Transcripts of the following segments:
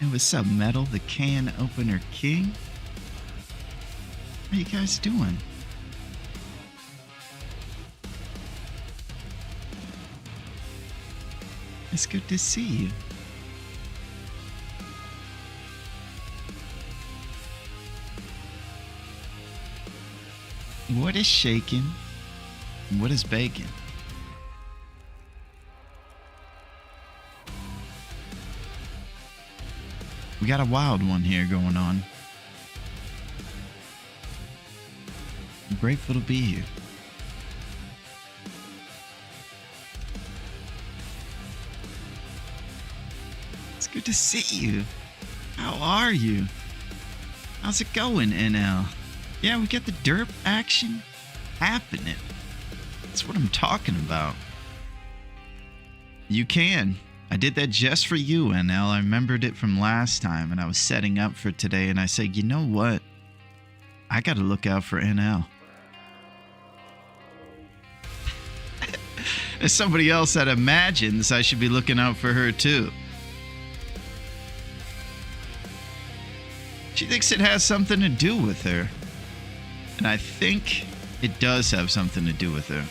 Hey, what's up, Metal, the can opener king? How you guys doing? It's good to see you. What is shaking? What is bacon? We got a wild one here going on. I'm grateful to be here. It's good to see you. How are you? How's it going, NL? Yeah, we got the derp action happening. That's what I'm talking about. You can. I did that just for you, NL. I remembered it from last time, and I was setting up for today, and I said, you know what? I got to look out for NL. There's somebody else that imagines I should be looking out for her, too. She thinks it has something to do with her. And I think it does have something to do with her.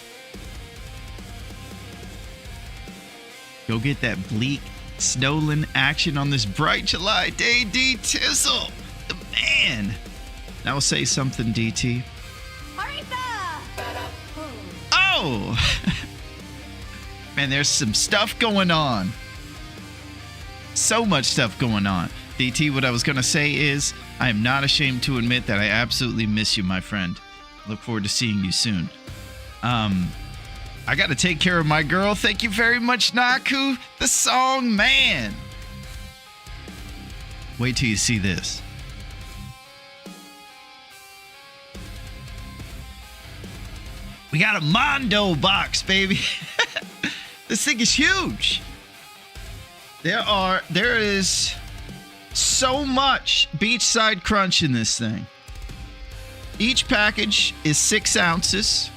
Go get that bleak, snowland action on this bright July day, D Tizzle, the man. Now we'll say something, DT. Oh! Man, there's some stuff going on. So much stuff going on. DT, what I was going to say is, I am not ashamed to admit that I absolutely miss you, my friend. Look forward to seeing you soon. I got to take care of my girl. Thank you very much, Naku, the song man. Wait till you see this. We got a Mondo box, baby. This thing is huge. There is so much beachside crunch in this thing. Each package is 6 ounces,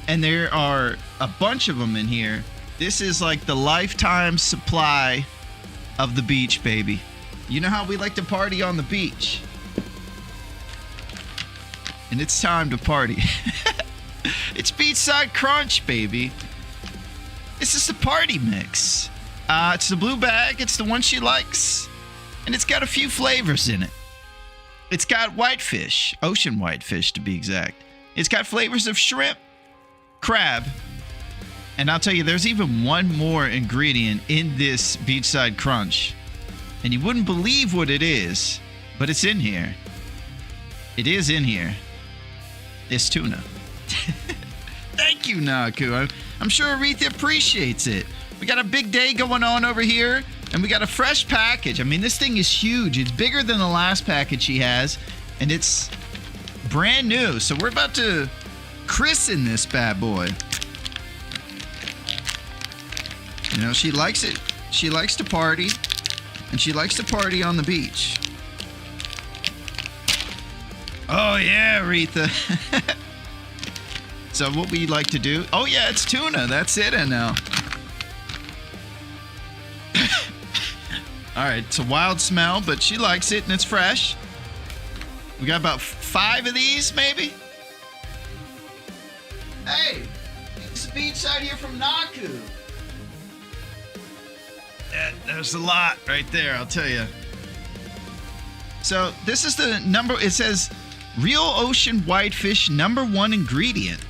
and there are a bunch of them in here. This is like the lifetime supply of the beach, baby. You know how we like to party on the beach. And it's time to party. It's beachside crunch, baby. This is the party mix. It's the blue bag. It's the one she likes. And it's got a few flavors in it. It's got whitefish, ocean whitefish to be exact. It's got flavors of shrimp, crab, and I'll tell you, there's even one more ingredient in this beachside crunch. And you wouldn't believe what it is, but it's in here. It is in here. It's tuna. Thank you, Naku. I'm sure Aretha appreciates it. We got a big day going on over here, and we got a fresh package. I mean, this thing is huge. It's bigger than the last package she has, and it's brand new. So we're about to christen this bad boy. You know, she likes it. She likes to party, and she likes to party on the beach. Oh, yeah, Aretha. So what we like to do... Oh, yeah, it's tuna. That's it, I know. All right, it's a wild smell, but she likes it, and it's fresh. We got about 5 of these, maybe? Hey, it's beachside here from Naku. There's a lot right there, I'll tell you. So this is the number, it says real ocean whitefish #1 ingredient.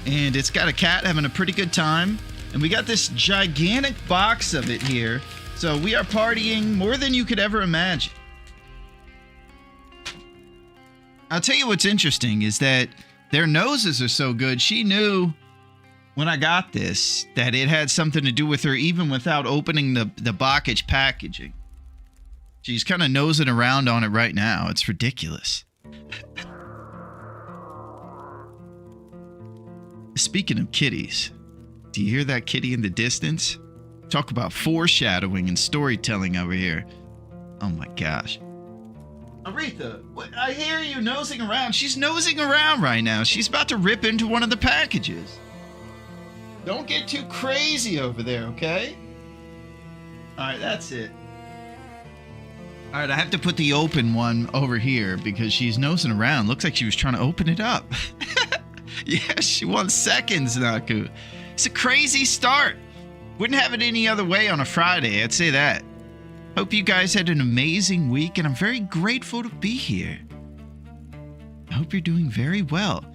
And it's got a cat having a pretty good time. And we got this gigantic box of it here. So we are partying more than you could ever imagine. I'll tell you what's interesting is that their noses are so good. She knew when I got this that it had something to do with her even without opening the box packaging. She's kind of nosing around on it right now. It's ridiculous. Speaking of kitties, do you hear that kitty in the distance? Talk about foreshadowing and storytelling over here. Oh my gosh. Aretha, what, I hear you nosing around. She's nosing around right now. She's about to rip into one of the packages. Don't get too crazy over there, okay? All right, that's it. All right, I have to put the open one over here because she's nosing around. Looks like she was trying to open it up. Yeah, she won seconds, Naku. It's a crazy start. Wouldn't have it any other way on a Friday, I'd say that. Hope you guys had an amazing week, and I'm very grateful to be here. I hope you're doing very well.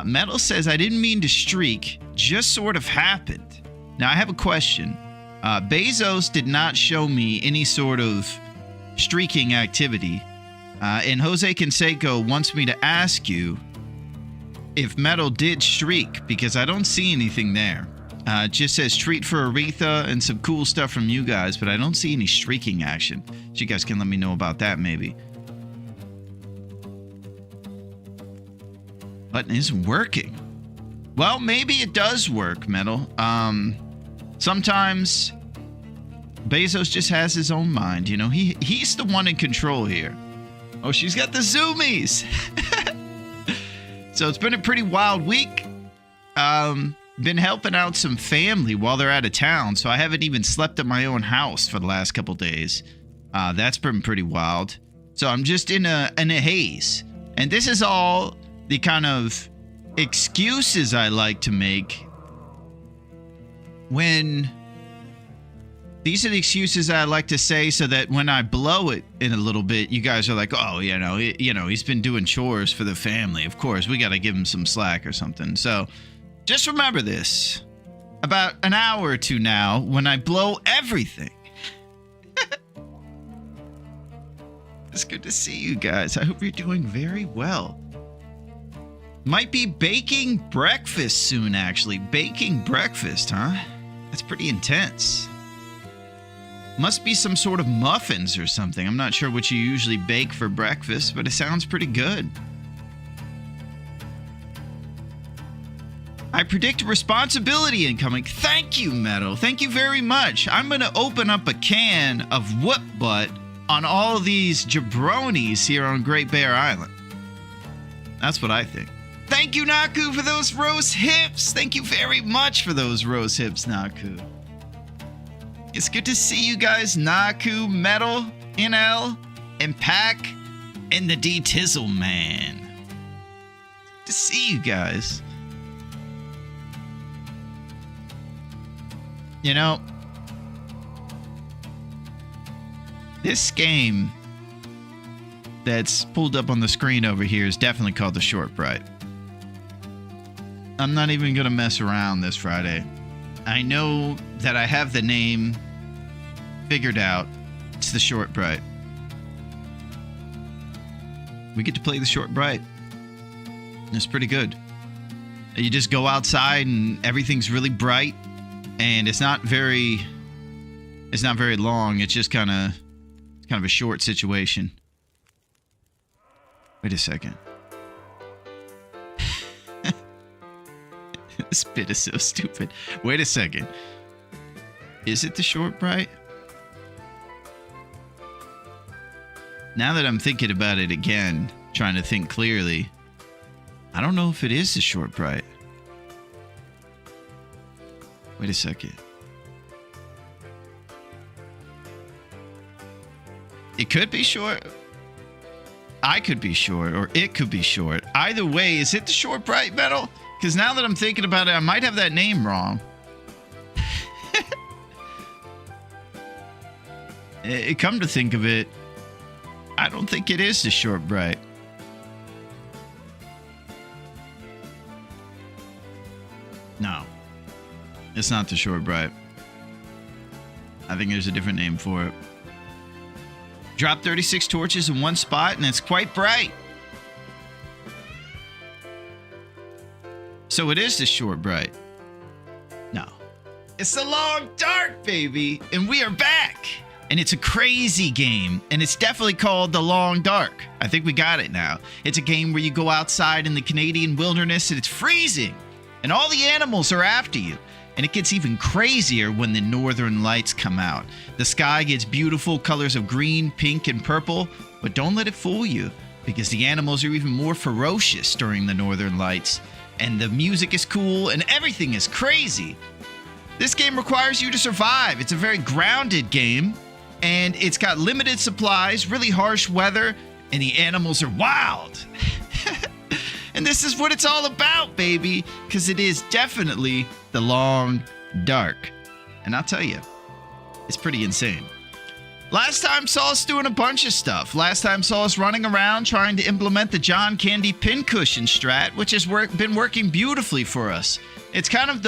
Metal says, I didn't mean to streak, just sort of happened. Now, I have a question. Bezos did not show me any sort of streaking activity. And Jose Canseco wants me to ask you if Metal did streak, because I don't see anything there. It just says treat for Aretha and some cool stuff from you guys, but I don't see any streaking action. So you guys can let me know about that maybe. Button isn't working. Well, maybe it does work, Metal. Sometimes Bezos just has his own mind, you know. He's the one in control here. Oh, she's got the zoomies. So it's been a pretty wild week. Been helping out some family while they're out of town, so I haven't even slept at my own house for the last couple days. That's been pretty wild. So I'm just in a haze. And this is all the kind of excuses I like to make when... These are the excuses I like to say so that when I blow it in a little bit, you guys are like, oh, he's been doing chores for the family. Of course, we got to give him some slack or something. So just remember this. About an hour or two now, when I blow everything. It's good to see you guys. I hope you're doing very well. Might be baking breakfast soon, actually. Baking breakfast, huh? That's pretty intense. Must be some sort of muffins or something. I'm not sure what you usually bake for breakfast, but it sounds pretty good. I predict responsibility incoming. Thank you, Metal. Thank you very much. I'm going to open up a can of whoop butt on all these jabronis here on Great Bear Island. That's what I think. Thank you, Naku, for those rose hips. Thank you very much for those rose hips, Naku. It's good to see you guys, Naku, Metal, NL, and Pack, and the D-Tizzle Man. Good to see you guys. You know, this game that's pulled up on the screen over here is definitely called the Short Bright. I'm not even going to mess around this Friday. I know that I have the name figured out. It's the Short Bright. We get to play the Short Bright. It's pretty good. You just go outside and everything's really bright, and it's not very long. It's just kind of a short situation. Wait a second. This bit is so stupid. Wait a second. Is it the Short Bright? Now that I'm thinking about it again, trying to think clearly, I don't know if it is the Short Bright. Wait a second. It could be short. I could be short, or it could be short. Either way, is it the Short Bright, Metal? Because now that I'm thinking about it, I might have that name wrong. Come to think of it, I don't think it is the Short Bright. No. It's not the Short Bright. I think there's a different name for it. Drop 36 torches in one spot, and it's quite bright. So it is the Short Bright. No. It's the Long Dark, baby. And we are back. And it's a crazy game. And it's definitely called the Long Dark. I think we got it now. It's a game where you go outside in the Canadian wilderness and it's freezing. And all the animals are after you. And it gets even crazier when the northern lights come out. The sky gets beautiful colors of green, pink, and purple. But don't let it fool you, because the animals are even more ferocious during the northern lights. And the music is cool, and everything is crazy. This game requires you to survive. It's a very grounded game. And it's got limited supplies, really harsh weather, and the animals are wild. And this is what it's all about, baby, because it is definitely the long dark. And I'll tell you, it's pretty insane. Last time saw us doing a bunch of stuff. Last time saw us running around trying to implement the John Candy pincushion strat, which has been working beautifully for us. It's kind of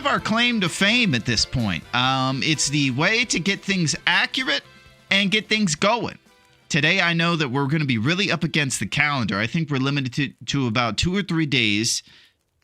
our claim to fame at this point. It's the way to get things accurate and get things going. Today, I know that we're going to be really up against the calendar. I think we're limited to about 2 or 3 days.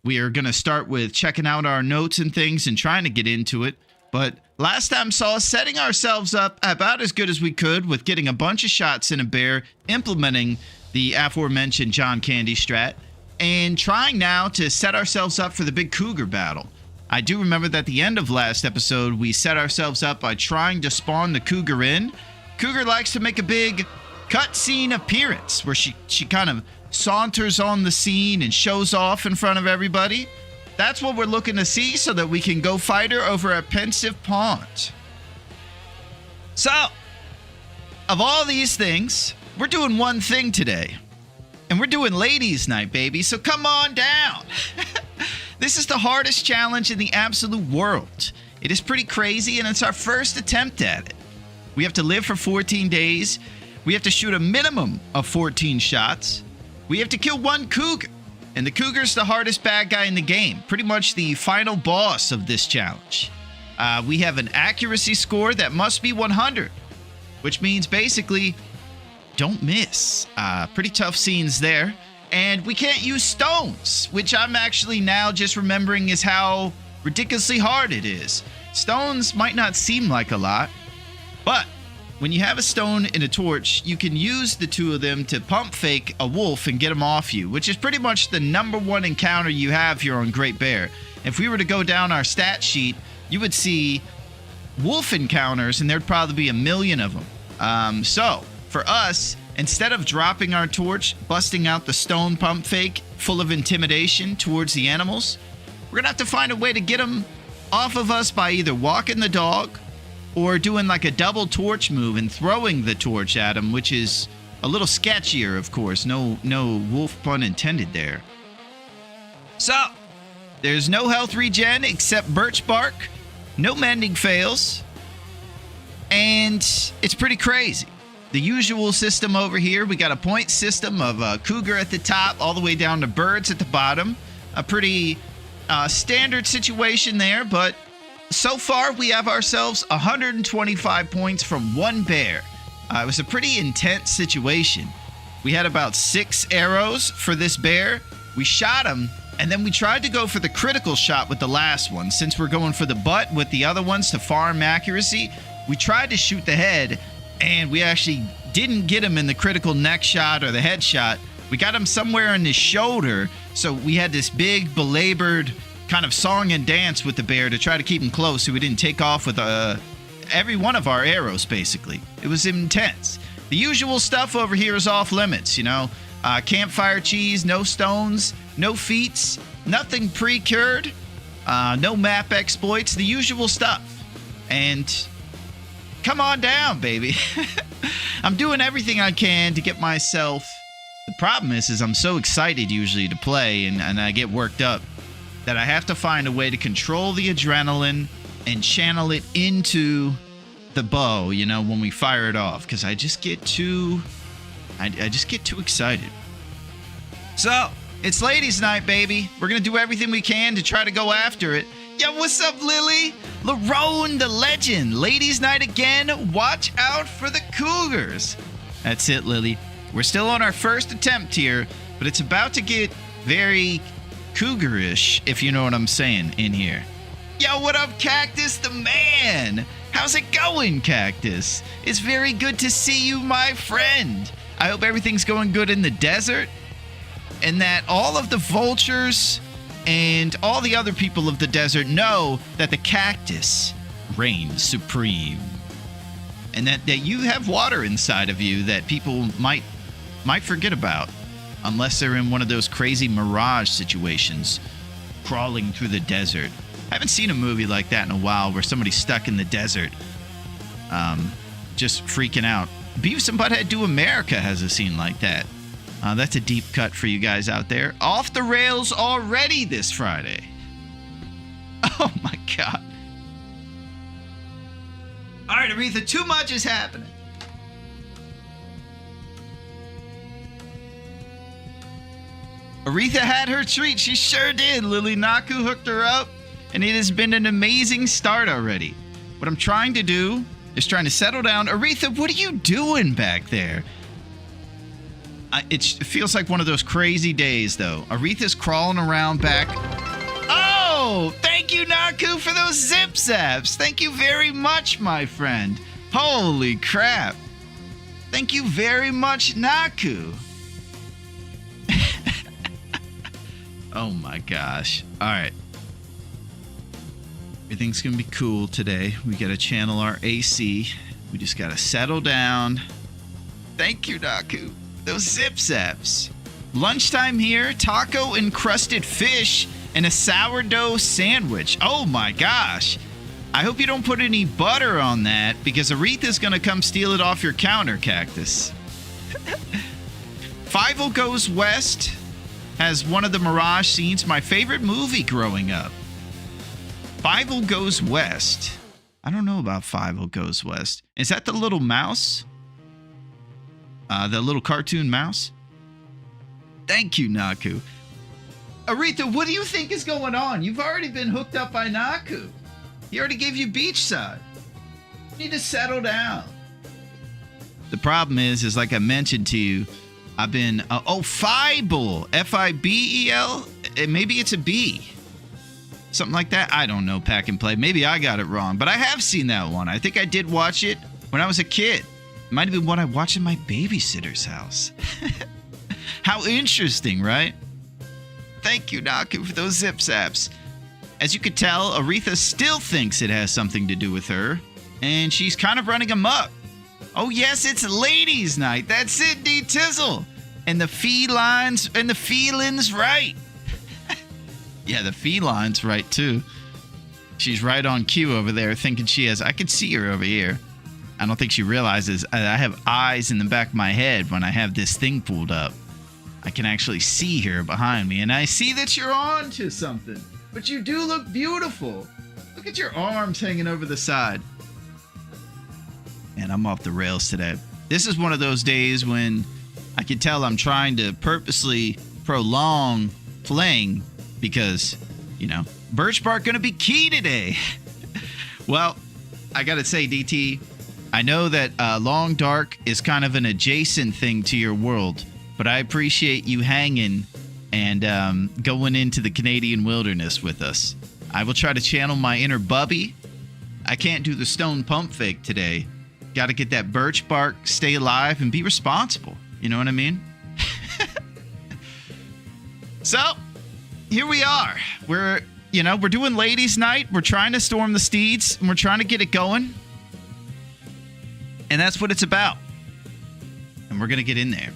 We are going to start with checking out our notes and things and trying to get into it. But last time saw us setting ourselves up about as good as we could with getting a bunch of shots in a bear, implementing the aforementioned John Candy strat, and trying now to set ourselves up for the big cougar battle. I do remember that at the end of last episode, we set ourselves up by trying to spawn the cougar in. Cougar likes to make a big cutscene appearance where she kind of saunters on the scene and shows off in front of everybody. That's what we're looking to see so that we can go fight her over at Pensive Pond. So, of all these things, we're doing one thing today. And we're doing Ladies' Night, baby, so come on down. This is the hardest challenge in the absolute world. It is pretty crazy, and it's our first attempt at it. We have to live for 14 days. We have to shoot a minimum of 14 shots. We have to kill one cougar. And the cougar's the hardest bad guy in the game. Pretty much the final boss of this challenge. We have an accuracy score that must be 100. Which means basically, don't miss. Pretty tough scenes there. And we can't use stones, which I'm actually now just remembering is how ridiculously hard it is. Stones might not seem like a lot, but when you have a stone and a torch, you can use the two of them to pump fake a wolf and get him off you, which is pretty much the #1 encounter you have here on Great Bear. If we were to go down our stat sheet, you would see wolf encounters, and there'd probably be 1 million of them. So, for us, instead of dropping our torch, busting out the stone pump fake full of intimidation towards the animals, we're going to have to find a way to get them off of us by either walking the dog or doing like a double torch move and throwing the torch at them, which is a little sketchier, of course. No wolf pun intended there. So, there's no health regen except birch bark, no mending fails, and it's pretty crazy. The usual system over here, we got a point system of a cougar at the top all the way down to birds at the bottom. A pretty standard situation there, but so far we have ourselves 125 points from one bear. It was a pretty intense situation. We had about 6 arrows for this bear. We shot him, and then we tried to go for the critical shot with the last one. Since we're going for the butt with the other ones to farm accuracy, we tried to shoot the head, and we actually didn't get him in the critical neck shot or the head shot. We got him somewhere in the shoulder, so we had this big belabored kind of song and dance with the bear to try to keep him close so we didn't take off with every one of our arrows, basically. It was intense. The usual stuff over here is off limits, you know. Campfire cheese, no stones, no feats, nothing pre-cured, no map exploits, the usual stuff. And come on down, baby. I'm doing everything I can to get myself. The problem is I'm so excited usually to play and I get worked up that I have to find a way to control the adrenaline and channel it into the bow, you know, when we fire it off, because I just get too excited. So, it's Ladies' Night, baby. We're going to do everything we can to try to go after it. Yo, what's up, Lily? Larone, the legend. Ladies' Night again. Watch out for the cougars. That's it, Lily. We're still on our first attempt here, but it's about to get very cougarish, if you know what I'm saying, in here. Yo, what up, Cactus the man? How's it going, Cactus? It's very good to see you, my friend. I hope everything's going good in the desert and that all of the vultures and all the other people of the desert know that the cactus reigns supreme and that you have water inside of you that people might forget about unless they're in one of those crazy mirage situations crawling through the desert. I haven't seen a movie like that in a while where somebody's stuck in the desert, just freaking out. Beavis and Butthead Do America has a scene like that. That's a deep cut for you guys out there. Off the rails already this Friday. Oh my God. All right, Aretha, too much is happening. Aretha had her treat. She sure did. Lily Naku hooked her up, and it has been an amazing start already. What I'm trying to do is trying to settle down. Aretha, what are you doing back there? It feels like one of those crazy days, though. Aretha's crawling around back. Oh, thank you, Naku, for those zip zaps. Thank you very much, my friend. Holy crap. Thank you very much, Naku. Oh my gosh. All right. Everything's going to be cool today. We got to channel our AC. We just got to settle down. Thank you, Naku. Those zip zaps. Lunchtime here. Taco encrusted fish and a sourdough sandwich. Oh my gosh. I hope you don't put any butter on that because Aretha's going to come steal it off your counter, Cactus. Fievel Goes West has one of the Mirage scenes, my favorite movie growing up. Fievel Goes West. I don't know about Fievel Goes West. Is that the little mouse? The little cartoon mouse? Thank you, Naku. Aretha, what do you think is going on? You've already been hooked up by Naku. He already gave you beachside. You need to settle down. The problem is like I mentioned to you, I've been, Fibel, F-I-B-E-L, maybe it's a B. Something like that. I don't know, Pack and Play. Maybe I got it wrong, but I have seen that one. I think I did watch it when I was a kid. It might have been one I watched in my babysitter's house. How interesting, right? Thank you, Naku, for those zip zaps. As you could tell, Aretha still thinks it has something to do with her, and she's kind of running amok. Oh yes, it's ladies' night. That's it, D Tizzle. And the felines and the feelings right. Yeah, the felines right too. She's right on cue over there thinking she has. I can see her over here. I don't think she realizes I have eyes in the back of my head when I have this thing pulled up. I can actually see her behind me, and I see that you're on to something. But you do look beautiful. Look at your arms hanging over the side. Man, I'm off the rails today. This is one of those days when I can tell I'm trying to purposely prolong playing because, Birch Bark gonna be key today. Well, I gotta say, DT, I know that Long Dark is kind of an adjacent thing to your world, but I appreciate you hanging and going into the Canadian wilderness with us. I will try to channel my inner Bubby. I can't do the stone pump fake today. Got to get that birch bark, stay alive, and be responsible. You know what I mean? So, here we are. We're doing ladies' night. We're trying to storm the steeds, and we're trying to get it going. And that's what it's about. And we're going to get in there.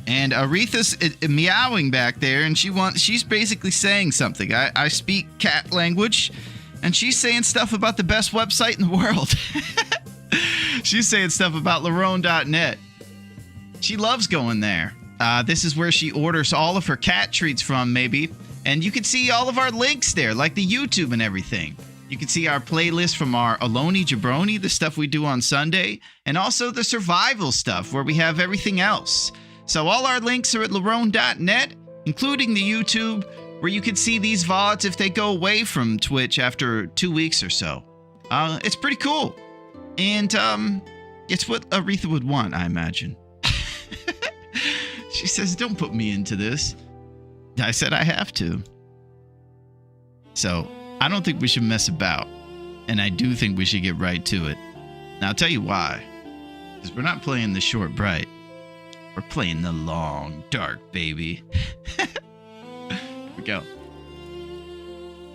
And Aretha's meowing back there, and she's basically saying something. I speak cat language, and she's saying stuff about the best website in the world. She's saying stuff about Larone.net. She loves going there. This is where she orders all of her cat treats from, maybe. And you can see all of our links there, like the YouTube and everything. You can see our playlist from our Aloni Jabroni, the stuff we do on Sunday, and also the survival stuff where we have everything else. So all our links are at Larone.net, including the YouTube, where you can see these VODs if they go away from Twitch after 2 weeks or so. It's pretty cool. And it's what Aretha would want, I imagine. She says, don't put me into this. I said I have to. So I don't think we should mess about. And I do think we should get right to it. Now I'll tell you why. Because we're not playing the short bright. We're playing the long dark, baby. Here we go.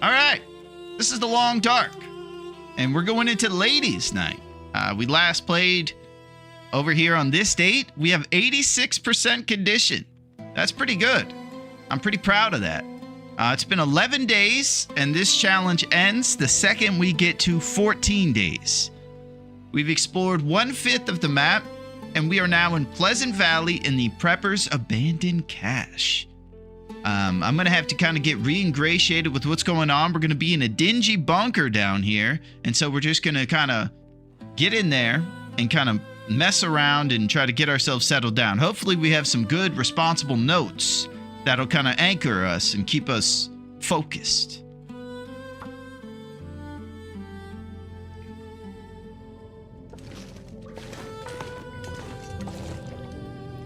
All right. This is the long dark. And we're going into ladies' night. We last played over here on this date. We have 86% condition. That's pretty good. I'm pretty proud of that. It's been 11 days, and this challenge ends the second we get to 14 days. We've explored 1/5 of the map, and we are now in Pleasant Valley in the Prepper's Abandoned Cache. I'm going to have to kind of get re-ingratiated with what's going on. We're going to be in a dingy bunker down here, and so we're just going to kind of get in there and kind of mess around and try to get ourselves settled down. Hopefully we have some good, responsible notes that'll kind of anchor us and keep us focused.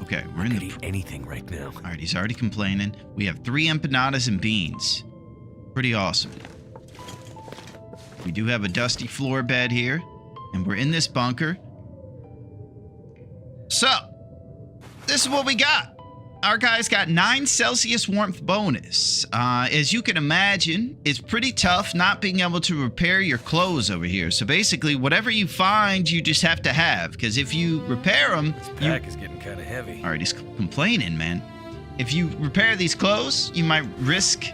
Okay, we're in the... eat anything right now. All right, he's already complaining. We have 3 empanadas and beans. Pretty awesome. We do have a dusty floor bed here, and we're in this bunker. So, this is what we got. Our guys got 9 Celsius warmth bonus. As you can imagine, it's pretty tough not being able to repair your clothes over here. So basically, whatever you find, you just have to have. Because if you repair them... This pack is getting kind of heavy. All right, he's complaining, man. If you repair these clothes, you might risk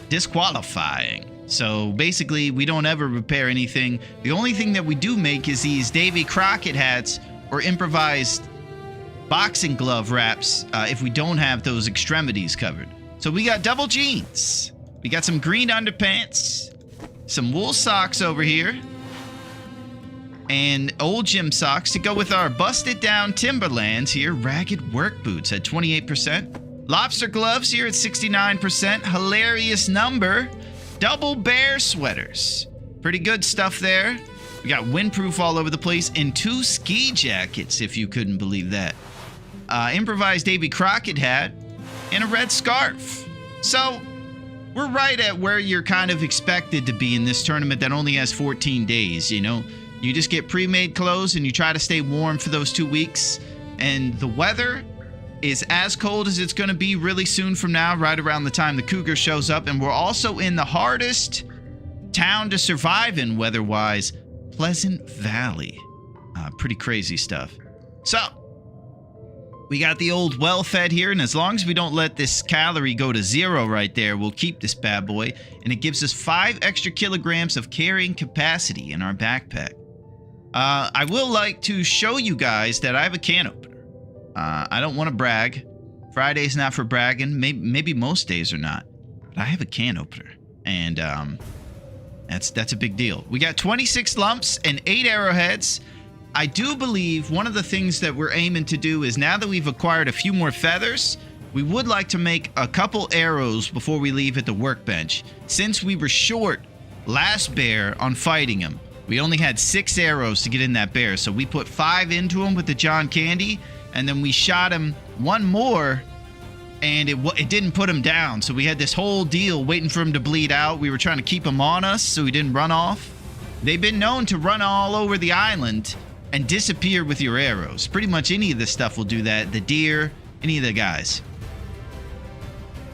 disqualifying. So basically, we don't ever repair anything. The only thing that we do make is these Davy Crockett hats or improvised boxing glove wraps if we don't have those extremities covered. So we got double jeans. We got some green underpants, some wool socks over here, and old gym socks to go with our busted down Timberlands here. Ragged work boots at 28%. Lobster gloves here at 69%. Hilarious number. Double bear sweaters. Pretty good stuff there. We got windproof all over the place and 2 ski jackets, if you couldn't believe that. Improvised Davy Crockett hat and a red scarf. So we're right at where you're kind of expected to be in this tournament that only has 14 days, you know? You just get pre-made clothes and you try to stay warm for those 2 weeks. And the weather is as cold as it's going to be really soon from now, right around the time the cougar shows up. And we're also in the hardest town to survive in weather-wise, Pleasant Valley. Pretty crazy stuff. So, we got the old well-fed here, and as long as we don't let this calorie go to 0 right there, we'll keep this bad boy. And it gives us 5 extra kilograms of carrying capacity in our backpack. I will like to show you guys that I have a can opener. I don't want to brag. Friday's not for bragging. Maybe most days are not. But I have a can opener. And that's a big deal. We got 26 lumps and 8 arrowheads. I do believe one of the things that we're aiming to do is now that we've acquired a few more feathers, we would like to make a couple arrows before we leave at the workbench. Since we were short last bear on fighting him, we only had 6 arrows to get in that bear. So we put 5 into him with the John Candy, and then we shot him 1 more, and it didn't put him down. So we had this whole deal waiting for him to bleed out. We were trying to keep him on us so he didn't run off. They've been known to run all over the island and disappear with your arrows. Pretty much any of this stuff will do that. The deer, any of the guys.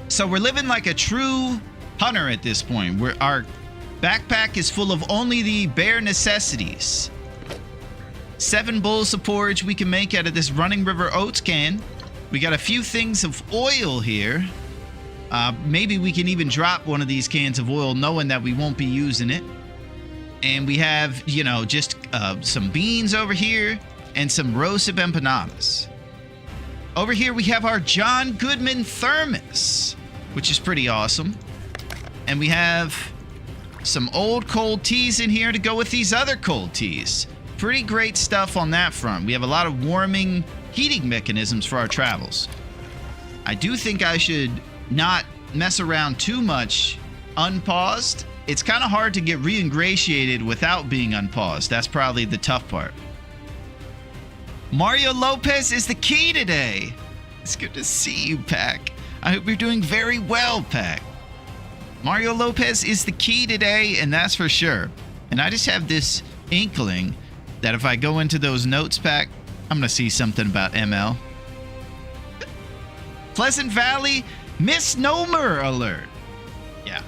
So we're living like a true hunter at this point. Our backpack is full of only the bare necessities. 7 bowls of porridge we can make out of this Running River Oats can. We got a few things of oil here. Maybe we can even drop one of these cans of oil knowing that we won't be using it. And we have, you know, just some beans over here and some roasted empanadas. Over here we have our John Goodman thermos, which is pretty awesome. And we have some old cold teas in here to go with these other cold teas. Pretty great stuff on that front. We have a lot of warming, heating mechanisms for our travels. I do think I should not mess around too much unpaused. It's kind of hard to get re-ingratiated without being unpaused. That's probably the tough part. Mario Lopez is the key today. It's good to see you, Pac. I hope you're doing very well, Pac. Mario Lopez is the key today, and that's for sure. And I just have this inkling that if I go into those notes, Pac, I'm going to see something about ML. Pleasant Valley misnomer alert. Yeah,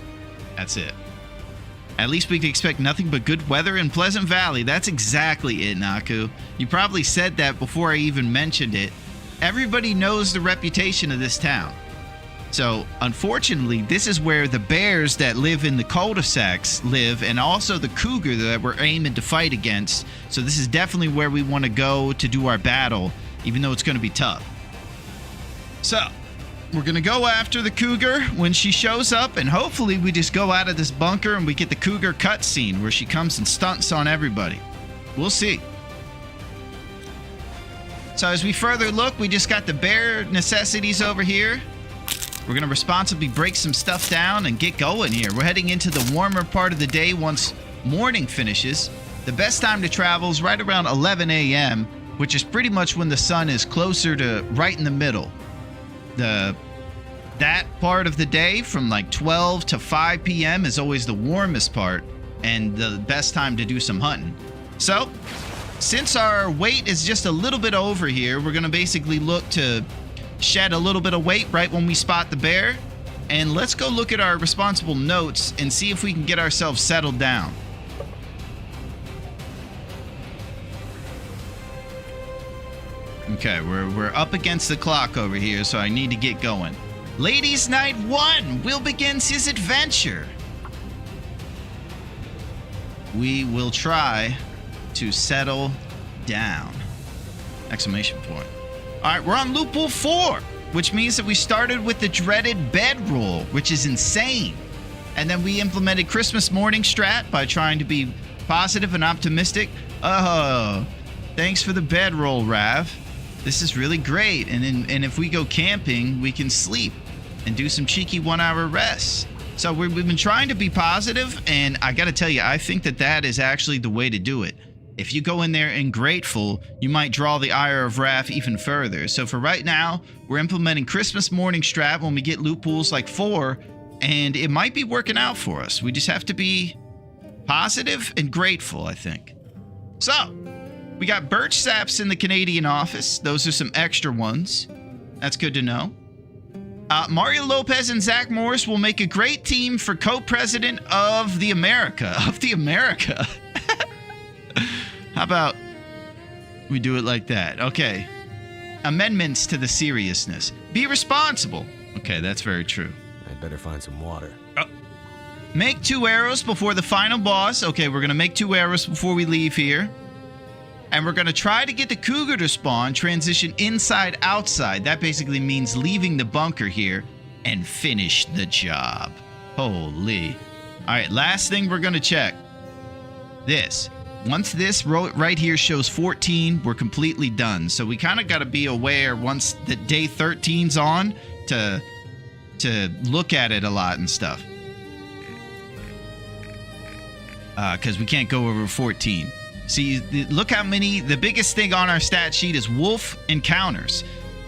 that's it. At least we can expect nothing but good weather in Pleasant Valley. That's exactly it, Naku. You probably said that before I even mentioned it. Everybody knows the reputation of this town. So, unfortunately, this is where the bears that live in the cul-de-sacs live, and also the cougar that we're aiming to fight against. So this is definitely where we want to go to do our battle, even though it's going to be tough. So, we're going to go after the cougar when she shows up, and hopefully we just go out of this bunker and we get the cougar cutscene where she comes and stunts on everybody. We'll see. So as we further look, we just got the bear necessities over here. We're going to responsibly break some stuff down and get going here. We're heading into the warmer part of the day once morning finishes. The best time to travel is right around 11 a.m., which is pretty much when the sun is closer to right in the middle. That part of the day from like 12 to 5 p.m. is always the warmest part and the best time to do some hunting. So, since our weight is just a little bit over here, we're going to basically look to shed a little bit of weight right when we spot the bear. And let's go look at our responsible notes and see if we can get ourselves settled down. Okay, we're up against the clock over here, so I need to get going. Ladies' Night 1 will begin his adventure. We will try to settle down. Exclamation point. All right, we're on loophole 4, which means that we started with the dreaded bedroll, which is insane. And then we implemented Christmas morning strat by trying to be positive and optimistic. Oh, thanks for the bedroll, Rav. This is really great. And if we go camping, we can sleep and do some cheeky 1-hour rests. So we've been trying to be positive, and I got to tell you, I think that is actually the way to do it. If you go in there and grateful, you might draw the ire of wrath even further. So for right now, we're implementing Christmas morning strat when we get loopholes like 4, and it might be working out for us. We just have to be positive and grateful, I think. So, we got birch saps in the Canadian office. Those are some extra ones. That's good to know. Mario Lopez and Zach Morris will make a great team for co-president of the America. Of the America. How about we do it like that? Okay. Amendments to the seriousness. Be responsible. Okay, that's very true. I'd better find some water. Make 2 arrows before the final boss. Okay, we're going to make 2 arrows before we leave here. And we're going to try to get the cougar to spawn, transition inside, outside. That basically means leaving the bunker here and finish the job. Holy. All right, last thing we're going to check. This. Once this right here shows 14, we're completely done. So we kind of got to be aware once the day 13's on to look at it a lot and stuff. Because we can't go over 14. See, look how many, the biggest thing on our stat sheet is wolf encounters.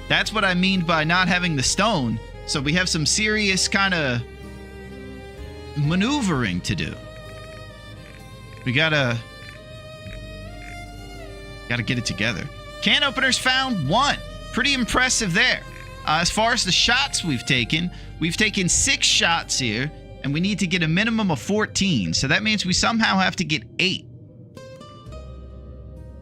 That's what I mean by not having the stone. So we have some serious kind of maneuvering to do. We gotta get it together. Can openers found 1. Pretty impressive there. As far as the shots we've taken 6 shots here, and we need to get a minimum of 14. So that means we somehow have to get 8.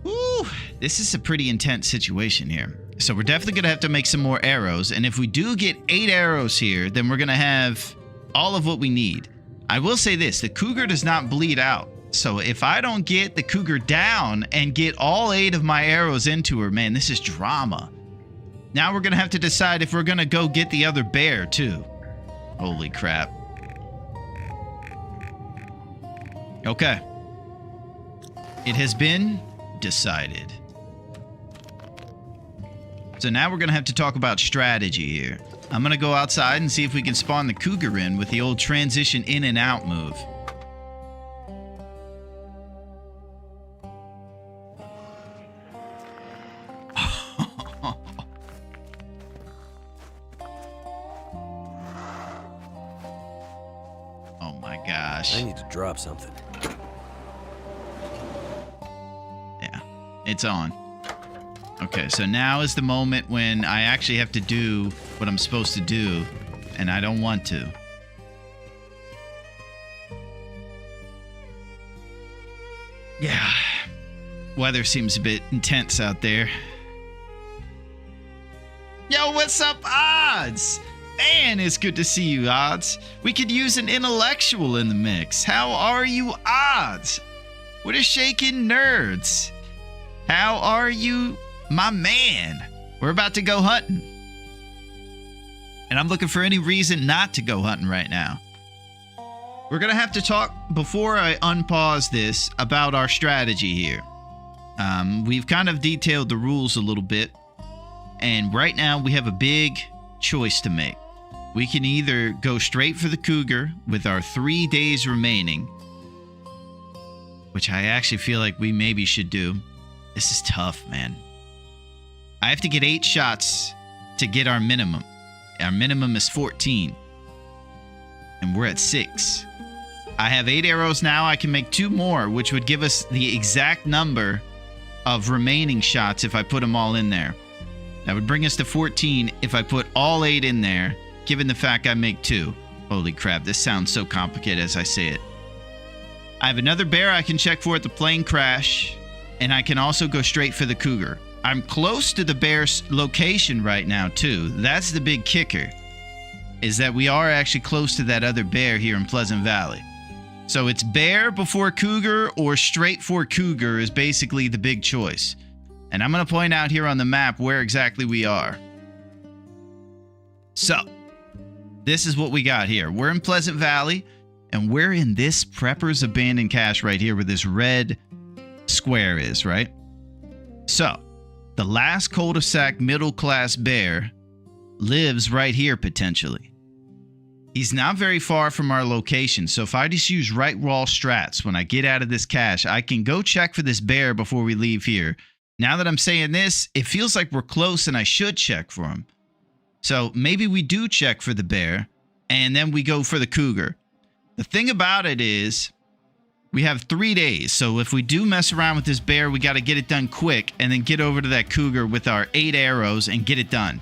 Woo, this is a pretty intense situation here. So we're definitely going to have to make some more arrows. And if we do get 8 arrows here, then we're going to have all of what we need. I will say this, the cougar does not bleed out. So if I don't get the cougar down and get all 8 of my arrows into her, man, this is drama. Now we're going to have to decide if we're going to go get the other bear too. Holy crap. Okay. It has been decided. So now we're going to have to talk about strategy here. I'm going to go outside and see if we can spawn the cougar in with the old transition in and out move. Oh my gosh. I need to drop something. Yeah, it's on. Okay, so now is the moment when I actually have to do what I'm supposed to do, and I don't want to. Yeah, weather seems a bit intense out there. Yo, what's up, odds? Man, it's good to see you, Odds. We could use an intellectual in the mix. How are you, Odds? What a shaking nerds. How are you, my man? We're about to go hunting. And I'm looking for any reason not to go hunting right now. We're going to have to talk, before I unpause this, about our strategy here. We've kind of detailed the rules a little bit. And right now we have a big choice to make. We can either go straight for the cougar with our 3 days remaining, which I actually feel like we maybe should do. This is tough, man. I have to get 8 shots to get our minimum. Our minimum is 14. And we're at 6. I have 8 arrows now. I can make 2 more, which would give us the exact number of remaining shots if I put them all in there. That would bring us to 14 if I put all 8 in there, given the fact I make 2. Holy crap, this sounds so complicated as I say it. I have another bear I can check for at the plane crash, and I can also go straight for the cougar. I'm close to the bear's location right now, too. That's the big kicker, is that we are actually close to that other bear here in Pleasant Valley. So it's bear before cougar or straight for cougar is basically the big choice. And I'm going to point out here on the map where exactly we are. So, this is what we got here. We're in Pleasant Valley, and we're in this Prepper's Abandoned Cache right here where this red square is, right? So, the last cul-de-sac middle-class bear lives right here potentially. He's not very far from our location, so if I just use right wall strats when I get out of this cache, I can go check for this bear before we leave here. Now that I'm saying this, it feels like we're close and I should check for him. So maybe we do check for the bear and then we go for the cougar. The thing about it is we have 3 days. So if we do mess around with this bear, we got to get it done quick and then get over to that cougar with our 8 arrows and get it done.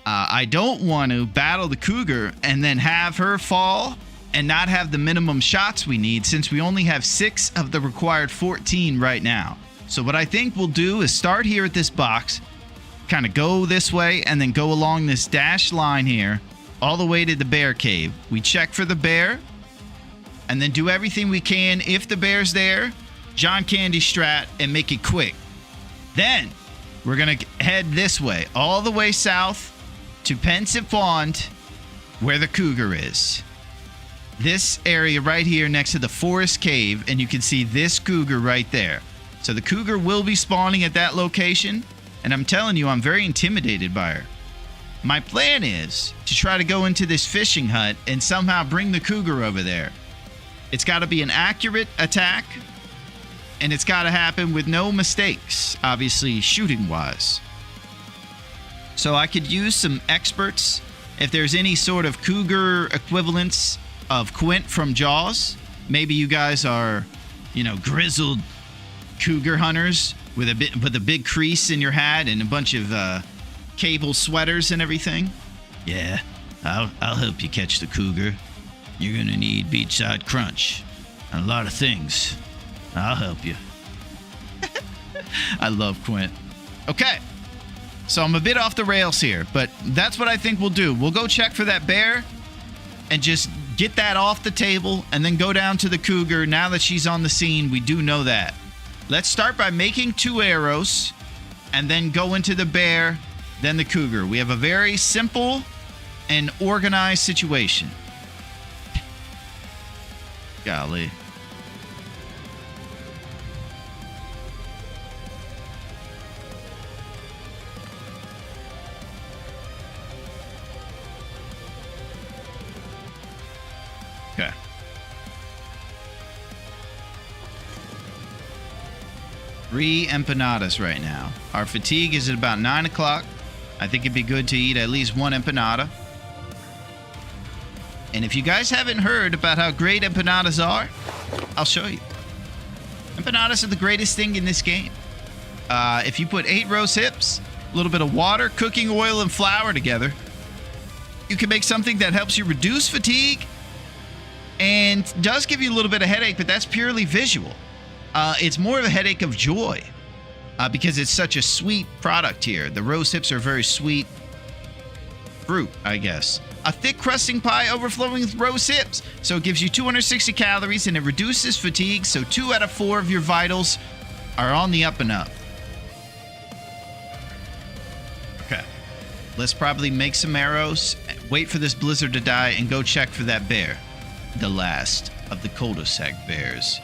I don't want to battle the cougar and then have her fall and not have the minimum shots we need since we only have 6 of the required 14 right now. So what I think we'll do is start here at this box, kind of go this way, and then go along this dashed line here all the way to the bear cave. We check for the bear, and then do everything we can if the bear's there, John Candy strat, and make it quick. Then we're going to head this way, all the way south to Pensive Pond, where the cougar is. This area right here next to the forest cave, and you can see this cougar right there. So the cougar will be spawning at that location, and I'm telling you, I'm very intimidated by her. My plan is to try to go into this fishing hut and somehow bring the cougar over there. It's got to be an accurate attack, and it's got to happen with no mistakes, obviously shooting-wise. So I could use some experts if there's any sort of cougar equivalents of Quint from Jaws. Maybe you guys are, grizzled cougar hunters with a big crease in your hat and a bunch of cable sweaters and everything. Yeah, I'll help you catch the cougar. You're gonna need beachside crunch and a lot of things. I'll help you. I love Quint. Okay, so I'm a bit off the rails here, but that's what I think we'll do. We'll go check for that bear and just get that off the table and then go down to the cougar. Now that she's on the scene, we do know that. Let's start by making 2 arrows and then go into the bear, then the cougar. We have a very simple and organized situation. Golly. Okay. 3 empanadas right now. Our fatigue is at about 9 o'clock. I think it'd be good to eat at least 1 empanada. And if you guys haven't heard about how great empanadas are, I'll show you. Empanadas are the greatest thing in this game. If you put 8 roast hips, a little bit of water, cooking oil, and flour together, you can make something that helps you reduce fatigue and does give you a little bit of headache, but that's purely visual. It's more of a headache of joy because it's such a sweet product here. The roast hips are very sweet, fruit, I guess. A thick crusting pie overflowing with rose hips. So it gives you 260 calories and it reduces fatigue. So 2 out of 4 of your vitals are on the up and up. Okay. Let's probably make some arrows, wait for this blizzard to die, and go check for that bear. The last of the cul-de-sac bears.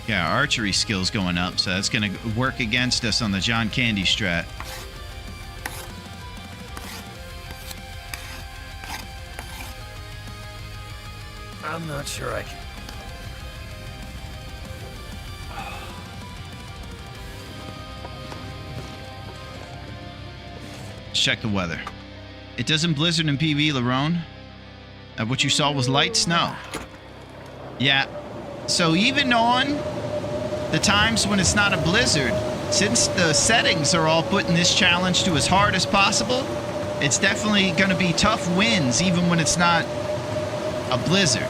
Yeah, our archery skill's going up, so that's going to work against us on the John Candy strat. I'm not sure I can. Let's check the weather. It doesn't blizzard in PV, Larone. What you saw was light snow. Yeah. So even on the times when it's not a blizzard, since the settings are all putting this challenge to as hard as possible, it's definitely going to be tough winds even when it's not a blizzard.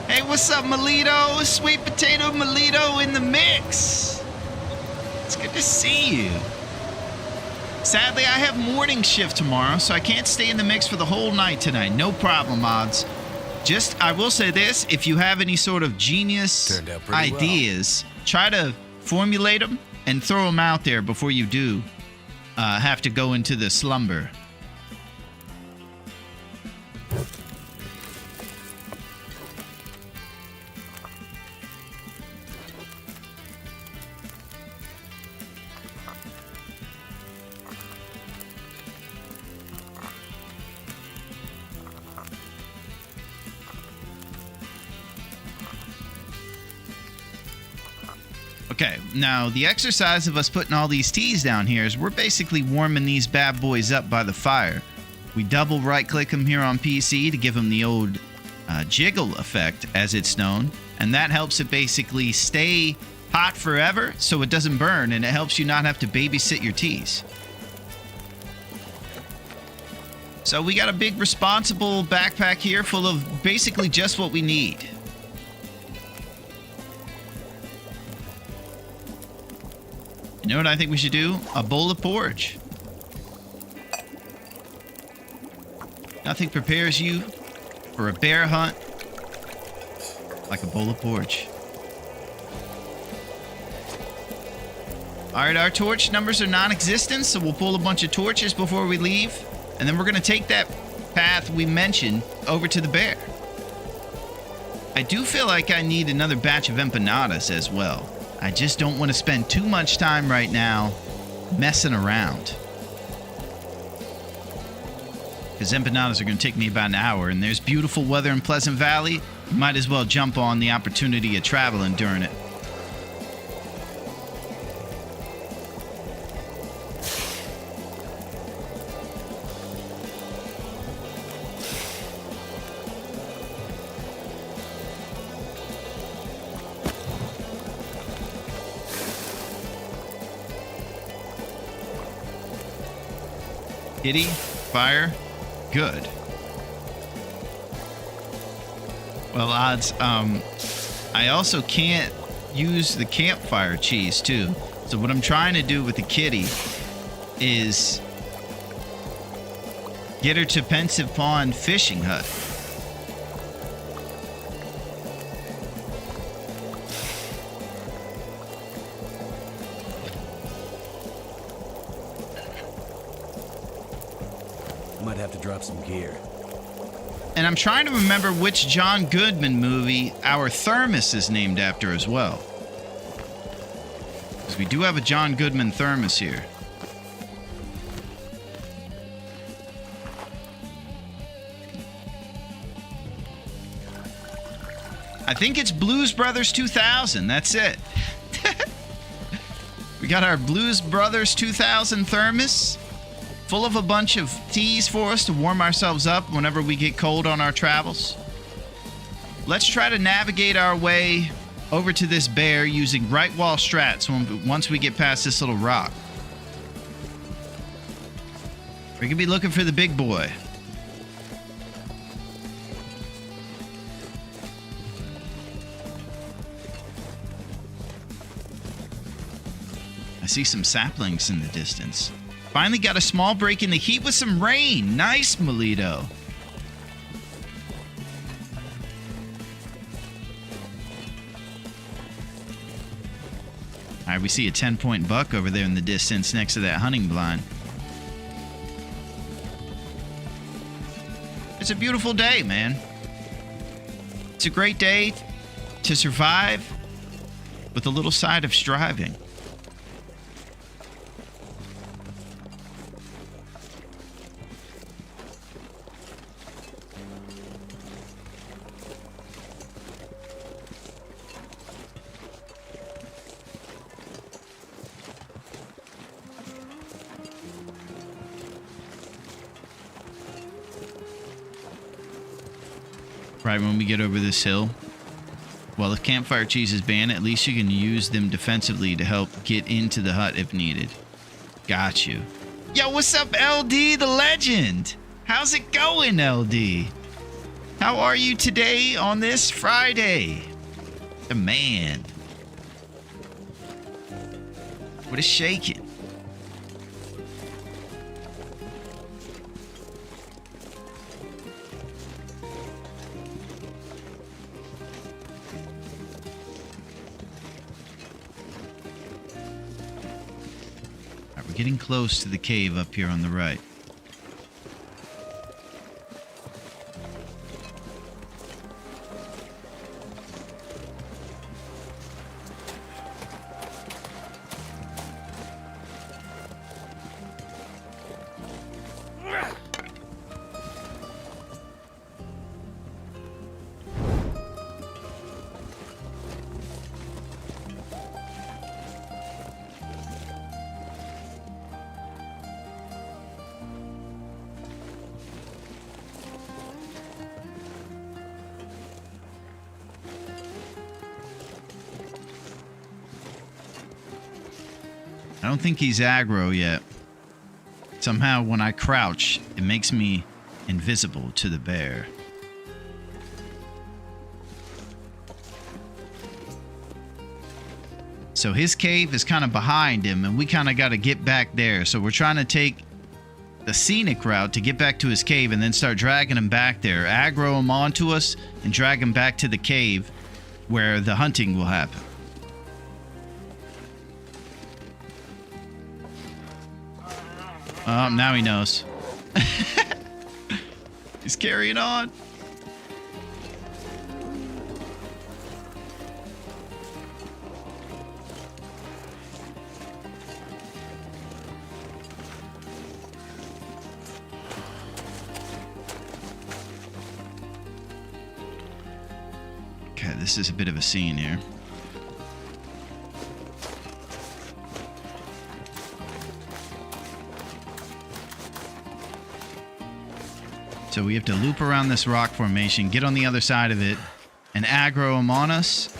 Hey, what's up, Melito? Sweet potato Melito in the mix. It's good to see you. Sadly, I have morning shift tomorrow, so I can't stay in the mix for the whole night tonight. No problem, mods. Just, I will say this, if you have any sort of genius ideas, try to formulate them and throw them out there before you do have to go into the slumber. Okay, now the exercise of us putting all these teas down here is we're basically warming these bad boys up by the fire. We double right click them here on PC to give them the old jiggle effect, as it's known, and that helps it basically stay hot forever so it doesn't burn, and it helps you not have to babysit your teas. So we got a big responsible backpack here full of basically just what we need. You know what I think we should do? A bowl of porridge. Nothing prepares you for a bear hunt like a bowl of porridge. Alright, our torch numbers are non-existent, so we'll pull a bunch of torches before we leave. And then we're going to take that path we mentioned over to the bear. I do feel like I need another batch of empanadas as well. I just don't want to spend too much time right now messing around. Because empanadas are going to take me about an hour, and there's beautiful weather in Pleasant Valley. You might as well jump on the opportunity of traveling during it. Kitty, fire, good. Well, odds, I also can't use the campfire cheese too. So what I'm trying to do with the kitty is get her to Pensive Pond Fishing Hut. Might have to drop some gear. And I'm trying to remember which John Goodman movie our thermos is named after as well. Because we do have a John Goodman thermos here. I think it's Blues Brothers 2000. That's it. We got our Blues Brothers 2000 thermos. Full of a bunch of teas for us to warm ourselves up whenever we get cold on our travels. Let's try to navigate our way over to this bear using right wall strats once we get past this little rock. We're going to be looking for the big boy. I see some saplings in the distance. Finally got a small break in the heat with some rain. Nice, Melito. All right, we see a 10-point buck over there in the distance next to that hunting blind. It's a beautiful day, man. It's a great day to survive with a little side of striving. Right when we get over this hill. While the campfire cheese is banned, at least you can use them defensively to help get into the hut if needed. Got you. Yo, what's up, LD the legend? How's it going, LD? How are you today on this Friday? The man. What is shaking? Getting close to the cave up here on the right. I don't think he's aggro yet. Somehow when I crouch, it makes me invisible to the bear. So his cave is kind of behind him, and we kind of got to get back there. So we're trying to take the scenic route to get back to his cave and then start dragging him back there. Aggro him onto us and drag him back to the cave where the hunting will happen. Oh, now he knows. He's carrying on. Okay, this is a bit of a scene here. So we have to loop around this rock formation, get on the other side of it, and aggro them on us,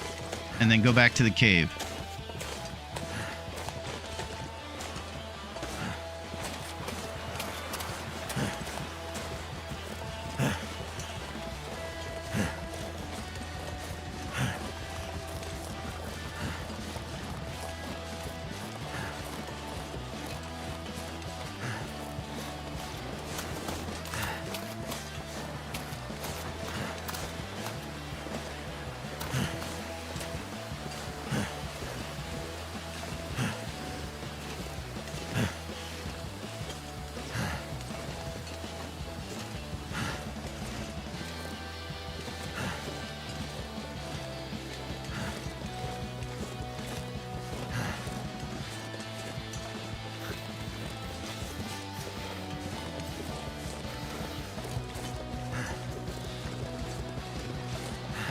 and then go back to the cave.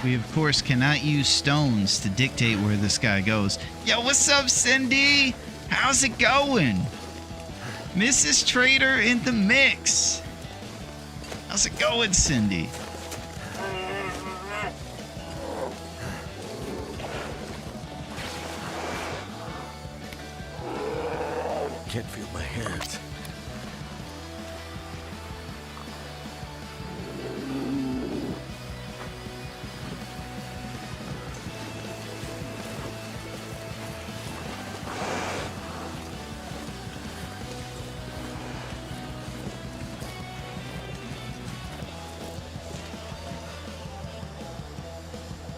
We, of course, cannot use stones to dictate where this guy goes. Yo, what's up, Cindy? How's it going? Mrs. Trader in the mix. How's it going, Cindy? Can't feel my hands.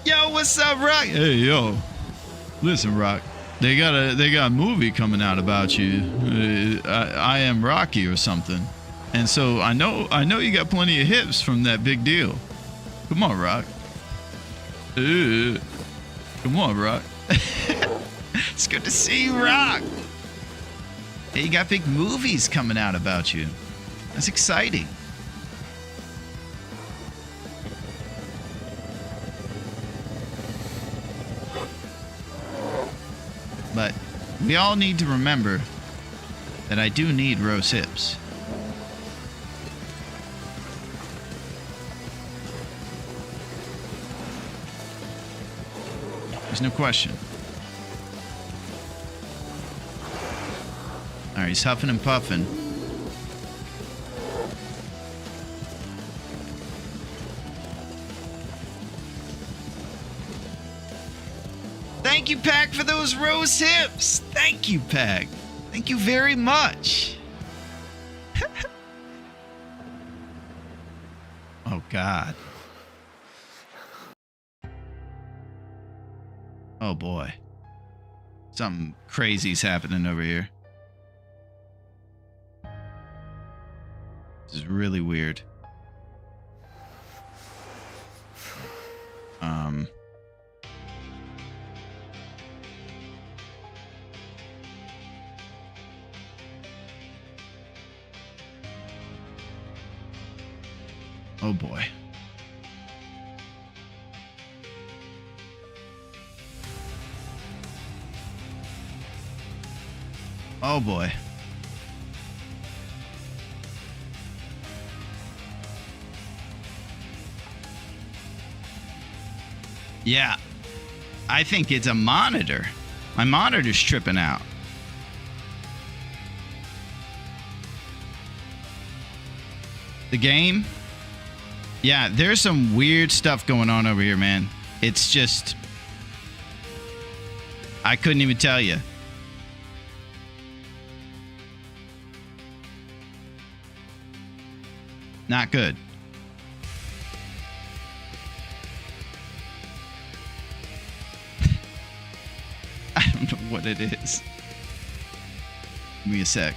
Yo, what's up, Rock? Hey, yo. Listen, Rock. They got a movie coming out about you. I am Rocky or something. And so I know you got plenty of hips from that big deal. Come on, Rock. Come on, Rock. It's good to see you, Rock. Hey, you got big movies coming out about you. That's exciting. But we all need to remember that I do need rose hips. There's no question. Alright, he's huffing and puffing. Thank you, Pack, for those rose hips. Thank you, Pack. Thank you very much. Oh, God. Oh, boy. Something crazy's happening over here. This is really weird. Oh boy. Oh boy. Yeah. I think it's a monitor. My monitor's tripping out. The game? Yeah, there's some weird stuff going on over here, man. It's just... I couldn't even tell you. Not good. I don't know what it is. Give me a sec.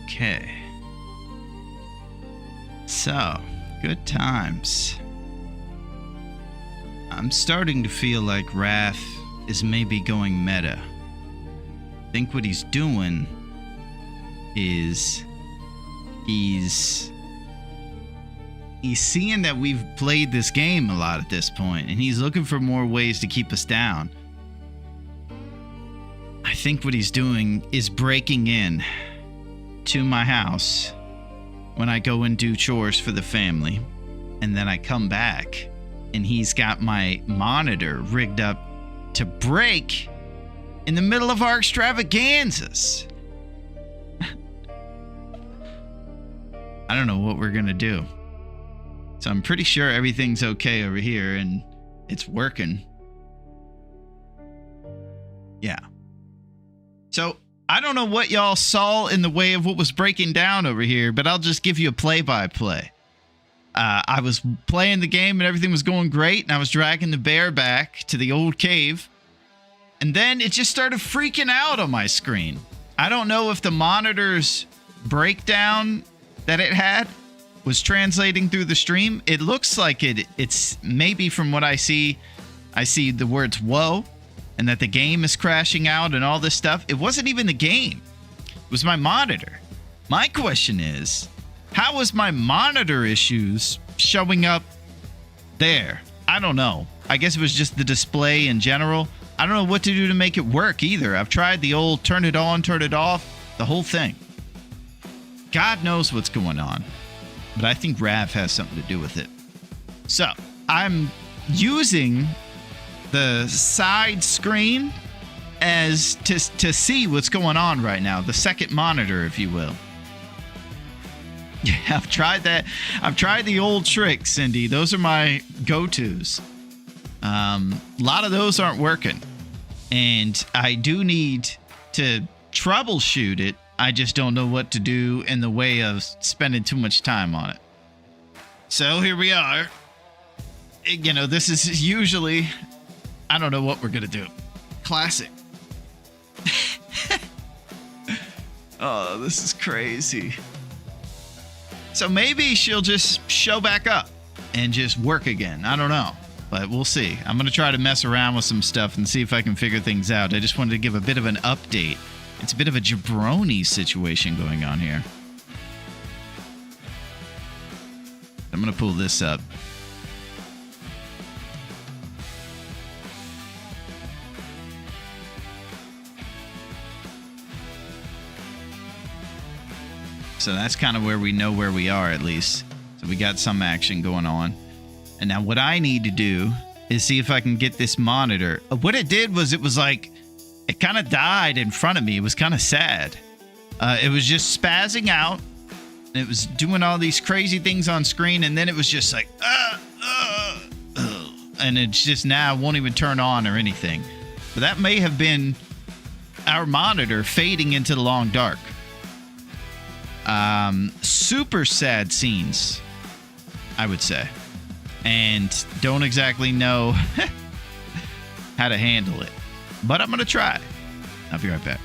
Okay. So, good times. I'm starting to feel like Raph is maybe going meta. I think what he's doing is he's seeing that we've played this game a lot at this point, and he's looking for more ways to keep us down. I think what he's doing is breaking in to my house when I go and do chores for the family, and then I come back and he's got my monitor rigged up to break in the middle of our extravaganzas. I don't know what we're gonna do. So I'm pretty sure everything's okay over here and it's working. Yeah. So I don't know what y'all saw in the way of what was breaking down over here, but I'll just give you a play-by-play. I was playing the game and everything was going great, and I was dragging the bear back to the old cave, and then it just started freaking out on my screen. I don't know if the monitor's breakdown that it had was translating through the stream. It looks like it's maybe from what I see the words "whoa" and that the game is crashing out and all this stuff. It wasn't even the game. It was my monitor. My question is, how is my monitor issues showing up there? I don't know. I guess it was just the display in general. I don't know what to do to make it work either. I've tried the old turn it on, turn it off, the whole thing. God knows what's going on. But I think Rav has something to do with it. So, I'm using the side screen as to see what's going on right now. The second monitor, if you will. Yeah, I've tried that. I've tried the old tricks, Cindy. Those are my go-tos. A lot of those aren't working. And I do need to troubleshoot it. I just don't know what to do in the way of spending too much time on it. So here we are. You know, this is usually... I don't know what we're going to do. Classic. Oh, this is crazy. So maybe she'll just show back up and just work again. I don't know, but we'll see. I'm going to try to mess around with some stuff and see if I can figure things out. I just wanted to give a bit of an update. It's a bit of a jabroni situation going on here. I'm going to pull this up. So that's kind of where we know where we are, at least. So we got some action going on. And now what I need to do is see if I can get this monitor. What it did was it was like, it kind of died in front of me. It was kind of sad. It was just spazzing out. And it was doing all these crazy things on screen. And then it was just like, and it's just now won't even turn on or anything. But that may have been our monitor fading into the long dark. Super sad scenes, I would say, and don't exactly know how to handle it, but I'm gonna try. I'll be right back.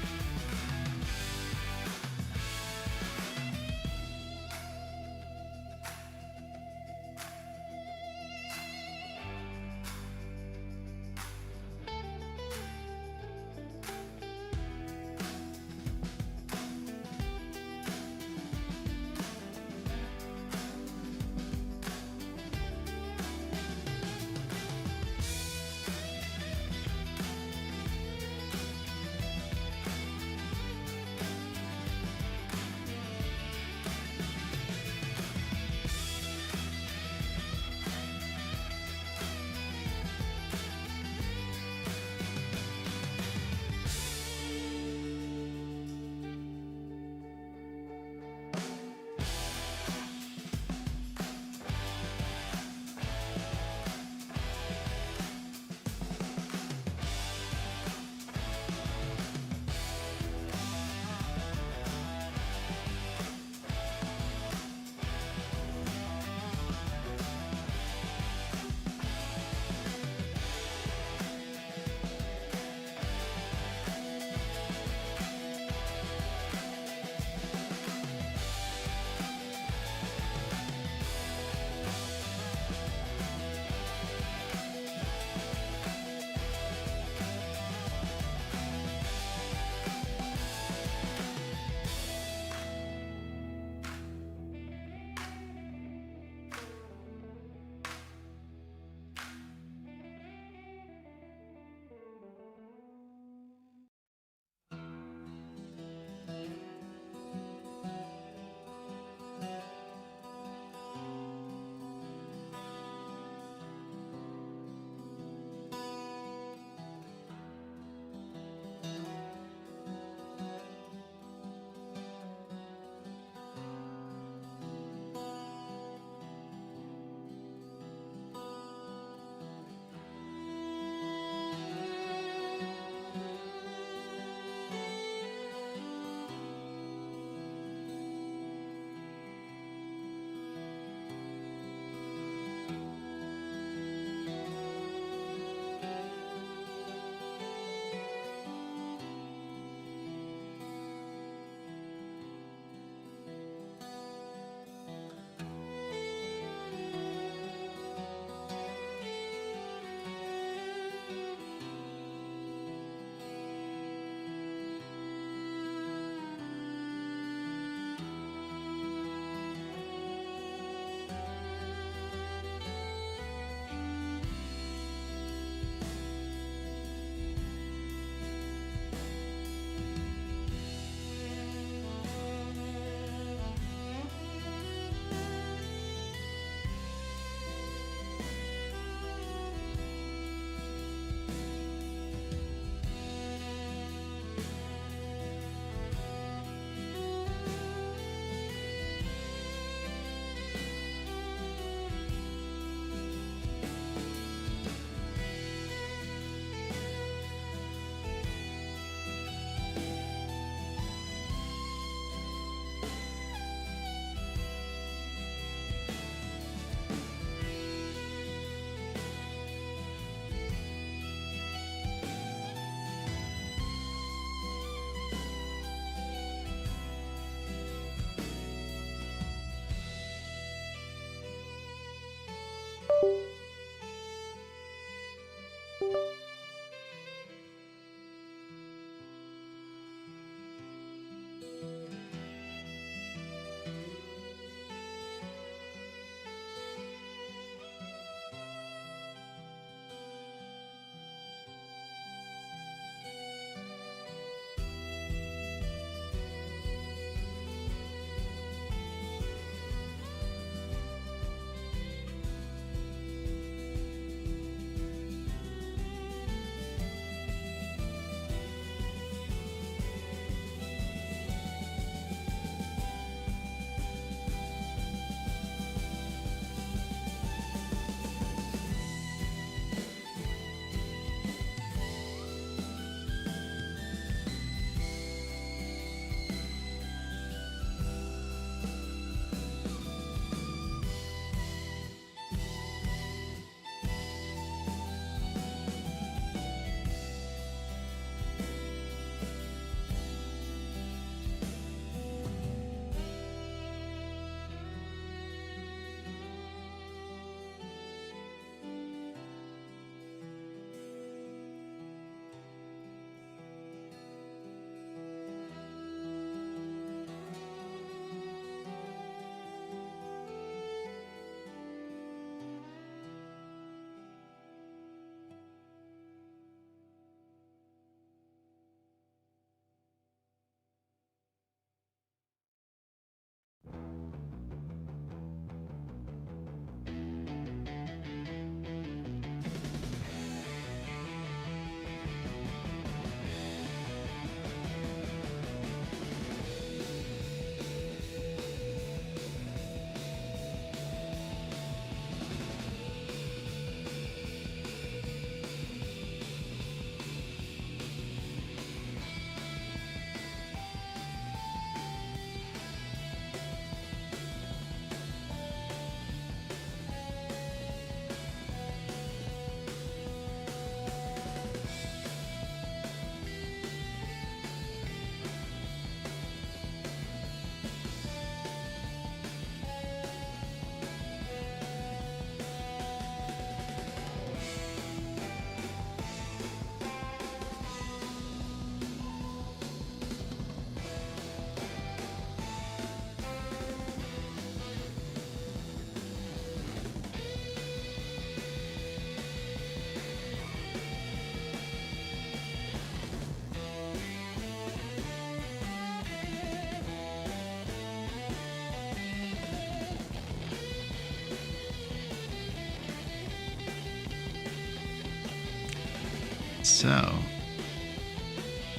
So,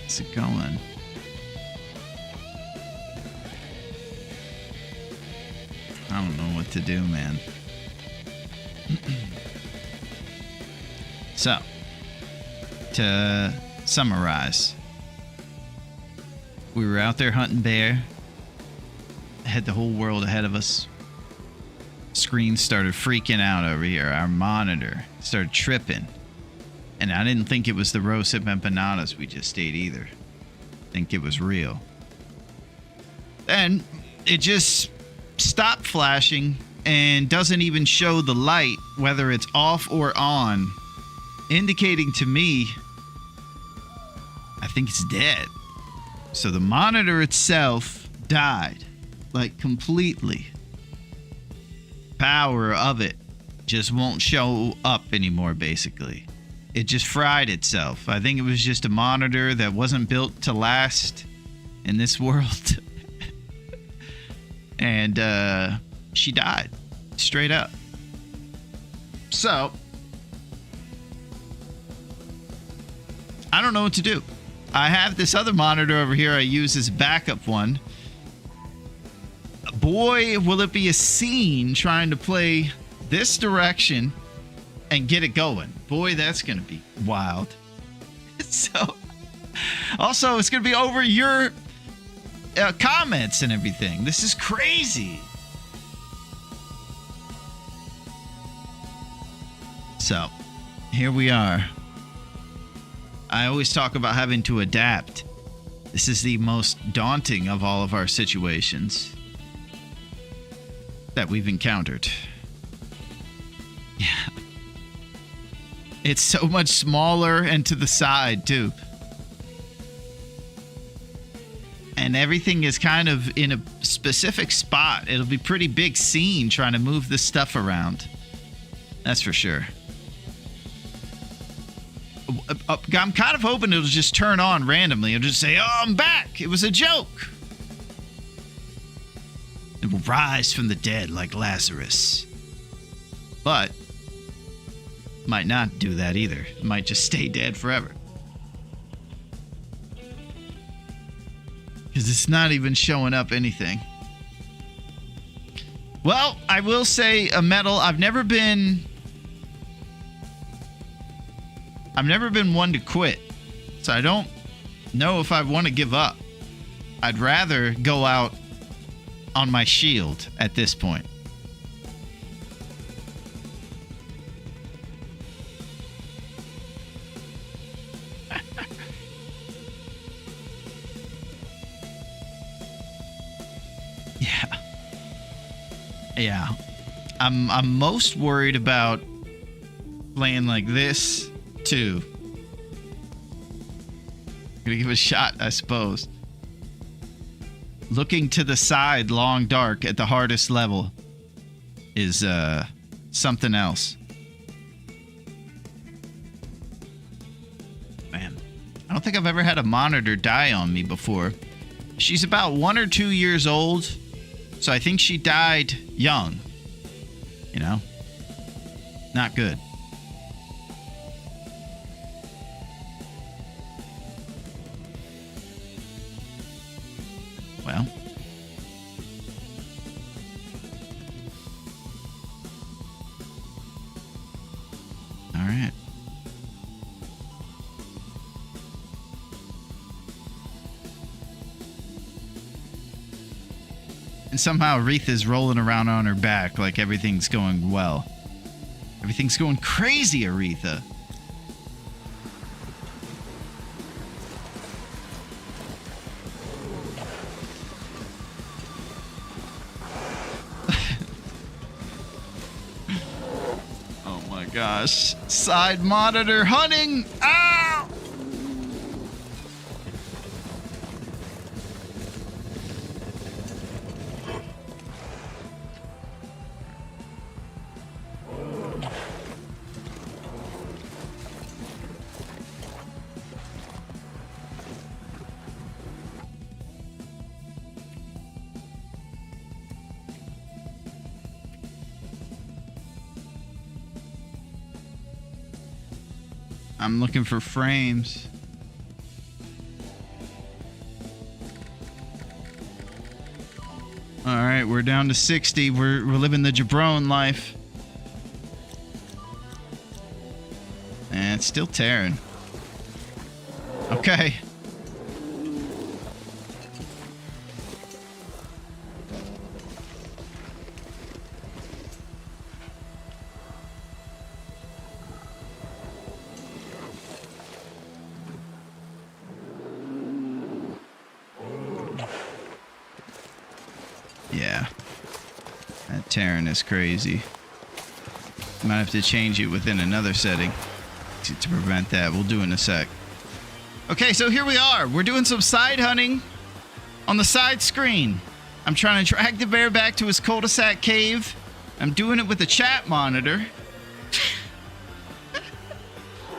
how's it going? I don't know what to do, man. So, to summarize, we were out there hunting bear, had the whole world ahead of us. Screen started freaking out over here. Our monitor started tripping. And I didn't think it was the roast hip empanadas we just ate either. I think it was real. Then it just stopped flashing and doesn't even show the light, whether it's off or on, indicating to me, I think it's dead. So the monitor itself died, like completely. Power of it just won't show up anymore, basically. It just fried itself. I think it was just a monitor that wasn't built to last in this world. And she died, straight up. So, I don't know what to do. I have this other monitor over here I use as a backup one. Boy, will it be a scene trying to play this direction and get it going. Boy, that's going to be wild. So, also, it's going to be over your comments and everything. This is crazy. So, here we are. I always talk about having to adapt. This is the most daunting of all of our situations that we've encountered. Yeah. It's so much smaller and to the side, too. And everything is kind of in a specific spot. It'll be a pretty big scene trying to move this stuff around. That's for sure. I'm kind of hoping it'll just turn on randomly. It'll just say, "Oh, I'm back. It was a joke." It will rise from the dead like Lazarus. But might not do that either. It might just stay dead forever. Because it's not even showing up anything. Well, I will say a medal. I've never been one to quit. So I don't know if I want to give up. I'd rather go out on my shield at this point. Yeah. I'm most worried about playing like this too. Gonna give it a shot, I suppose. Looking to the side, long dark at the hardest level is something else. Man, I don't think I've ever had a monitor die on me before. She's about 1 or 2 years old, so I think she died young. You know? Not good. Well. All right. And somehow Aretha's rolling around on her back like everything's going well. Everything's going crazy, Aretha. Oh my gosh. Side monitor hunting. Ow! I'm looking for frames. All right, we're down to 60. We're living the Jabron life. And it's still tearing. Okay. Yeah. That tearing is crazy. Might have to change it within another setting to prevent that. We'll do in a sec. Okay, so here we are. We're doing some side hunting on the side screen. I'm trying to drag the bear back to his cul-de-sac cave. I'm doing it with a chat monitor.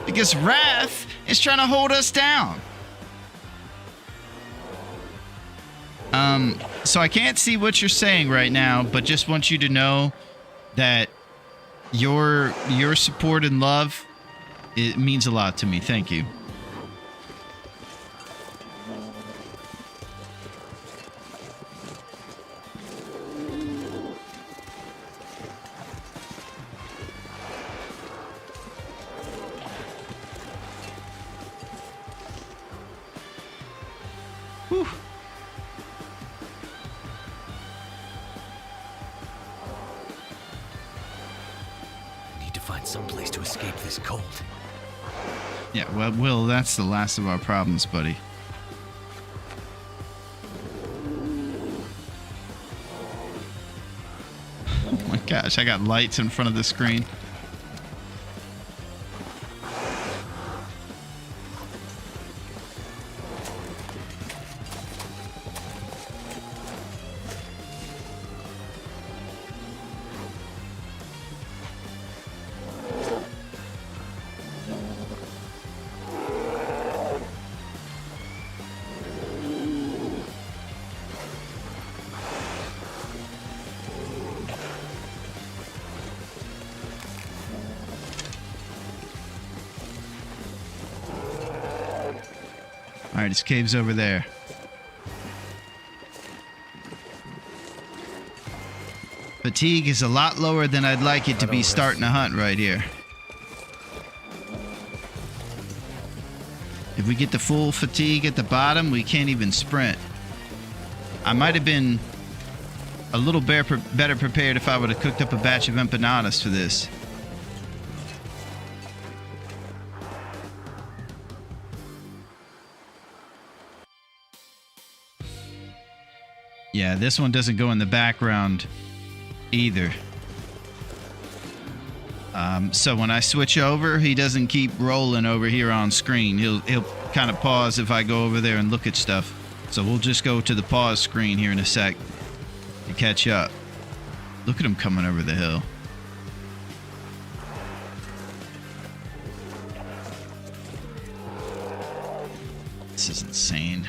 Because Wrath is trying to hold us down. So I can't see what you're saying right now, but just want you to know that your support and love, it means a lot to me. Thank you. Whew. Need to find some place to escape this cold. Yeah, well, Will, that's the last of our problems, buddy. Oh my gosh, I got lights in front of the screen. All right, his cave's over there. Fatigue is a lot lower than I'd like it to be starting a hunt right here. If we get the full fatigue at the bottom, we can't even sprint. I might have been a little better prepared if I would have cooked up a batch of empanadas for this. Yeah, this one doesn't go in the background either. So when I switch over, he doesn't keep rolling over here on screen. He'll kind of pause if I go over there and look at stuff. So we'll just go to the pause screen here in a sec to catch up. Look at him coming over the hill. This is insane.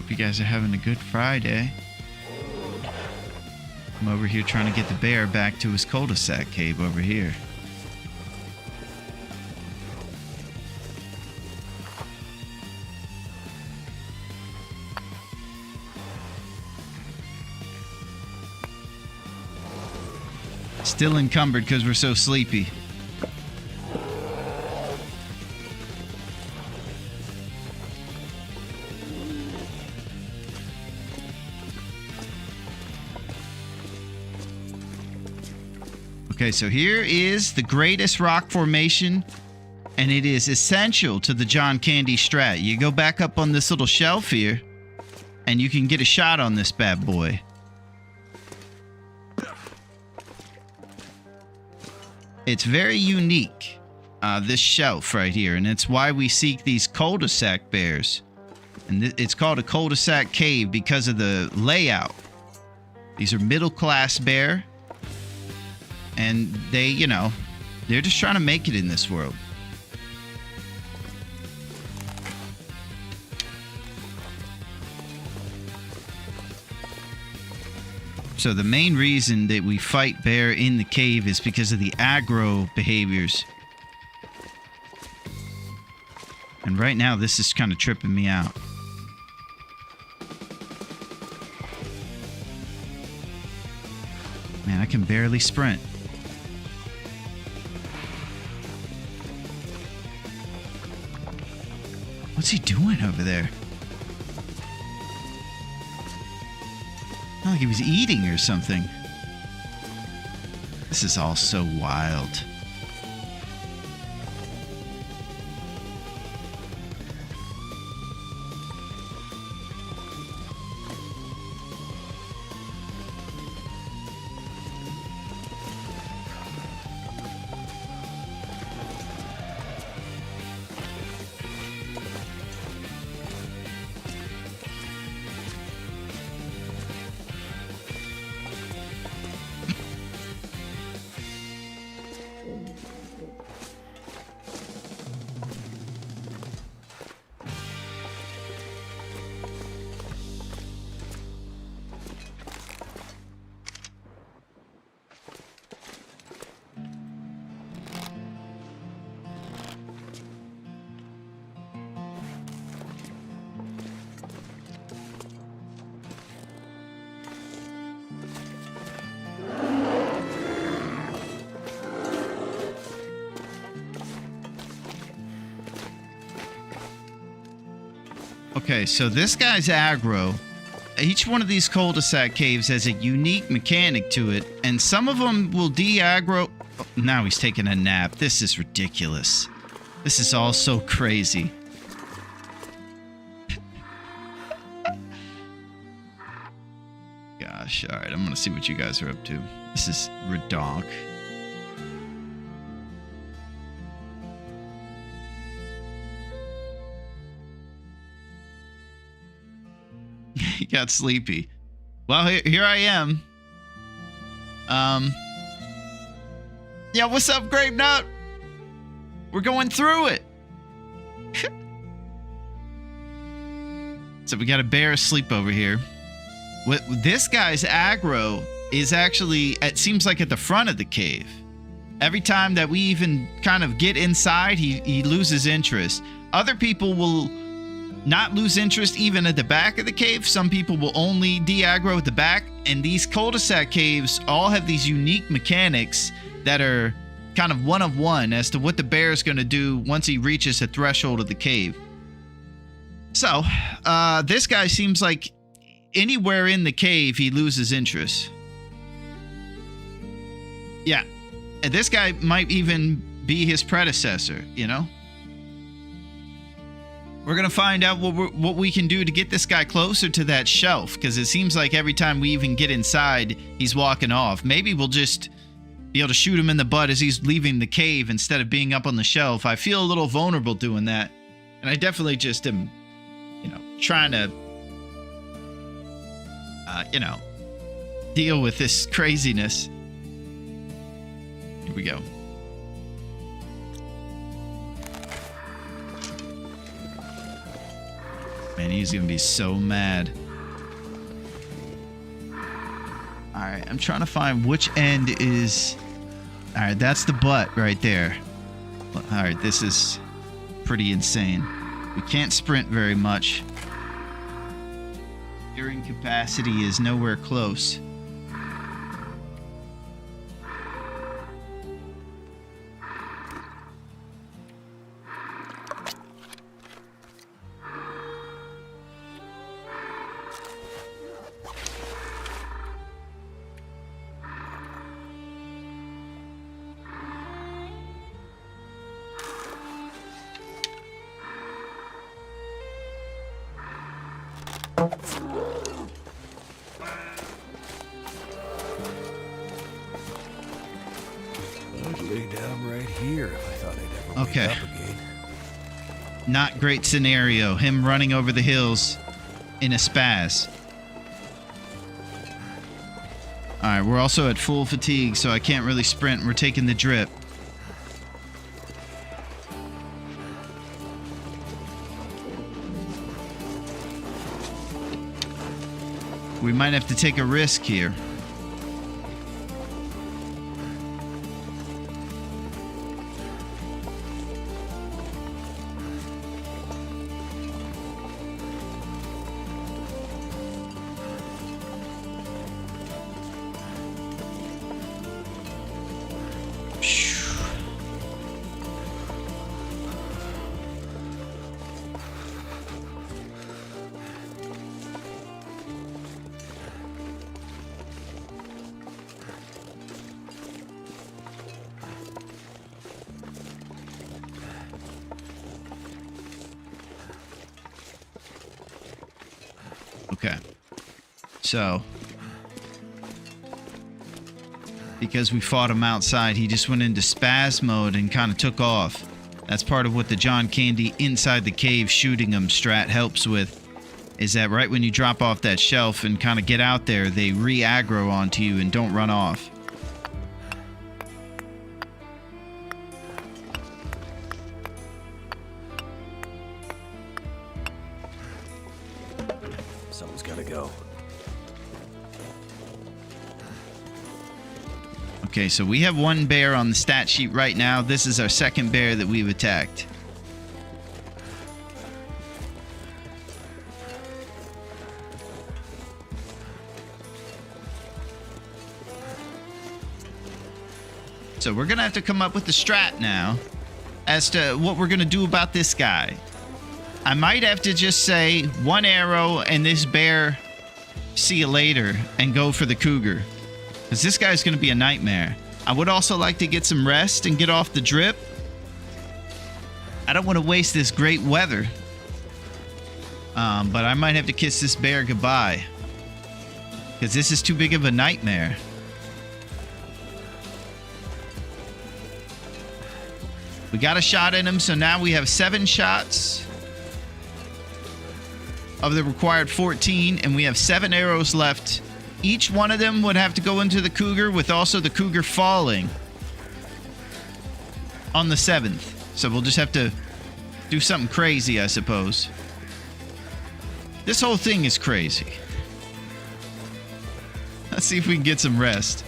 You guys are having a good Friday. I'm over here trying to get the bear back to his cul-de-sac cave over here. Still encumbered because we're so sleepy. Okay, so here is the greatest rock formation, and it is essential to the John Candy strat. You go back up on this little shelf here, and you can get a shot on this bad boy. It's very unique, this shelf right here, and it's why we seek these cul-de-sac bears. And it's called a cul-de-sac cave because of the layout. These are middle-class bear, and they, you know, they're just trying to make it in this world. So the main reason that we fight bear in the cave is because of the aggro behaviors. And right now, this is kind of tripping me out. Man, I can barely sprint. What's he doing over there? Like he was eating or something. This is all so wild. Okay, so this guy's aggro. Each one of these cul-de-sac caves has a unique mechanic to it, and some of them will de-aggro. Oh, now he's taking a nap. This is ridiculous. This is all so crazy. Gosh, all right, I'm gonna see what you guys are up to. This is redonk. He got sleepy. Well, here I am. Yeah, what's up, Grape Nut? We're going through it. So we got a bear asleep over here. This guy's aggro is actually, it seems like at the front of the cave. Every time that we even kind of get inside, he loses interest. Other people will not lose interest even at the back of the cave. Some people will only de-aggro at the back. And these cul-de-sac caves all have these unique mechanics that are kind of one of one as to what the bear is going to do once he reaches the threshold of the cave. So, this guy seems like anywhere in the cave, he loses interest. Yeah. And this guy might even be his predecessor, you know? We're going to find out what we can do to get this guy closer to that shelf, because it seems like every time we even get inside, he's walking off. Maybe we'll just be able to shoot him in the butt as he's leaving the cave instead of being up on the shelf. I feel a little vulnerable doing that. And I definitely just am, you know, trying to, you know, deal with this craziness. Here we go. Man, he's gonna be so mad. Alright, I'm trying to find which end is... Alright, that's the butt right there. Alright, this is pretty insane. We can't sprint very much. Carrying capacity is nowhere close. I'd lay down right here if I thought I'd ever Okay. wake up again. Not great scenario. Him running over the hills in a spaz. Alright, we're also at full fatigue, so I can't really sprint. We're taking the drip. We might have to take a risk here. Okay. So, because we fought him outside, he just went into spaz mode and kind of took off. That's part of what the John Candy inside the cave shooting him strat helps with, is that right when you drop off that shelf and kind of get out there, they re-aggro onto you and don't run off. Someone's gotta go. Okay, so we have one bear on the stat sheet right now. This is our second bear that we've attacked. So we're gonna have to come up with a strat now as to what we're gonna do about this guy. I might have to just say one arrow and this bear, see you later, and go for the cougar. Because this guy's going to be a nightmare. I would also like to get some rest and get off the drip. I don't want to waste this great weather. But I might have to kiss this bear goodbye. Because this is too big of a nightmare. We got a shot in him, so now we have 7 shots of the required 14, and we have 7 arrows left. Each one of them would have to go into the cougar, with also the cougar falling on the 7th. So we'll just have to do something crazy, I suppose. This whole thing is crazy. Let's see if we can get some rest.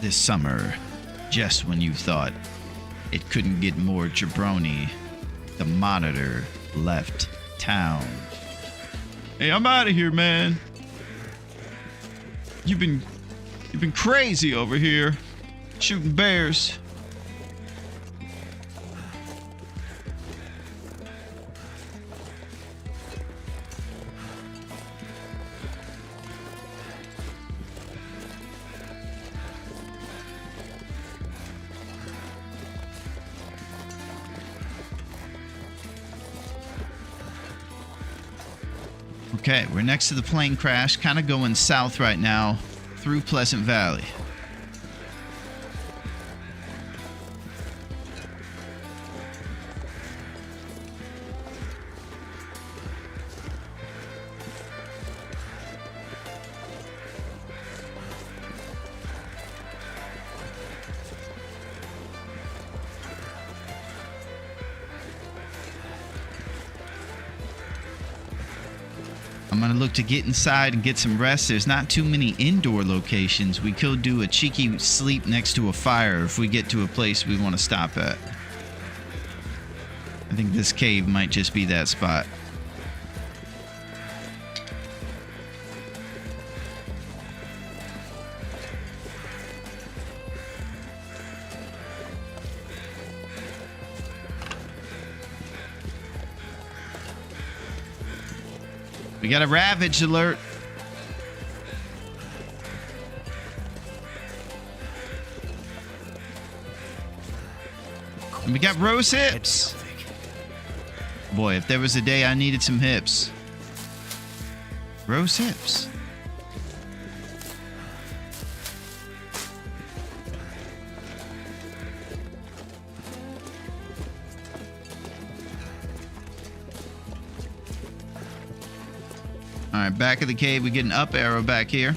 This summer, just when you thought it couldn't get more jabroni, the Monitor left town. Hey, I'm out of here, man. You've been crazy over here, shooting bears. Okay, we're next to the plane crash, kind of going south right now through Pleasant Valley. I'm going to look to get inside and get some rest. There's not too many indoor locations. We could do a cheeky sleep next to a fire if we get to a place we want to stop at. I think this cave might just be that spot. We got a ravage alert. And we got rose Head hips. down, Vic. Boy, if there was a day I needed some hips. Rose hips. Alright, back of the cave. We get an up arrow back here.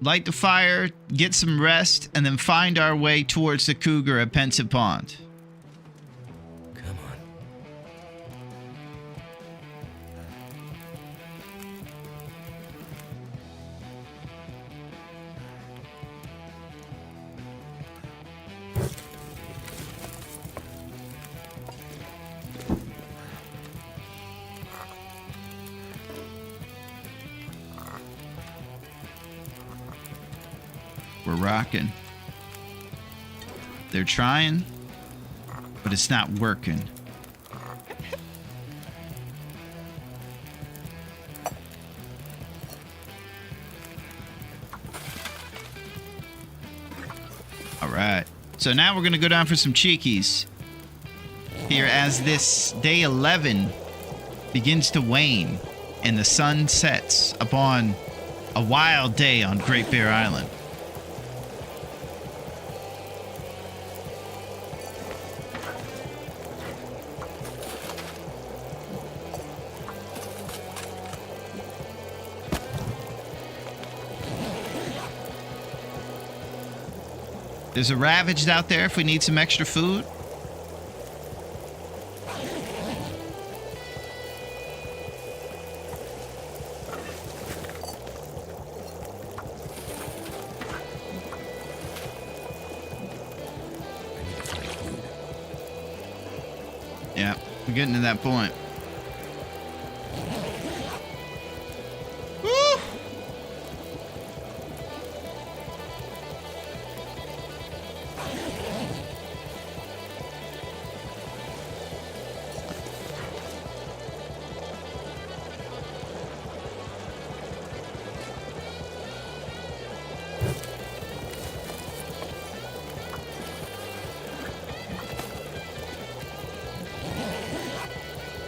Light the fire, get some rest, and then find our way towards the cougar at Pensive Pond. Come on. We're rocking. They're trying, but it's not working. All right. So now we're going to go down for some cheekies here as this day 11 begins to wane and the sun sets upon a wild day on Great Bear Island. There's a Ravaged out there if we need some extra food. Yeah, we're getting to that point. Woo!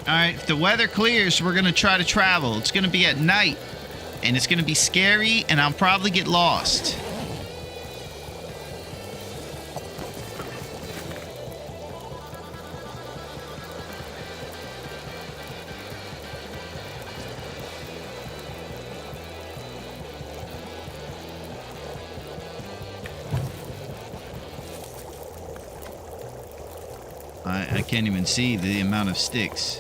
All right, if the weather clears, we're going to try to travel. It's going to be at night, and it's going to be scary, and I'll probably get lost. I can't even see the amount of sticks.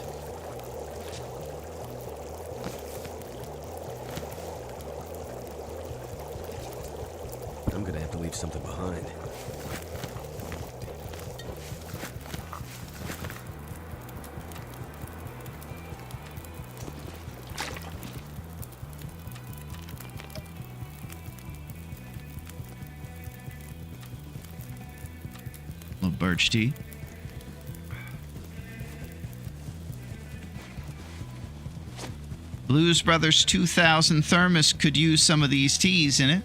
I'm gonna have to leave something behind. A little birch tea. Blues Brothers 2000 thermos could use some of these teas in it.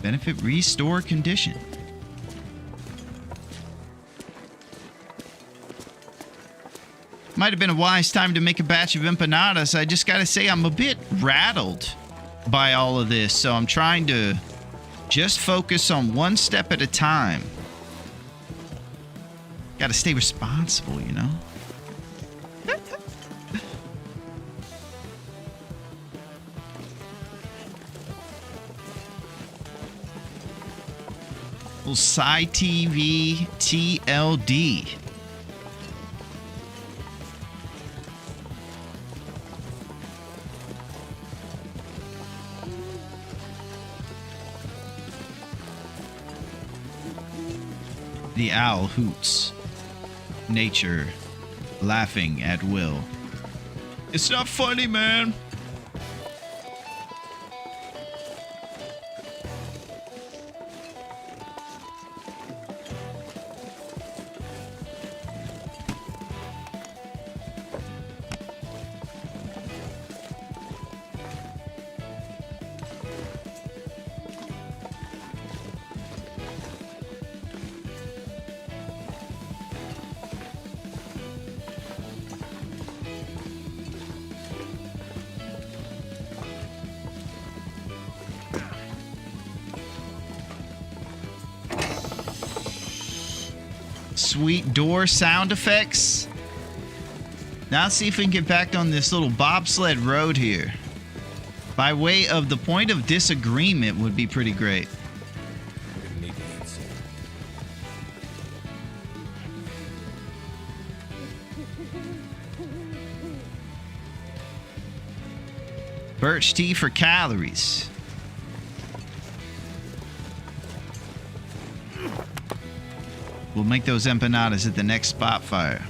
Benefit restore condition. Might have been a wise time to make a batch of empanadas. I just gotta say, I'm a bit rattled by all of this, so I'm trying to just focus on one step at a time. Gotta stay responsible, you know? Little Sci TV TLD. The owl hoots. Nature laughing at will. It's not funny, man. Sweet door sound effects. Now let's see if we can get back on this little bobsled road here. By way of the point of disagreement would be pretty great. Birch tea for calories. We'll make those empanadas at the next spot fire.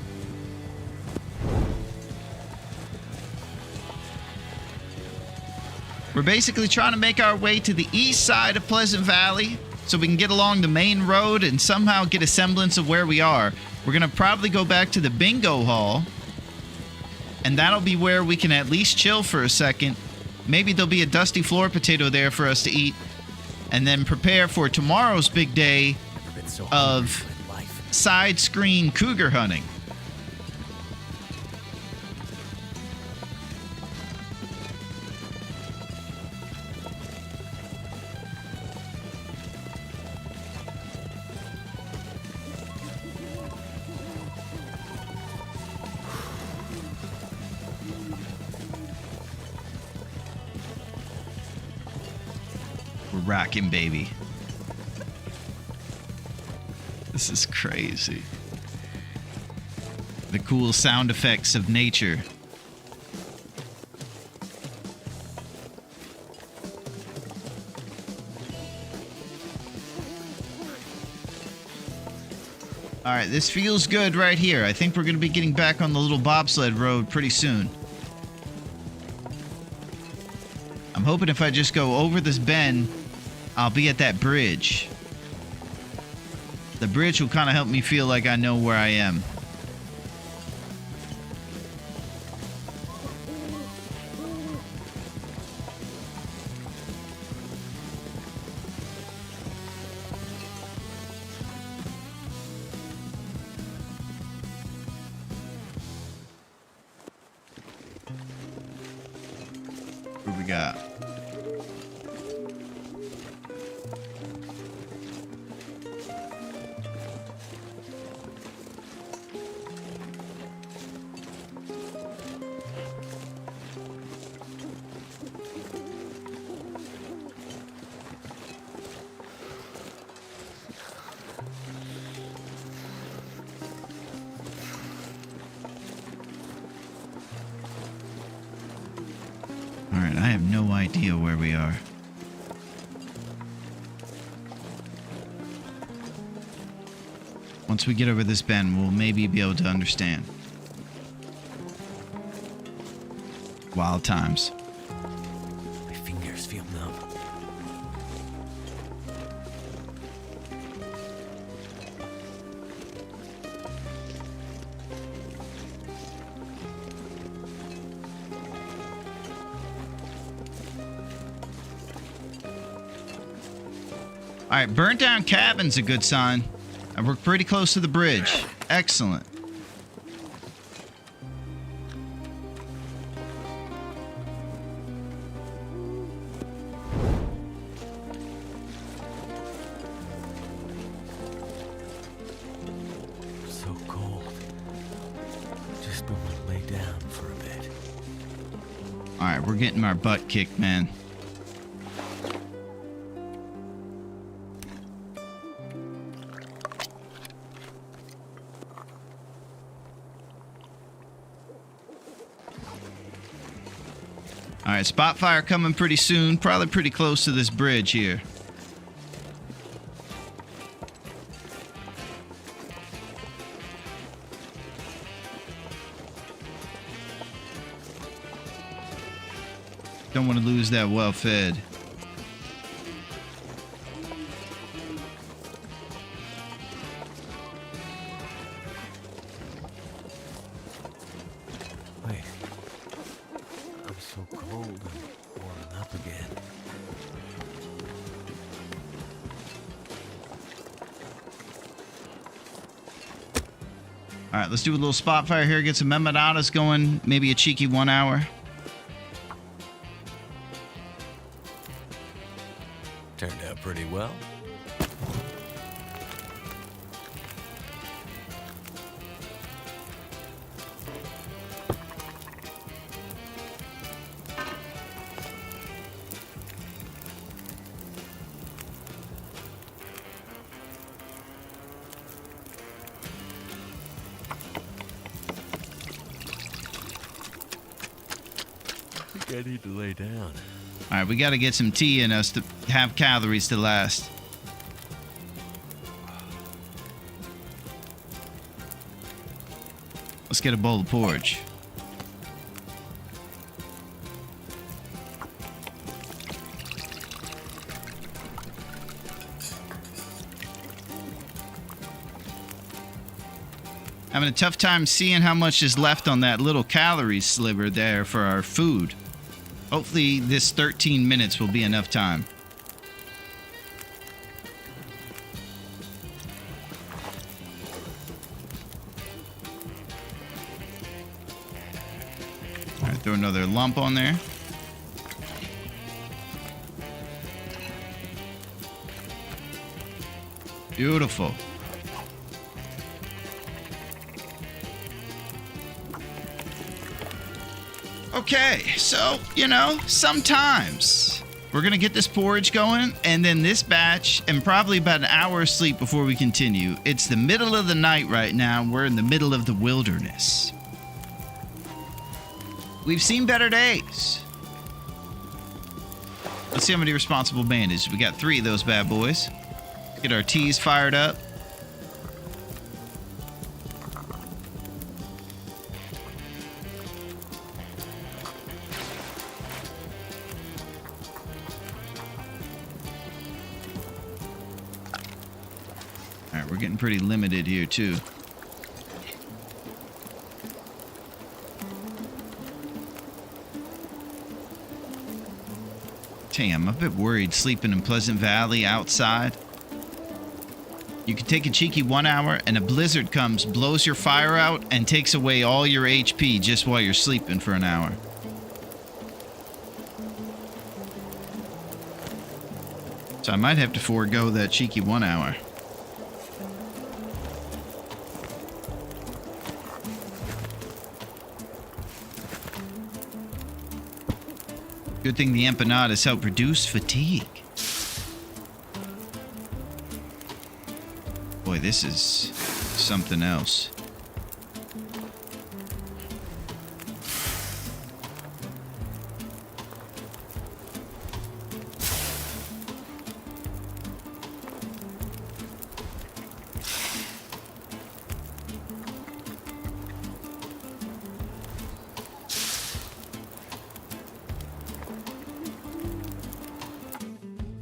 We're basically trying to make our way to the east side of Pleasant Valley so we can get along the main road and somehow get a semblance of where we are. We're going to probably go back to the bingo hall, and that'll be where we can at least chill for a second. Maybe there'll be a dusty floor potato there for us to eat, and then prepare for tomorrow's big day of side screen cougar hunting. We're rocking, baby. This is crazy. The cool sound effects of nature. All right, this feels good right here. I think we're going to be getting back on the little bobsled road pretty soon. I'm hoping if I just go over this bend, I'll be at that bridge. The bridge will kind of help me feel like I know where I am. What we got? Alright, I have no idea where we are. Once we get over this bend, we'll maybe be able to understand. Wild times. My fingers feel numb. Alright, burnt down cabin's a good sign. And we're pretty close to the bridge. Excellent. So cold. Just want to lay down for a bit. Alright, we're getting our butt kicked, man. Alright, spot fire coming pretty soon. Probably pretty close to this bridge here. Don't want to lose that well-fed. Wait. I'm so cold and warming up again. All right, let's do a little spot fire here. Get some empanadas going. Maybe a cheeky 1 hour. Turned out pretty well. I think I need to lay down. All right, we got to get some tea in us to have calories to last. Let's get a bowl of porridge. Having a tough time seeing how much is left on that little calorie sliver there for our food. Hopefully this 13 minutes will be enough time. All right, throw another lump on there. Beautiful. Okay, so, you know, sometimes we're going to get this porridge going, and then this batch, and probably about an hour of sleep before we continue. It's the middle of the night right now, and we're in the middle of the wilderness. We've seen better days. Let's see how many responsible bandages. We got 3 of those bad boys. Get our teas fired up. We're getting pretty limited here, too. Damn, I'm a bit worried sleeping in Pleasant Valley outside. You can take a cheeky 1 hour, and a blizzard comes, blows your fire out, and takes away all your HP just while you're sleeping for an hour. So I might have to forego that cheeky 1 hour. Good thing the empanadas help reduce fatigue. Boy, this is something else.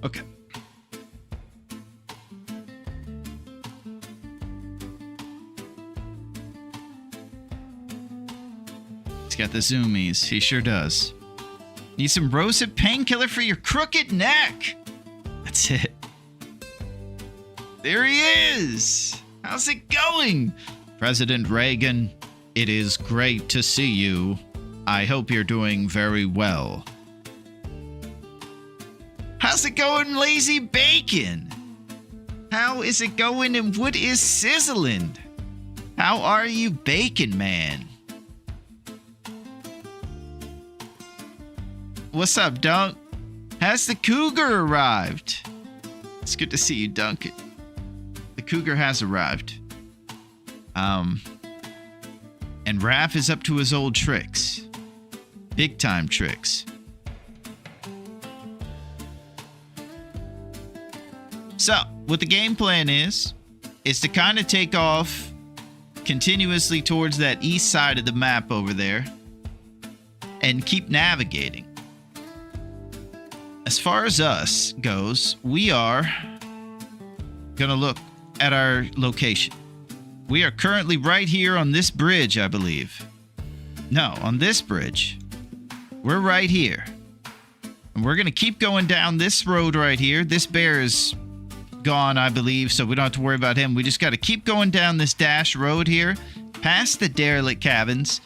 Okay. He's got the zoomies. He sure does. Need some Rosehip painkiller for your crooked neck. That's it. There he is. How's it going? President Reagan, it is great to see you. I hope you're doing very well. How's it going, Lazy Bacon? How is it going, and what is sizzling? How are you, Bacon Man? What's up, Dunk? Has the cougar arrived? It's good to see you, Dunk. The cougar has arrived. And Raph is up to his old tricks. Big time tricks. So, what the game plan is to kind of take off continuously towards that east side of the map over there and keep navigating. as far as us goes, we are gonna look at our location. We are currently right here on this bridge, I believe. No, on this bridge. We're right here. And we're gonna keep going down this road right here. This bear is gone, I believe, so we don't have to worry about him. We just gotta keep going down this dash road here, past the derelict cabins,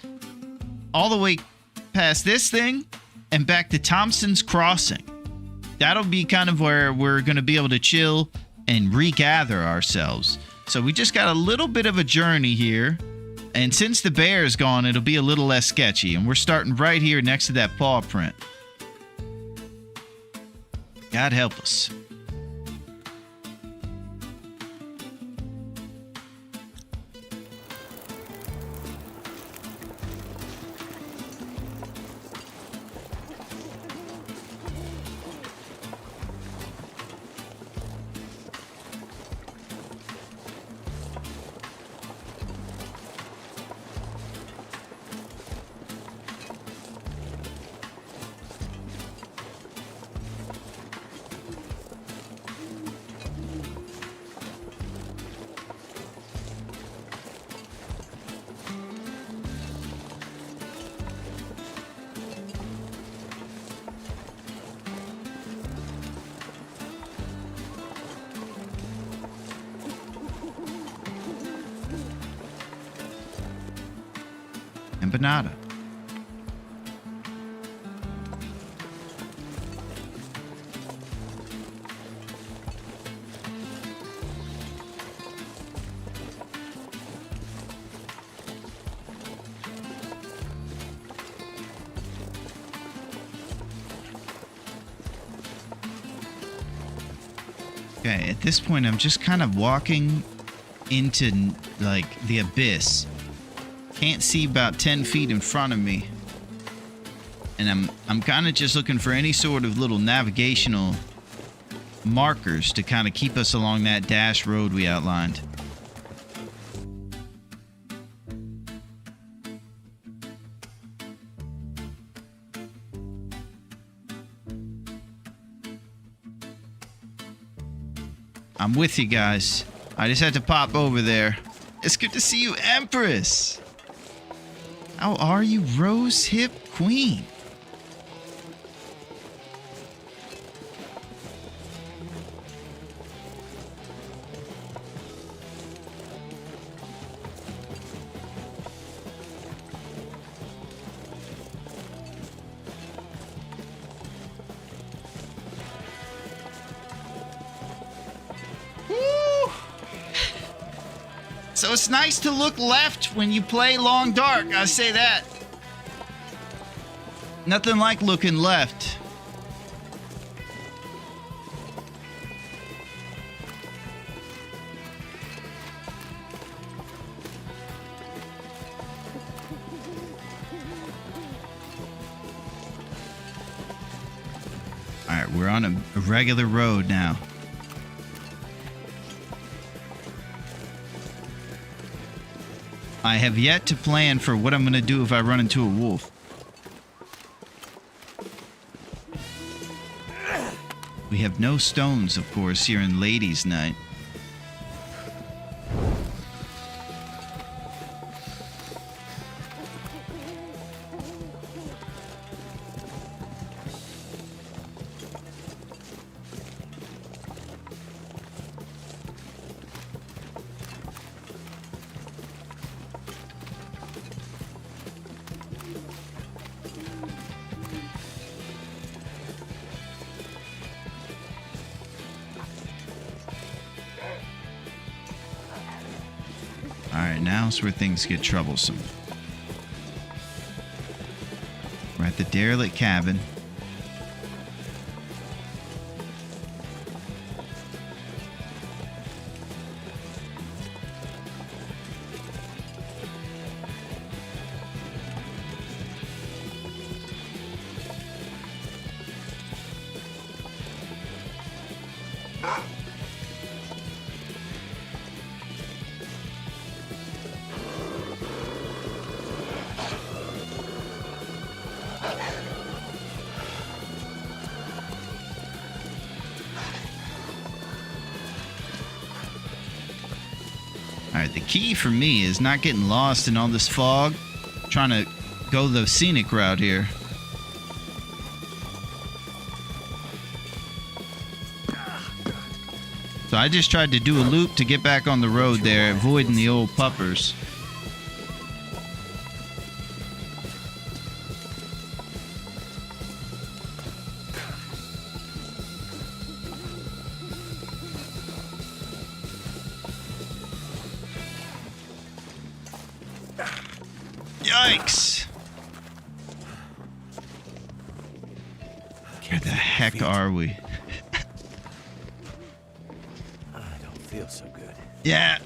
all the way past this thing, and back to Thompson's Crossing. That'll be kind of where we're going to be able to chill and regather ourselves. So we just got a little bit of a journey here. And since the bear is gone, it'll be a little less sketchy. And we're starting right here next to that paw print. God help us. Empanada. Okay, at this point, I'm just kind of walking into, like, the abyss. Can't see about 10 feet in front of me. And I'm kind of just looking for any sort of little navigational markers to kind of keep us along that dash road we outlined. I'm with you guys. I just had to pop over there. It's good to see you, Empress. How are you, Rose Hip Queen? So it's nice to look left when you play Long Dark, I say that. Nothing like looking left. Alright, we're on a regular road now. I have yet to plan for what I'm going to do if I run into a wolf. We have no stones, of course, here in Ladies' Night. Alright, now's where things get troublesome. We're at the derelict cabin. Alright, the key for me is not getting lost in all this fog. Trying to go the scenic route here. So I just tried to do a loop to get back on the road there, avoiding the old puppers. Yikes! Where the heck are we? Feel so good. Yeah,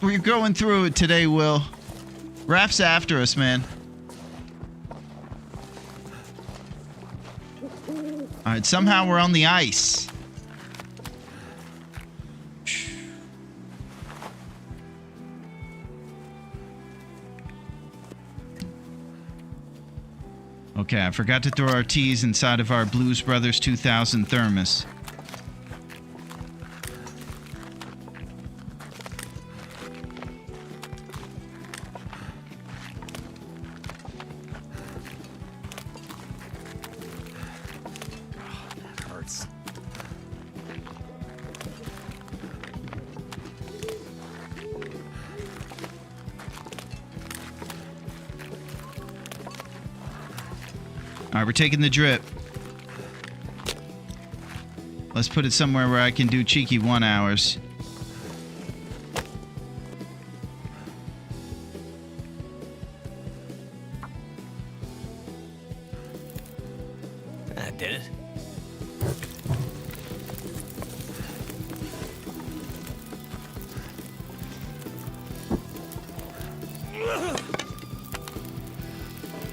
we're going through it today, Will. Raph's after us, man. Alright, somehow we're on the ice. Okay, I forgot to throw our teas inside of our Blues Brothers 2000 thermos. Alright, we're taking the drip. Let's put it somewhere where I can do cheeky 1 hours. That did it.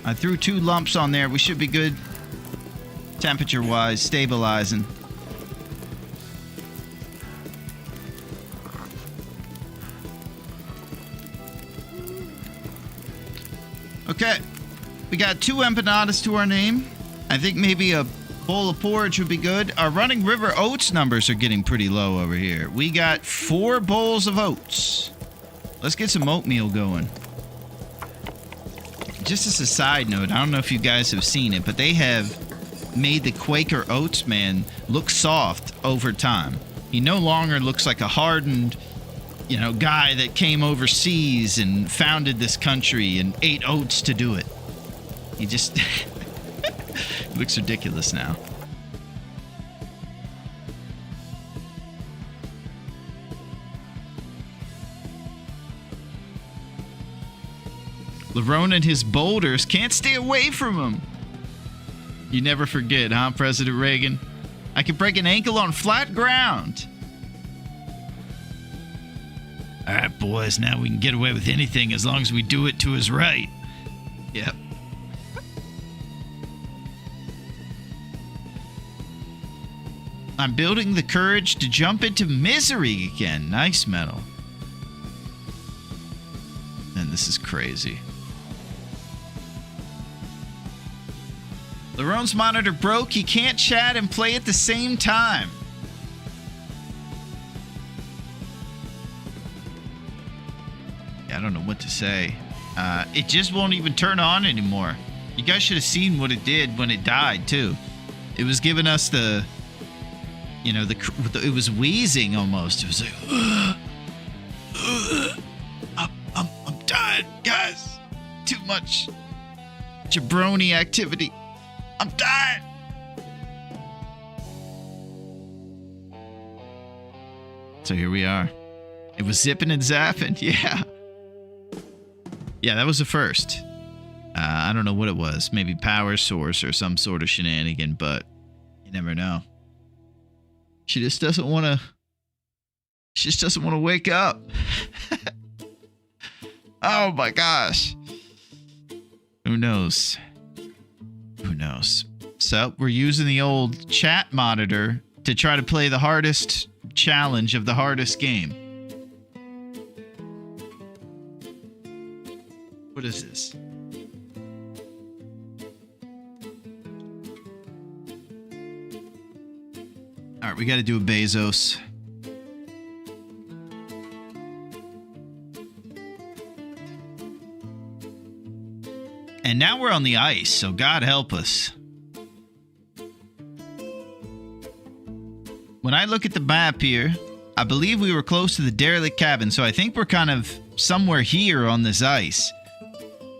I threw 2 lumps on there. We should be good temperature-wise, stabilizing. Okay. We got 2 empanadas to our name. I think maybe a bowl of porridge would be good. Our running river oats numbers are getting pretty low over here. We got 4 bowls of oats. Let's get some oatmeal going. Just as a side note, I don't know if you guys have seen it, but they have made the Quaker Oats man look soft over time. He no longer looks like a hardened, guy that came overseas and founded this country and ate oats to do it. He just looks ridiculous now. Larone and his boulders can't stay away from him. You never forget, huh, President Reagan? I could break an ankle on flat ground. All right, boys, now we can get away with anything as long as we do it to his right. Yep. I'm building the courage to jump into misery again. Nice, Metal. And this is crazy. Larone's monitor broke. He can't chat and play at the same time. I don't know what to say. It just won't even turn on anymore. You guys should have seen what it did when it died, too. It was giving us the... it was wheezing almost. It was like... I'm dying, guys. Too much jabroni activity. I'm dying. So here we are. It was zipping and zapping. Yeah. Yeah, that was the first. I don't know what it was. Maybe power source or some sort of shenanigan, but you never know. She just doesn't want to... She just doesn't want to wake up. Oh my gosh. Who knows? Who knows? So, we're using the old chat monitor to try to play the hardest challenge of the hardest game. What is this? Alright, we gotta do a Bezos. And now we're on the ice, so God help us. When I look at the map here, I believe we were close to the derelict cabin, so I think we're kind of somewhere here on this ice.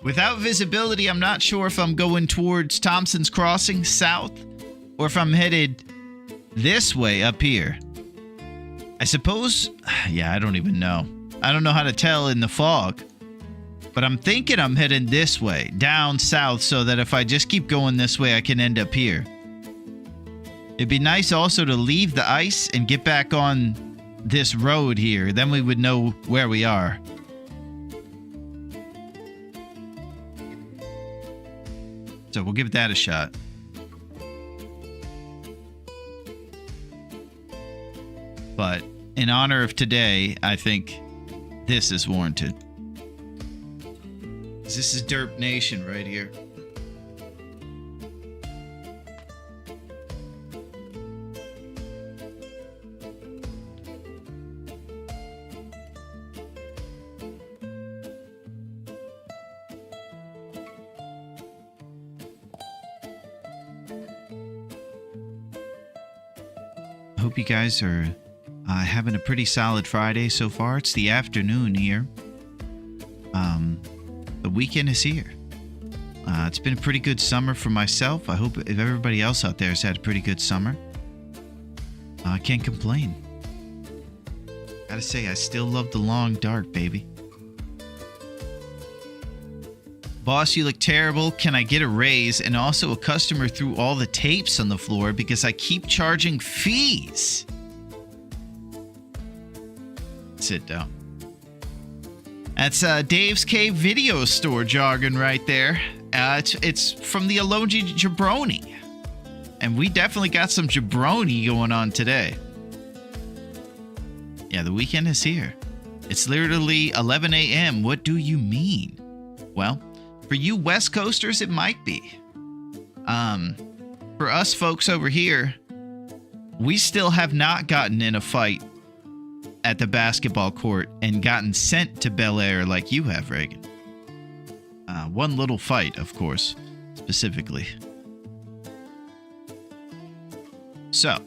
Without visibility, I'm not sure if I'm going towards Thompson's Crossing, south, or if I'm headed this way up here. I suppose... Yeah, I don't even know. I don't know how to tell in the fog. But I'm thinking I'm heading this way, down south, so that if I just keep going this way, I can end up here. It'd be nice also to leave the ice and get back on this road here. Then we would know where we are. So we'll give that a shot. But in honor of today, I think this is warranted. This is Derp Nation right here. I hope you guys are having a pretty solid Friday so far. It's the afternoon here. The weekend is here. It's been a pretty good summer for myself. I hope if everybody else out there has had a pretty good summer. I can't complain. Gotta say, I still love the long dark, baby. Boss, you look terrible. Can I get a raise? And also a customer threw all the tapes on the floor because I keep charging fees. Sit down. That's Dave's Cave Video Store jargon right there. It's from the Alonji Jabroni. And we definitely got some jabroni going on today. Yeah, the weekend is here. It's literally 11 a.m. What do you mean? Well, for you West Coasters, it might be. For us folks over here, we still have not gotten in a fight at the basketball court and gotten sent to Bel Air like you have, Reagan. One little fight, of course, specifically. So,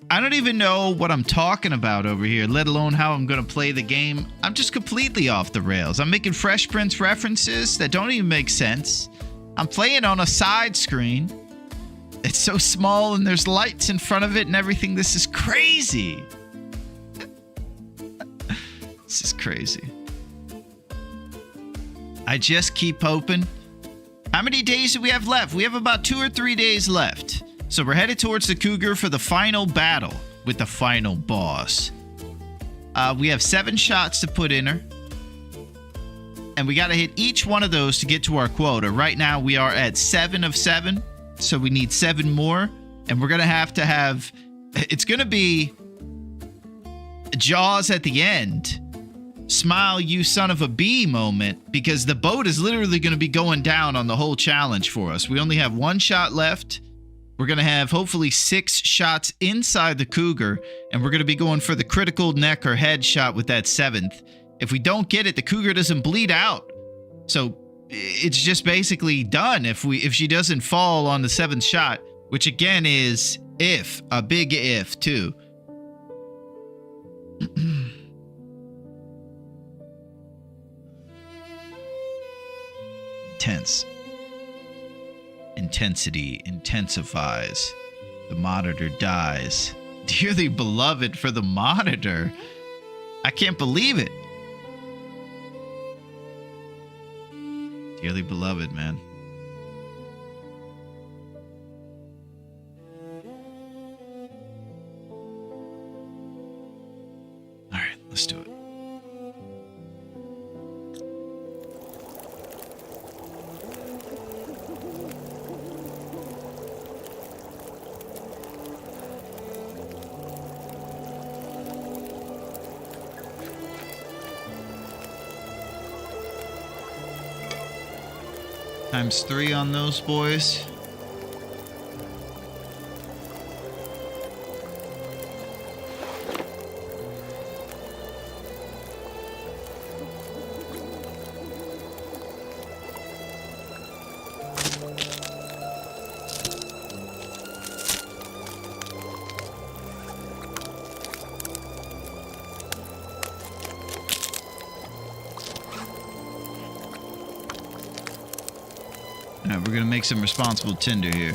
I don't even know what I'm talking about over here, let alone how I'm going to play the game. I'm just completely off the rails. I'm making Fresh Prince references that don't even make sense. I'm playing on a side screen. It's so small and there's lights in front of it and everything. This is crazy. This is crazy. I just keep hoping. How many days do we have left? We have about 2 or 3 days left. So we're headed towards the Cougar for the final battle with the final boss. We have 7 shots to put in her. And we got to hit each one of those to get to our quota. Right now we are at 7 of 7. So we need 7 more. And we're going to have... It's going to be Jaws at the end. Smile, you son of a bee moment, because the boat is literally going to be going down on the whole challenge for us. We only have 1 shot left. We're going to have hopefully 6 shots inside the Cougar, and we're going to be going for the critical neck or head shot with that 7th. If we don't get it, the Cougar doesn't bleed out. So it's just basically done if she doesn't fall on the 7th shot, which again is if, a big if too. Intense. Intensity intensifies. The monitor dies. Dearly beloved for the monitor. I can't believe it. Dearly beloved, man. All right, let's do it. Times 3 on those boys. Alright, we're gonna make some responsible tinder here.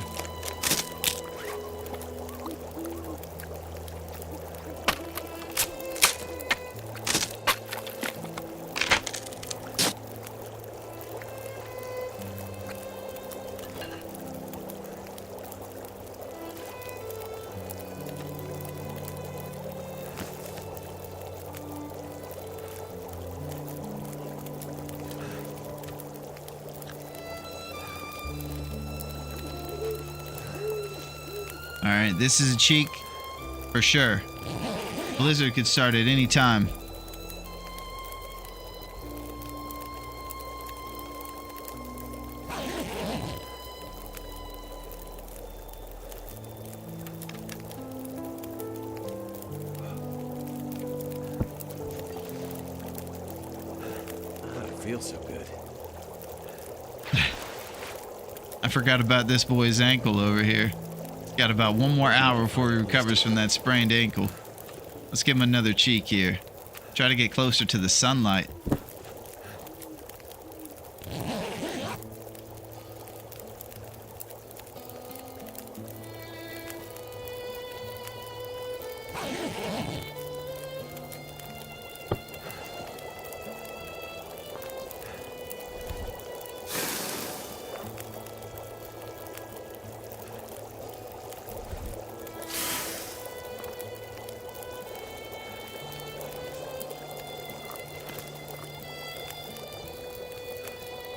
Alright, this is a cheek for sure. Blizzard could start at any time. Oh, it feels so good. I forgot about this boy's ankle over here. Got about 1 more hour before he recovers from that sprained ankle. Let's give him another cheek here. Try to get closer to the sunlight.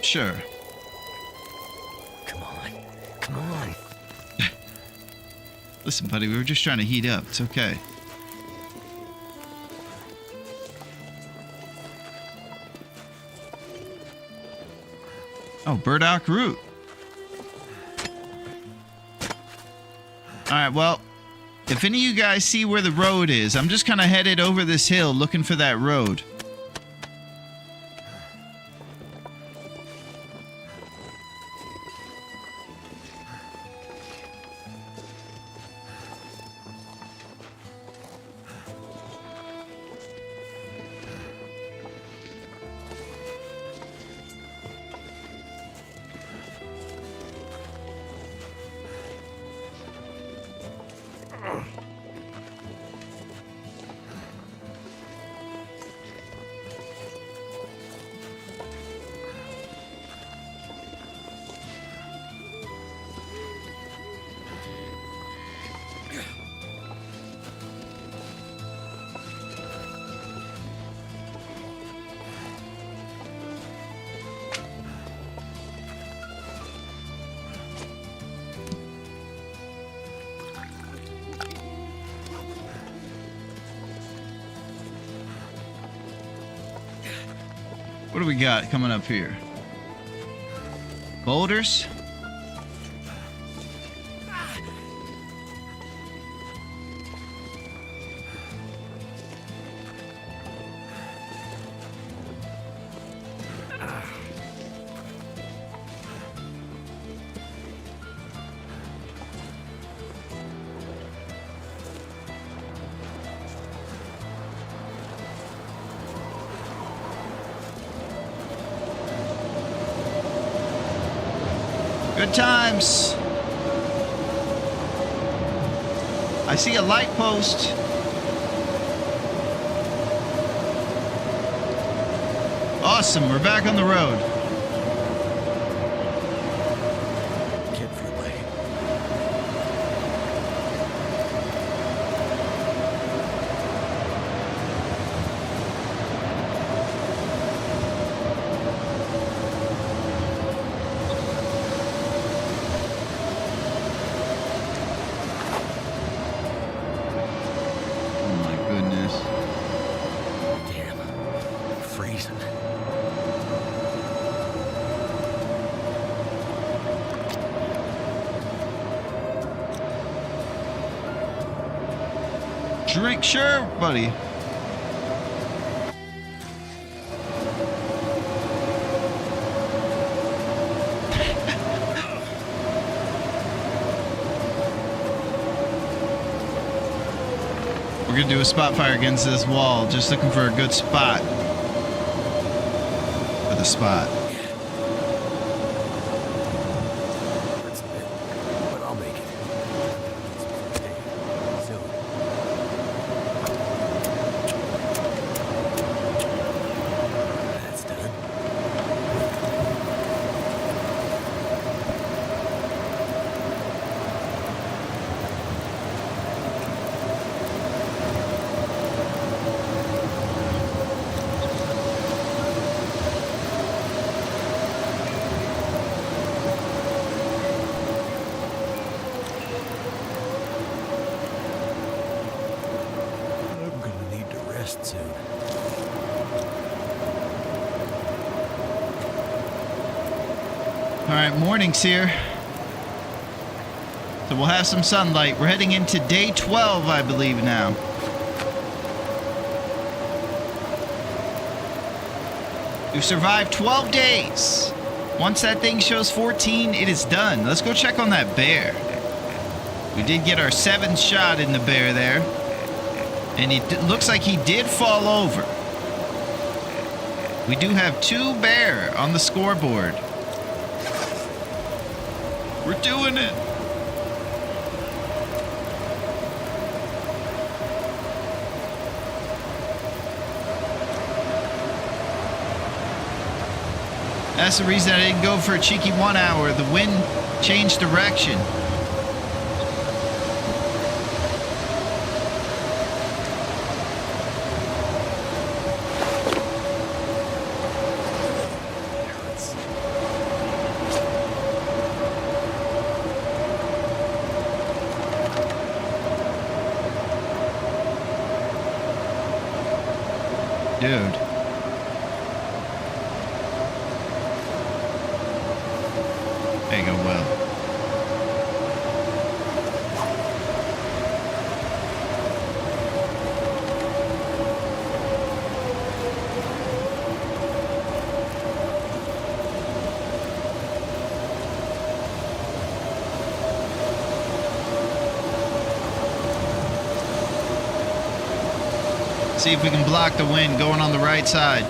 Sure. Come on. Come on. Listen, buddy, we were just trying to heat up. It's okay. Oh, burdock root. Alright, well, if any of you guys see where the road is, I'm just kind of headed over this hill looking for that road. What do we got coming up here? Boulders? Good times. I see a light post. Awesome, we're back on the road. Can't feel my... Oh my goodness. Damn. I'm freezing. Drink, sure, buddy. We're gonna do a spot fire against this wall. Just looking for a good spot. For the spot. Hurts a bit, but I'll make it. So, that's done. I'm gonna need to rest soon. All right, morning's here. So we'll have some sunlight. We're heading into day 12, I believe now. We've survived 12 days. Once that thing shows 14, it is done. Let's go check on that bear. We did get our 7th shot in the bear there. And it looks like he did fall over. We do have 2 bear on the scoreboard. We're doing it. That's the reason I didn't go for a cheeky 1 hour. The wind changed direction. Dude. There you go, Will. See if we can block the wind going on the right side.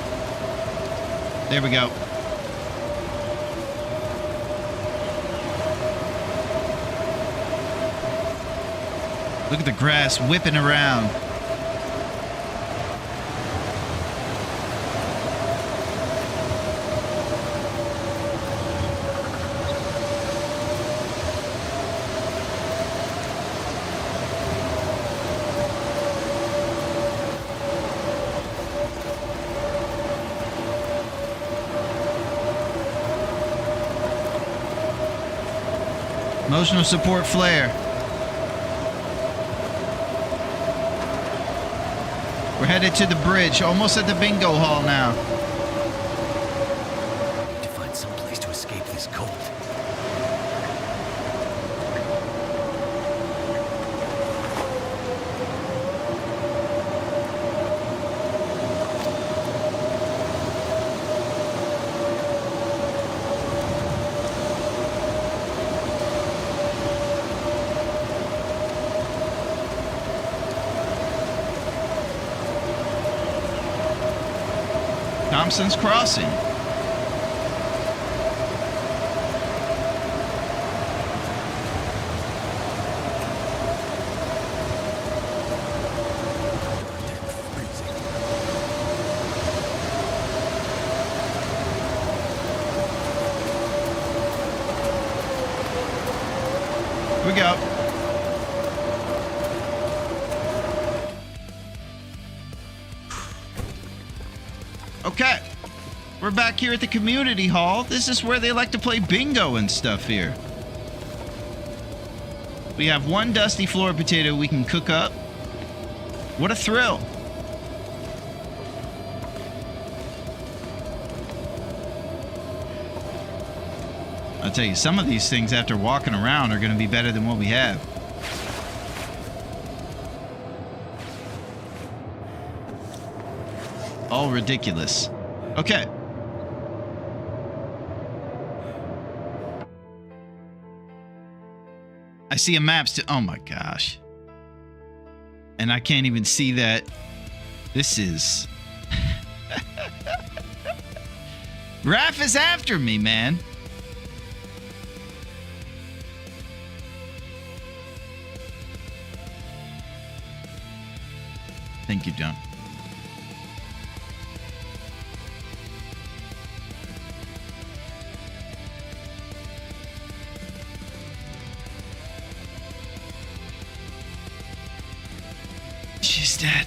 There we go. Look at the grass whipping around. Emotional support flare. We're headed to the bridge, almost at the bingo hall now. Need to find some place to escape this cold. Thompson's Crossing. Here we go. Okay, we're back here at the community hall. This is where they like to play bingo and stuff here. We have 1 dusty floor potato we can cook up. What a thrill. I'll tell you, some of these things after walking around are going to be better than what we have. All ridiculous. Okay. I see a map. Oh my gosh. And I can't even see that. This is... Raph is after me, man. Thank you, John. She's dead.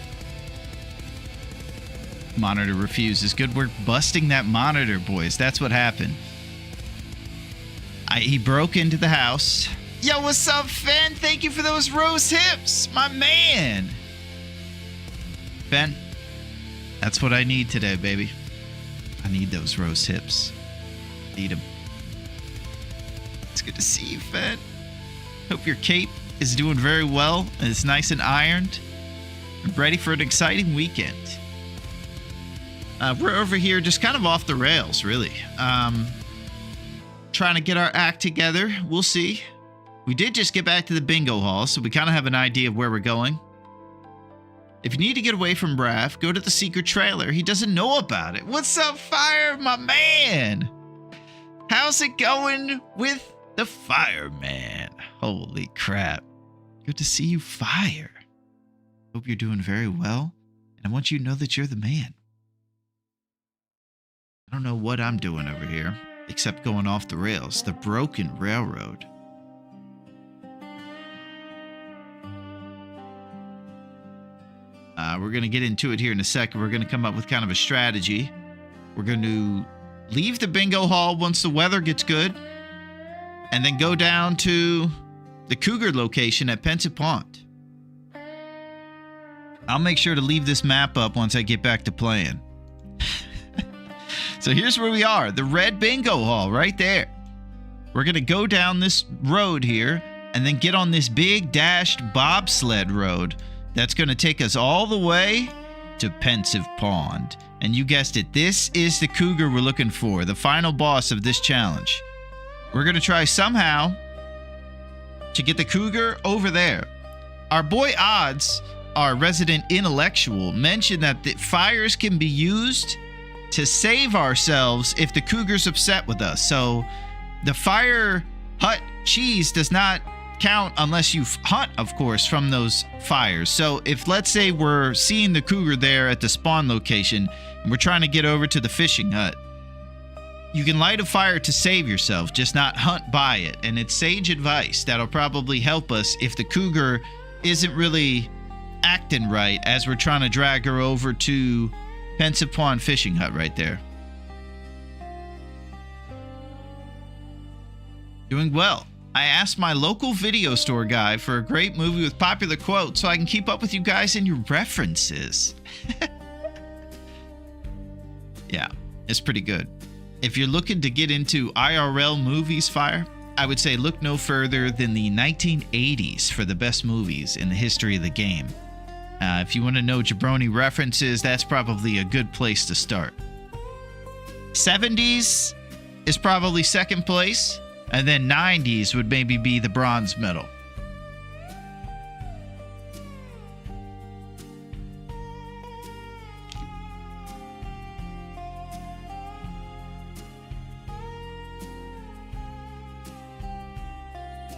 Monitor refuses. Good work busting that monitor, boys. That's what happened. He broke into the house. Yo, what's up, Fen? Thank you for those rose hips, my man. Fen, that's what I need today, baby. I need those rose hips. Need them. It's good to see you, Fen. Hope your cape is doing very well and it's nice and ironed. I'm ready for an exciting weekend. We're over here just kind of off the rails, really. Trying to get our act together. We'll see. We did just get back to the bingo hall, so we kind of have an idea of where we're going. If you need to get away from Raph, go to the secret trailer. He doesn't know about it. What's up, Fire, my man? How's it going with the fireman? Holy crap. Good to see you, Fire. Hope you're doing very well, and I want you to know that you're the man. I don't know what I'm doing over here, except going off the rails. The broken railroad. We're going to get into it here in a second. We're going to come up with kind of a strategy. We're going to leave the bingo hall once the weather gets good, and then go down to the cougar location at Pensive Pond. I'll make sure to leave this map up once I get back to playing. So here's where we are. The red bingo hall right there. We're going to go down this road here and then get on this big dashed bobsled road that's going to take us all the way to Pensive Pond. And you guessed it, this is the cougar we're looking for, the final boss of this challenge. We're going to try somehow to get the cougar over there. Our boy Odds, our resident intellectual, mentioned that the fires can be used to save ourselves if the cougar's upset with us. So the fire hut cheese does not count unless you hunt, of course, from those fires. So if, let's say, we're seeing the cougar there at the spawn location and we're trying to get over to the fishing hut, you can light a fire to save yourself, just not hunt by it. And it's sage advice that'll probably help us if the cougar isn't really acting right as we're trying to drag her over to Pensive Pond fishing hut right there. Doing well. I asked my local video store guy for a great movie with popular quotes so I can keep up with you guys and your references. Yeah, it's pretty good. If you're looking to get into IRL movies, Fire, I would say look no further than the 1980s for the best movies in the history of the game. If you want to know jabroni references, that's probably a good place to start. 70s is probably second place, and then 90s would maybe be the bronze medal.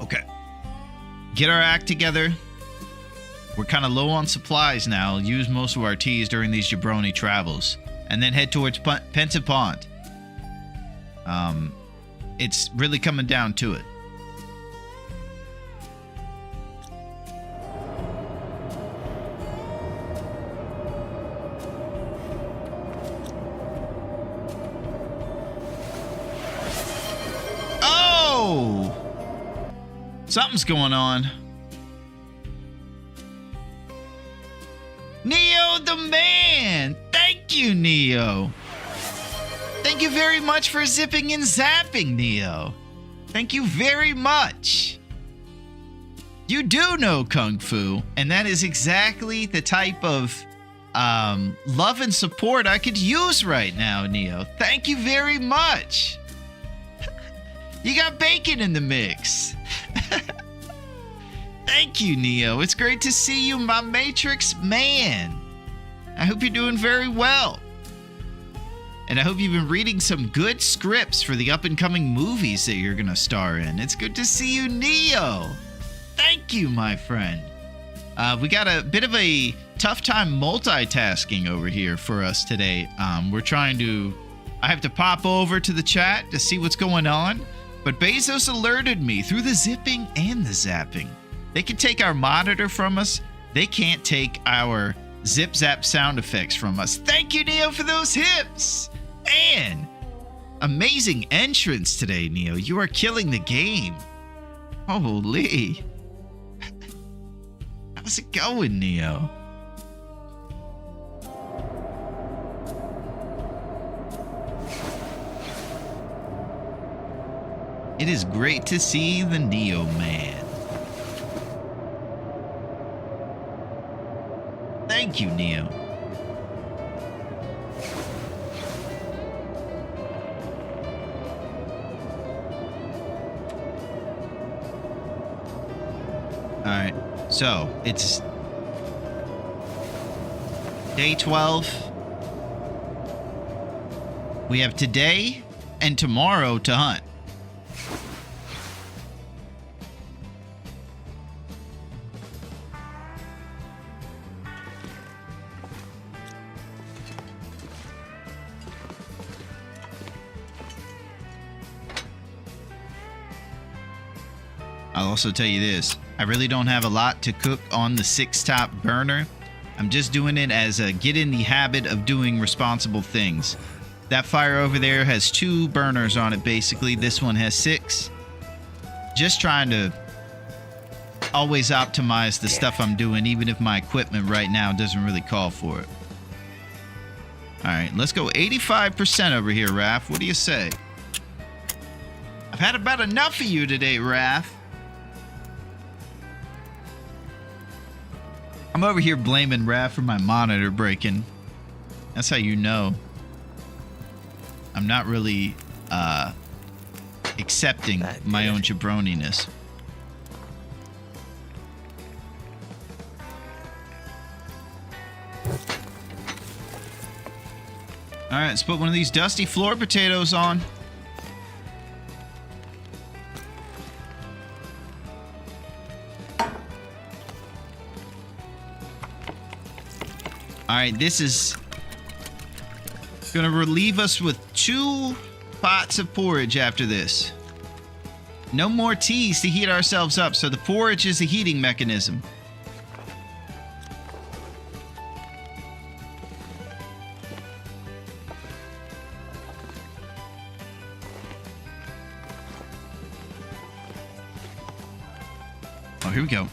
Okay. Get our act together. We're kind of low on supplies now. Use most of our teas during these jabroni travels. And then head towards Pensive Pond. It's really coming down to it. Oh! Something's going on. Neo the man! Thank you, Neo! Thank you very much for zipping and zapping, Neo. Thank you very much. You do know Kung Fu, and that is exactly the type of love and support I could use right now, Neo. Thank you very much. You got bacon in the mix. Thank you, Neo. It's great to see you, my Matrix man. I hope you're doing very well. And I hope you've been reading some good scripts for the up-and-coming movies that you're going to star in. It's good to see you, Neo. Thank you, my friend. We got a bit of a tough time multitasking over here for us today. I have to pop over to the chat to see what's going on. But Bezos alerted me through the zipping and the zapping. They can take our monitor from us. They can't take our zip zap sound effects from us. Thank you, Neo, for those hips. And amazing entrance today, Neo. You are killing the game. Holy. How's it going, Neo? It is great to see the Neo Man. Thank you, Neo. Alright, so it's day 12. We have today and tomorrow to hunt. I'll also tell you this, I really don't have a lot to cook on the 6-top burner. I'm just doing it as a get in the habit of doing responsible things. That fire over there has 2 burners on it basically. This one has 6. Just trying to always optimize the stuff I'm doing, even if my equipment right now doesn't really call for it. Alright, let's go 85% over here, Raph. What do you say? I've had about enough of you today, Raph. I'm over here blaming Raph for my monitor breaking. That's how you know I'm not really accepting my own jabroniness. Alright, let's put one of these dusty floor potatoes on. Alright, this is gonna relieve us with 2 pots of porridge after this. No more teas to heat ourselves up, so the porridge is a heating mechanism. Oh, here we go.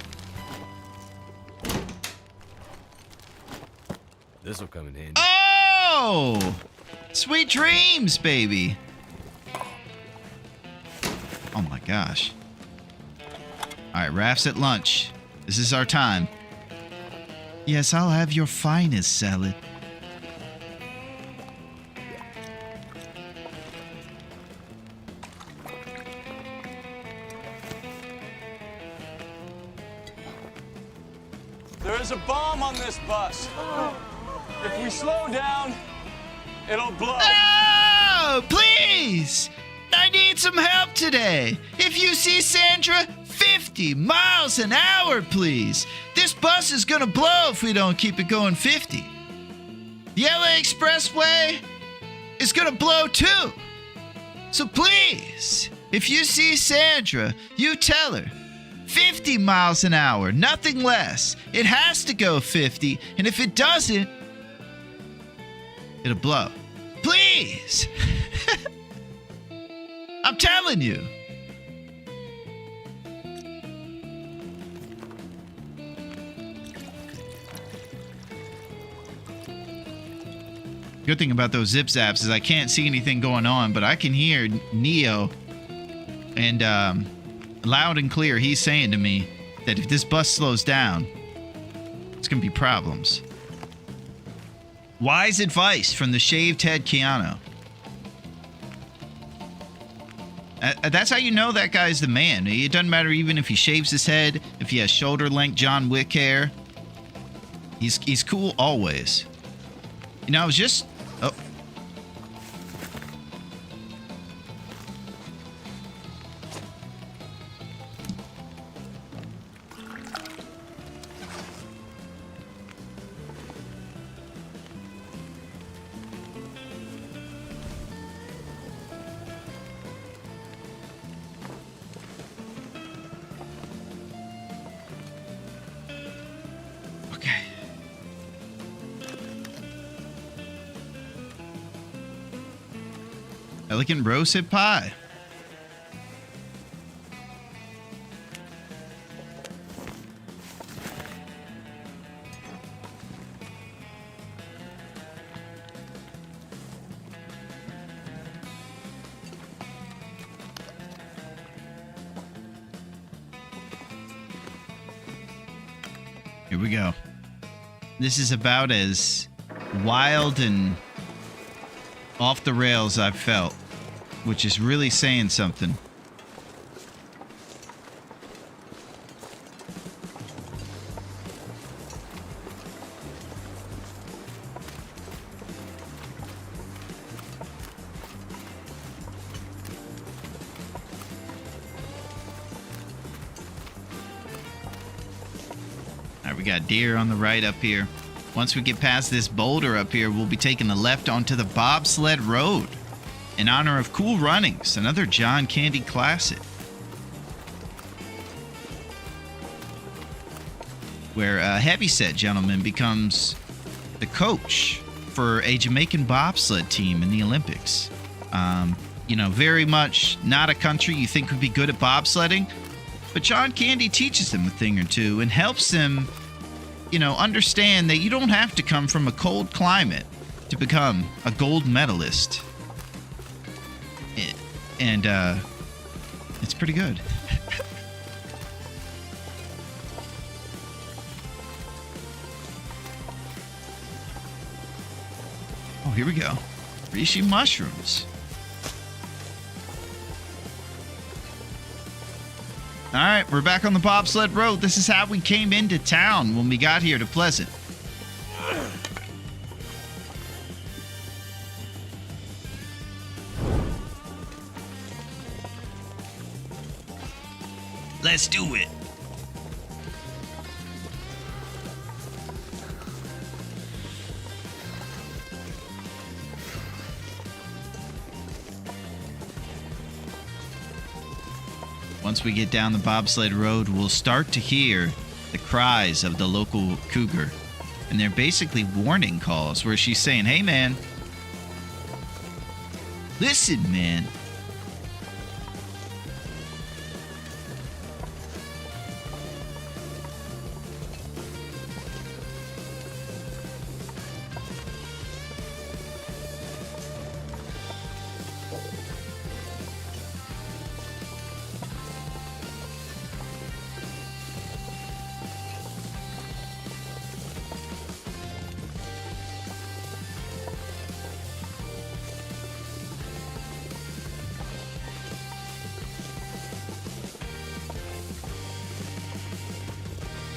This will come in handy. Oh! Sweet dreams, baby. Oh my gosh. Alright, Raph's at lunch. This is our time. Yes, I'll have your finest salad. There is a bomb on this bus. If we slow down, it'll blow. Oh, please! I need some help today. If you see Sandra, 50 miles an hour, please. This bus is gonna blow if we don't keep it going 50. The LA Expressway is gonna blow too. So please, if you see Sandra, you tell her 50 miles an hour, nothing less. It has to go 50, and if it doesn't, it'll blow. Please! I'm telling you. Good thing about those zip zaps is I can't see anything going on, but I can hear Neo, and loud and clear he's saying to me that if this bus slows down, it's gonna be problems. Wise advice from the shaved head Keanu. That's how you know that guy's the man. It doesn't matter even if he shaves his head, if he has shoulder length John Wick hair. He's cool always. You know, I was just... Oh. Okay. Elegant roasted pie. Here we go. This is about as wild and off the rails I've felt, which is really saying something. All right, we got deer on the right up here. Once we get past this boulder up here, we'll be taking a left onto the bobsled road in honor of Cool Runnings, another John Candy classic, where a heavyset gentleman becomes the coach for a Jamaican bobsled team in the Olympics. You know, very much not a country you think would be good at bobsledding, but John Candy teaches them a thing or two and helps them, you know, understand that you don't have to come from a cold climate to become a gold medalist. And it's pretty good. Oh, here we go. Reishi mushrooms. All right, we're back on the bobsled road. This is how we came into town when we got here to Pleasant. Let's do it. Once we get down the bobsled road, we'll start to hear the cries of the local cougar. And they're basically warning calls where she's saying, hey, man, listen, man.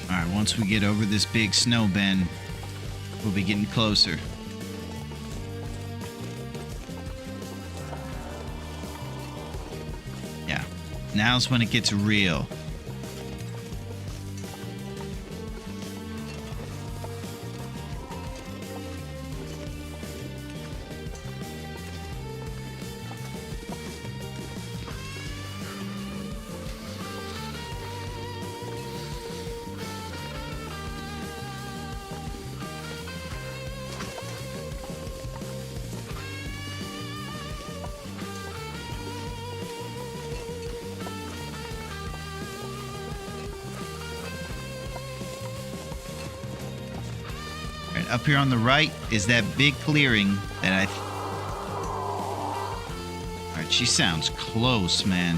Alright, once we get over this big snow bend, we'll be getting closer. Yeah, now's when it gets real. Up here on the right is that big clearing that Alright, she sounds close, man.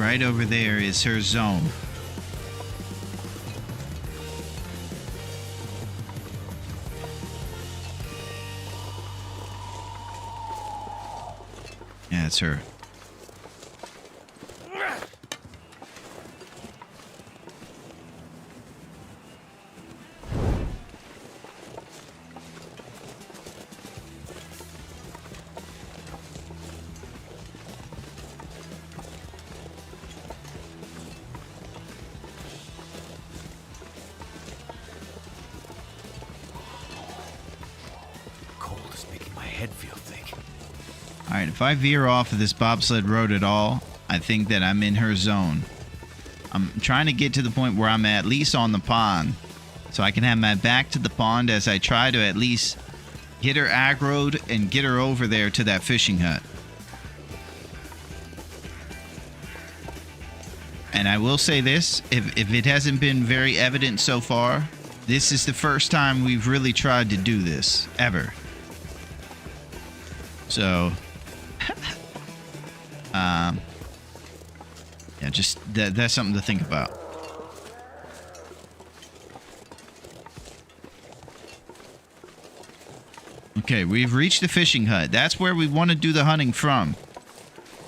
right over there is her zone. Yeah, it's her. Cold is making my head feel thick. All right, if I veer off of this bobsled road at all, I think that I'm in her zone. I'm trying to get to the point where I'm at least on the pond, so I can have my back to the pond as I try to at least get her aggroed and get her over there to that fishing hut. And I will say this, if it hasn't been very evident so far, this is the first time we've really tried to do this, ever. So, yeah, just that's something to think about. Okay, we've reached the fishing hut. That's where we want to do the hunting from.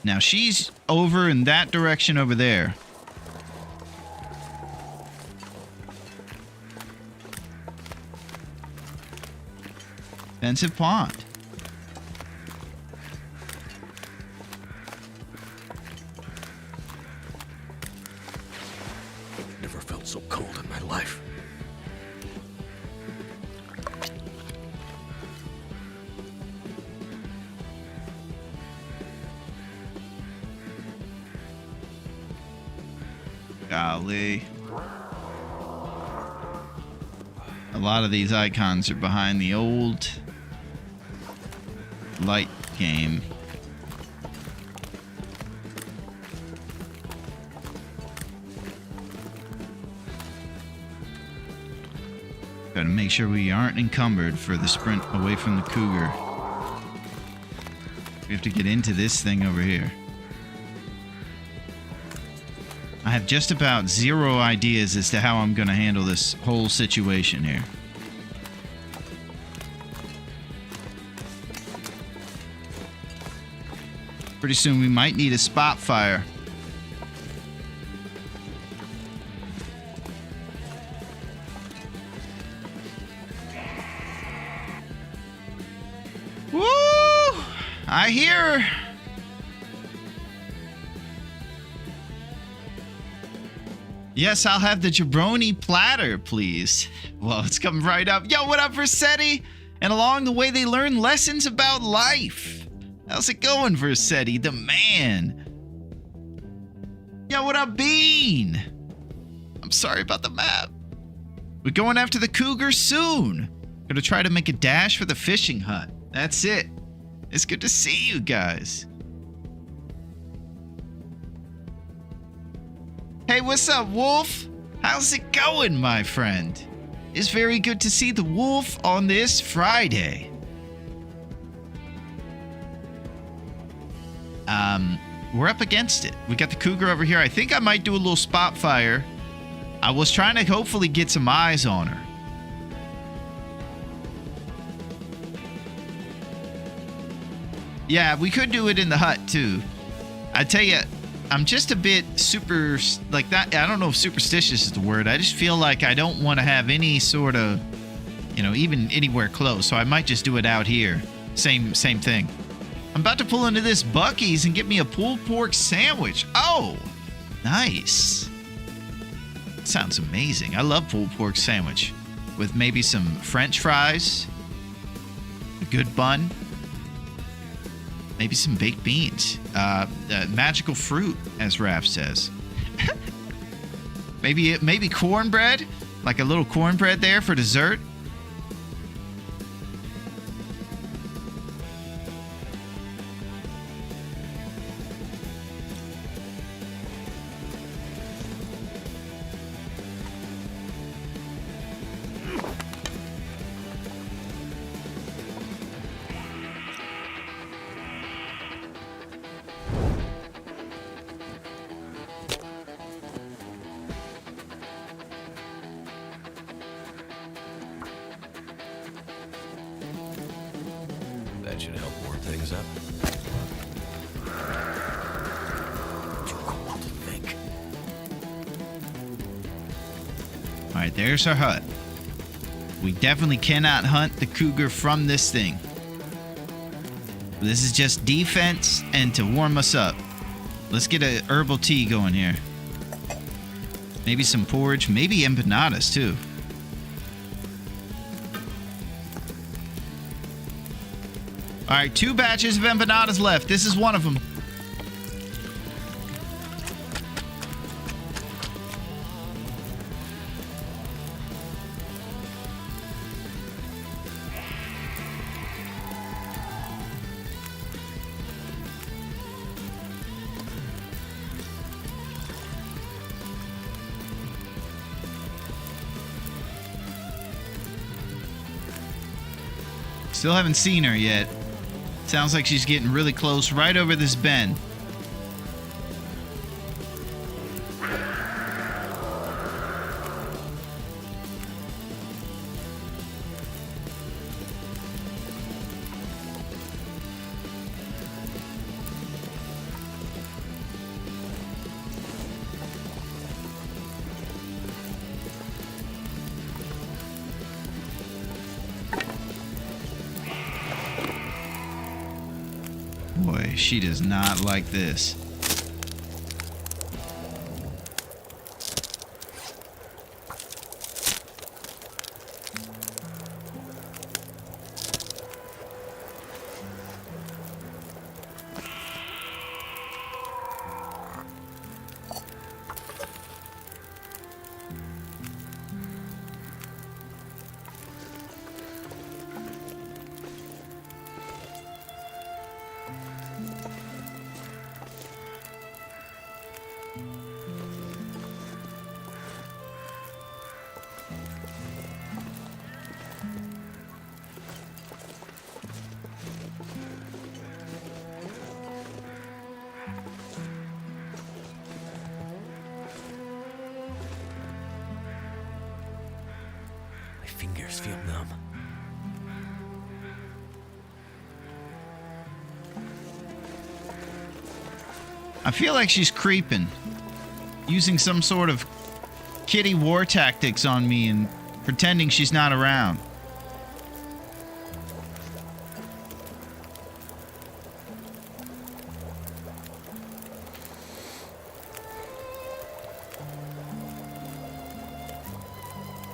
Now, she's over in that direction over there. Expensive pond. Never felt so cold in my life. Golly. A lot of these icons are behind the old light game. Gotta make sure we aren't encumbered for the sprint away from the cougar. We have to get into this thing over here. I have just about zero ideas as to how I'm gonna handle this whole situation here. Pretty soon we might need a spot fire. Woo! I hear her. Yes, I'll have the jabroni platter, please. Well, it's coming right up. Yo, what up, Versetti? And along the way, they learn lessons about life. How's it going, Versetti, the man? Yo, what up, Bean? I'm sorry about the map. We're going after the cougar soon. Gonna try to make a dash for the fishing hut. That's it. It's good to see you guys. Hey, what's up, Wolf? How's it going, my friend? It's very good to see the wolf on this Friday. We're up against it. We got the cougar over here. I think I might do a little spot fire. I was trying to hopefully get some eyes on her. Yeah, we could do it in the hut, too. I tell you, I'm just a bit super, like that. I don't know if superstitious is the word. I just feel like I don't want to have any sort of, even anywhere close. So I might just do it out here. Same thing. I'm about to pull into this Buc-ee's and get me a pulled pork sandwich. Oh, nice. Sounds amazing. I love pulled pork sandwich with maybe some French fries, a good bun, maybe some baked beans, magical fruit, as Raph says. maybe cornbread, like a little cornbread there for dessert. should help warm things up. Too cold to think. All right, there's our hut. We definitely cannot hunt the cougar from this thing. This is just defense and to warm us up. Let's get a herbal tea going here. Maybe some porridge, maybe empanadas too. All right, 2 batches of empanadas left. This is one of them. Still haven't seen her yet. Sounds like she's getting really close, right over this bend. Boy, she does not like this. My fingers feel numb. I feel like she's creeping, using some sort of kitty war tactics on me and pretending she's not around.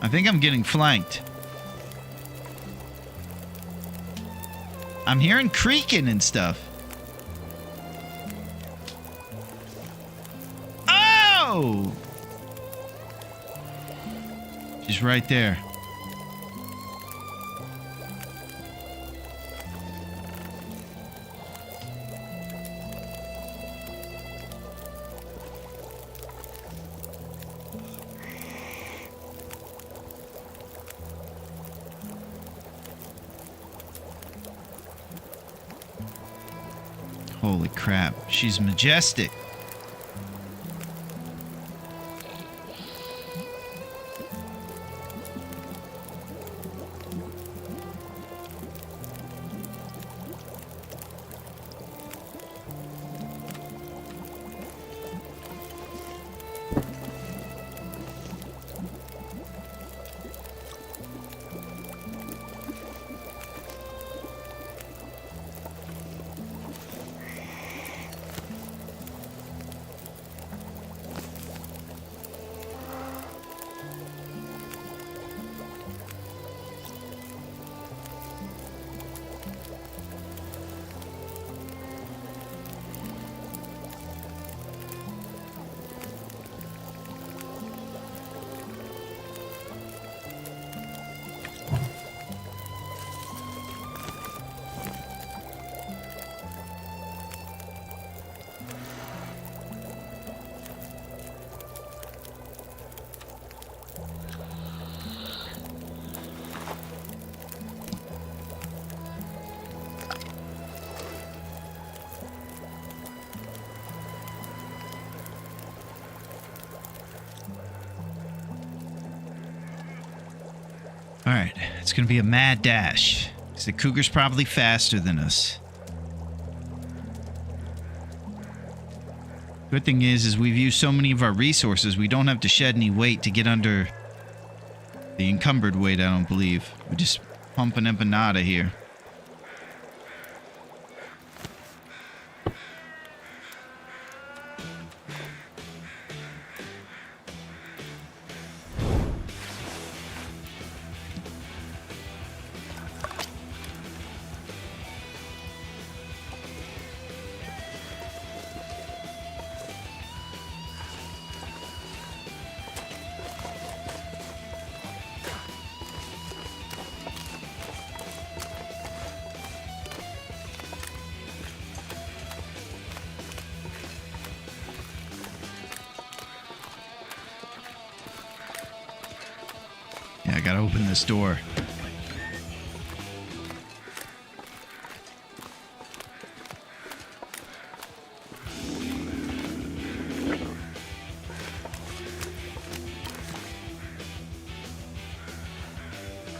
I think I'm getting flanked. I'm hearing creaking and stuff. Oh! She's right there. Holy crap, she's majestic. All right, it's gonna be a mad dash. 'Cause the cougar's probably faster than us. Good thing is we've used so many of our resources, we don't have to shed any weight to get under the encumbered weight, I don't believe. We're just pumping empanada here. Yeah, I gotta open this door.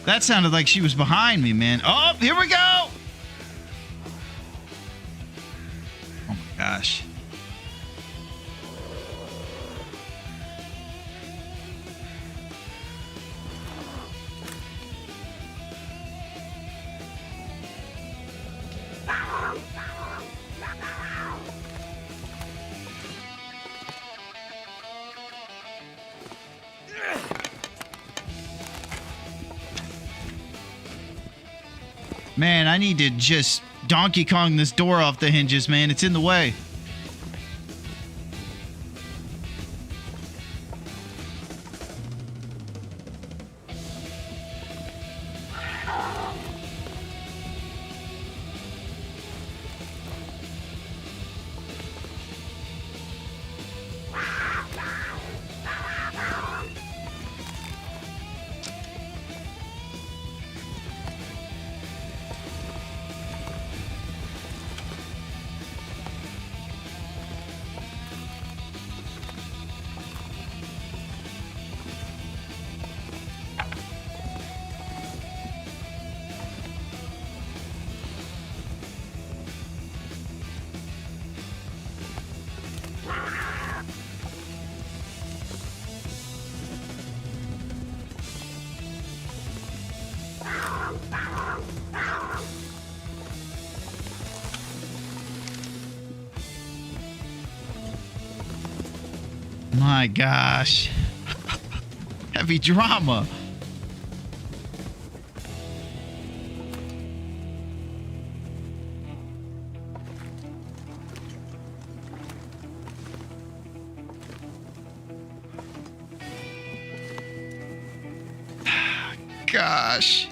That sounded like she was behind me, man. Oh, here we go! Oh my gosh. Man, I need to just Donkey Kong this door off the hinges, man. It's in the way. My gosh. Heavy drama. Gosh.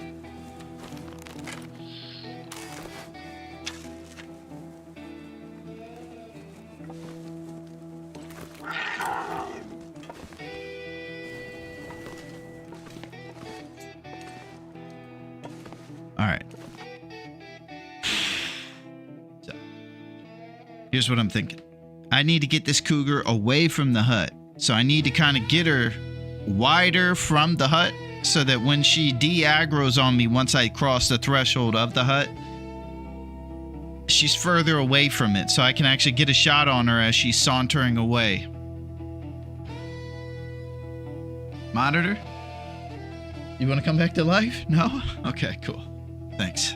All right. So, here's what I'm thinking. I need to get this cougar away from the hut. So I need to kind of get her wider from the hut so that when she de-aggroes on me once I cross the threshold of the hut, she's further away from it so I can actually get a shot on her as she's sauntering away. Monitor? You want to come back to life? No? Okay, cool. Thanks.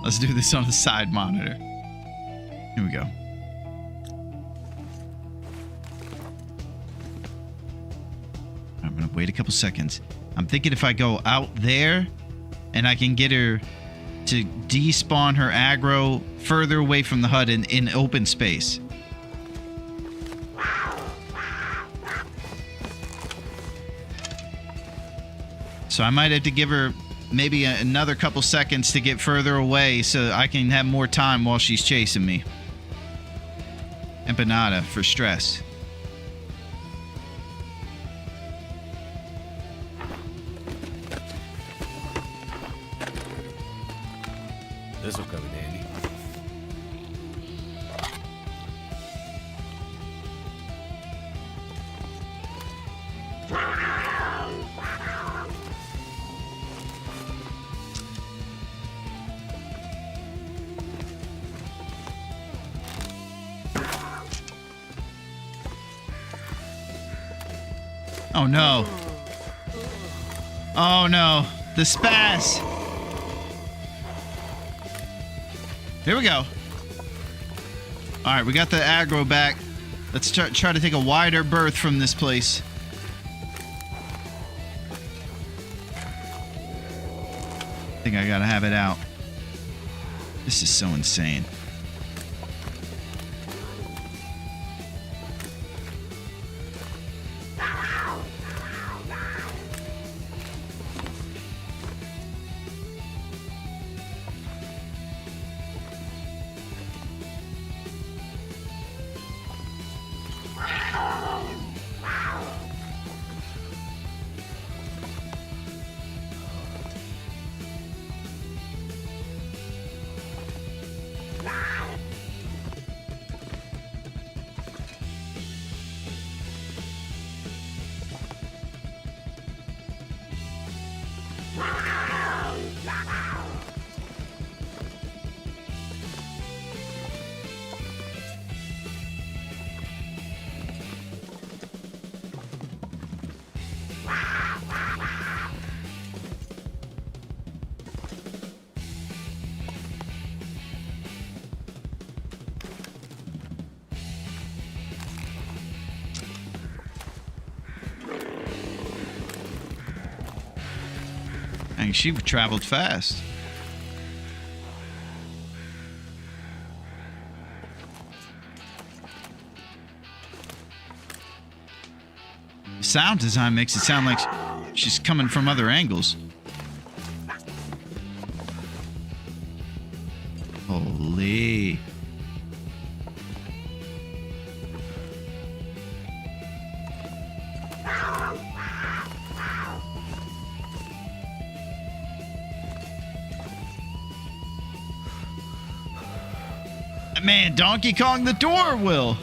Let's do this on the side monitor. Here we go. I'm going to wait a couple seconds. I'm thinking if I go out there and I can get her to despawn her aggro further away from the hut in open space. So I might have to give her maybe another couple seconds to get further away so I can have more time while she's chasing me. Empanada for stress. This'll come in handy. Oh no. Oh no. The spaz. Here we go. Alright, we got the aggro back. Let's try to take a wider berth from this place. I think I gotta have it out. This is so insane. Dang, she traveled fast. Sound design makes it sound like she's coming from other angles. Holy. Man, Donkey Kong the door will.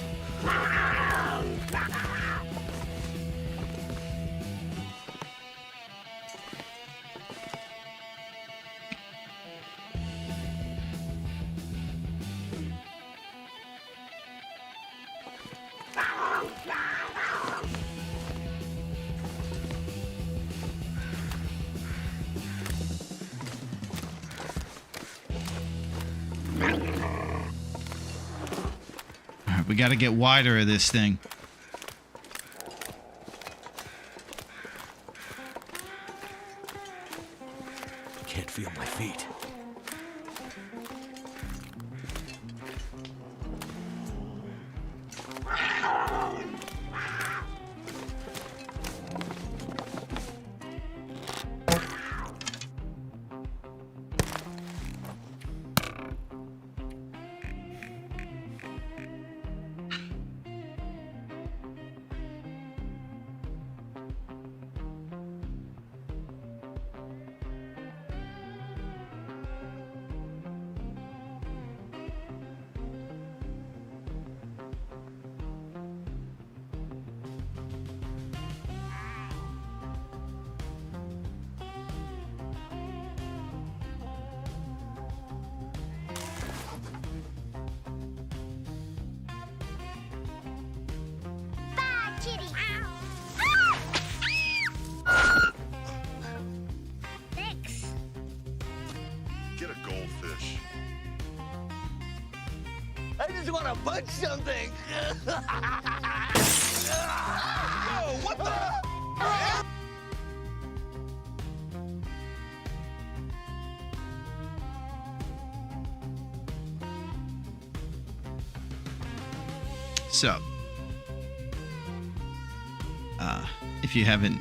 We got to get wider of this thing. Can't feel my feet. Get a goldfish. I just want to punch something. Whoa, what the? So, if you haven't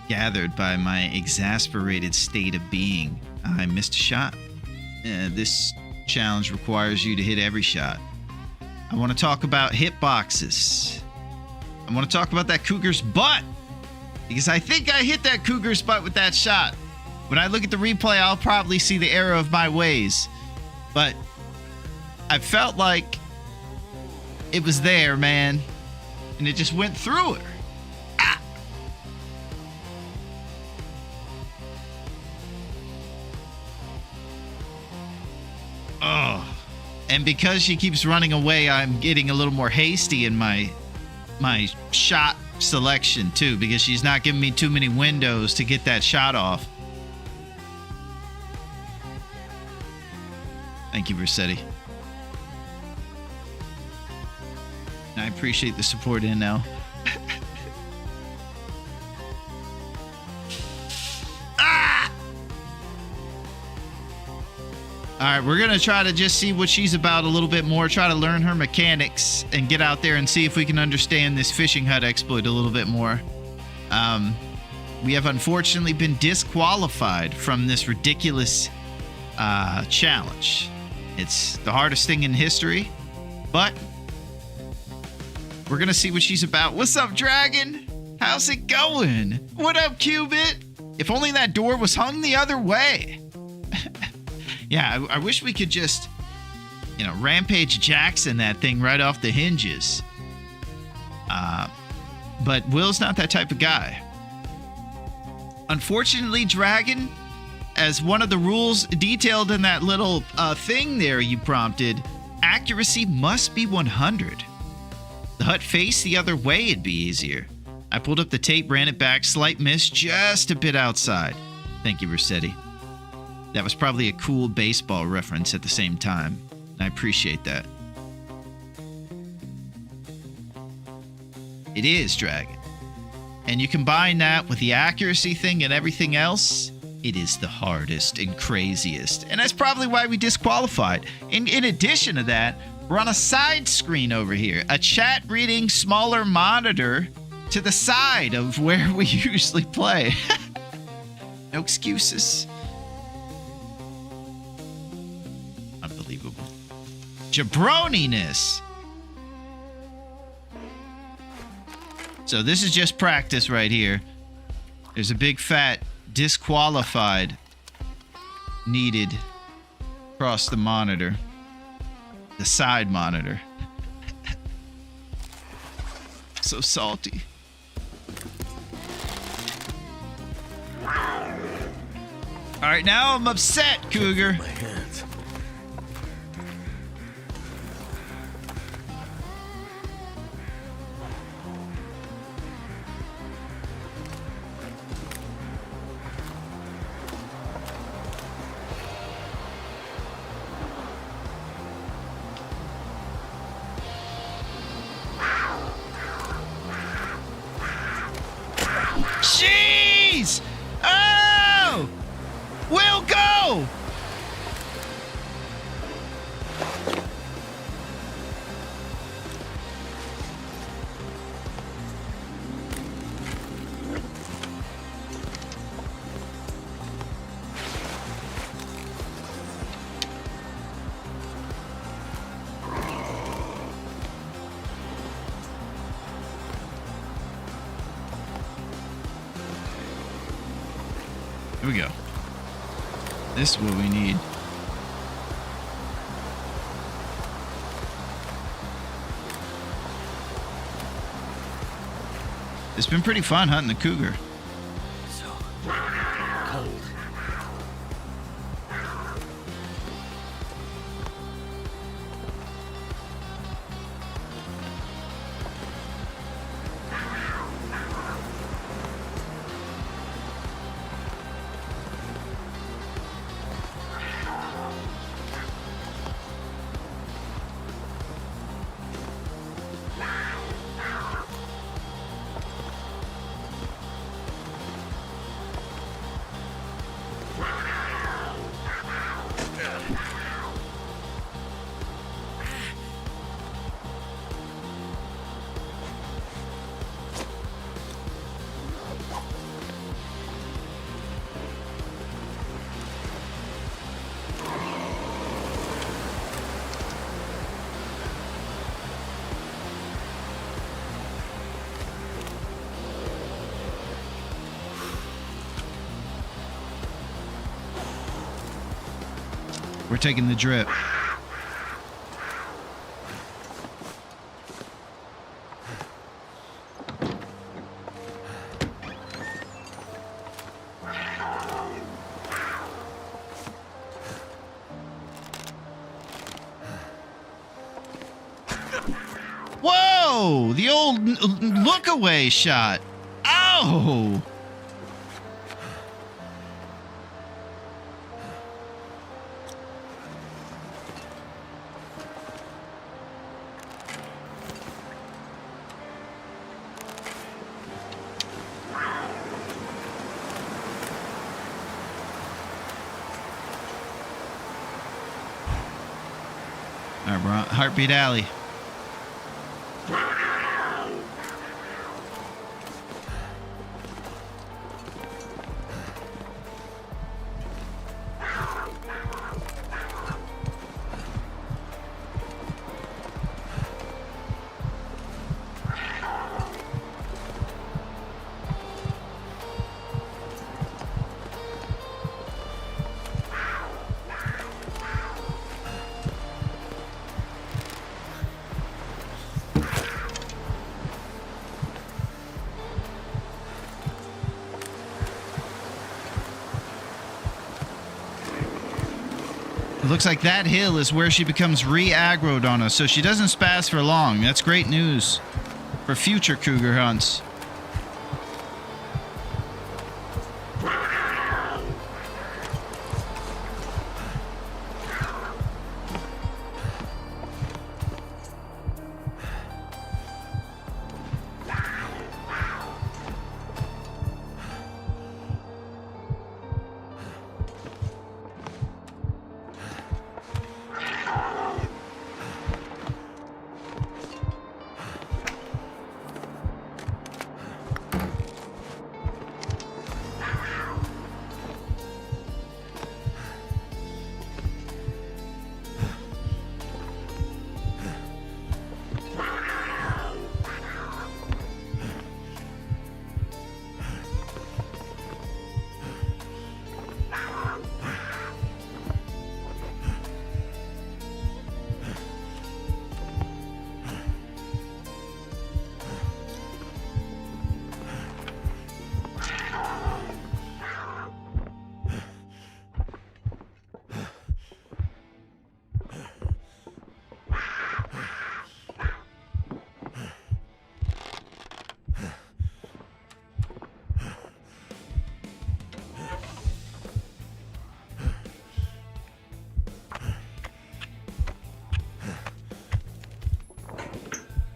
gathered by my exasperated state of being, I missed a shot. This challenge requires you to hit every shot. I want to talk about hitboxes. I want to talk about that cougar's butt, because I think I hit that cougar's butt with that shot. When I look at the replay, I'll probably see the error of my ways, but I felt like it was there, man, and it just went through her. Ah. Oh, and because she keeps running away, I'm getting a little more hasty in my shot selection too, because she's not giving me too many windows to get that shot off. Thank you, Versetti. I appreciate the support in now. Ah! All right, we're going to try to just see what she's about a little bit more, try to learn her mechanics, and get out there and see if we can understand this fishing hut exploit a little bit more. We have unfortunately been disqualified from this ridiculous challenge. It's the hardest thing in history, but we're going to see what she's about. What's up, Dragon? How's it going? What up, Cubit? If only that door was hung the other way. Yeah, I wish we could just, Rampage Jackson that thing right off the hinges. But Will's not that type of guy. Unfortunately, Dragon, as one of the rules detailed in that little thing there you prompted, accuracy must be 100. The hut faced the other way, it'd be easier. I pulled up the tape, ran it back, slight miss, just a bit outside. Thank you, Rossetti. That was probably a cool baseball reference at the same time. I appreciate that. It is, Dragon. And you combine that with the accuracy thing and everything else, it is the hardest and craziest. And that's probably why we disqualified. In addition to that, we're on a side screen over here. A chat reading smaller monitor to the side of where we usually play. No excuses. Unbelievable. Jabroniness. So this is just practice right here. There's a big fat disqualified needed across the monitor. The side monitor. So salty. All right, now I'm upset, Cougar. My hands. Jeez! Oh! We'll go! Here we go. This is what we need. It's been pretty fun hunting the cougar. So cold. We're taking the drip. Whoa! Oh, the old look away shot. Oh. All right, we're on Heartbeat Alley. It looks like that hill is where she becomes re-aggroed on us, so she doesn't spaz for long. That's great news for future cougar hunts.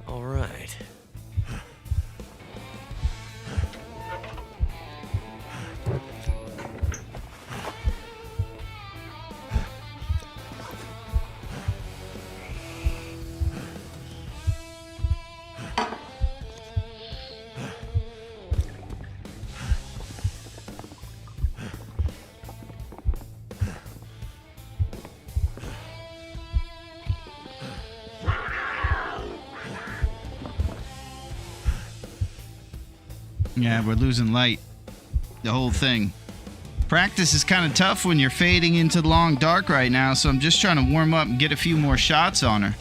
All right. Yeah, we're losing light. The whole thing. Practice is kind of tough when you're fading into the long dark right now, so I'm just trying to warm up and get a few more shots on her.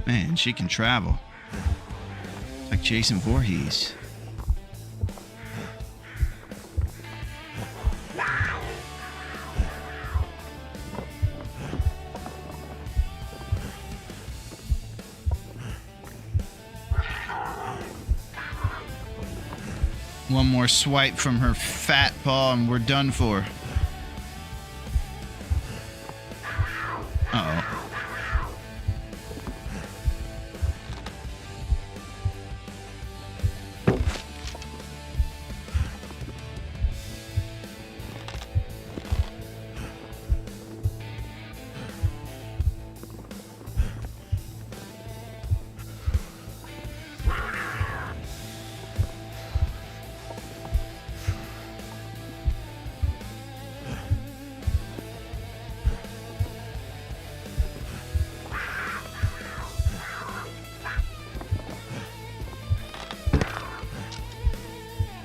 Man, she can travel. Like Jason Voorhees. One more swipe from her fat paw and we're done for. Uh-oh.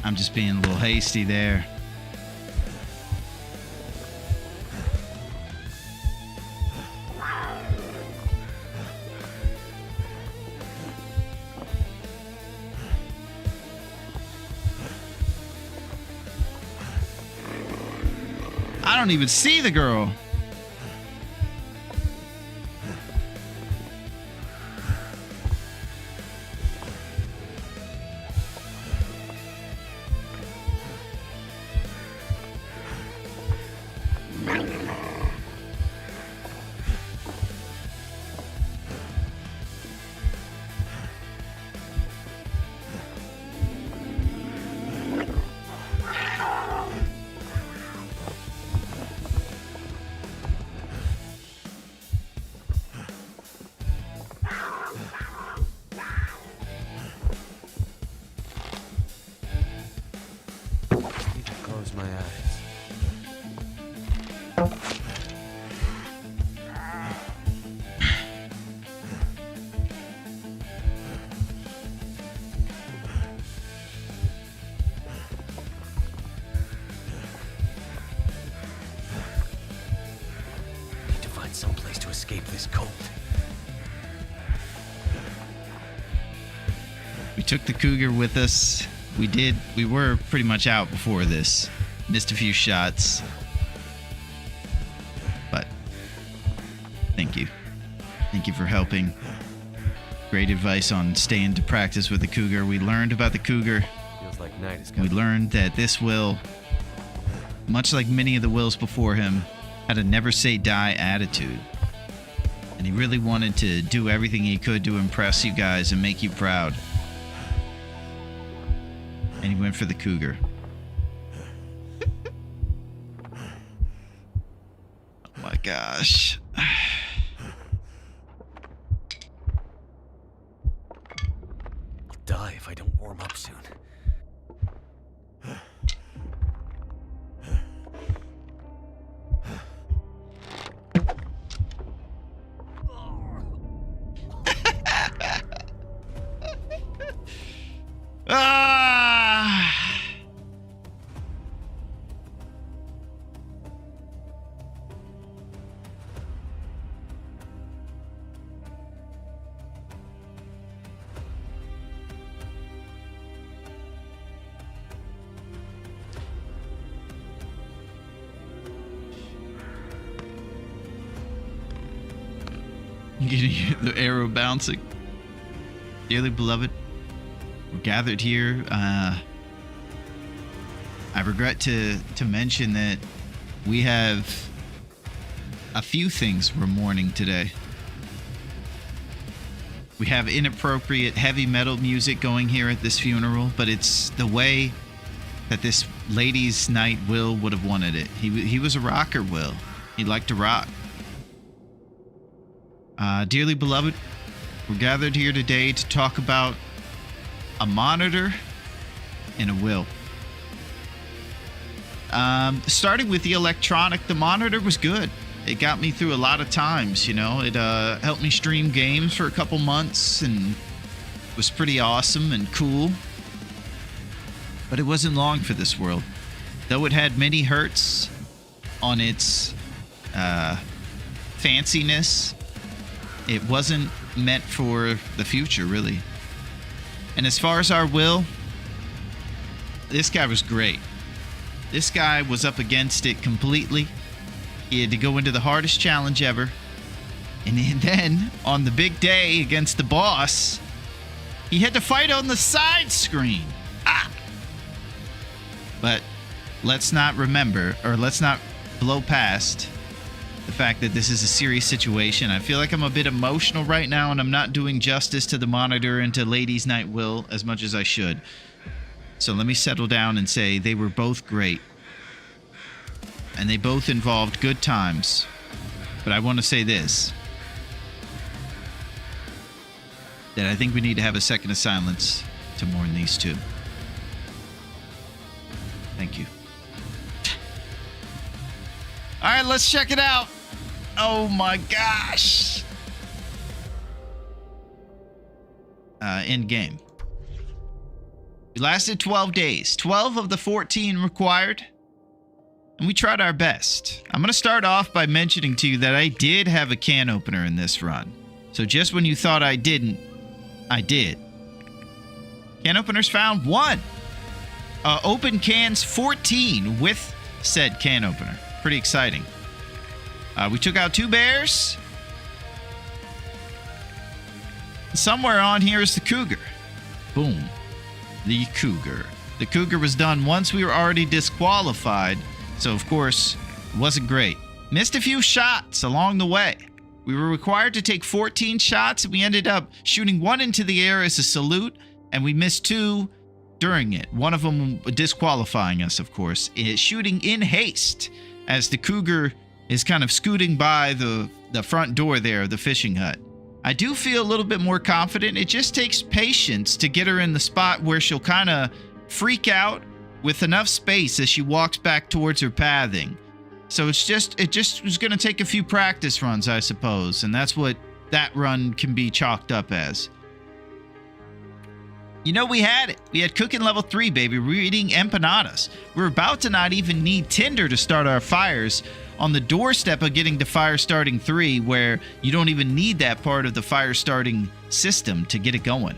I'm just being a little hasty there. I don't even see the girl. Close my eyes. Need to find some place to escape this cold. We took the cougar with us. We were pretty much out before this. Missed a few shots. But thank you. Thank you for helping. Great advice on staying to practice with the cougar. We learned about the cougar. Feels like night is We coming. learned that this will, much like many of the wills before him, had a never say die attitude. And he really wanted to do everything he could to impress you guys and make you proud. And he went for the cougar. Oh my gosh. I'll die if I don't warm up soon. Ah! You can hear the arrow bouncing. Dearly beloved, we're gathered here. I regret to mention that we have a few things we're mourning today. We have inappropriate heavy metal music going here at this funeral, but it's the way that this ladies' night Will would have wanted it. He was a rocker, Will. He liked to rock. Dearly beloved, we're gathered here today to talk about a monitor and a will. Starting with the electronic, the monitor was good. It got me through a lot of times, you know. It helped me stream games for a couple months and was pretty awesome and cool. But it wasn't long for this world. Though it had many hurts on its fanciness, it wasn't meant for the future, really. And as far as our will, this guy was great. This guy was up against it completely. He had to go into the hardest challenge ever. And then, on the big day against the boss, he had to fight on the side screen. Ah! But let's not blow past the fact that this is a serious situation. I feel like I'm a bit emotional right now, and I'm not doing justice to the monitor and to Ladies Night Will as much as I should. So let me settle down and say they were both great. And they both involved good times. But I want to say this. That I think we need to have a second of silence to mourn these two. Thank you. All right, let's check it out. Oh my gosh. End game. We lasted 12 days. 12 of the 14 required. And we tried our best. I'm going to start off by mentioning to you that I did have a can opener in this run. So just when you thought I didn't, I did. Can openers found 1. Open cans 14 with said can opener. Pretty exciting. We took out 2 bears. Somewhere on here is the cougar. Boom. The cougar. The cougar was done once we were already disqualified. So, of course, it wasn't great. Missed a few shots along the way. We were required to take 14 shots, and we ended up shooting 1 into the air as a salute, and we missed 2 during it. One of them disqualifying us, of course. Shooting in haste as the cougar is kind of scooting by the front door there of the fishing hut. I do feel a little bit more confident. It just takes patience to get her in the spot where she'll kind of freak out with enough space as she walks back towards her pathing. So it just was going to take a few practice runs, I suppose, and that's what that run can be chalked up as. You know, we had it. We had cooking level 3, baby. We were eating empanadas. We were about to not even need Tinder to start our fires, on the doorstep of getting to fire starting 3, where you don't even need that part of the fire starting system to get it going.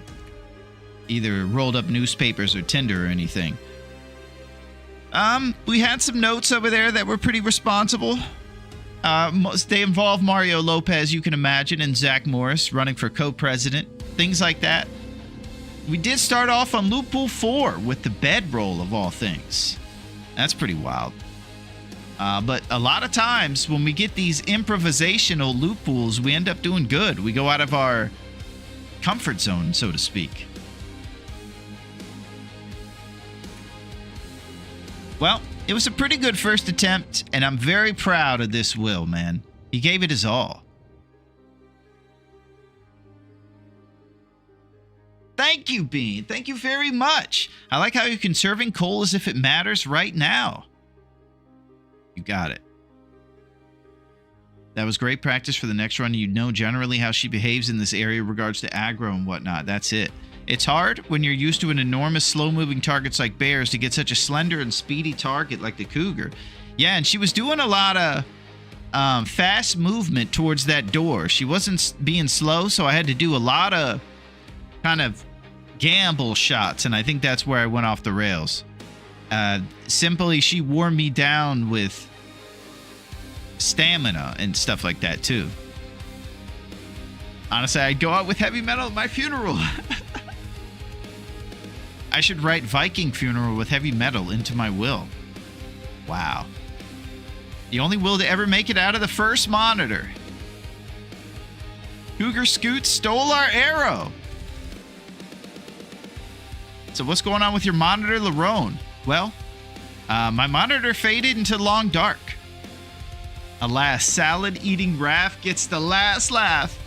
Either rolled up newspapers or Tinder or anything. We had some notes over there that were pretty responsible. They involve Mario Lopez, you can imagine, and Zach Morris running for co-president. Things like that. We did start off on Loophole 4 with the bedroll of all things. That's pretty wild. But a lot of times when we get these improvisational loopholes, we end up doing good. We go out of our comfort zone, so to speak. Well, it was a pretty good first attempt, and I'm very proud of this Will, man. He gave it his all. Thank you, Bean. Thank you very much. I like how you're conserving coal as if it matters right now. You got it. That was great practice for the next run. You know generally how she behaves in this area in regards to aggro and whatnot. That's it. It's hard when you're used to an enormous, slow-moving targets like bears to get such a slender and speedy target like the cougar. Yeah, and she was doing a lot of fast movement towards that door. She wasn't being slow, so I had to do a lot of kind of gamble shots, and I think that's where I went off the rails. Simply, she wore me down with stamina and stuff like that, too. Honestly, I'd go out with heavy metal at my funeral. I should write Viking funeral with heavy metal into my will. Wow. The only will to ever make it out of the first monitor. Cougar Scoot stole our arrow. So what's going on with your monitor, Larone? Well, my monitor faded into long dark. Alas, salad-eating Raph gets the last laugh.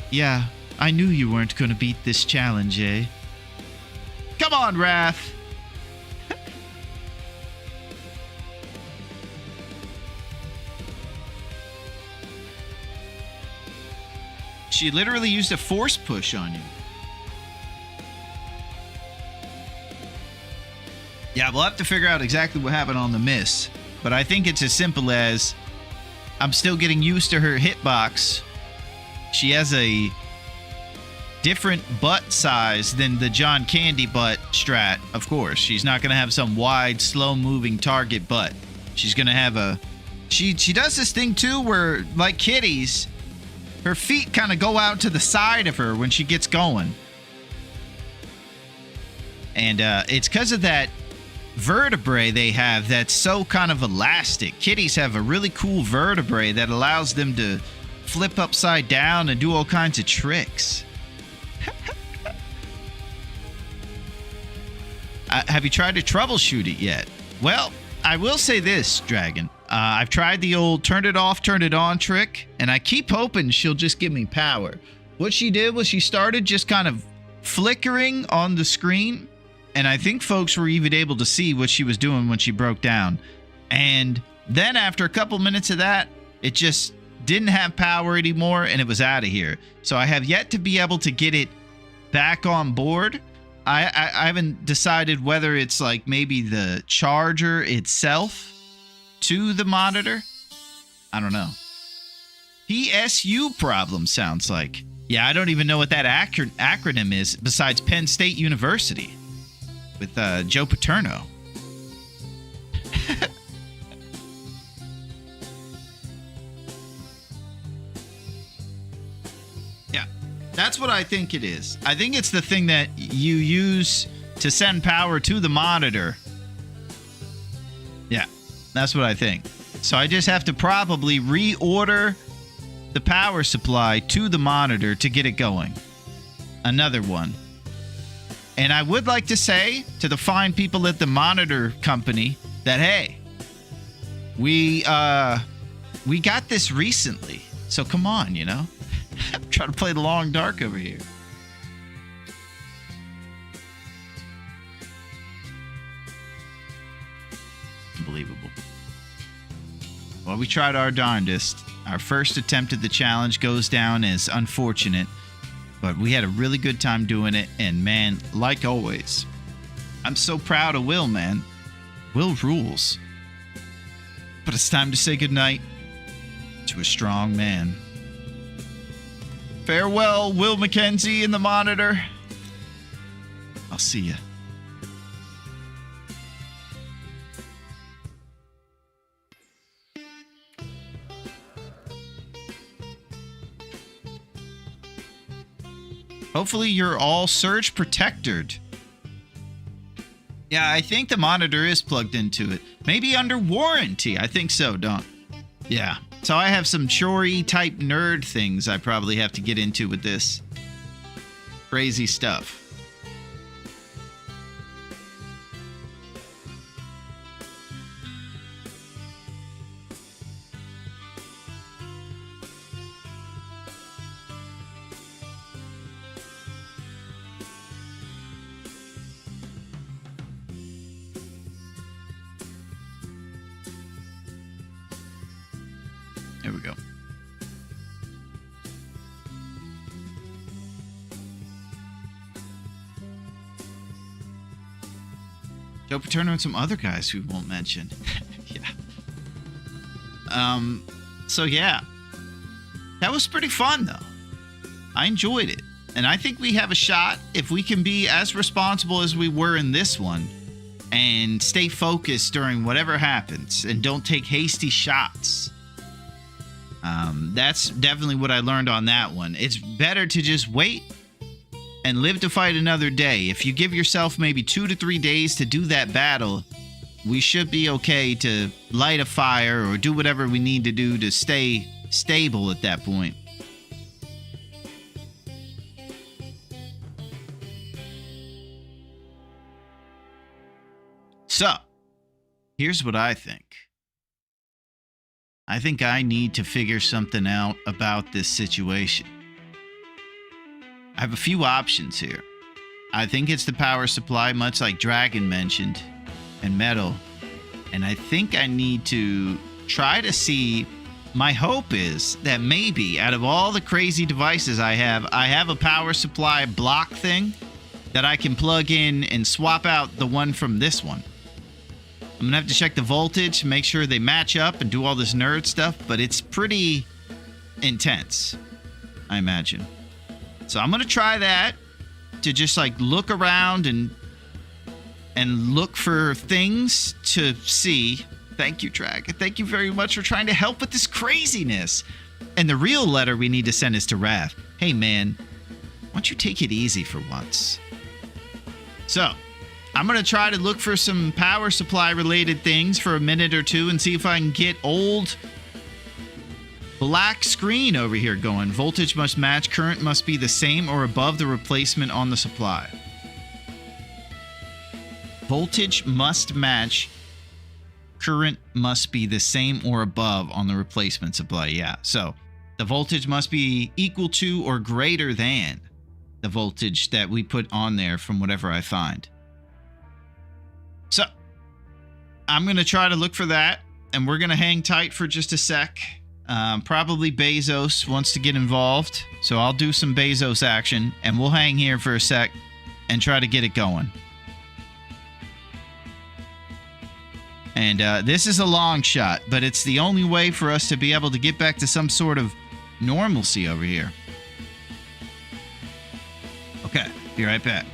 Yeah, I knew you weren't going to beat this challenge, eh? Come on, Raph. She literally used a force push on you. Yeah, we'll have to figure out exactly what happened on the miss. But I think it's as simple as I'm still getting used to her hitbox. She has a different butt size than the John Candy butt strat, of course. She's not going to have some wide, slow-moving target butt. She's going to have a... She does this thing, too, where, like kitties, her feet kind of go out to the side of her when she gets going. And it's because of that vertebrae they have that's so kind of elastic. Kitties have a really cool vertebrae that allows them to flip upside down and do all kinds of tricks. Have you tried to troubleshoot it yet? Well, I will say this, Dragon. I've tried the old turn it off, turn it on trick, and I keep hoping she'll just give me power. What she did was she started just kind of flickering on the screen, and I think folks were even able to see what she was doing when she broke down. And then after a couple minutes of that, it just didn't have power anymore, and it was out of here. So I have yet to be able to get it back on board. I haven't decided whether it's like maybe the charger itself to the monitor. I don't know. PSU problem sounds like. Yeah, I don't even know what that acronym is besides Penn State University with Joe Paterno. Yeah, that's what I think it is. I think it's the thing that you use to send power to the monitor. Yeah, that's what I think. So I just have to probably reorder the power supply to the monitor to get it going. Another one. And I would like to say to the fine people at the monitor company that, hey, we got this recently. So come on, you know. I'm trying to play the long dark over here. Unbelievable. Well, we tried our darndest. Our first attempt at the challenge goes down as unfortunate, but we had a really good time doing it, and man, like always, I'm so proud of Will, man. Will rules. But it's time to say goodnight to a strong man. Farewell, Will McKenzie in the monitor. I'll see ya. Hopefully you're all surge protected. Yeah, I think the monitor is plugged into it. Maybe under warranty. I think so, Don. Yeah. So I have some chore type nerd things I probably have to get into with this. Crazy stuff. There we go. Joe Paterno and some other guys we won't mention. Yeah. So yeah. That was pretty fun though. I enjoyed it. And I think we have a shot if we can be as responsible as we were in this one and stay focused during whatever happens and don't take hasty shots. That's definitely what I learned on that one. It's better to just wait and live to fight another day. If you give yourself maybe 2 to 3 days to do that battle, we should be okay to light a fire or do whatever we need to do to stay stable at that point. So, here's what I think. I think I need to figure something out about this situation. I have a few options here. I think it's the power supply, much like Dragon mentioned, and Metal. And I think I need to try to see. My hope is that maybe out of all the crazy devices I have a power supply block thing that I can plug in and swap out the one from this one. I'm going to have to check the voltage, make sure they match up and do all this nerd stuff, but it's pretty intense, I imagine. So I'm going to try that to just like look around and look for things to see. Thank you, Dragon. Thank you very much for trying to help with this craziness. And the real letter we need to send is to Wrath. Hey, man, why don't you take it easy for once? So, I'm going to try to look for some power supply related things for a minute or two and see if I can get old black screen over here going. Voltage must match. Current must be the same or above the replacement on the supply. Voltage must match. Current must be the same or above on the replacement supply. Yeah, so the voltage must be equal to or greater than the voltage that we put on there from whatever I find. So I'm going to try to look for that, and we're going to hang tight for just a sec. Probably Bezos wants to get involved, so I'll do some Bezos action, and we'll hang here for a sec and try to get it going. And this is a long shot, but it's the only way for us to be able to get back to some sort of normalcy over here. Okay, be right back.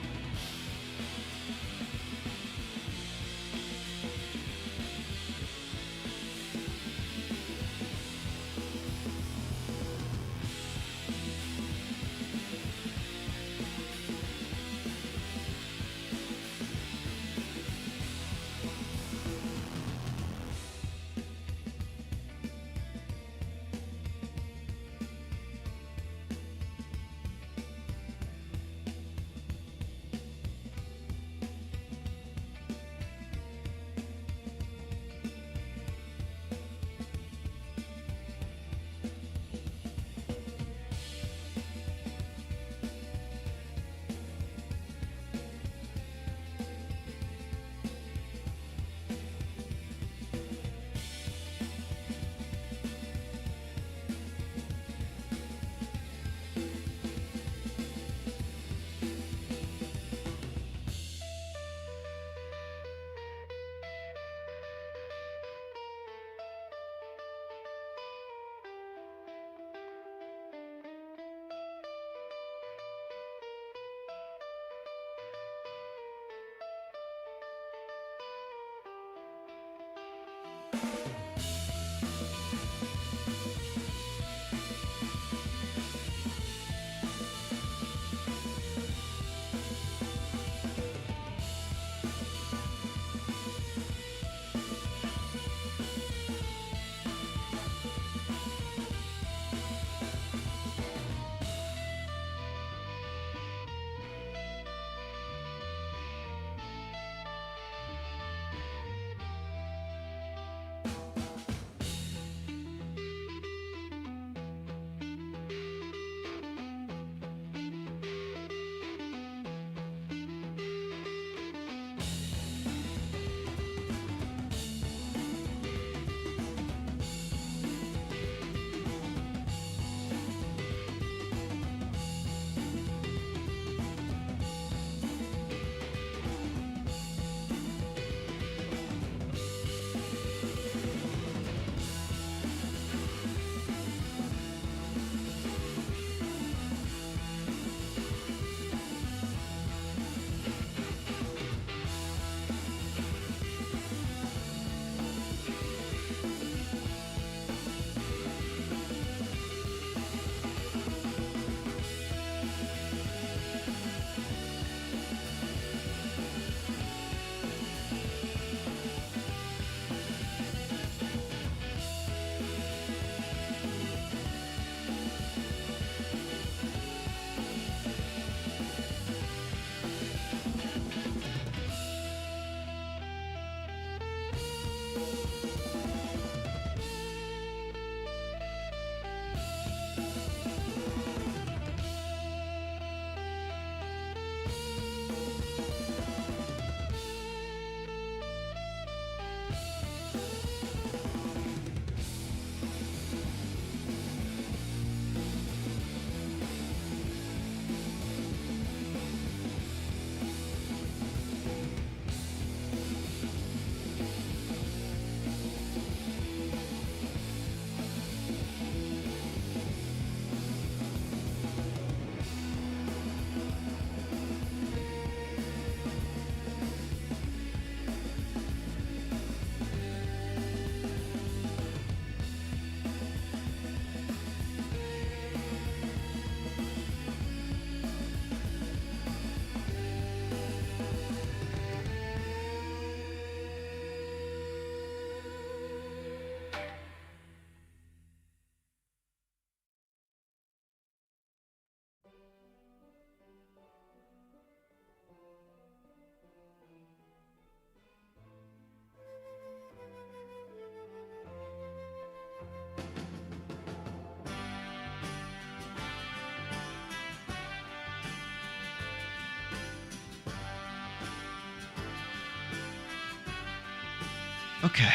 Okay,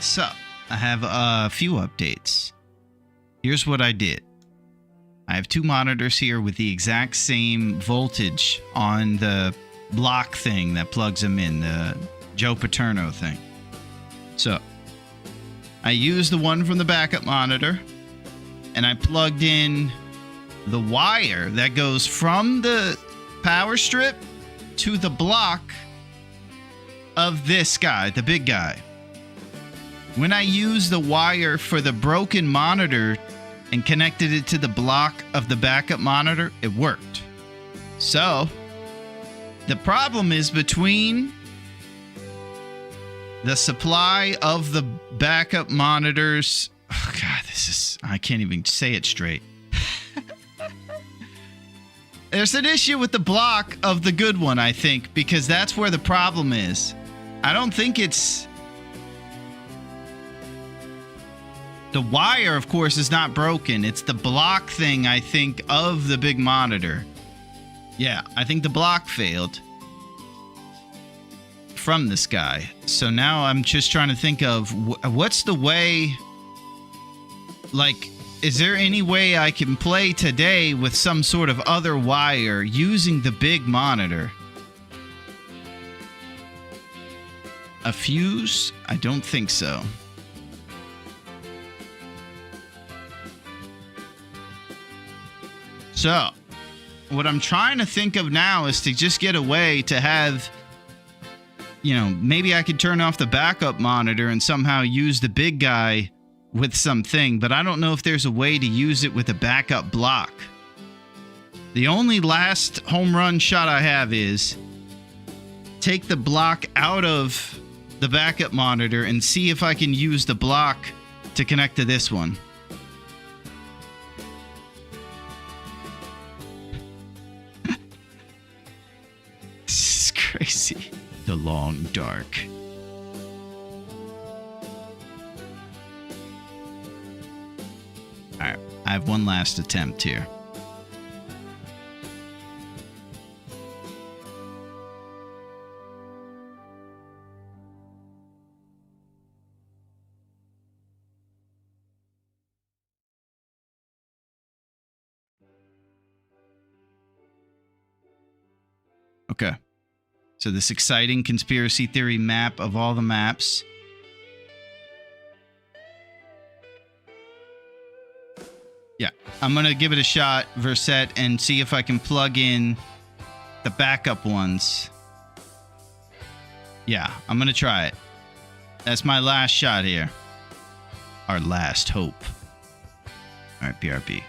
so I have a few updates. Here's what I did. I have 2 monitors here with the exact same voltage on the block thing that plugs them in, the Joe Paterno thing. So I used the one from the backup monitor, and I plugged in the wire that goes from the power strip to the block of this guy, the big guy. When I used the wire for the broken monitor and connected it to the block of the backup monitor, it worked. So, the problem is between the supply of the backup monitors. Oh God, I can't even say it straight. There's an issue with the block of the good one, I think, because that's where the problem is. I don't think it's... The wire, of course, is not broken. It's the block thing, I think, of the big monitor. Yeah, I think the block failed from this guy. So now I'm just trying to think of what's the way... Like, is there any way I can play today with some sort of other wire using the big monitor? A fuse? I don't think so. So, what I'm trying to think of now is to just get a way to have, you know, maybe I could turn off the backup monitor and somehow use the big guy with something, but I don't know if there's a way to use it with a backup block. The only last home run shot I have is take the block out of the backup monitor and see if I can use the block to connect to this one. This is crazy. The long dark. Alright, I have one last attempt here. Okay. So this exciting conspiracy theory map of all the maps. Yeah, I'm going to give it a shot, Verset, and see if I can plug in the backup ones. Yeah, I'm going to try it. That's my last shot here. Our last hope. All right, BRB.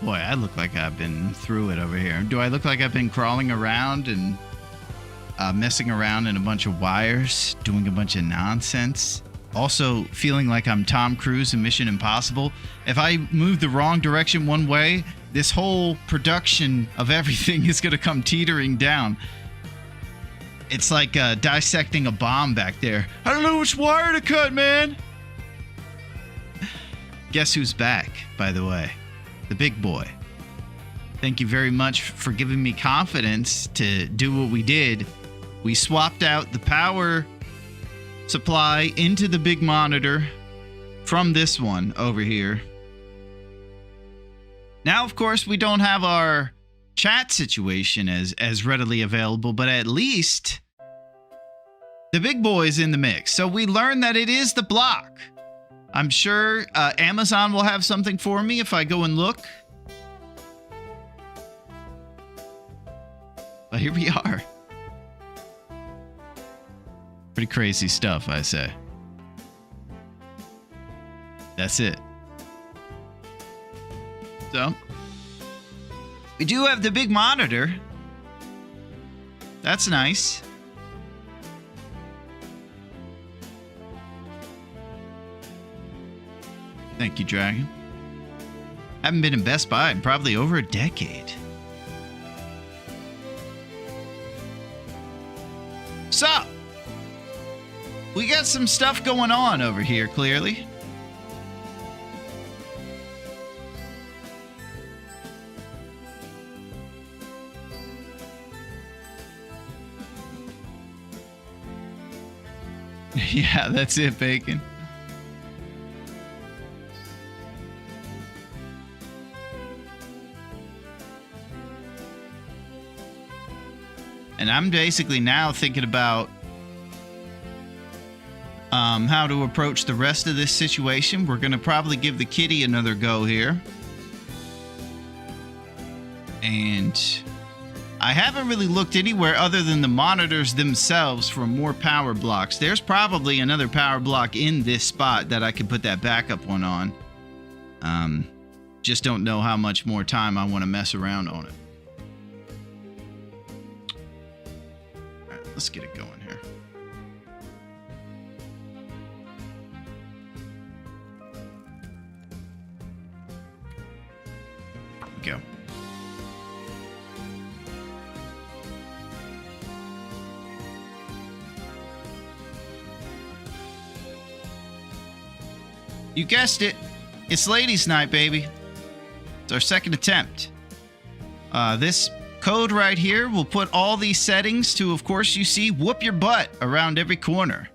Boy, I look like I've been through it over here. Do I look like I've been crawling around and messing around in a bunch of wires, doing a bunch of nonsense? Also feeling like I'm Tom Cruise in Mission Impossible. If I move the wrong direction one way, this whole production of everything is going to come teetering down. It's like dissecting a bomb back there. I don't know which wire to cut, man. Guess who's back, by the way? The big boy. Thank you very much for giving me confidence to do what we did. We swapped out the power supply into the big monitor from this one over here. Now, of course, we don't have our chat situation as readily available, but at least the big boy is in the mix. So we learned that it is the block. I'm sure Amazon will have something for me if I go and look. But here we are. Pretty crazy stuff, I say. That's it. So, we do have the big monitor. That's nice. Thank you, Dragon. Haven't been in Best Buy in probably over a decade. So, we got some stuff going on over here, clearly. Yeah, that's it, Bacon. And I'm basically now thinking about how to approach the rest of this situation. We're going to probably give the kitty another go here. And I haven't really looked anywhere other than the monitors themselves for more power blocks. There's probably another power block in this spot that I could put that backup one on. Just don't know how much more time I want to mess around on it. All right, let's get it going here. Go. You guessed it. It's ladies' night, baby. It's our second attempt. This code right here will put all these settings to, of course, you see, whoop your butt around every corner.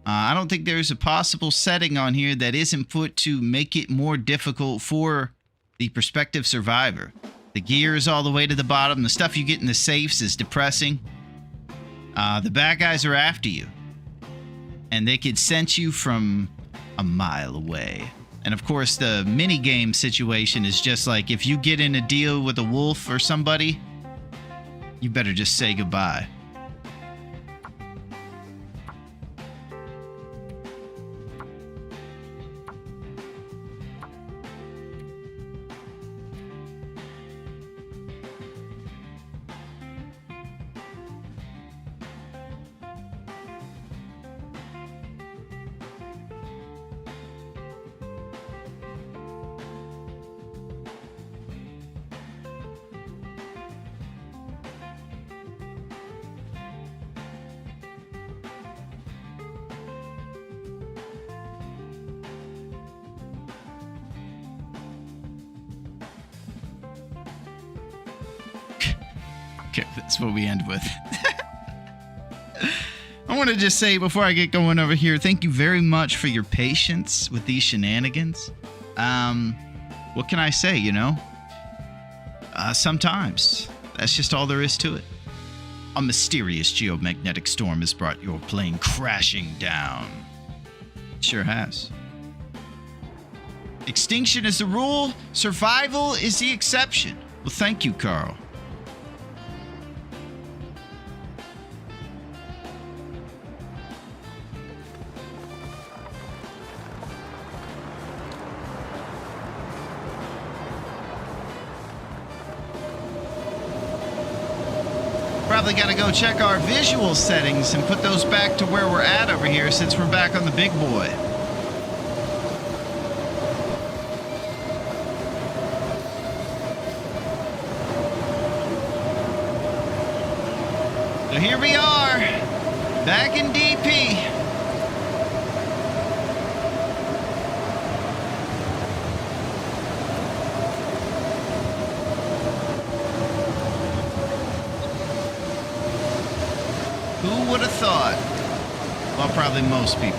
I don't think there's a possible setting on here that isn't put to make it more difficult for the prospective survivor. The gear is all the way to the bottom. The stuff you get in the safes is depressing. The bad guys are after you. And they could sense you from a mile away. And of course, the mini game situation is just like if you get in a deal with a wolf or somebody, you better just say goodbye. Okay, that's what we end with. I want to just say before I get going over here, thank you very much for your patience with these shenanigans. What can I say, you know? Sometimes. That's just all there is to it. A mysterious geomagnetic storm has brought your plane crashing down. It sure has. Extinction is the rule, survival is the exception. Well, thank you, Carl. probably got to go check our visual settings and put those back to where we're at over here since we're back on the big boy. So here we are, back in DP. Who would have thought? Well, probably most people.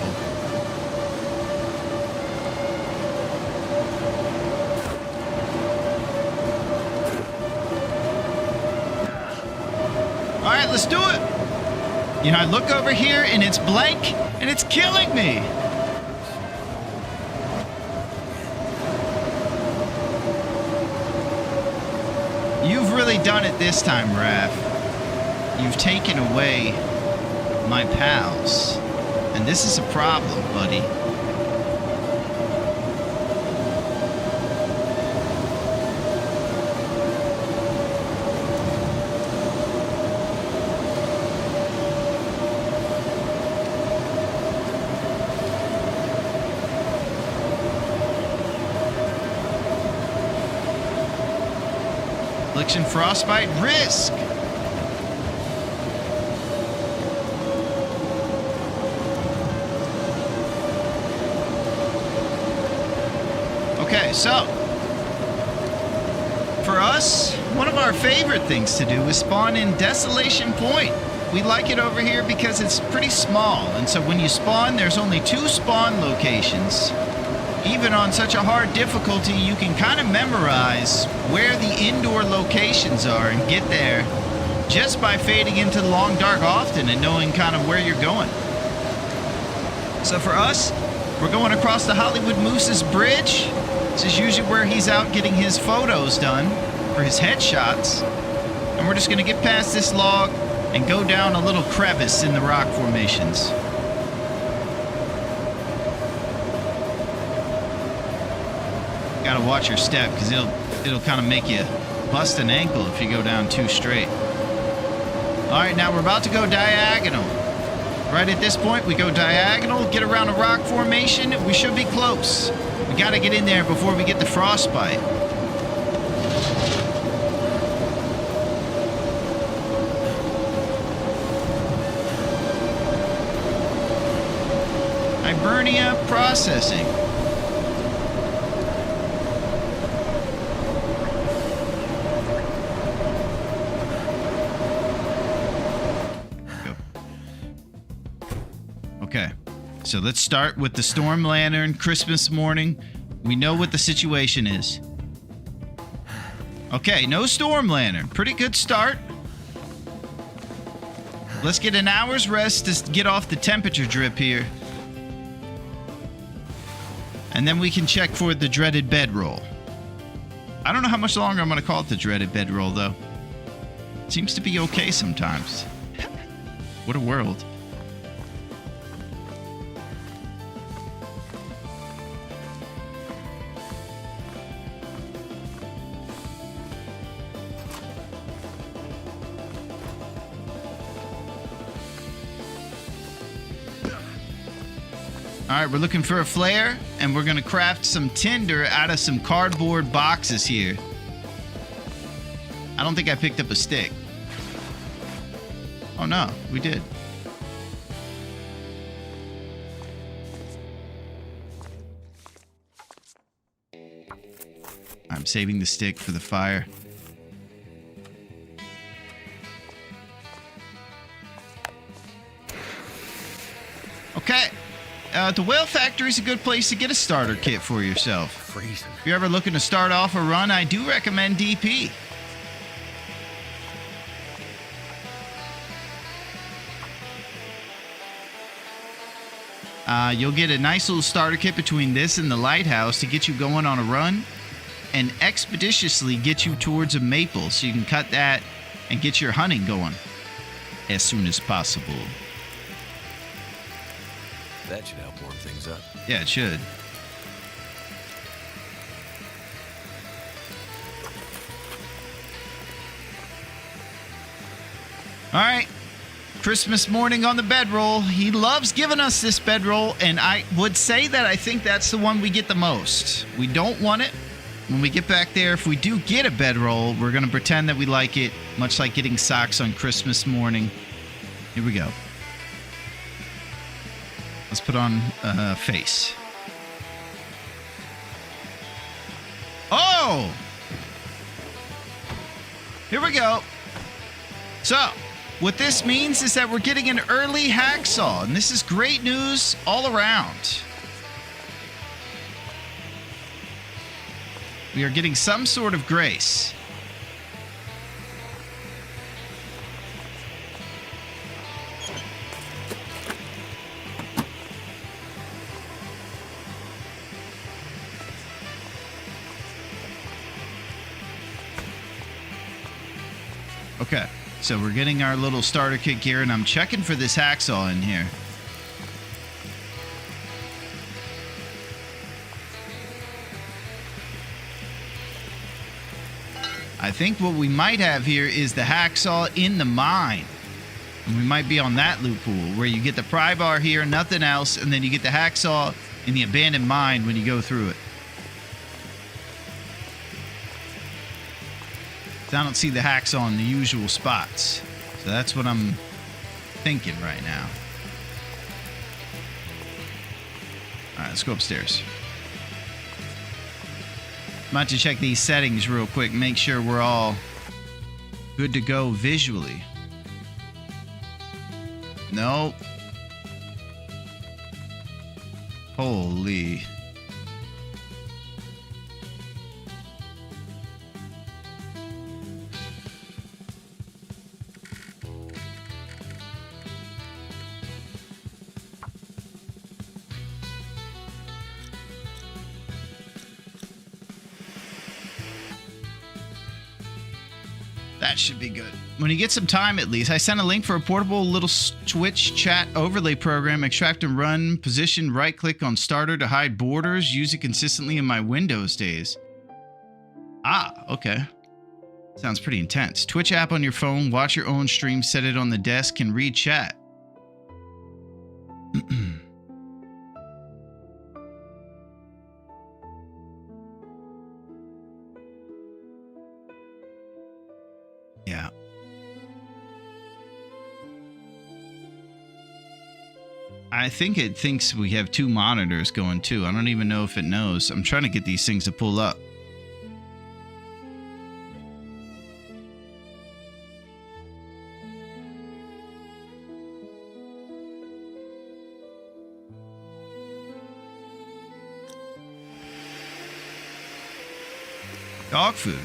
All right, let's do it. You know, I look over here and it's blank and it's killing me. You've really done it this time, Raph. You've taken away my pals. And this is a problem, buddy. Affliction, frostbite, risk. Okay, so for us, one of our favorite things to do is spawn in Desolation Point. We like it over here because it's pretty small, and so when you spawn, there's only 2 spawn locations. Even on such a hard difficulty, you can kind of memorize where the indoor locations are and get there just by fading into the long dark often and knowing kind of where you're going. So for us, we're going across the Hollywood Moose's bridge. This is usually where he's out getting his photos done for his headshots. And we're just going to get past this log and go down a little crevice in the rock formations. Gotta watch your step because it'll kind of make you bust an ankle if you go down too straight. All right, now we're about to go diagonal. Right at this point, we go diagonal, get around a rock formation. We should be close. We gotta get in there before we get the frostbite. Hibernia processing. Okay, so let's start with the storm lantern, Christmas morning. We know what the situation is. Okay, no storm lantern. Pretty good start. Let's get an hour's rest to get off the temperature drip here. And then we can check for the dreaded bedroll. I don't know how much longer I'm going to call it the dreaded bedroll, though. Seems to be okay sometimes. What a world. All right, we're looking for a flare, and we're going to craft some tinder out of some cardboard boxes here. I don't think I picked up a stick. Oh, no, we did. I'm saving the stick for the fire. Okay. The Whale Factory is a good place to get a starter kit for yourself. Freezing. If you're ever looking to start off a run, I do recommend DP. You'll get a nice little starter kit between this and the lighthouse to get you going on a run and expeditiously get you towards a maple so you can cut that and get your hunting going as soon as possible. That should help warm things up. Yeah, it should. All right. Christmas morning on the bedroll. He loves giving us this bedroll, and I would say that I think that's the one we get the most. We don't want it. When we get back there, if we do get a bedroll, we're going to pretend that we like it, much like getting socks on Christmas morning. Here we go. Let's put on a face. Oh! Here we go. So, what this means is that we're getting an early hacksaw, and this is great news all around. We are getting some sort of grace. Okay. So we're getting our little starter kit gear, and I'm checking for this hacksaw in here. I think what we might have here is the hacksaw in the mine. And we might be on that loophole where you get the pry bar here, nothing else, and then you get the hacksaw in the abandoned mine when you go through it. I don't see the hacksaw in the usual spots. So that's what I'm thinking right now. All right, let's go upstairs. I'm about to check these settings real quick, make sure we're all good to go visually. Nope. Holy. That should be good. When you get some time, at least, I sent a link for a portable little Twitch chat overlay program. Extract and run. Position. Right-click on starter to hide borders. Use it consistently in my Windows days. Ah, okay. Sounds pretty intense. Twitch app on your phone. Watch your own stream. Set it on the desk and read chat. Yeah. I think it thinks we have two monitors going too. I don't even know if it knows. I'm trying to get these things to pull up. Dog food.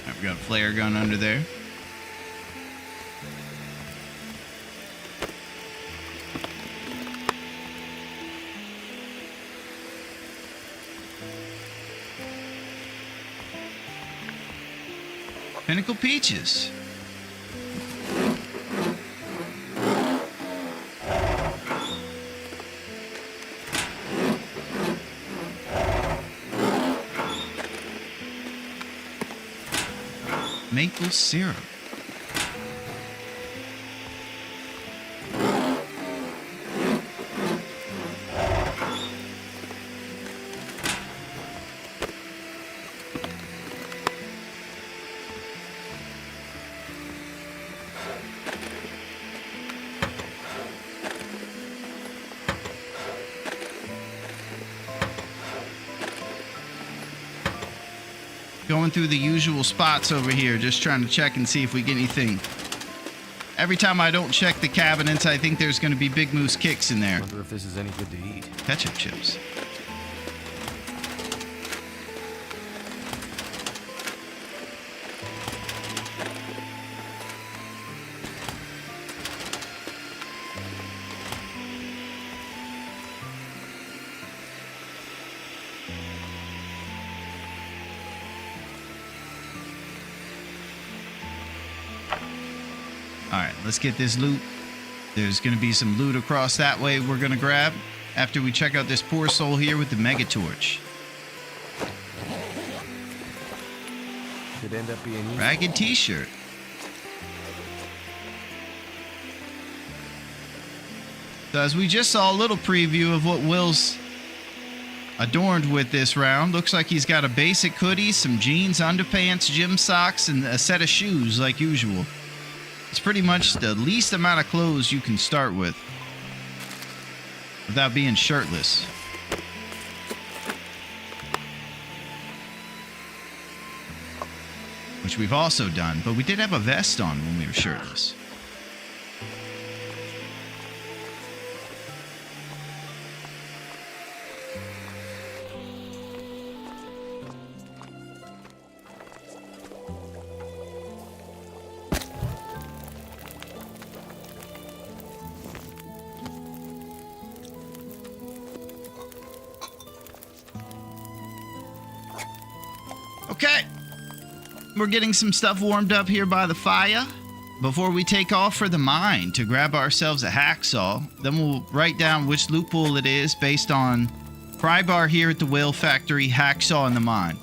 I've got a flare gun under there. Pinnacle Peaches. Maple syrup. Going through the usual spots over here, just trying to check and see if we get anything. Every time I don't check the cabinets, I think there's going to be Big Moose kicks in there. I wonder if this is any good to eat. Ketchup chips. Alright, let's get this loot. There's going to be some loot across that way we're going to grab after we check out this poor soul here with the mega torch. Could end up being useful. Ragged t-shirt. So as we just saw a little preview of what Will's adorned with this round, looks like he's got a basic hoodie, some jeans, underpants, gym socks, and a set of shoes like usual. It's pretty much the least amount of clothes you can start with without being shirtless. Which we've also done, but we did have a vest on when we were shirtless. Okay. We're getting some stuff warmed up here by the fire before we take off for the mine to grab ourselves a hacksaw. Then we'll write down which loophole it is based on pry bar here at the whale factory, hacksaw in the mine.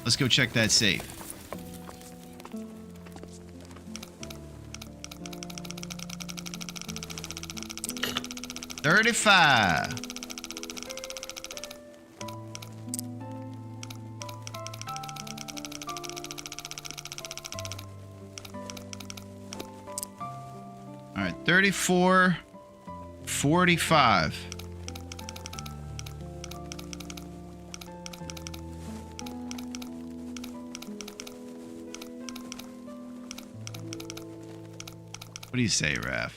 Let's go check that safe. $35. All right, 34.45. What do you say, Raph?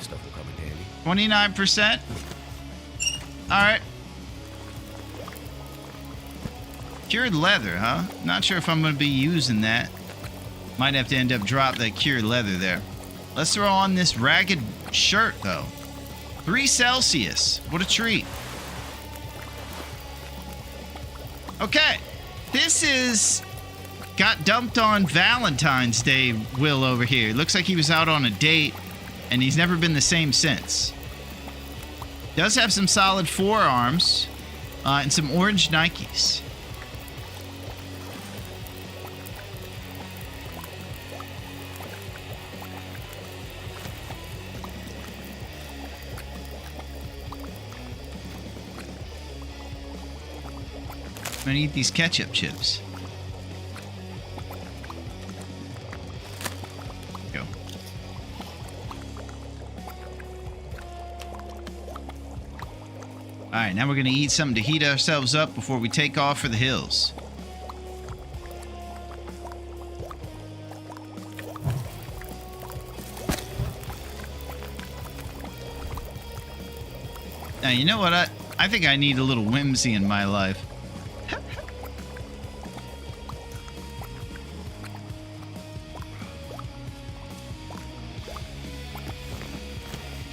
Stuff will come in handy. 29%. All right. Cured leather, huh? Not sure if I'm going to be using that. Might have to end up drop that cured leather there. Let's throw on this ragged shirt, though. 3 Celsius. What a treat. Okay. This is... got dumped on Valentine's Day, Will over here. Looks like he was out on a date, and he's never been the same since. Does have some solid forearms, and some orange Nikes. I'm gonna eat these ketchup chips. Go. Alright, now we're gonna eat something to heat ourselves up before we take off for the hills. Now, you know what? I think I need a little whimsy in my life.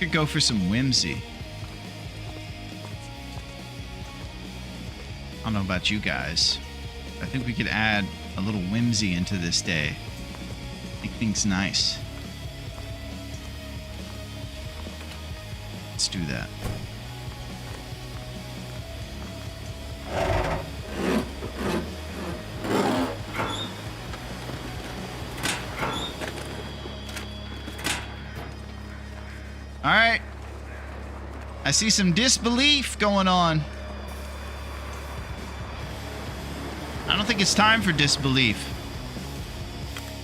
Could go for some whimsy. I don't know about you guys. I think we could add a little whimsy into this day. Make things nice. Let's do that. All right. I see some disbelief going on. I don't think it's time for disbelief.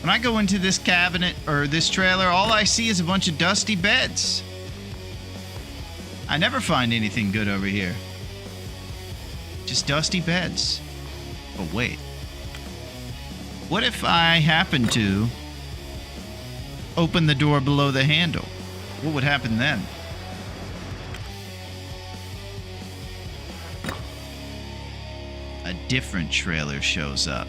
When I go into this cabinet or this trailer, all I see is a bunch of dusty beds. I never find anything good over here. Just dusty beds. But wait. What if I happen to open the door below the handle? What would happen then? A different trailer shows up.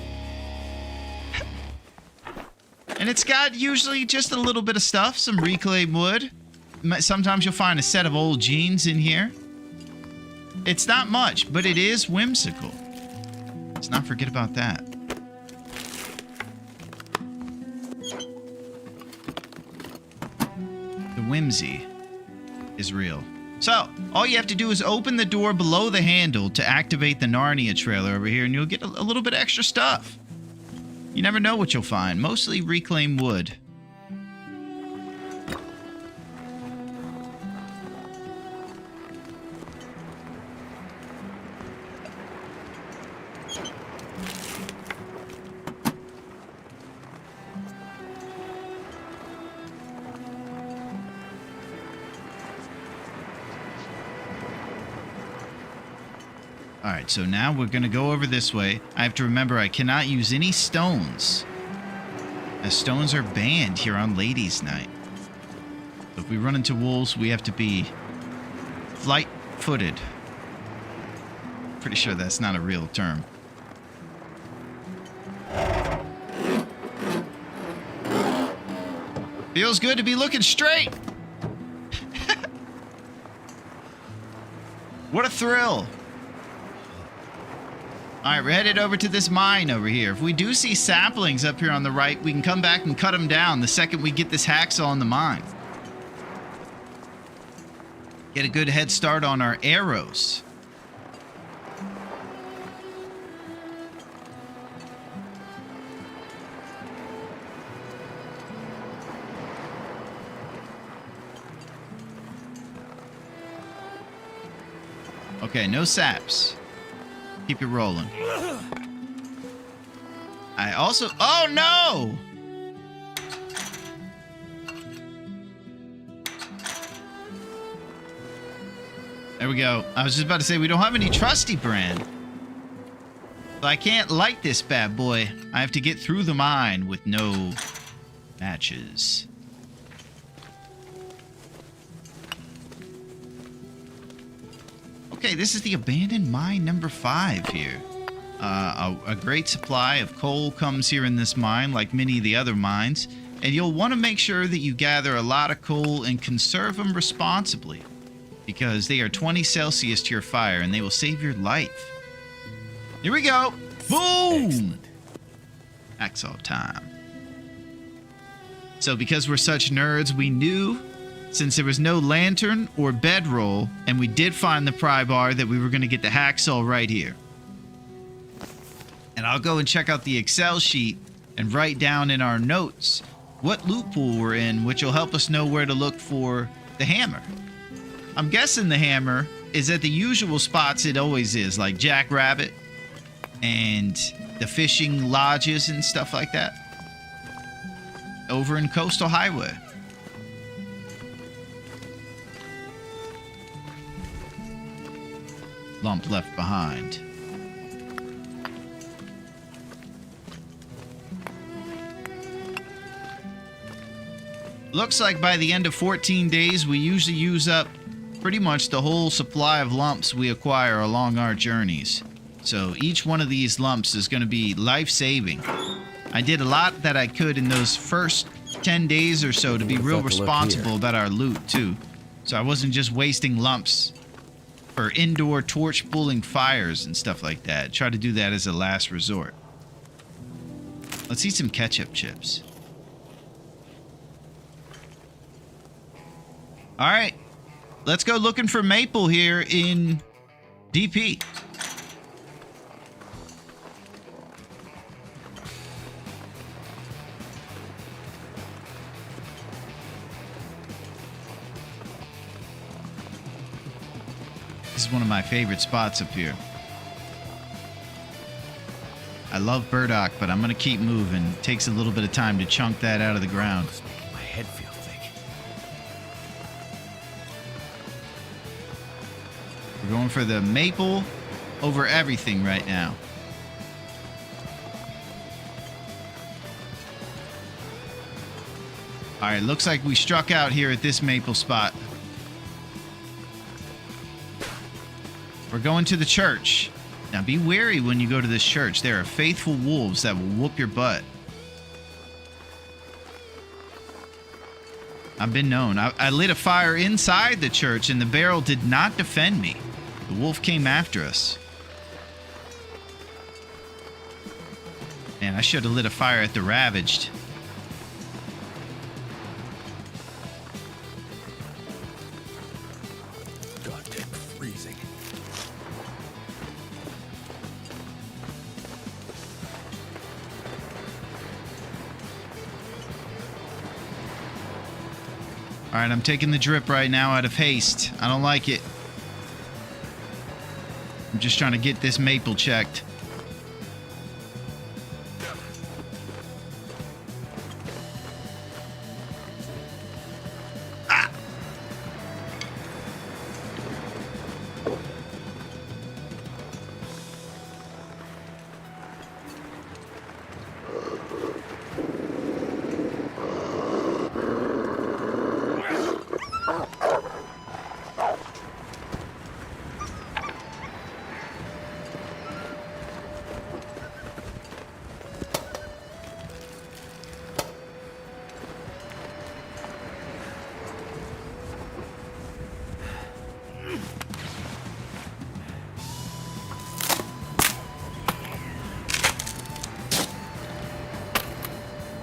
And it's got usually just a little bit of stuff, some reclaimed wood. Sometimes you'll find a set of old jeans in here. It's not much, but it is whimsical. Let's not forget about that. The whimsy is real. So, all you have to do is open the door below the handle to activate the Narnia trailer over here, and you'll get a little bit extra stuff. You never know what you'll find. Mostly reclaimed wood. Alright, so now we're going to go over this way. I have to remember I cannot use any stones, as stones are banned here on Ladies' Night. So if we run into wolves, we have to be flight-footed. Pretty sure that's not a real term. Feels good to be looking straight! What a thrill! Alright, we're headed over to this mine over here. If we do see saplings up here on the right, we can come back and cut them down the second we get this hacksaw in the mine. Get a good head start on our arrows. Okay, no saps. Keep it rolling. I also... Oh, no! There we go. I was just about to say, we don't have any trusty brand. So I can't light this bad boy. I have to get through the mine with no matches. Okay, this is the abandoned mine number 5 here. A great supply of coal comes here in this mine, like many of the other mines, and you'll want to make sure that you gather a lot of coal and conserve them responsibly, because they are 20 Celsius to your fire, and they will save your life. Here we go! Boom! Excellent. Hacksaw time. So because we're such nerds, we knew, since there was no lantern or bedroll, and we did find the pry bar, that we were going to get the hacksaw right here. And I'll go and check out the Excel sheet and write down in our notes what loophole we're in, which will help us know where to look for the hammer. I'm guessing the hammer is at the usual spots it always is, like Jackrabbit and the fishing lodges and stuff like that. Over in Coastal Highway. Lump left behind. Looks like by the end of 14 days, we usually use up pretty much the whole supply of lumps we acquire along our journeys. So each one of these lumps is going to be life-saving. I did a lot that I could in those first 10 days or so to be real responsible about our loot, too. So I wasn't just wasting lumps for indoor torch pulling fires and stuff like that. Try to do that as a last resort. Let's eat some ketchup chips. All right, let's go looking for maple here in DP. This is one of my favorite spots up here. I love burdock, but I'm going to keep moving. It takes a little bit of time to chunk that out of the ground. It's making my head feel thick. We're going for the maple over everything right now. All right, looks like we struck out here at this maple spot. We're going to the church. Now be wary when you go to this church. There are faithful wolves that will whoop your butt. I've been known. I lit a fire inside the church and the barrel did not defend me. The wolf came after us. Man, I should have lit a fire at the Ravaged. Goddamn freezing. All right, I'm taking the drip right now out of haste. I don't like it. I'm just trying to get this maple checked.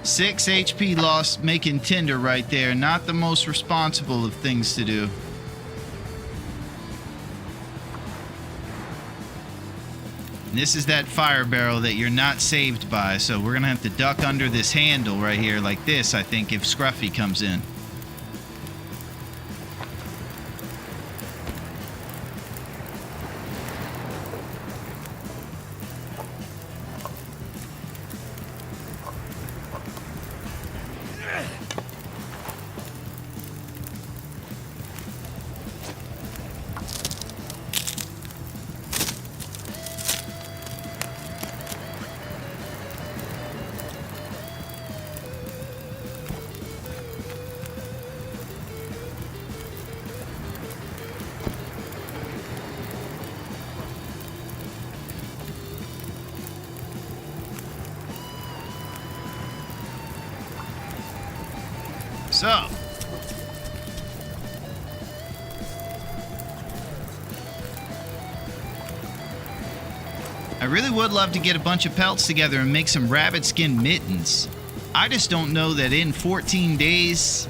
Six HP lost making tinder right there. Not the most responsible of things to do. And this is that fire barrel that you're not saved by, so we're gonna have to duck under this handle right here like this, I think, if Scruffy comes in. So, I really would love to get a bunch of pelts together and make some rabbit skin mittens. I just don't know that in 14 days,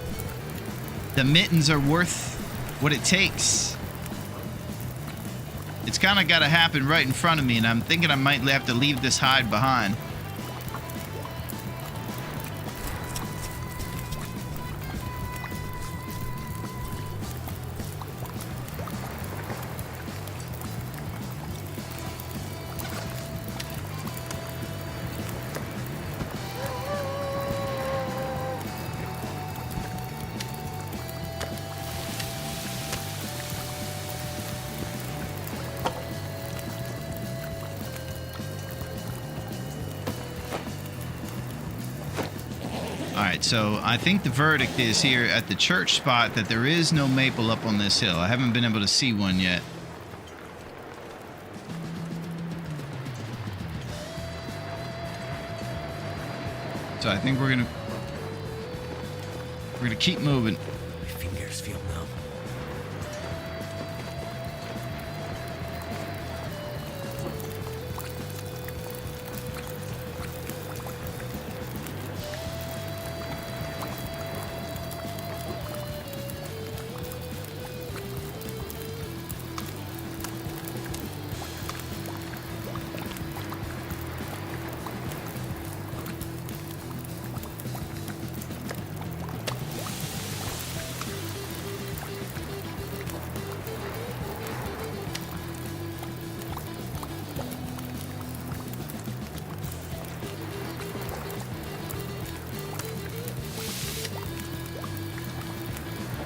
the mittens are worth what it takes. It's kind of got to happen right in front of me, and I'm thinking I might have to leave this hide behind. Alright, so I think the verdict is here at the church spot that there is no maple up on this hill. I haven't been able to see one yet. So I think we're gonna keep moving. My fingers feel numb.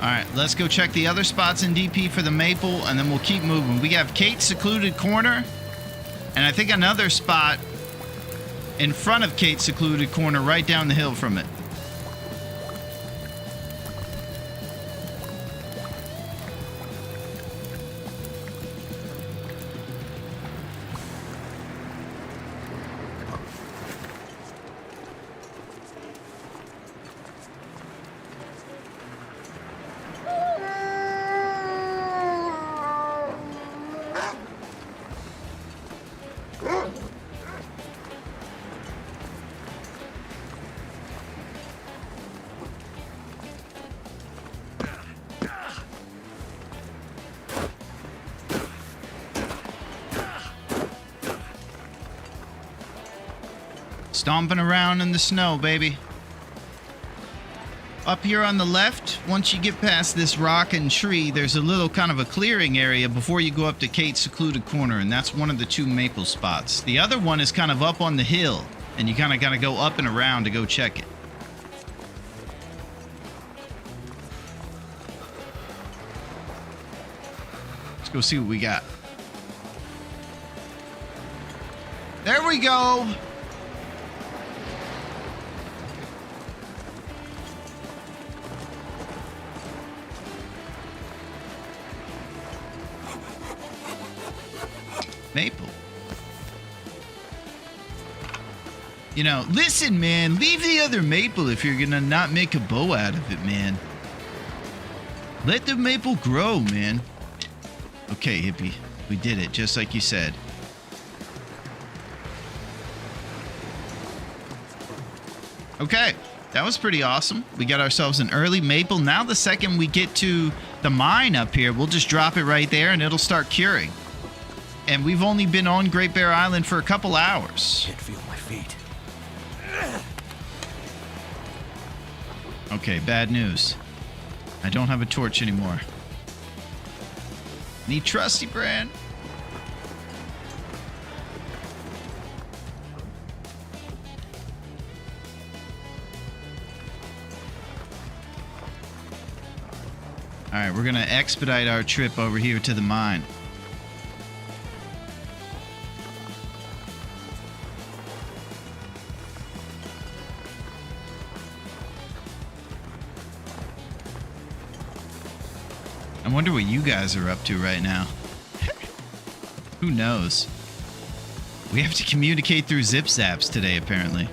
Alright, let's go check the other spots in DP for the maple, and then we'll keep moving. We have Kate's secluded corner, and I think another spot in front of Kate's secluded corner right down the hill from it. Stomping around in the snow, baby. Up here on the left, once you get past this rock and tree, there's a little kind of a clearing area before you go up to Kate's secluded corner, and that's one of the 2 maple spots. The other one is kind of up on the hill, and you kind of got to go up and around to go check it. Let's go see what we got. There we go. Maple. You know, listen, man. Leave the other maple if you're gonna not make a bow out of it, man. Let the maple grow, man. Okay, hippie. We did it, just like you said. Okay, that was pretty awesome. We got ourselves an early maple. Now the second we get to the mine up here, we'll just drop it right there and it'll start curing. And we've only been on Great Bear Island for a couple hours. Can't feel my feet. Okay, bad news. I don't have a torch anymore. Need trusty brand. All right, we're gonna expedite our trip over here to the mine. I wonder what you guys are up to right now. Who knows? We have to communicate through zip zaps today, apparently.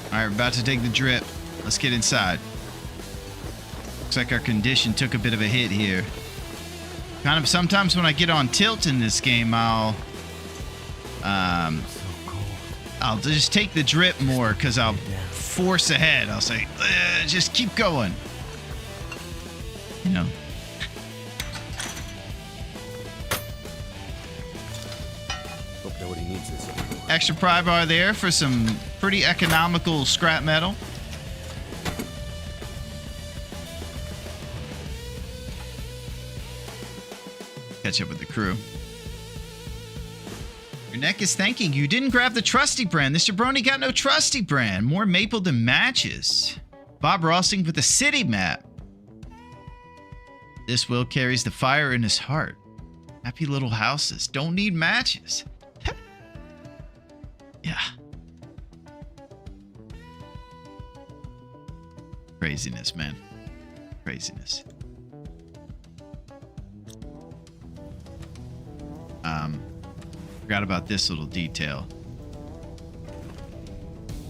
All right, we're about to take the drip. Let's get inside. Looks like our condition took a bit of a hit here. Kind of sometimes when I get on tilt in this game, I'll just take the drip more because I'll force ahead. I'll say, just keep going. You know. Hope nobody needs this anymore. Extra pry bar there for some pretty economical scrap metal. Catch up with the crew. Your neck is thanking you. You didn't grab the trusty brand. This jabroni got no trusty brand. More maple than matches. Bob Rossing with a city map. This Will carries the fire in his heart. Happy little houses. Don't need matches. Yeah. Craziness, man. Craziness. Forgot about this little detail.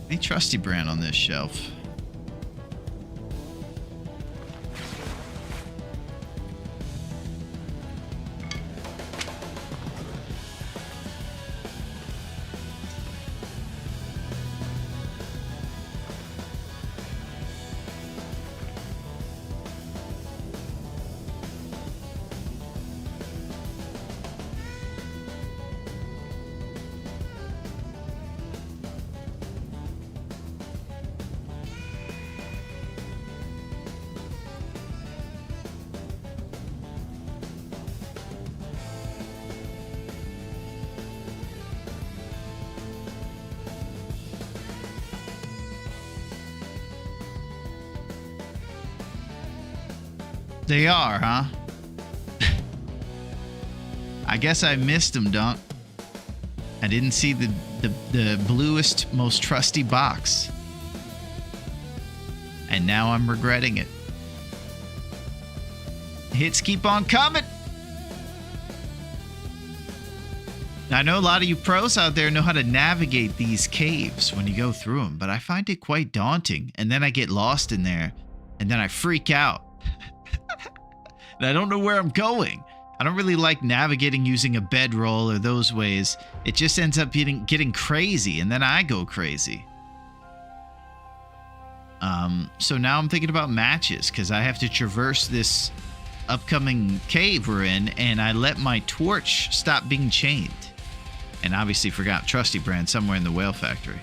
Any trusty brand on this shelf? They are, huh? I guess I missed them, Dunk. I didn't see the bluest, most trusty box. And now I'm regretting it. Hits keep on coming. Now, I know a lot of you pros out there know how to navigate these caves when you go through them, but I find it quite daunting. And then I get lost in there, and then I freak out. And I don't know where I'm going. I don't really like navigating using a bedroll or those ways. It just ends up getting crazy, and then I go crazy. So now I'm thinking about matches because I have to traverse this upcoming cave we're in, and I let my torch stop being chained. And obviously forgot Trusty Brand somewhere in the whale factory.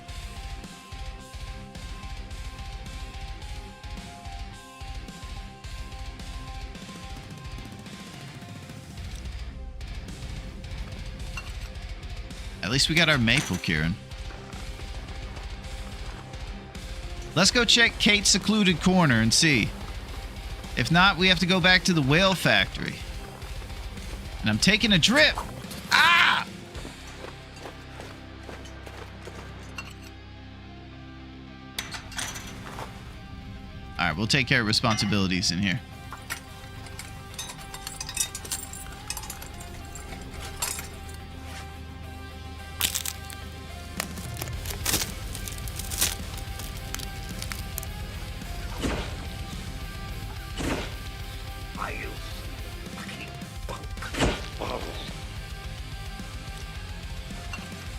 At least we got our maple, Kieran. Let's go check Kate's secluded corner and see. If not, we have to go back to the whale factory. And I'm taking a drip. Ah! All right, we'll take care of responsibilities in here.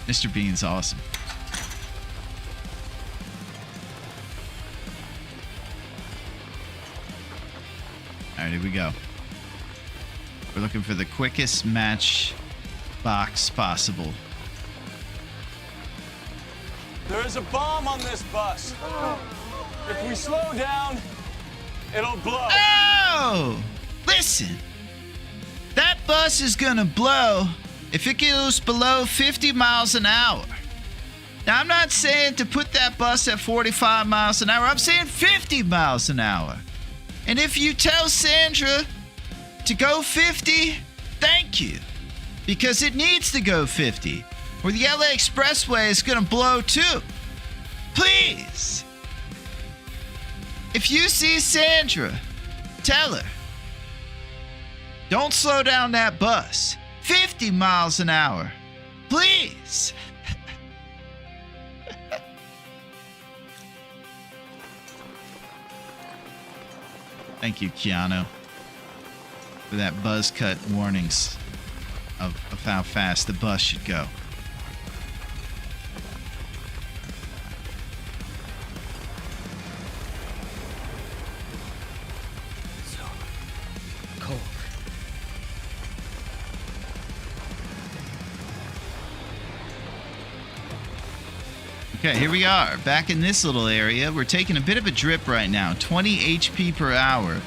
Mr. Bean's awesome. Alright, here we go. We're looking for the quickest match box possible. There is a bomb on this bus. If we slow down, it'll blow. Oh! Listen! That bus is gonna blow if it goes below 50 miles an hour. Now, I'm not saying to put that bus at 45 miles an hour. I'm saying 50 miles an hour. And if you tell Sandra to go 50, thank you. Because it needs to go 50. Or the LA Expressway is going to blow too. Please. If you see Sandra, tell her. Don't slow down that bus. 50 miles an hour. Please. Thank you, Keanu, for that buzz cut warnings of how fast the bus should go. So cold. Okay, here we are, back in this little area. We're taking a bit of a drip right now, 20 HP per hour,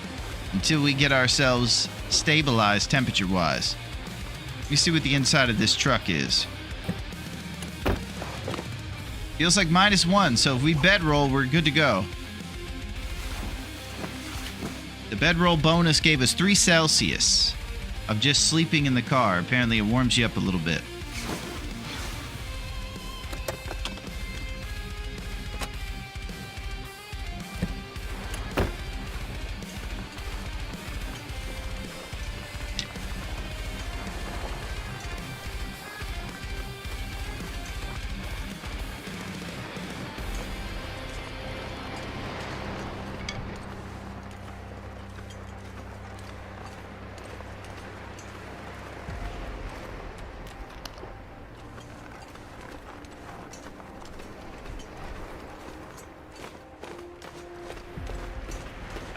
until we get ourselves stabilized temperature-wise. Let me see what the inside of this truck is. Feels like -1, so if we bedroll, we're good to go. The bedroll bonus gave us 3 Celsius of just sleeping in the car. Apparently it warms you up a little bit.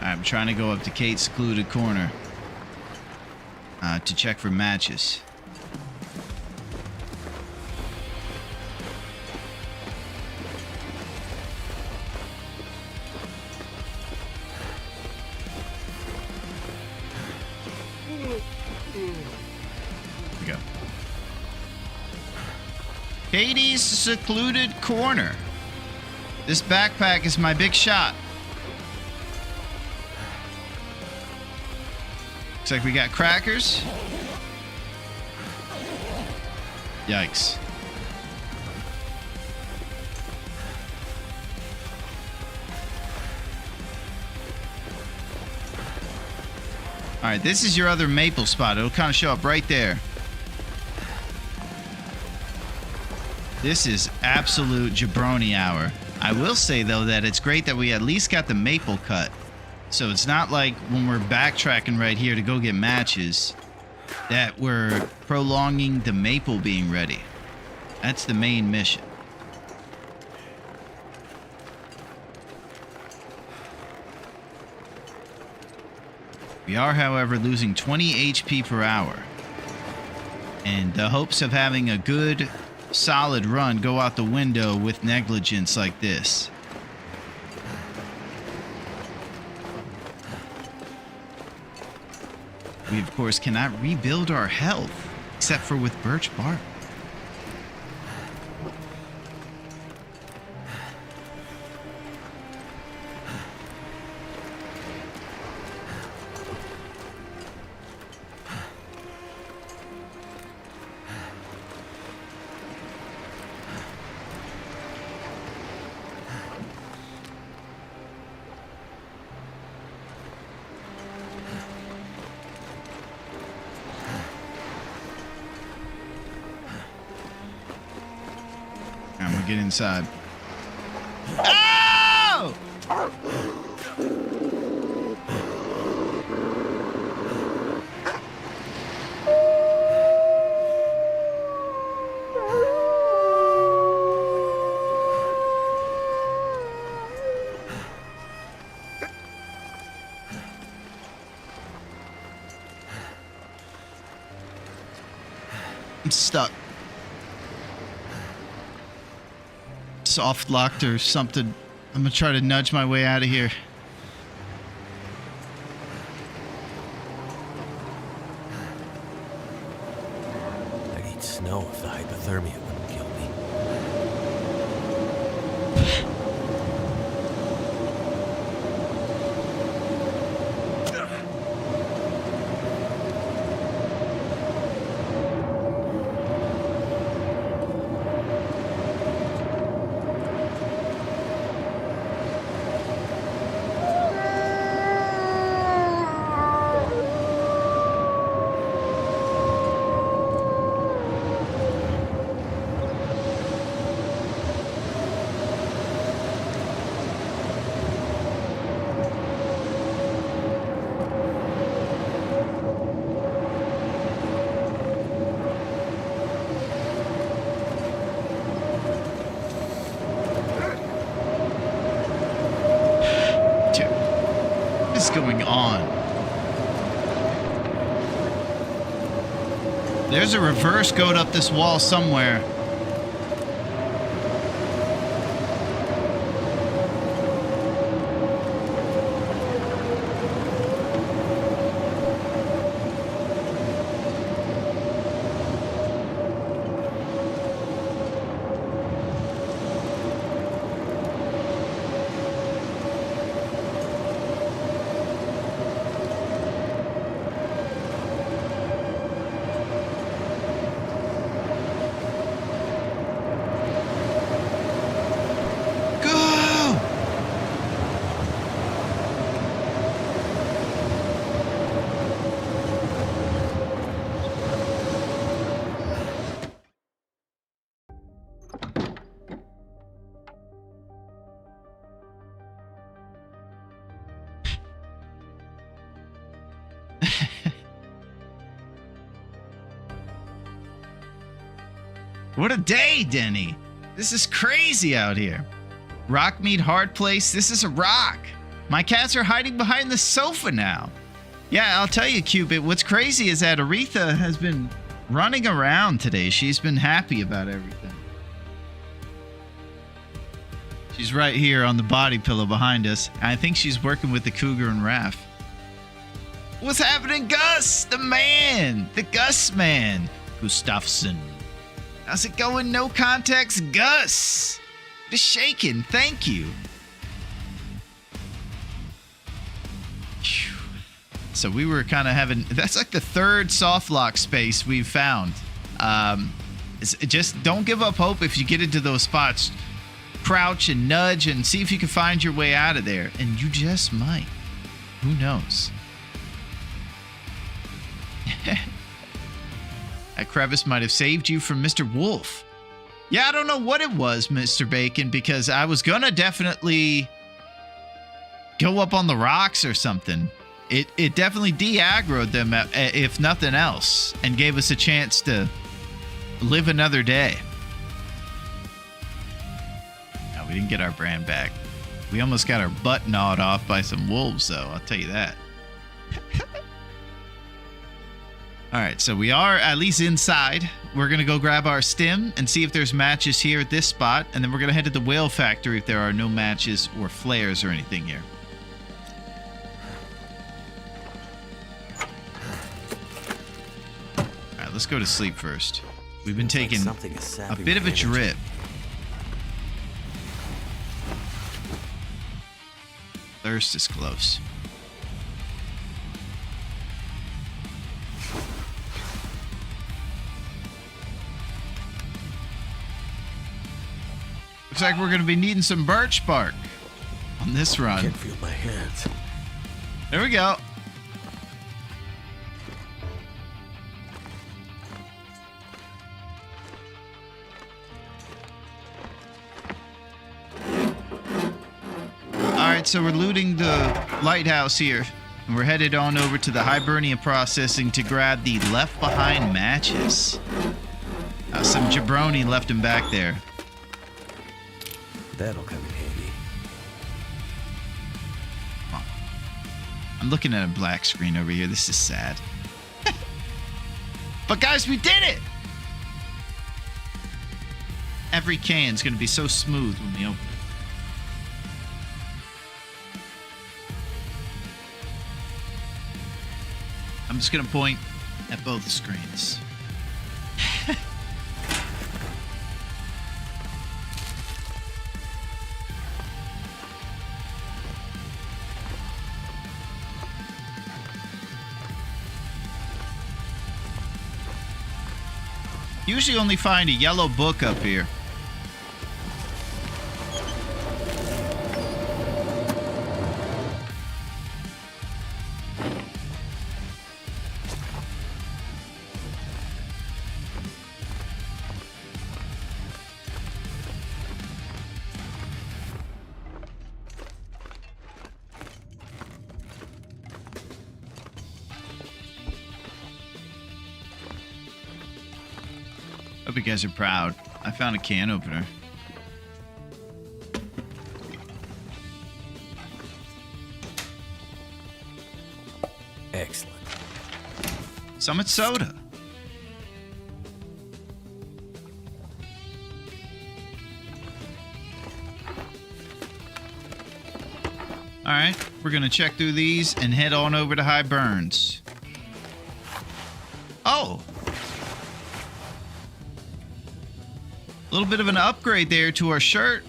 I'm trying to go up to Kate's secluded corner to check for matches. Here we go. Katie's secluded corner. This backpack is my big shot. Looks like we got crackers. Yikes. Alright, this is your other maple spot. It'll kind of show up right there. This is absolute jabroni hour. I will say, though, that it's great that we at least got the maple cut. So it's not like when we're backtracking right here to go get matches that we're prolonging the maple being ready. That's the main mission. We are, however, losing 20 HP per hour. And the hopes of having a good, solid run go out the window with negligence like this. We, of course, cannot rebuild our health, except for with birch bark. I'm gonna get inside. Oh! I'm stuck. Soft locked or something. I'm gonna try to nudge my way out of here. I'd eat snow if the hypothermia wouldn't kill me. What is going on? There's a reverse goat up this wall somewhere. What a day, Denny. This is crazy out here. Rock meet hard place. This is a rock. My cats are hiding behind the sofa now. Yeah, I'll tell you, Cupid, what's crazy is that Aretha has been running around today. She's been happy about everything. She's right here on the body pillow behind us. I think she's working with the Cougar and Raph. What's happening, Gus? The man. The Gus man. Gustafsson. How's it going? No context, Gus. Just shaking. Thank you. Phew. So we were kind of having... That's like the third soft lock space we've found. Just don't give up hope if you get into those spots. Crouch and nudge and see if you can find your way out of there. And you just might. Who knows? That crevice might have saved you from Mr. Wolf. Yeah, I don't know what it was, Mr. Bacon, because I was gonna definitely go up on the rocks or something. It definitely de-aggroed them, if nothing else, and gave us a chance to live another day. No, we didn't get our brand back. We almost got our butt gnawed off by some wolves, though, I'll tell you that. All right, so we are at least inside. We're going to go grab our stim and see if there's matches here at this spot. And then we're going to head to the whale factory if there are no matches or flares or anything here. All right, let's go to sleep first. We've been taking a bit of a drip. Thirst is close. Looks like we're going to be needing some birch bark on this run. I can't feel my hands. There we go. Alright, so we're looting the lighthouse here. And we're headed on over to the Hibernia processing to grab the left behind matches. Some jabroni left him back there. That'll come in handy. Come on. I'm looking at a black screen over here. This is sad. But guys, we did it! Every can's gonna be so smooth when we open it. I'm just gonna point at both screens. Usually only find a yellow book up here. Hope you guys are proud. I found a can opener. Excellent. Summit soda. All right, we're gonna check through these and head on over to High Burns. Oh. A little bit of an upgrade there to our shirt.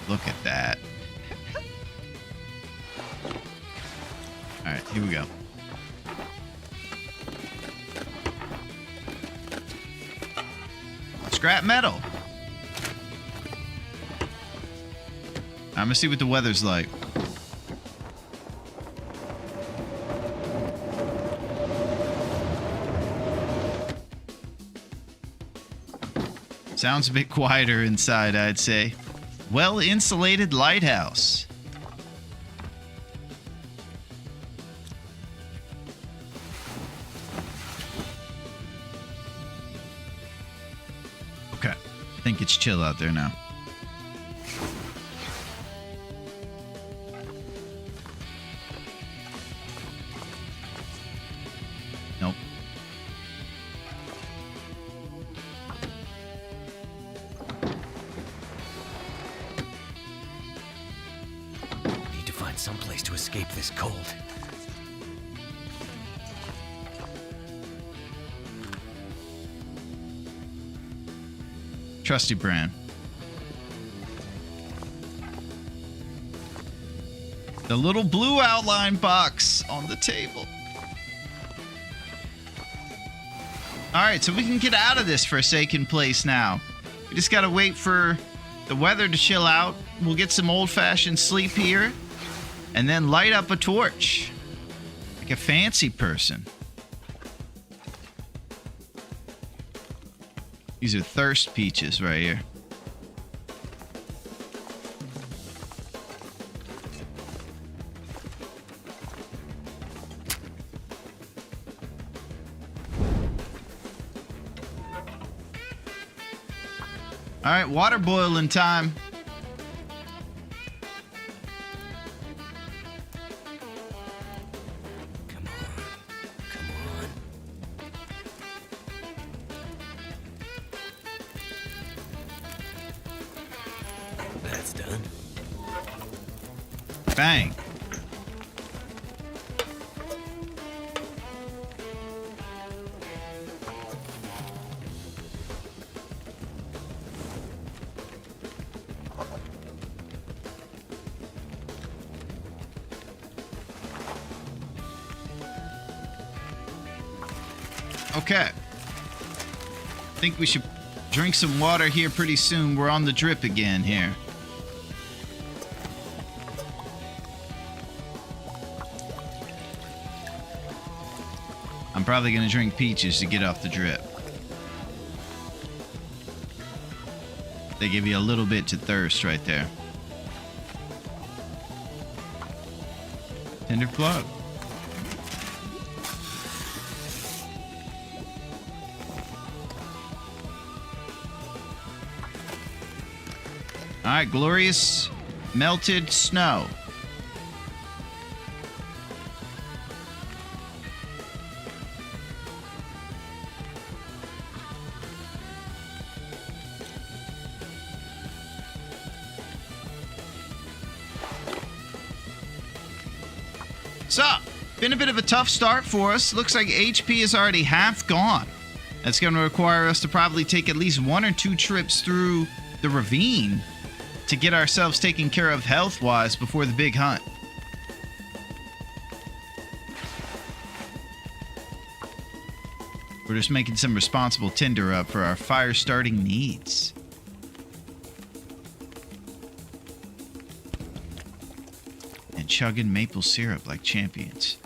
Look at that. All right, here we go. Scrap metal. I'm gonna see what the weather's like. Sounds a bit quieter inside, I'd say. Well-insulated lighthouse. Okay, I think it's chill out there now. Nope. Need to find some place to escape this cold. Trusty brand. The little blue outline box on the table. All right, so we can get out of this forsaken place now. We just gotta wait for the weather to chill out. We'll get some old-fashioned sleep here, and then light up a torch like a fancy person. These are thirst peaches right here. All right, water boiling time. Bang. Okay. I think we should drink some water here pretty soon. We're on the drip again here. I'm probably going to drink peaches to get off the drip. They give you a little bit to thirst right there. Tender plug. All right, glorious melted snow. So, been a bit of a tough start for us. Looks like HP is already half gone. That's going to require us to probably take at least 1 or 2 trips through the ravine to get ourselves taken care of health-wise before the big hunt. We're just making some responsible tinder up for our fire-starting needs. And chugging maple syrup like champions.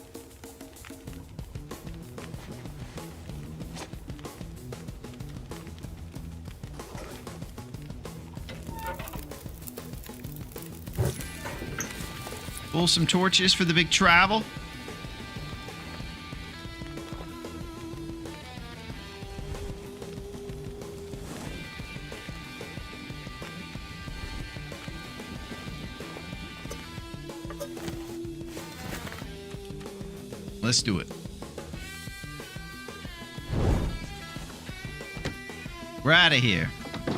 Pull some torches for the big travel. Let's do it. We're out of here. I'm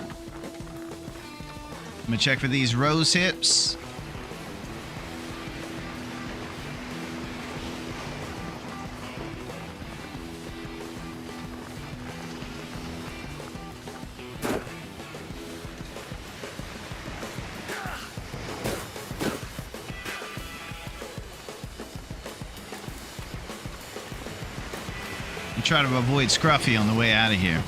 gonna check for these rose hips. Try to avoid Scruffy on the way out of here.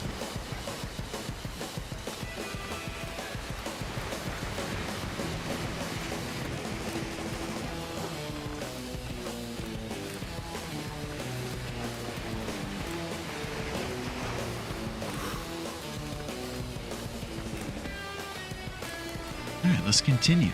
All right, let's continue.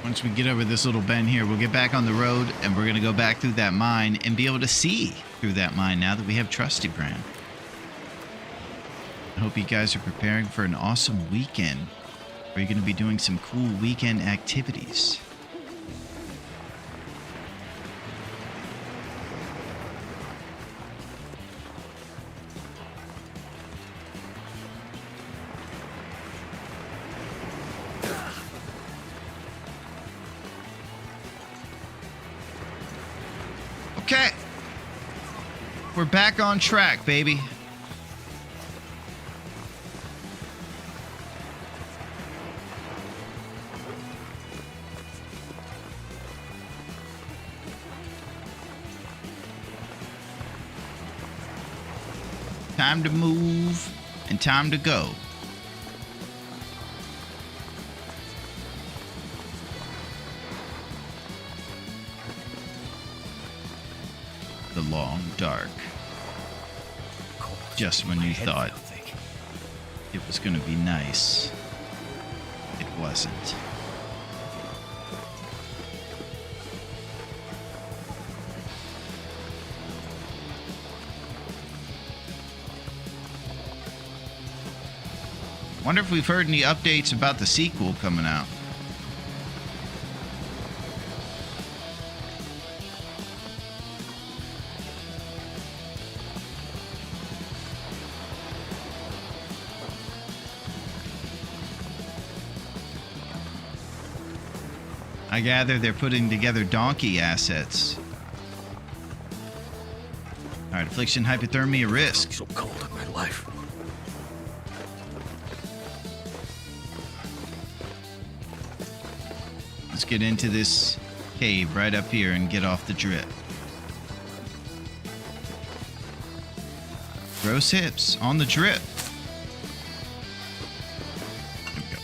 Once we get over this little bend here, we'll get back on the road and we're going to go back through that mine and be able to see through that mine now that we have Trusty Brand. I hope you guys are preparing for an awesome weekend where you're going to be doing some cool weekend activities. Okay. We're back on track, baby. Time to move and time to go. The long dark. Just when you thought it was going to be nice, it wasn't. Wonder if we've heard any updates about the sequel coming out. I gather they're putting together donkey assets. Alright, affliction, hypothermia, risk. So cold in my life. Let's get into this cave right up here and get off the drip. Gross hips on the drip. There we go.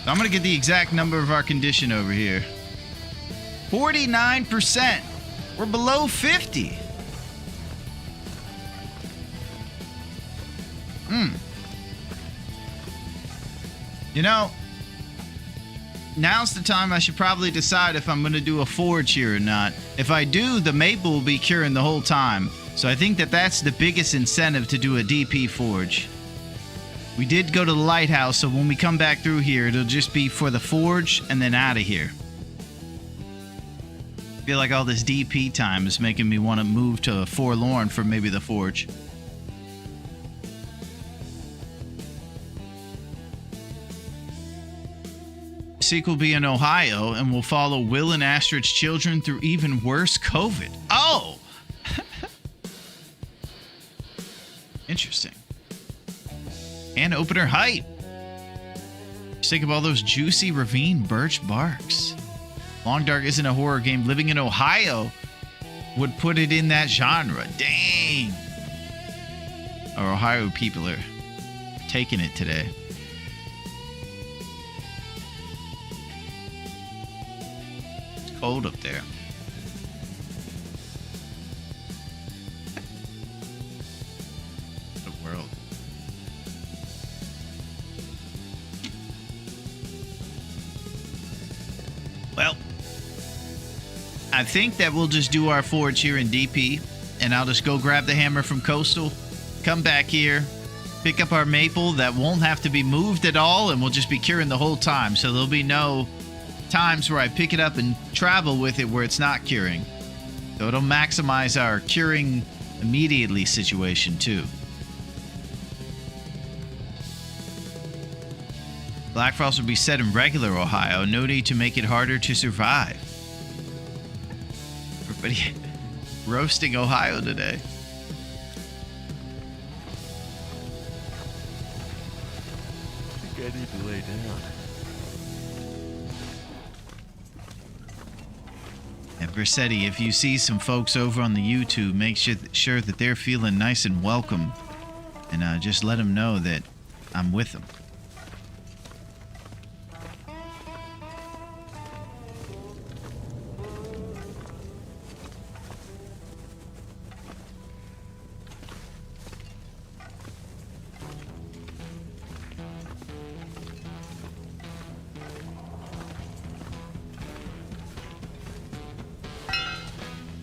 So I'm going to get the exact number of our condition over here. 49%. We're below 50. You know, now's the time I should probably decide if I'm going to do a forge here or not. If I do, the maple will be curing the whole time. So I think that that's the biggest incentive to do a DP forge. We did go to the lighthouse, so when we come back through here, it'll just be for the forge and then out of here. I feel like all this DP time is making me want to move to Forlorn for maybe the forge. Sequel will be in Ohio and will follow Will and Astrid's children through even worse COVID. Oh! Interesting. And opener height. Just think of all those juicy ravine birch barks. Long Dark isn't a horror game. Living in Ohio would put it in that genre. Dang. Our Ohio people are taking it today. It's cold up there. What a world. Well, I think that we'll just do our forge here in DP, and I'll just go grab the hammer from Coastal, come back here, pick up our maple that won't have to be moved at all, and we'll just be curing the whole time. So there'll be no times where I pick it up and travel with it where it's not curing. So it'll maximize our curing immediately situation too. Black Frost will be set in regular Ohio. No need to make it harder to survive. Everybody roasting Ohio today. I think I need to lay down. And Versetti, if you see some folks over on the YouTube, make sure that they're feeling nice and welcome. And just let them know that I'm with them.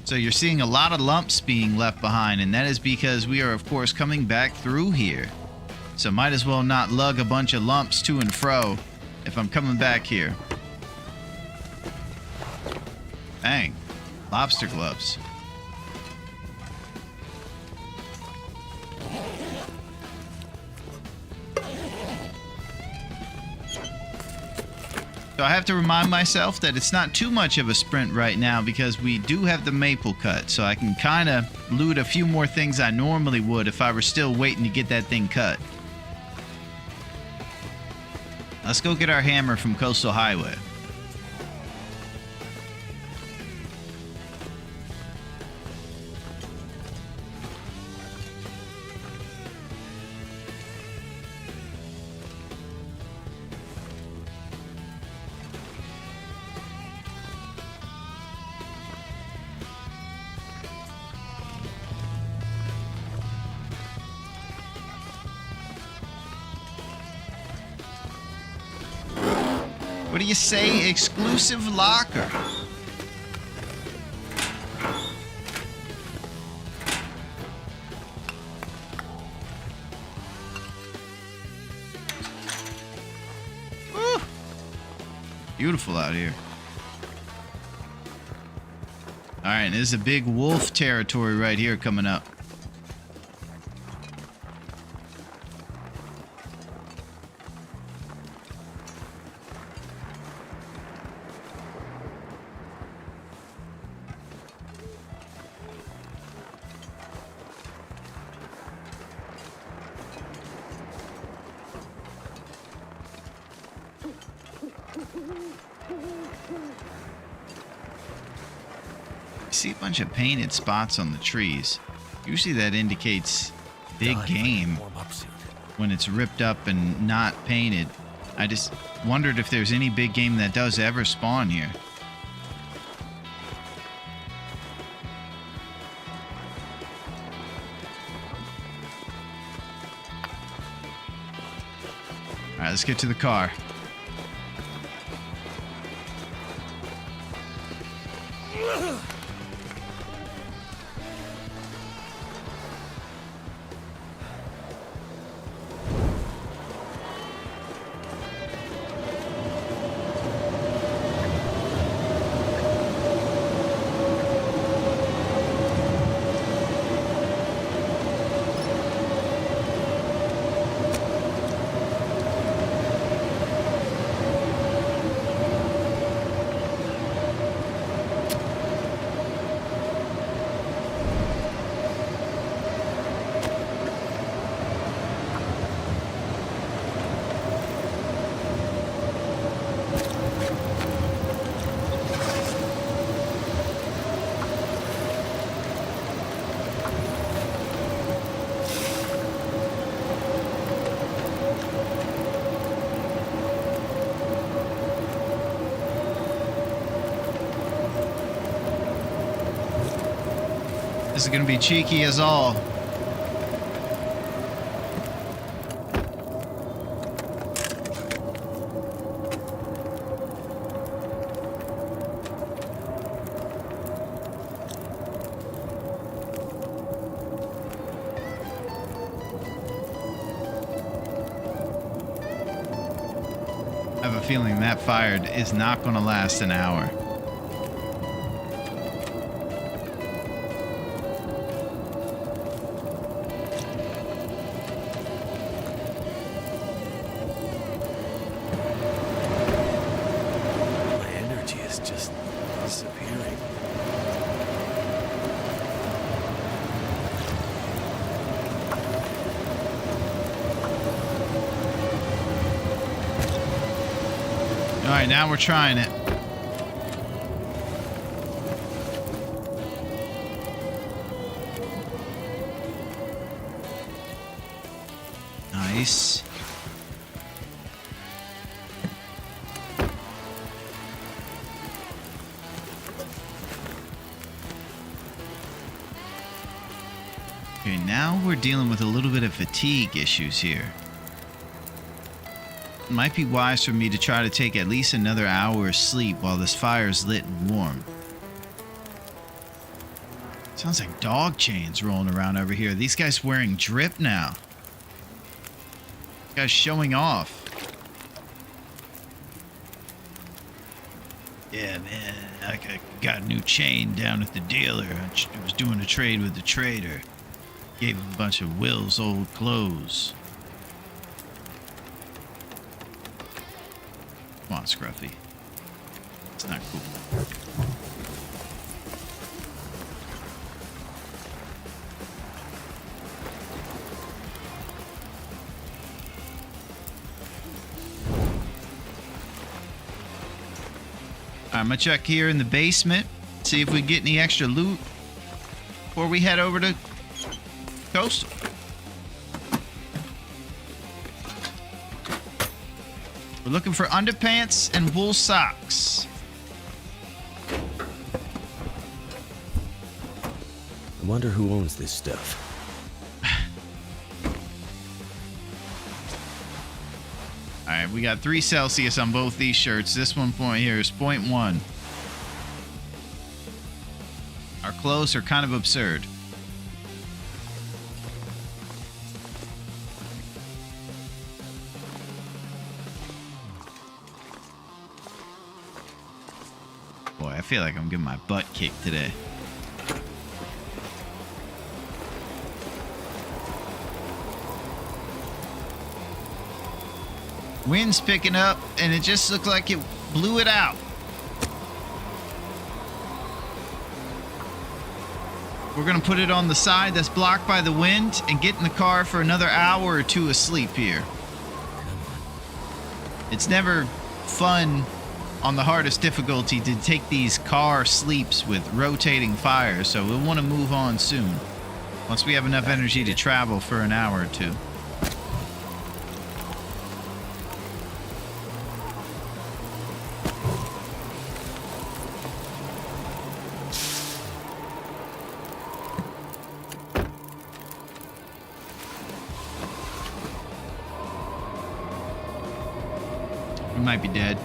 So you're seeing a lot of lumps being left behind, and that is because we are, of course, coming back through here. So might as well not lug a bunch of lumps to and fro if I'm coming back here. Bang. Lobster gloves. So I have to remind myself that it's not too much of a sprint right now because we do have the maple cut. So I can kind of loot a few more things I normally would if I were still waiting to get that thing cut. Let's go get our hammer from Coastal Highway. What do you say? Exclusive locker. Beautiful out here. All right, there's a big wolf territory right here coming up. See a bunch of painted spots on the trees. Usually that indicates big game Warm up suit. when it's ripped up and not painted. I just wondered if there's any big game that does ever spawn here. All right, let's get to the car. This is gonna be cheeky as all. I have a feeling that fire is not gonna last an hour. My energy is just disappearing. All right, now we're trying it. Nice. Okay, now we're dealing with a little bit of fatigue issues here. It might be wise for me to try to take at least another hour of sleep while this fire is lit and warm. Sounds like dog chains rolling around over here. These guys wearing drip now. This guy's showing off. Yeah, man, I got a new chain down at the dealer. I was doing a trade with the trader. Gave him a bunch of Will's old clothes. Come on, Scruffy. It's not cool. I'm gonna check here in the basement, see if we get any extra loot before we head over to Coastal. We're looking for underpants and wool socks. I wonder who owns this stuff. All right, we got 3 Celsius on both these shirts. This one point here is 0.1. Our clothes are kind of absurd. feel like I'm getting my butt kicked today. Wind's picking up, and it just looked like it blew it out. We're going to put it on the side that's blocked by the wind and get in the car for another hour or two of sleep here. It's never fun on the hardest difficulty to take these car sleeps with rotating fires, so we'll want to move on soon once we have enough energy to travel for an hour or two. We might be dead.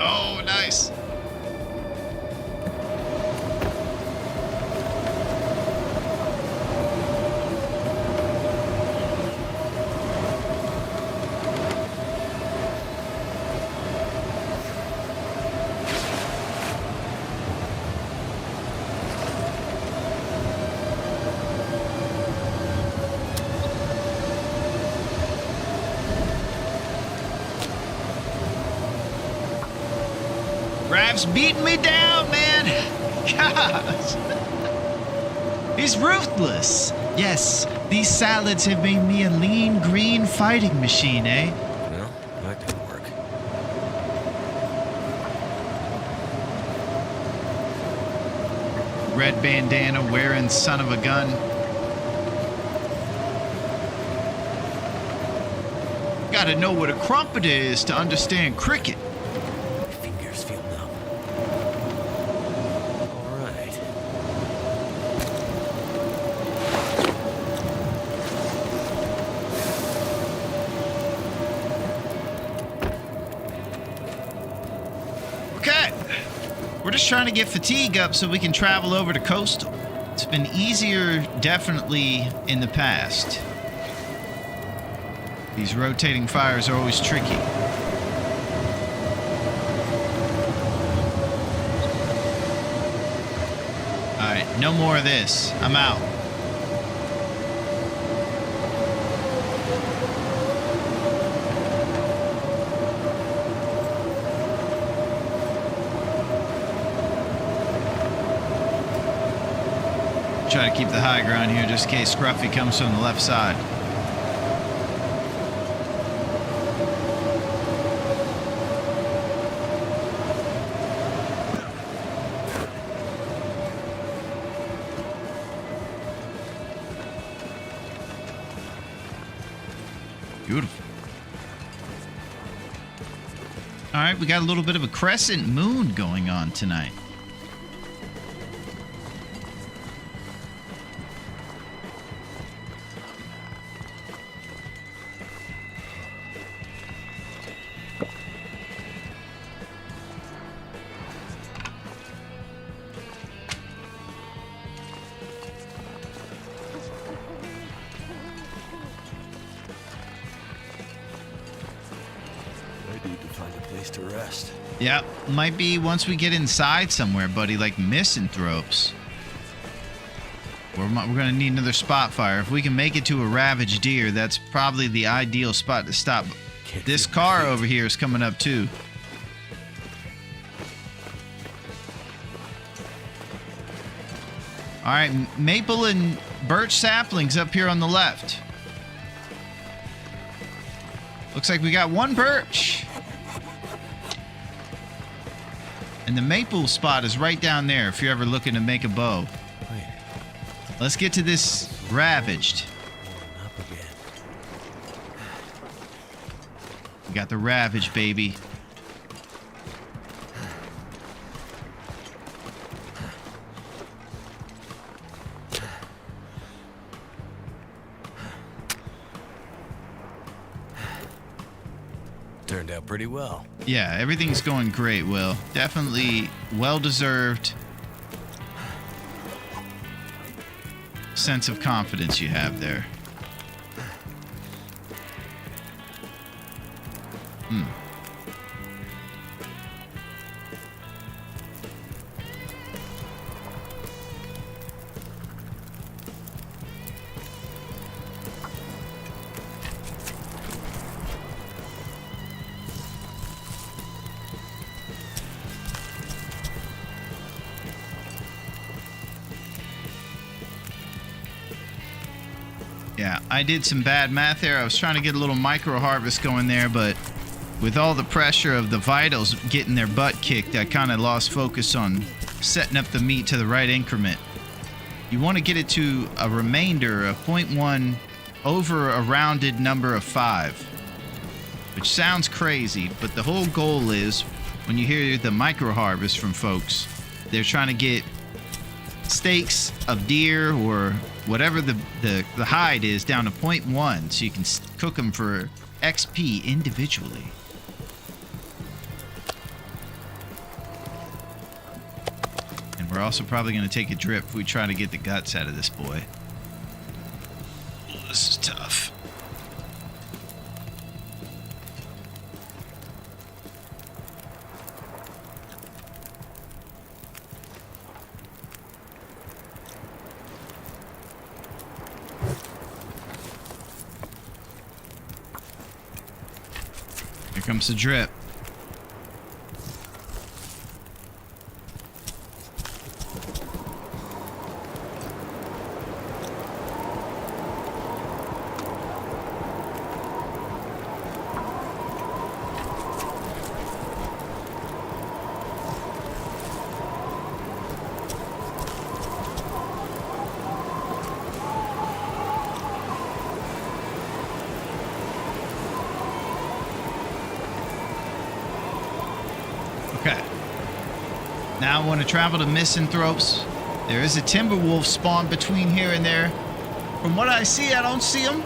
Oh, nice. Rav's beating me down, man. Gosh. He's ruthless. Yes, these salads have made me a lean green fighting machine, eh? Well, that didn't work. Red bandana wearing son of a gun. Gotta know what a crumpet is to understand cricket. Fingers feel numb. All right. Okay. We're just trying to get fatigue up so we can travel over to coastal. It's been easier, definitely, in the past. These rotating fires are always tricky. Alright, no more of this. I'm out. Try to keep the high ground here just in case Scruffy comes from the left side. Beautiful. All right, we got a little bit of a crescent moon going on tonight. I need to find a place to rest. Yeah, might be once we get inside somewhere, buddy, like misanthropes. We're going to need another spot fire. If we can make it to a ravaged deer, that's probably the ideal spot to stop. This car over here is coming up too. All right, maple and birch saplings up here on the left. Looks like we got one birch. And the maple spot is right down there if you're ever looking to make a bow. Wait, Let's get to this ravaged. warming up again. We got the ravaged, baby. Turned out pretty well. Yeah, everything's going great, Will. Definitely well-deserved sense of confidence you have there. Yeah, I did some bad math there. I was trying to get a little micro harvest going there, but with all the pressure of the vitals getting their butt kicked, I kind of lost focus on setting up the meat to the right increment. You want to get it to a remainder of 0.1 over a rounded number of 5, which sounds crazy, but the whole goal is when you hear the micro harvest from folks, they're trying to get steaks of deer or whatever the hide is down to 0.1 so you can cook them for XP individually. And we're also probably going to take a drip if we try to get the guts out of this boy. Oh, this is tough. Here comes the drip. Okay. Now I want to travel to Misanthropes. There is a timber wolf spawn between here and there. From what I see, I don't see them.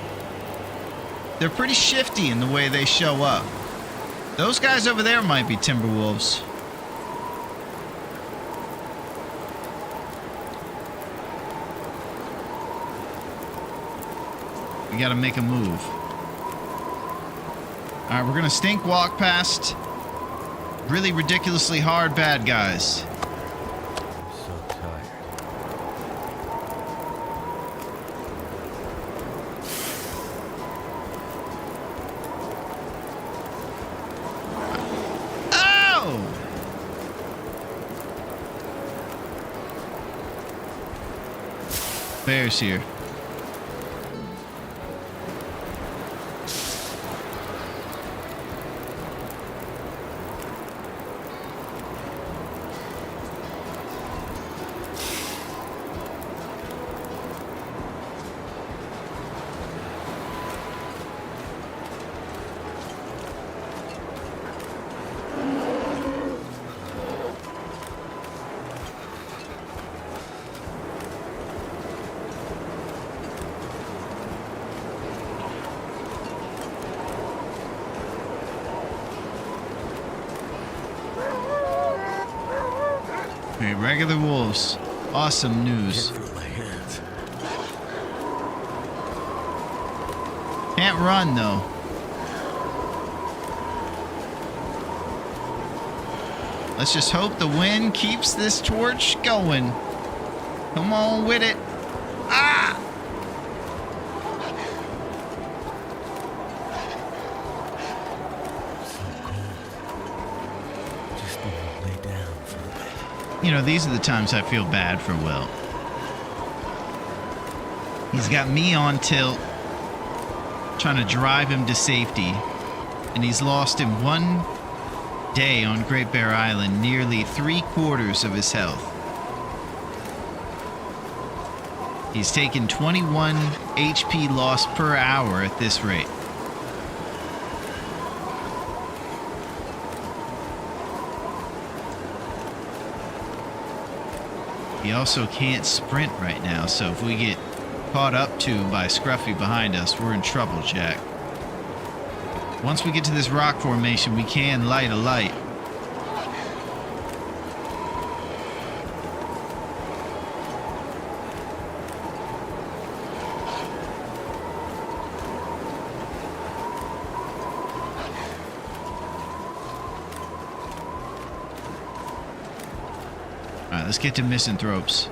They're pretty shifty in the way they show up. Those guys over there might be timber wolves. We gotta make a move. Alright, we're gonna stink walk past really ridiculously hard bad guys. So tired. Oh! Bear's here. Okay, regular wolves. Awesome news. Careful, my hands. Can't run though. Let's just hope the wind keeps this torch going. Come on with it. Ah! So cold. Just want to lay down for a bit. You know, these are the times I feel bad for Will. He's got me on tilt, trying to drive him to safety, and he's lost in one day on Great Bear Island nearly 3/4 of his health. He's taken 21 HP loss per hour at this rate. He also can't sprint right now, so if we get caught up to by Scruffy behind us, we're in trouble, Jack. Once we get to this rock formation, we can light a light. Alright, let's get to Misanthropes.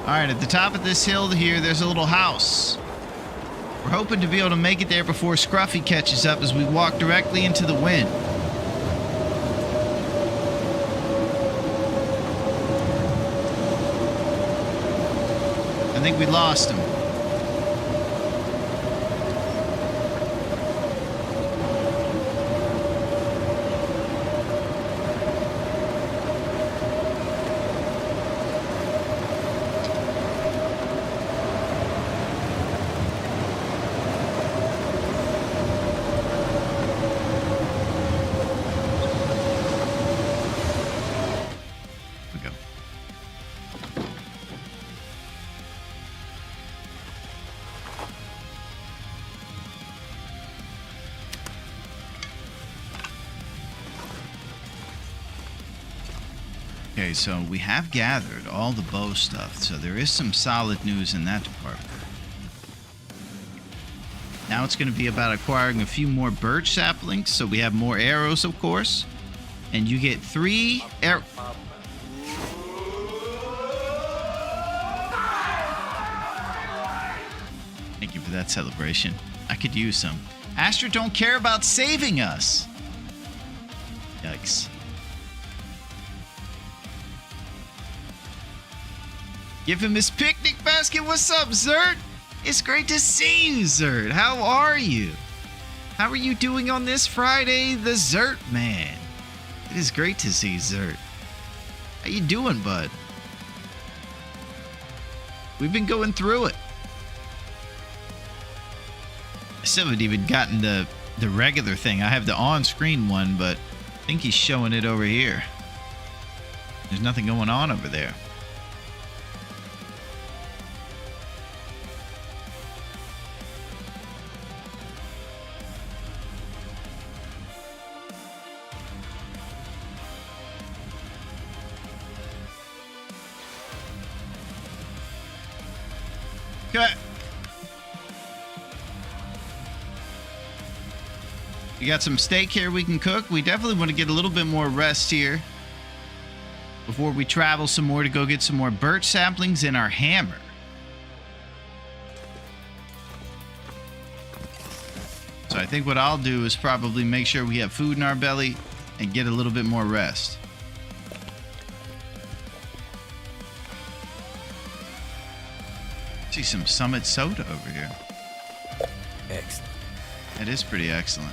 All right, at the top of this hill here, there's a little house. We're hoping to be able to make it there before Scruffy catches up as we walk directly into the wind. I think we lost him. Okay, so we have gathered all the bow stuff, so there is some solid news in that department. Now it's going to be about acquiring a few more birch saplings, so we have more arrows, of course. And you get 3 arrows. Thank you for that celebration. I could use some. Astra don't care about saving us. Yikes. Give him his picnic basket. What's up, Zert? It's great to see you, Zert. How are you? How are you doing on this Friday, the Zert man? It is great to see Zert. How you doing, bud? We've been going through it. I still haven't even gotten the regular thing. I have the on-screen one, but I think he's showing it over here. There's nothing going on over there. Okay. We got some steak here we can cook. We definitely want to get a little bit more rest here before we travel some more to go get some more birch saplings in our hammer. So I think what I'll do is probably make sure we have food in our belly and get a little bit more rest. See some Summit soda over here. Excellent. That is pretty excellent.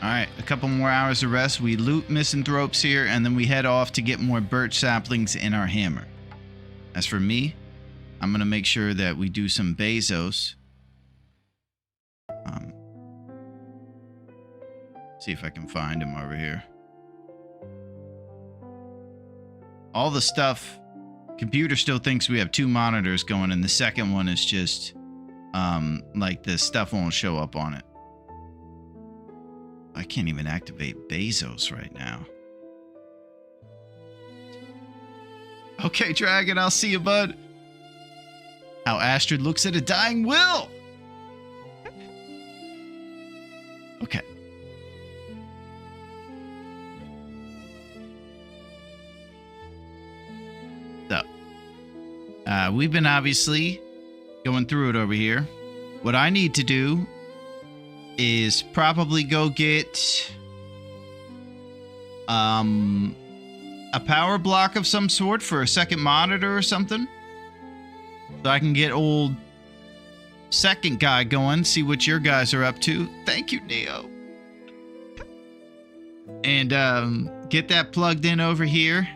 Alright, a couple more hours of rest. We loot misanthropes here, and then we head off to get more birch saplings in our hammer. As for me, I'm going to make sure that we do some Bezos. See if I can find him over here. All the stuff, computer still thinks we have 2 monitors going, and the second one is just, like the stuff won't show up on it. I can't even activate Bezos right now. Okay, Dragon, I'll see you, bud. How Astrid looks at a dying Will. Okay. So, we've been obviously going through it over here. What I need to do is probably go get a power block of some sort for a second monitor or something, so I can get old second guy going, see what your guys are up to. Thank you, Neo. And get that plugged in over here,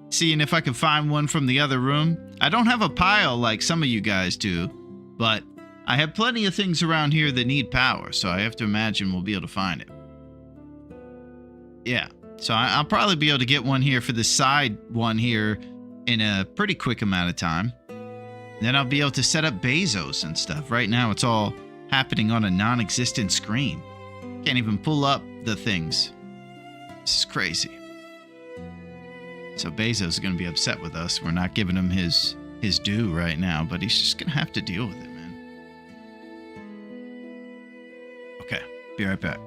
seeing if I can find one from the other room. I don't have a pile like some of you guys do, but I have plenty of things around here that need power, so I have to imagine we'll be able to find it. Yeah, so I'll probably be able to get one here for the side one here in a pretty quick amount of time. Then I'll be able to set up Bezos and stuff. Right now, it's all happening on a non-existent screen. Can't even pull up the things. This is crazy. So Bezos is going to be upset with us. We're not giving him his due right now, but he's just going to have to deal with it, man. Okay, be right back.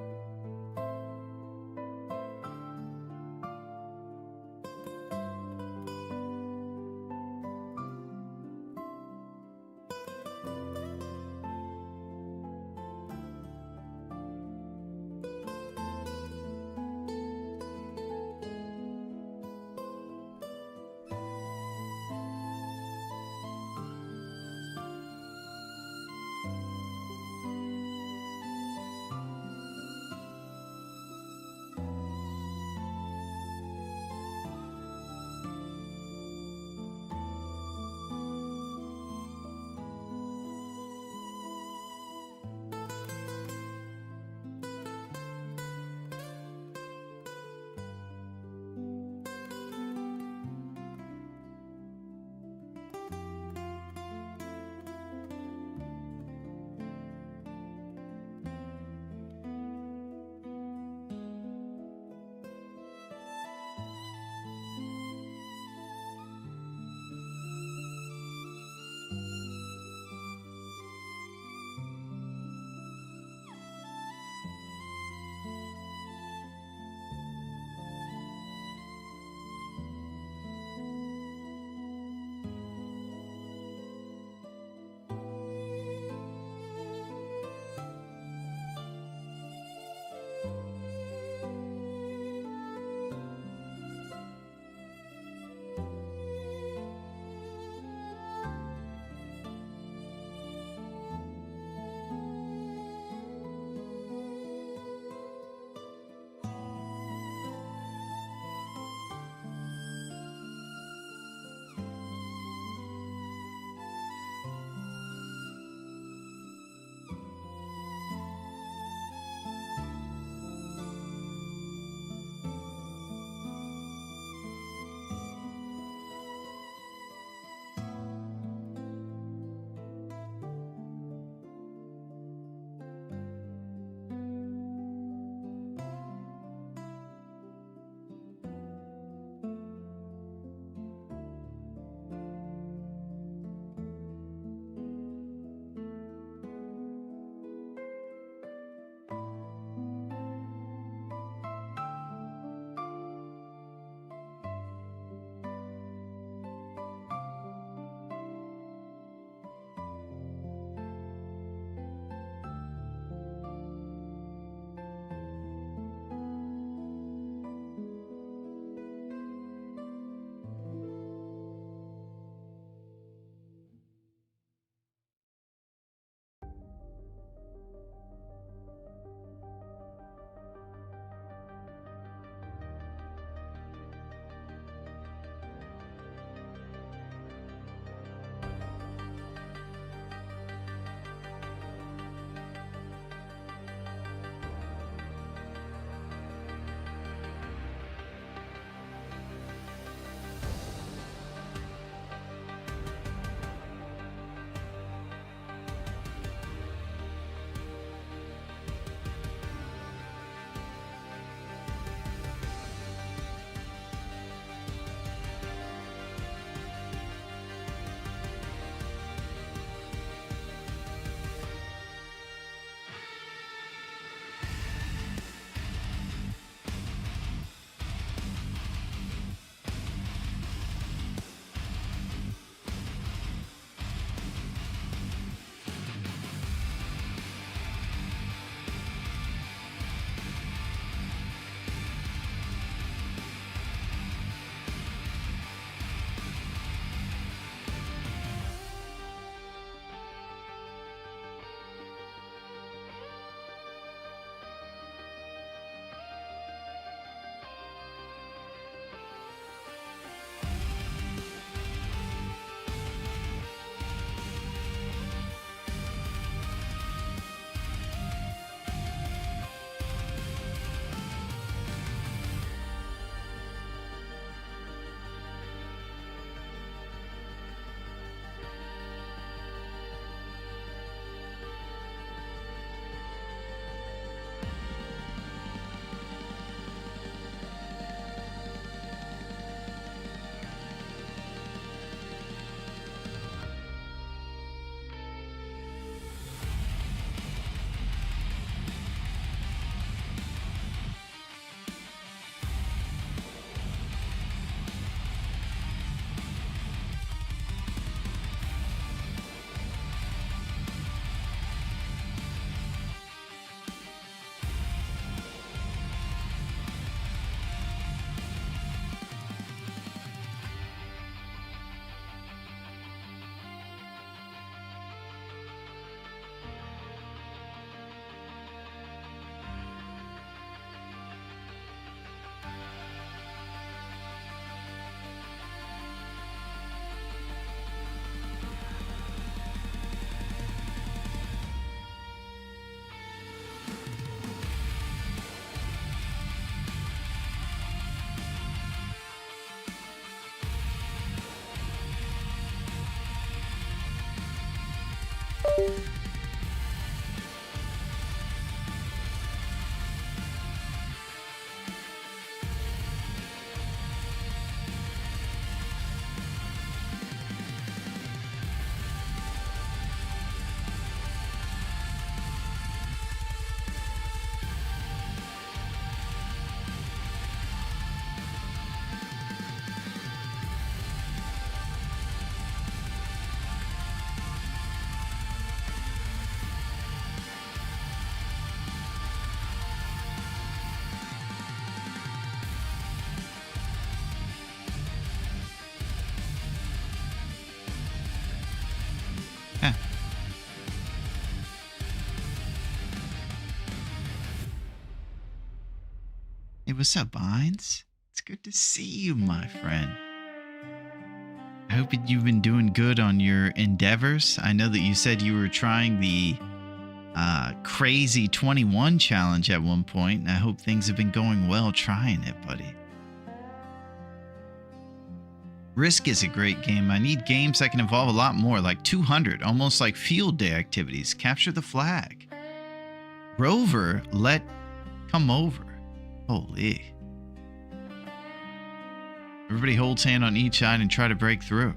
Huh. Hey, what's up, Hines? It's good to see you, my friend. I hope you've been doing good on your endeavors. I know that you said you were trying the crazy 21 challenge at one point, and I hope things have been going well trying it, buddy. Risk is a great game. I need games that can involve a lot more, like 200, almost like field day activities. Capture the flag. Rover, come over. Holy. Everybody holds hand on each side and try to break through.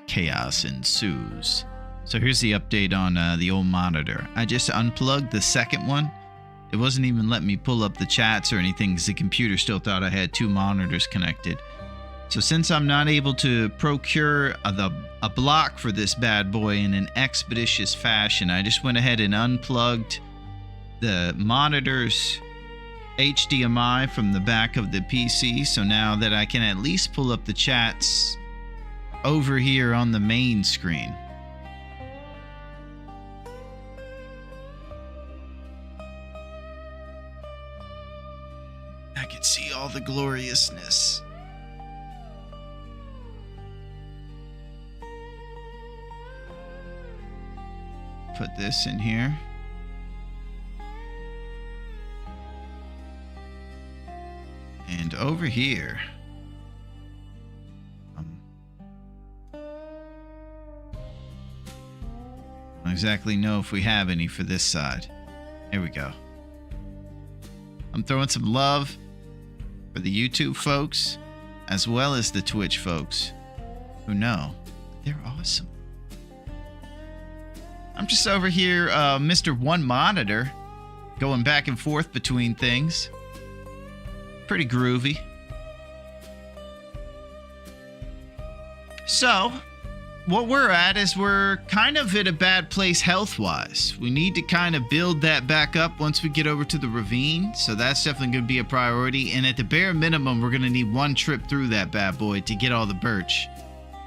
Chaos ensues. So here's the update on the old monitor. I just unplugged the second one. It wasn't even letting me pull up the chats or anything because the computer still thought I had two monitors connected. So since I'm not able to procure a block for this bad boy in an expeditious fashion, I just went ahead and unplugged the monitor's HDMI from the back of the PC. So now that I can at least pull up the chats over here on the main screen. I can see all the gloriousness. Put this in here. And over here. I don't exactly know if we have any for this side. Here we go. I'm throwing some love for the YouTube folks, as well as the Twitch folks, who know they're awesome. I'm just over here, Mr. One Monitor, going back and forth between things. Pretty groovy. So, what we're at is we're kind of at a bad place health-wise. We need to kind of build that back up once we get over to the ravine. So that's definitely going to be a priority. And at the bare minimum, we're going to need one trip through that bad boy to get all the birch.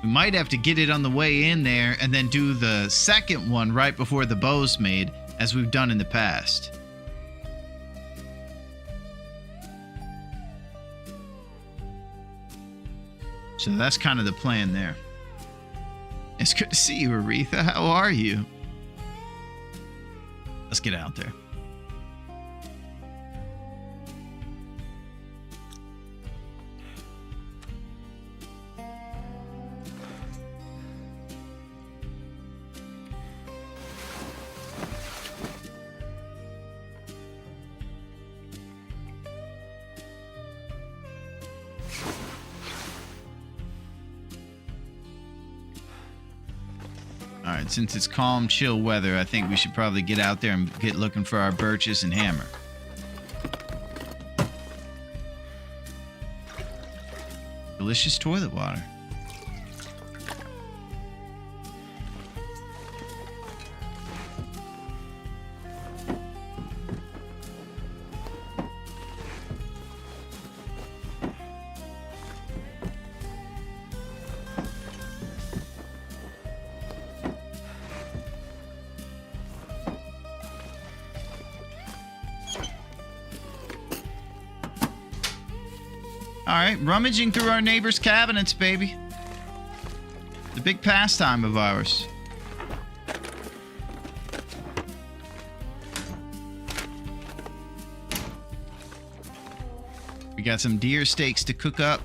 We might have to get it on the way in there and then do the second one right before the bow's made, as we've done in the past. So that's kind of the plan there. It's good to see you, Aretha. How are you? Let's get out there. Alright, since it's calm, chill weather, I think we should probably get out there and get looking for our birches and hammer. Delicious toilet water. Alright, rummaging through our neighbors' cabinets, baby. The big pastime of ours. We got some deer steaks to cook up.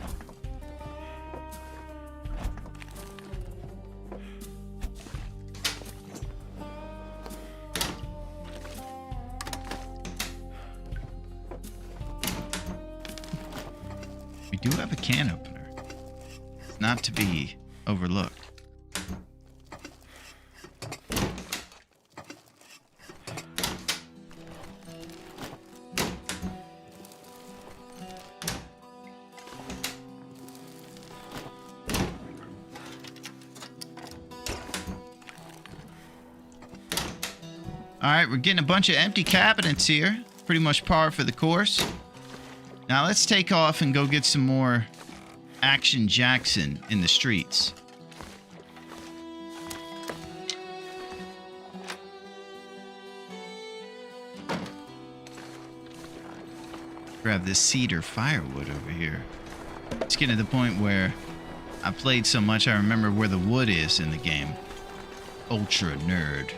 We do have a can opener. It's not to be overlooked. Alright, we're getting a bunch of empty cabinets here. Pretty much par for the course. Now let's take off and go get some more Action Jackson in the streets. Grab this cedar firewood over here. It's getting to the point where I played so much I remember where the wood is in the game. Ultra nerd.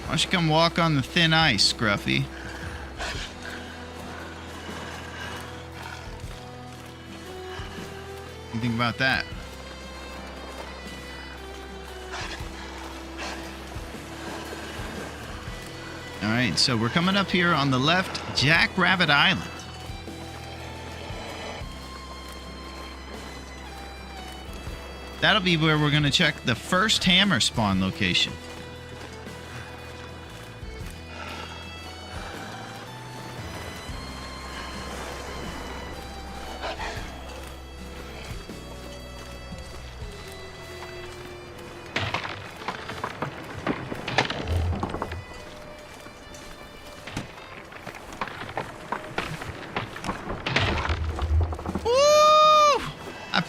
Why don't you come walk on the thin ice, Scruffy? What do you think about that? Alright, so we're coming up here on the left, Jackrabbit Island. That'll be where we're going to check the first hammer spawn location.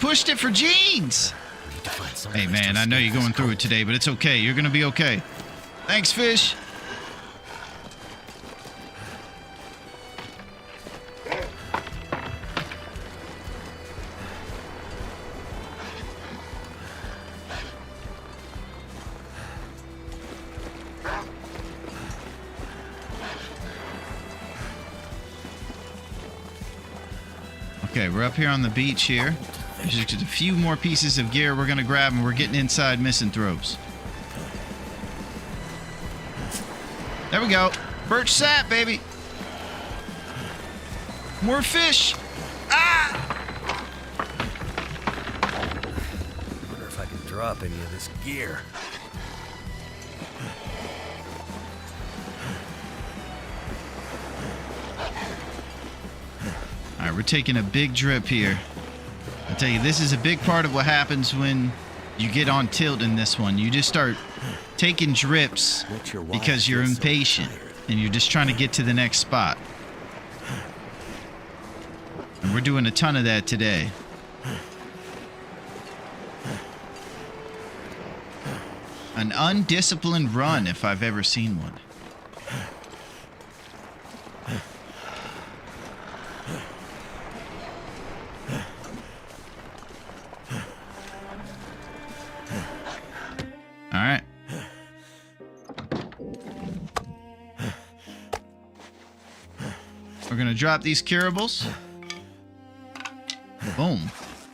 Pushed it for jeans. Hey man, I know you're going through it today, but it's okay. You're gonna be okay. Thanks, fish. Okay, we're up here on the beach here. There's just a few more pieces of gear we're gonna grab, and we're getting inside misanthropes. There we go. Birch sap, baby. More fish. Ah! I wonder if I can drop any of this gear. All right, we're taking a big drip here. I tell you, this is a big part of what happens when you get on tilt in this one. You just start taking drips because you're impatient and you're just trying to get to the next spot. And we're doing a ton of that today. An undisciplined run, if I've ever seen one. All right. We're going to drop these curables. Boom.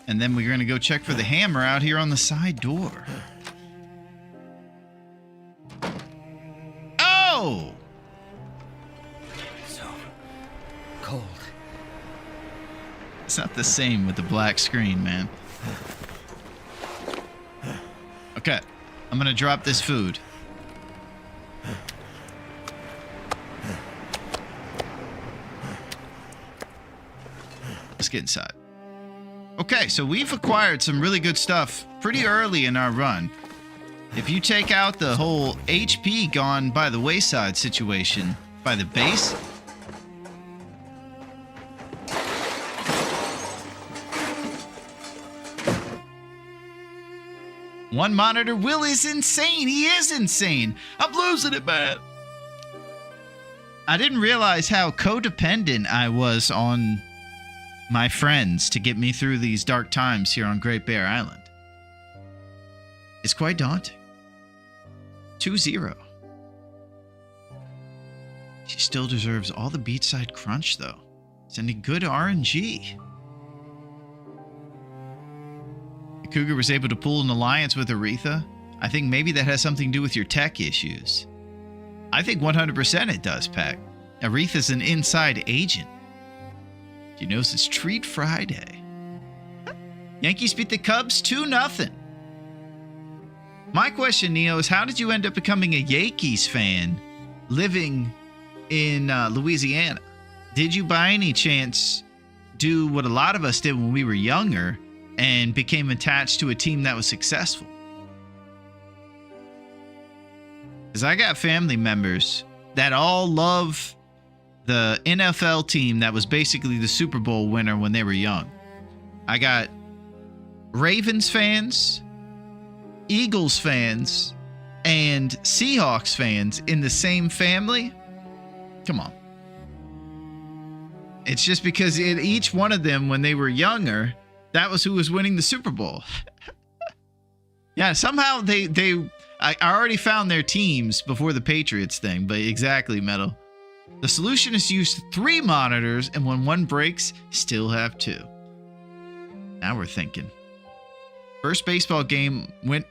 And then we're going to go check for the hammer out here on the side door. Oh! So cold. It's not the same with the black screen, man. Okay. I'm gonna drop this food. Let's get inside. Okay, so we've acquired some really good stuff pretty early in our run. If you take out the whole HP gone by the wayside situation by the base, One monitor. Will is insane. He is insane. I'm losing it, man. I didn't realize how codependent I was on my friends to get me through these dark times here on Great Bear Island. It's quite daunting. 2-0. She still deserves all the beachside crunch, though. Sending good RNG. The Cougar was able to pull an alliance with Aretha. I think maybe that has something to do with your tech issues. I think 100% it does, Peck. Aretha's an inside agent. She knows it's Treat Friday. Yankees beat the Cubs 2-0. My question, Neo, is how did you end up becoming a Yankees fan living in Louisiana? Did you by any chance do what a lot of us did when we were younger and became attached to a team that was successful? Because I got family members that all love the NFL team that was basically the Super Bowl winner when they were young. I got Ravens fans, Eagles fans, and Seahawks fans in the same family. Come on. It's just because in each one of them, when they were younger, that was who was winning the Super Bowl. Yeah, somehow I already found their teams before the Patriots thing, but exactly, Metal. The solution is to use 3 monitors, and when one breaks, still have 2. Now we're thinking. First baseball game went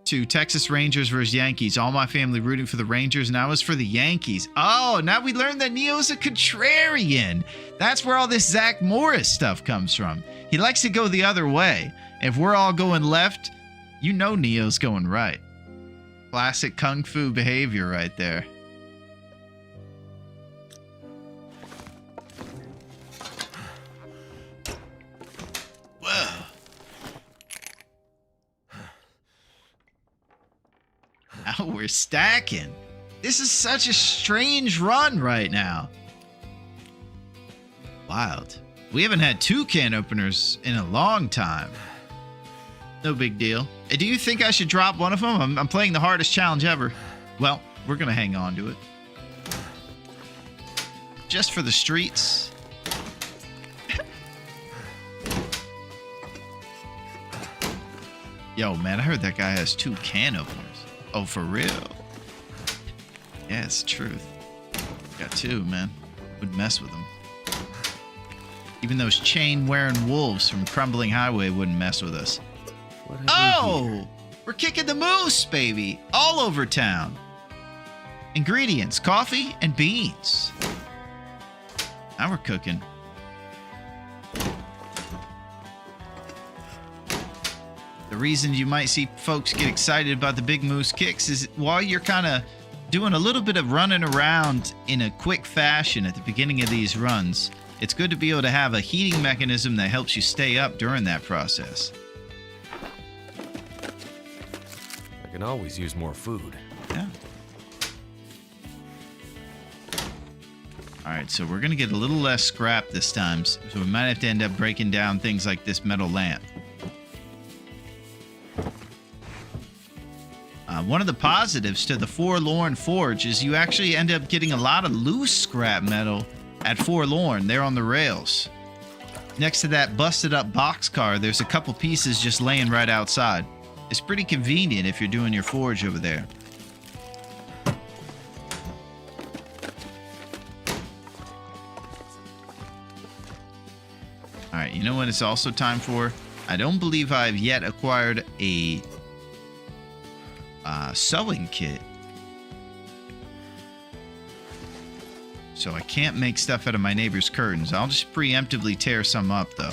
to Texas Rangers versus Yankees. All my family rooting for the Rangers, and I was for the Yankees. Oh, now we learned that Neo's a contrarian. That's where all this Zach Morris stuff comes from. He likes to go the other way. If we're all going left, you know Neo's going right. Classic kung fu behavior right there. Whoa. Now we're stacking. This is such a strange run right now. Wild. We haven't had 2 can openers in a long time. No big deal. Do you think I should drop one of them? I'm playing the hardest challenge ever. Well, we're going to hang on to it. Just for the streets. Yo, man, I heard that guy has 2 can openers. Oh, for real? Yeah, it's the truth. Got 2, man. Wouldn't mess with them. Even those chain-wearing wolves from Crumbling Highway wouldn't mess with us. Oh! We're kicking the moose, baby! All over town. Ingredients, coffee and beans. Now we're cooking. The reason you might see folks get excited about the Big Moose kicks is while you're kind of doing a little bit of running around in a quick fashion at the beginning of these runs, it's good to be able to have a heating mechanism that helps you stay up during that process. I can always use more food. Yeah. Alright, so we're going to get a little less scrap this time, so we might have to end up breaking down things like this metal lamp. One of the positives to the Forlorn Forge is you actually end up getting a lot of loose scrap metal at Forlorn. They're on the rails. Next to that busted up boxcar, there's a couple pieces just laying right outside. It's pretty convenient if you're doing your forge over there. Alright, you know what it's also time for? I don't believe I've yet acquired a sewing kit. So I can't make stuff out of my neighbor's curtains. I'll just preemptively tear some up, though.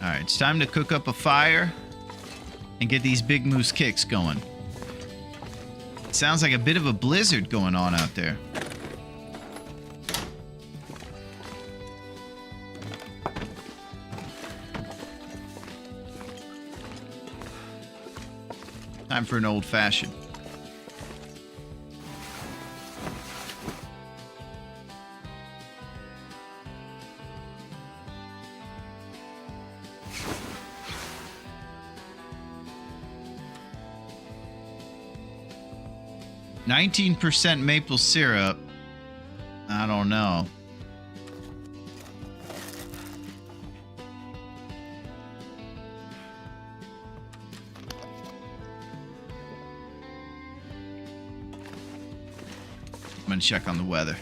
Alright, it's time to cook up a fire and get these Big Moose kicks going. It sounds like a bit of a blizzard going on out there. Time for an old fashioned. %19 maple syrup. I don't know. I'm gonna check on the weather.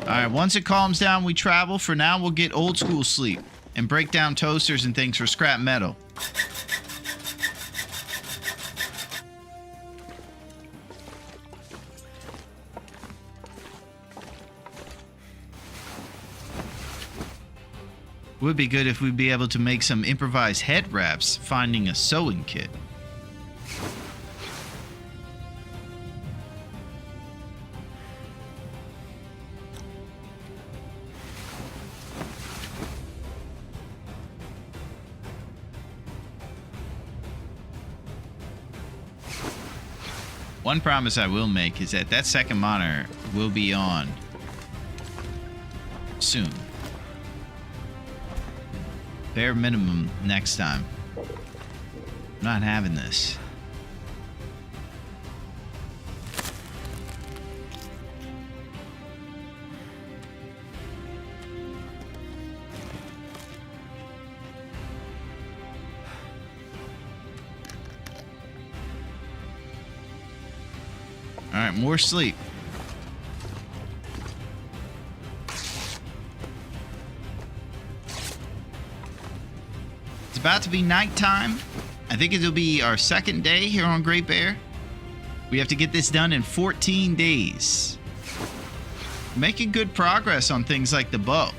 Alright, once it calms down, we travel. For now, we'll get old school sleep and break down toasters and things for scrap metal. Would be good if we'd be able to make some improvised head wraps, finding a sewing kit. One promise I will make is that that second monitor will be on soon. Bare minimum next time. I'm not having this. All right, more sleep. It's about to be nighttime. I think it'll be our second day here on Great Bear. We have to get this done in 14 days. Making good progress on things like the bow.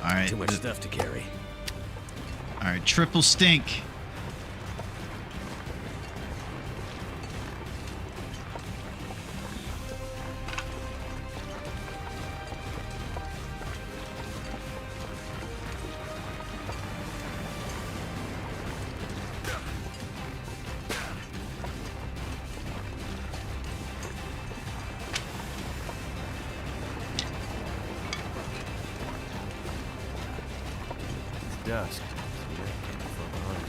Alright. Too much stuff to carry. Alright, triple stink. Dusk. So yeah, can't be far behind.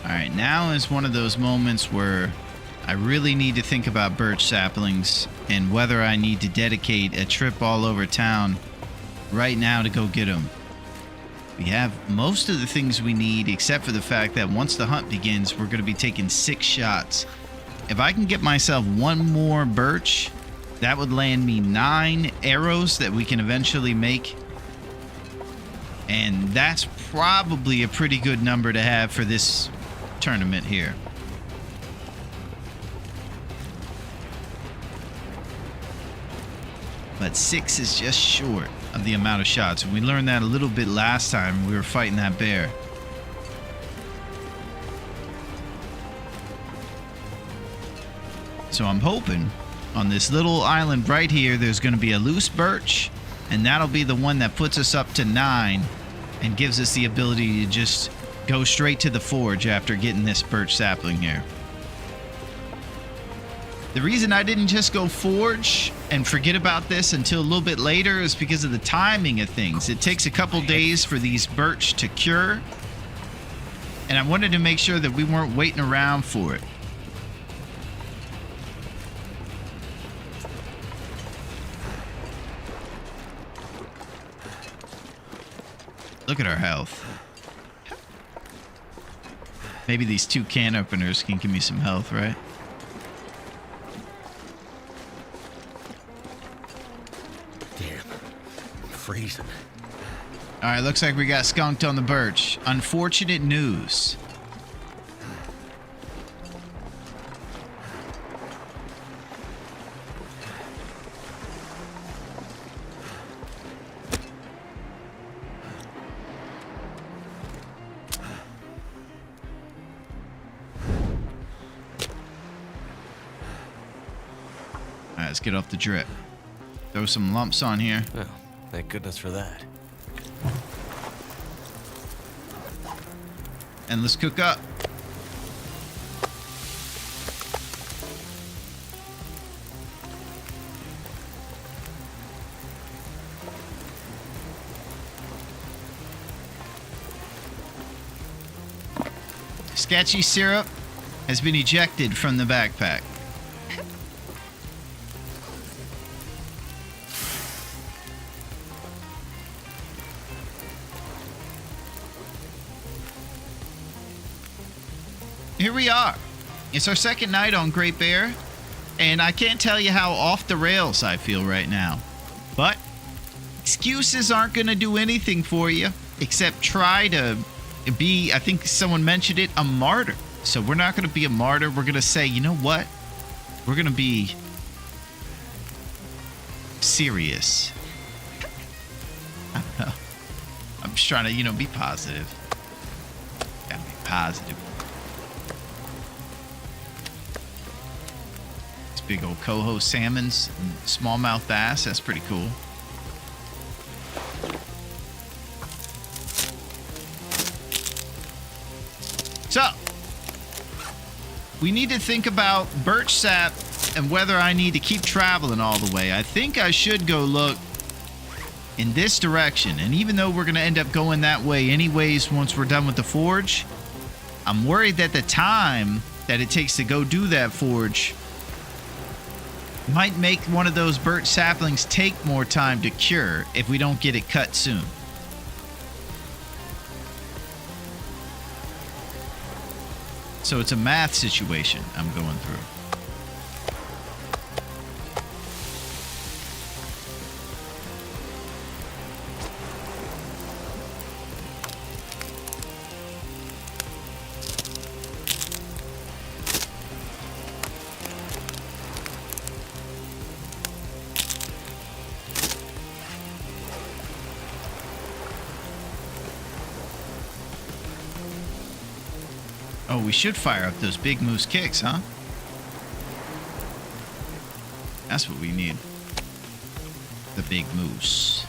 Alright, now is one of those moments where I really need to think about birch saplings and whether I need to dedicate a trip all over town right now to go get them. We have most of the things we need, except for the fact that once the hunt begins, we're going to be taking 6 shots. If I can get myself one more birch, that would land me 9 arrows that we can eventually make. And that's probably a pretty good number to have for this tournament here. But 6 is just short of the amount of shots. And we learned that a little bit last time we were fighting that bear. So I'm hoping on this little island right here, there's going to be a loose birch, and that'll be the one that puts us up to 9 and gives us the ability to just go straight to the forge after getting this birch sapling here. The reason I didn't just go forge and forget about this until a little bit later is because of the timing of things. It takes a couple days for these birch to cure, and I wanted to make sure that we weren't waiting around for it. Look at our health. Maybe these 2 can openers can give me some health, right? Damn. freezing. All right, looks like we got skunked on the birch. Unfortunate news. All right, let's get off the drip. Throw some lumps on here. Well, thank goodness for that. And let's cook up. Sketchy syrup has been ejected from the backpack. Here we are. It's our second night on Great Bear, and I can't tell you how off the rails I feel right now. But excuses aren't going to do anything for you except try to be, I think someone mentioned it, a martyr. So we're not going to be a martyr. We're going to say, you know what? We're going to be serious. I don't know. I'm just trying to, be positive. Gotta be positive. Big old coho salmons and smallmouth bass. That's pretty cool. So, we need to think about birch sap and whether I need to keep traveling all the way. I think I should go look in this direction. And even though we're going to end up going that way anyways once we're done with the forge, I'm worried that the time that it takes to go do that forge might make one of those birch saplings take more time to cure if we don't get it cut soon. So it's a math situation I'm going through. Oh, we should fire up those big moose kicks, huh? That's what we need. The big moose.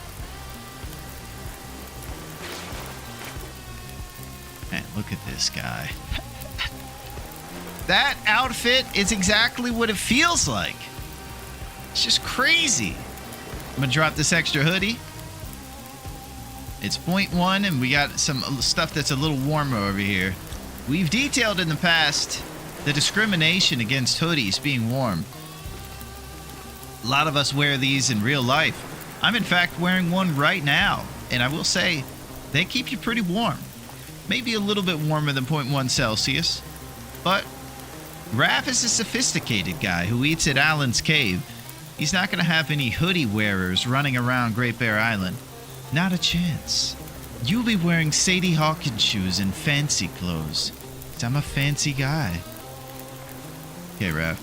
Man, look at this guy. That outfit is exactly what it feels like. It's just crazy. I'm gonna drop this extra hoodie. It's 0.1 and we got some stuff that's a little warmer over here. We've detailed in the past the discrimination against hoodies being warm. A lot of us wear these in real life. I'm in fact wearing one right now, and I will say they keep you pretty warm. Maybe a little bit warmer than 0.1 Celsius, but Raph is a sophisticated guy who eats at Alan's Cave. He's not going to have any hoodie wearers running around Great Bear Island. Not a chance. You'll be wearing Sadie Hawkins shoes and fancy clothes. 'Cause I'm a fancy guy. Okay, Raph.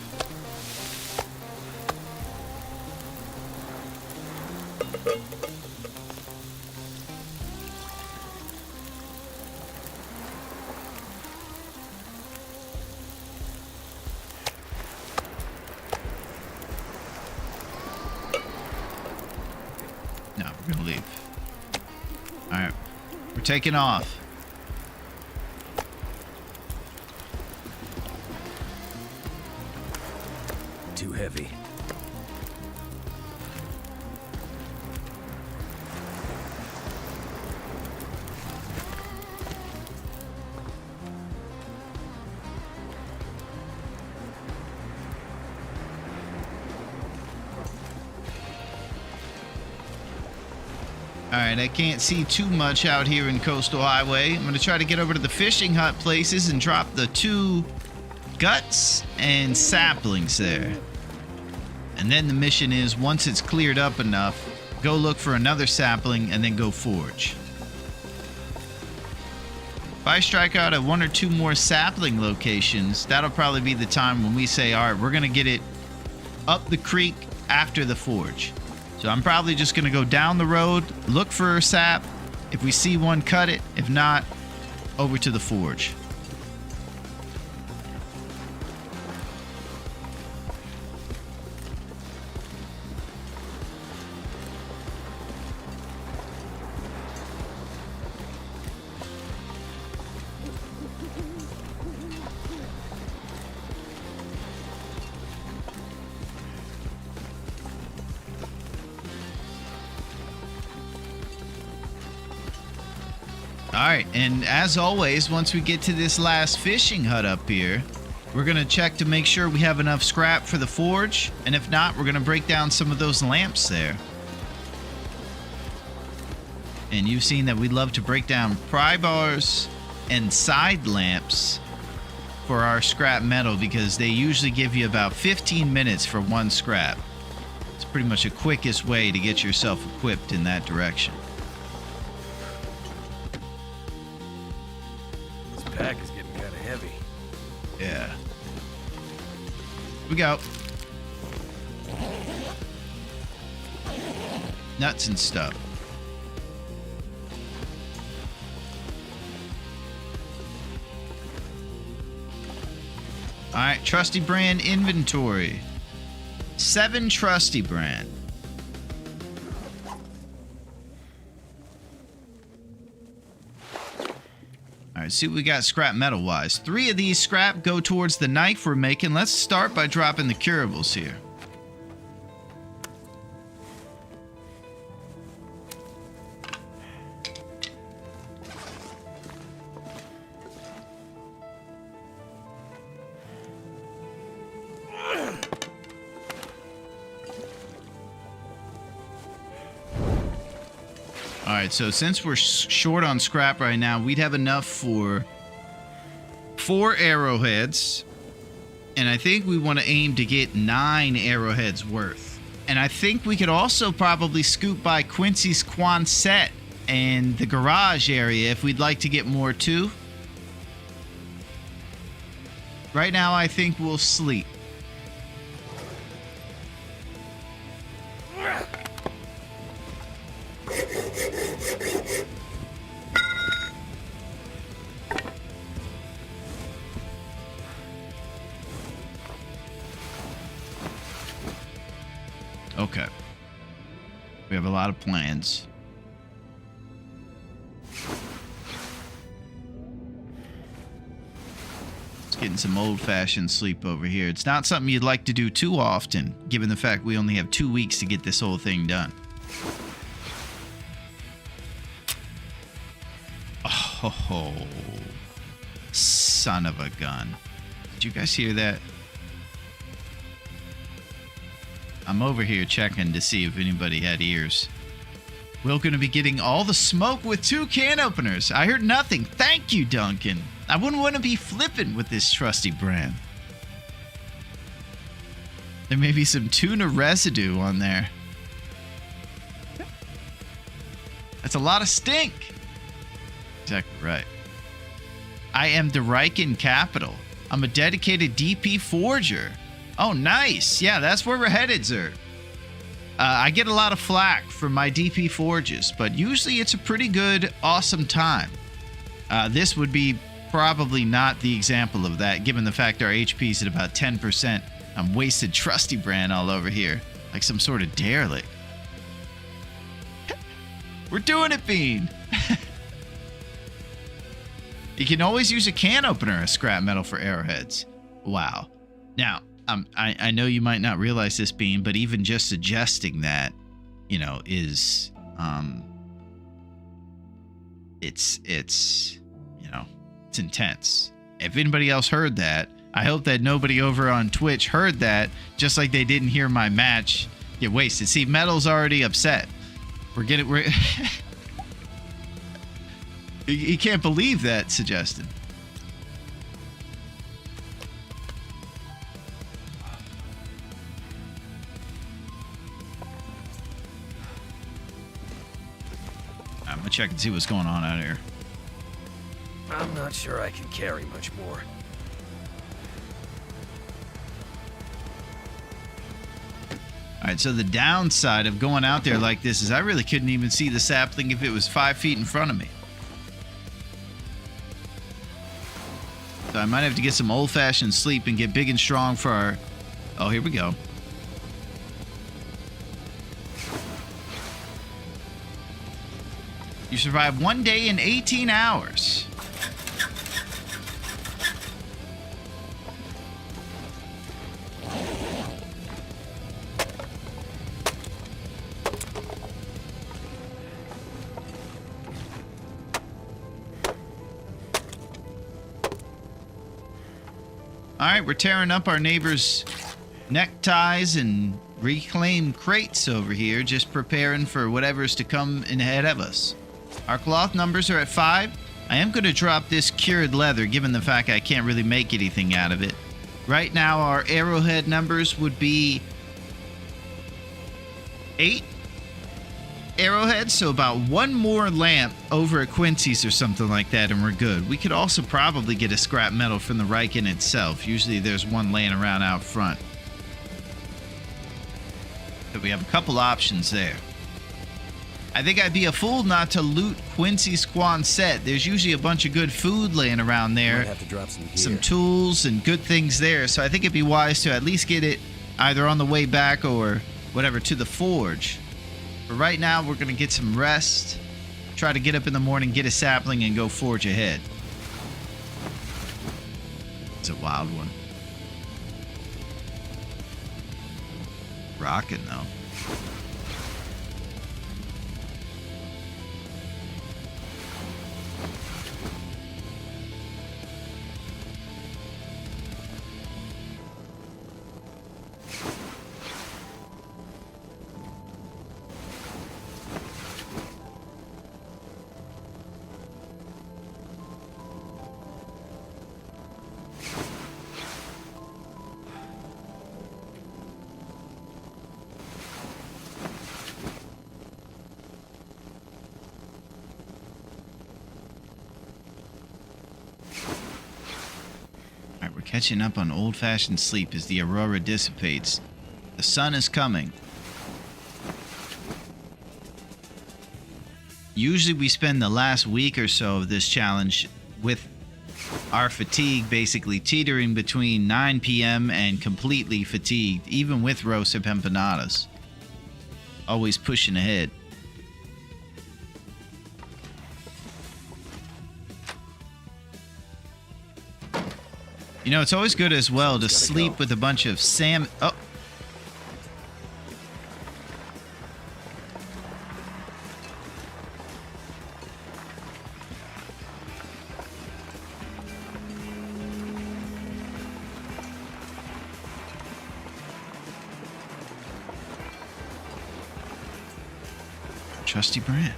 No, we're gonna leave. Alright. We're taking off. Too heavy. Alright, I can't see too much out here in Coastal Highway. I'm going to try to get over to the fishing hut places and drop the 2 guts and saplings there. And then the mission is, once it's cleared up enough, go look for another sapling and then go forge. If I strike out at 1 or 2 more sapling locations, that'll probably be the time when we say, all right, we're going to get it up the creek after the forge. So I'm probably just going to go down the road, look for a sap. If we see one, cut it. If not, over to the forge. All right, and as always, once we get to this last fishing hut up here, we're going to check to make sure we have enough scrap for the forge, and if not, we're going to break down some of those lamps there. And you've seen that we love to break down pry bars and side lamps for our scrap metal because they usually give you about 15 minutes for one scrap. It's pretty much the quickest way to get yourself equipped in that direction. Pack is getting kind of heavy. Yeah. We go. Nuts and stuff. All right, trusty brand inventory. 7 trusty brand. All right, see what we got scrap metal wise. 3 of these scrap go towards the knife we're making. Let's start by dropping the curables here. All right, so since we're short on scrap right now, we'd have enough for 4 arrowheads. And I think we want to aim to get 9 arrowheads worth. And I think we could also probably scoop by Quincy's Quonset and the garage area if we'd like to get more too. Right now, I think we'll sleep. Okay. We have a lot of plans. It's getting some old-fashioned sleep over here. It's not something you'd like to do too often, given the fact we only have 2 weeks to get this whole thing done. Oh, son of a gun. Did you guys hear that? I'm over here checking to see if anybody had ears. We're going to be getting all the smoke with 2 can openers. I heard nothing. Thank you, Duncan. I wouldn't want to be flipping with this trusty brand. There may be some tuna residue on there. That's a lot of stink. Exactly right. I am the Riken Capital. I'm a dedicated DP forger. Oh, nice. Yeah, that's where we're headed, sir. I get a lot of flack from my DP forges, but usually it's a pretty good, awesome time. This would be probably not the example of that, given the fact our HP is at about 10%. I'm wasted trusty brand all over here, like some sort of derelict. We're doing it, Bean. You can always use a can opener as scrap metal for arrowheads. Wow. Now, I know you might not realize this, Bean, but even just suggesting that, you know, is it's you know, it's intense. If anybody else heard that, I hope that nobody over on Twitch heard that, just like they didn't hear my match get wasted. See, Metal's already upset. We're he can't believe that suggested. I'll check and see what's going on out here. I'm not sure I can carry much more. All right, so the downside of going out there like this is I really couldn't even see the sapling if it was 5 feet in front of me. So I might have to get some old-fashioned sleep and get big and strong for our... Oh, here we go. You survived 1 day and 18 hours. All right, we're tearing up our neighbors' neckties and reclaimed crates over here, just preparing for whatever's to come in ahead of us. Our cloth numbers are at 5. I am going to drop this cured leather, given the fact I can't really make anything out of it. Right now, our arrowhead numbers would be 8 arrowheads, so about 1 more lamp over at Quincy's or something like that, and we're good. We could also probably get a scrap metal from the Riken itself. Usually there's one laying around out front. So we have a couple options there. I think I'd be a fool not to loot Quincy's Quonset. There's usually a bunch of good food laying around there. Might have to drop some gear. Some tools and good things there. So I think it'd be wise to at least get it either on the way back or whatever to the forge. But right now, we're going to get some rest, try to get up in the morning, get a sapling, and go forge ahead. It's a wild one. Rocking, though. Catching up on old-fashioned sleep as the aurora dissipates. The sun is coming. Usually we spend the last week or so of this challenge with our fatigue basically teetering between 9 p.m. and completely fatigued, even with roast empanadas. Always pushing ahead. You know, it's always good as well to sleep with a bunch of salmon. Oh. Trusty brand.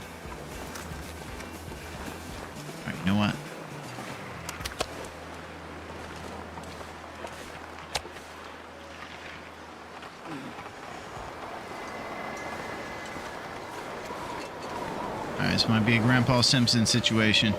All right, you know what? Alright, this might be a Grandpa Simpson situation.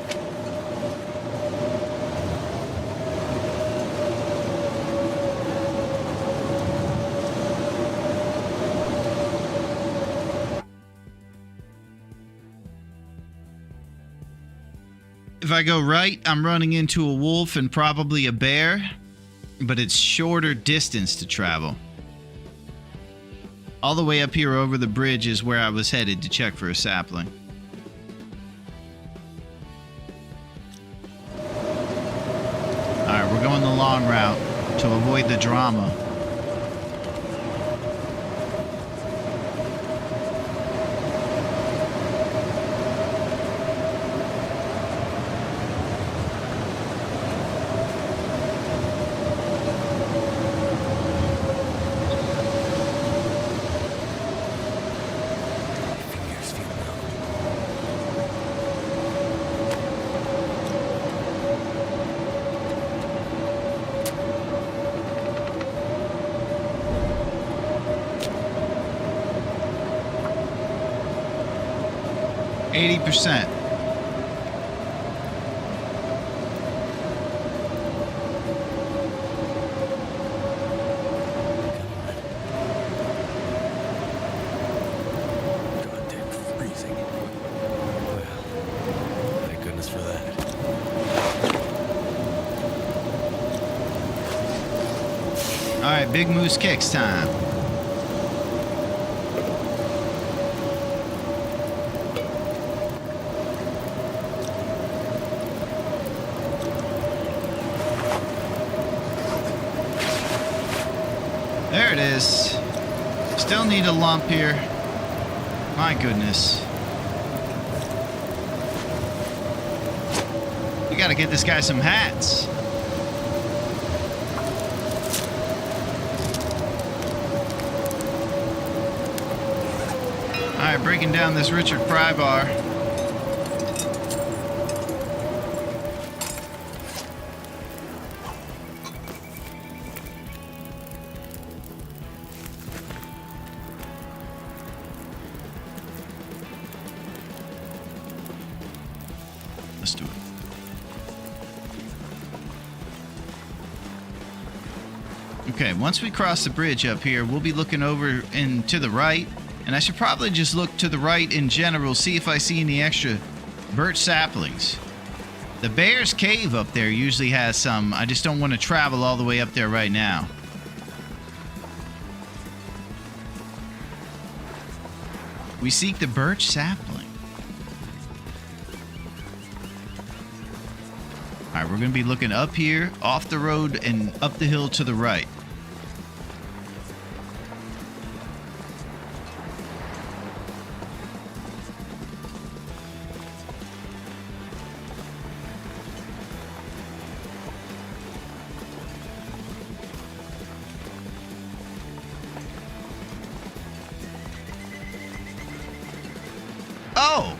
If I go right, I'm running into a wolf and probably a bear, but it's shorter distance to travel. All the way up here over the bridge is where I was headed to check for a sapling. Alright, we're going the long route to avoid the drama. 80%. Goddamn freezing. Well, thank goodness for that. All right, Big Moose Kicks time. There it is. Still need a lump here. My goodness. We gotta get this guy some hats. Alright, breaking down this Richard Fry bar. Let's do it. Okay, once we cross the bridge up here, we'll be looking over and to the right. And I should probably just look to the right in general, see if I see any extra birch saplings. The Bear's Cave up there usually has some. I just don't want to travel all the way up there right now. We seek the birch sapling. All right, we're going to be looking up here, off the road, and up the hill to the right. Oh!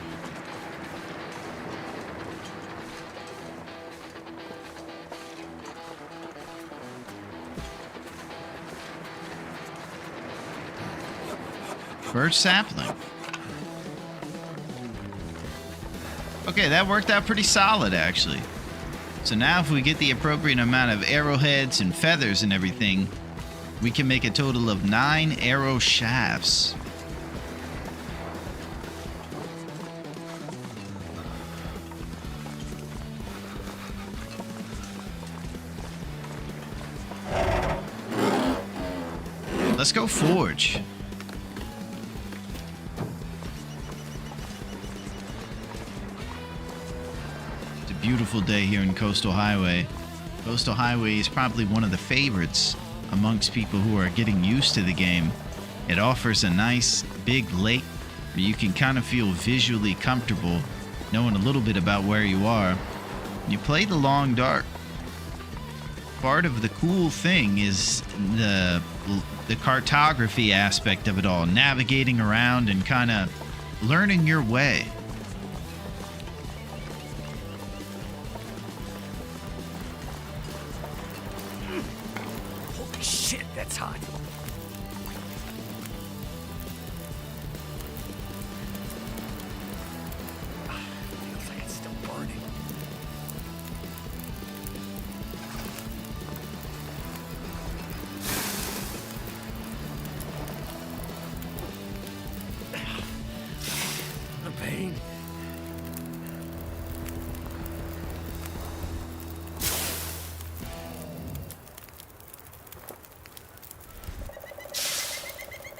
Birch sapling. Okay, that worked out pretty solid, actually. So now if we get the appropriate amount of arrowheads and feathers and everything, we can make a total of 9 arrow shafts. Let's go forge. It's a beautiful day here in Coastal Highway. Coastal Highway is probably one of the favorites amongst people who are getting used to the game. It offers a nice big lake where you can kind of feel visually comfortable knowing a little bit about where you are. You play the long dark. Part of the cool thing is the cartography aspect of it all, navigating around and kind of learning your way. Holy shit, that's hot. Feels like it's still burning. The pain.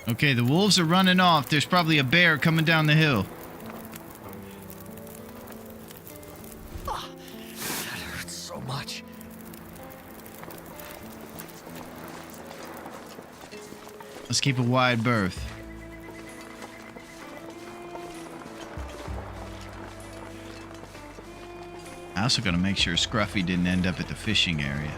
Okay, the wolves are running off. There's probably a bear coming down the hill. That hurts so much. Let's keep a wide berth. I also gotta make sure Scruffy didn't end up at the fishing area.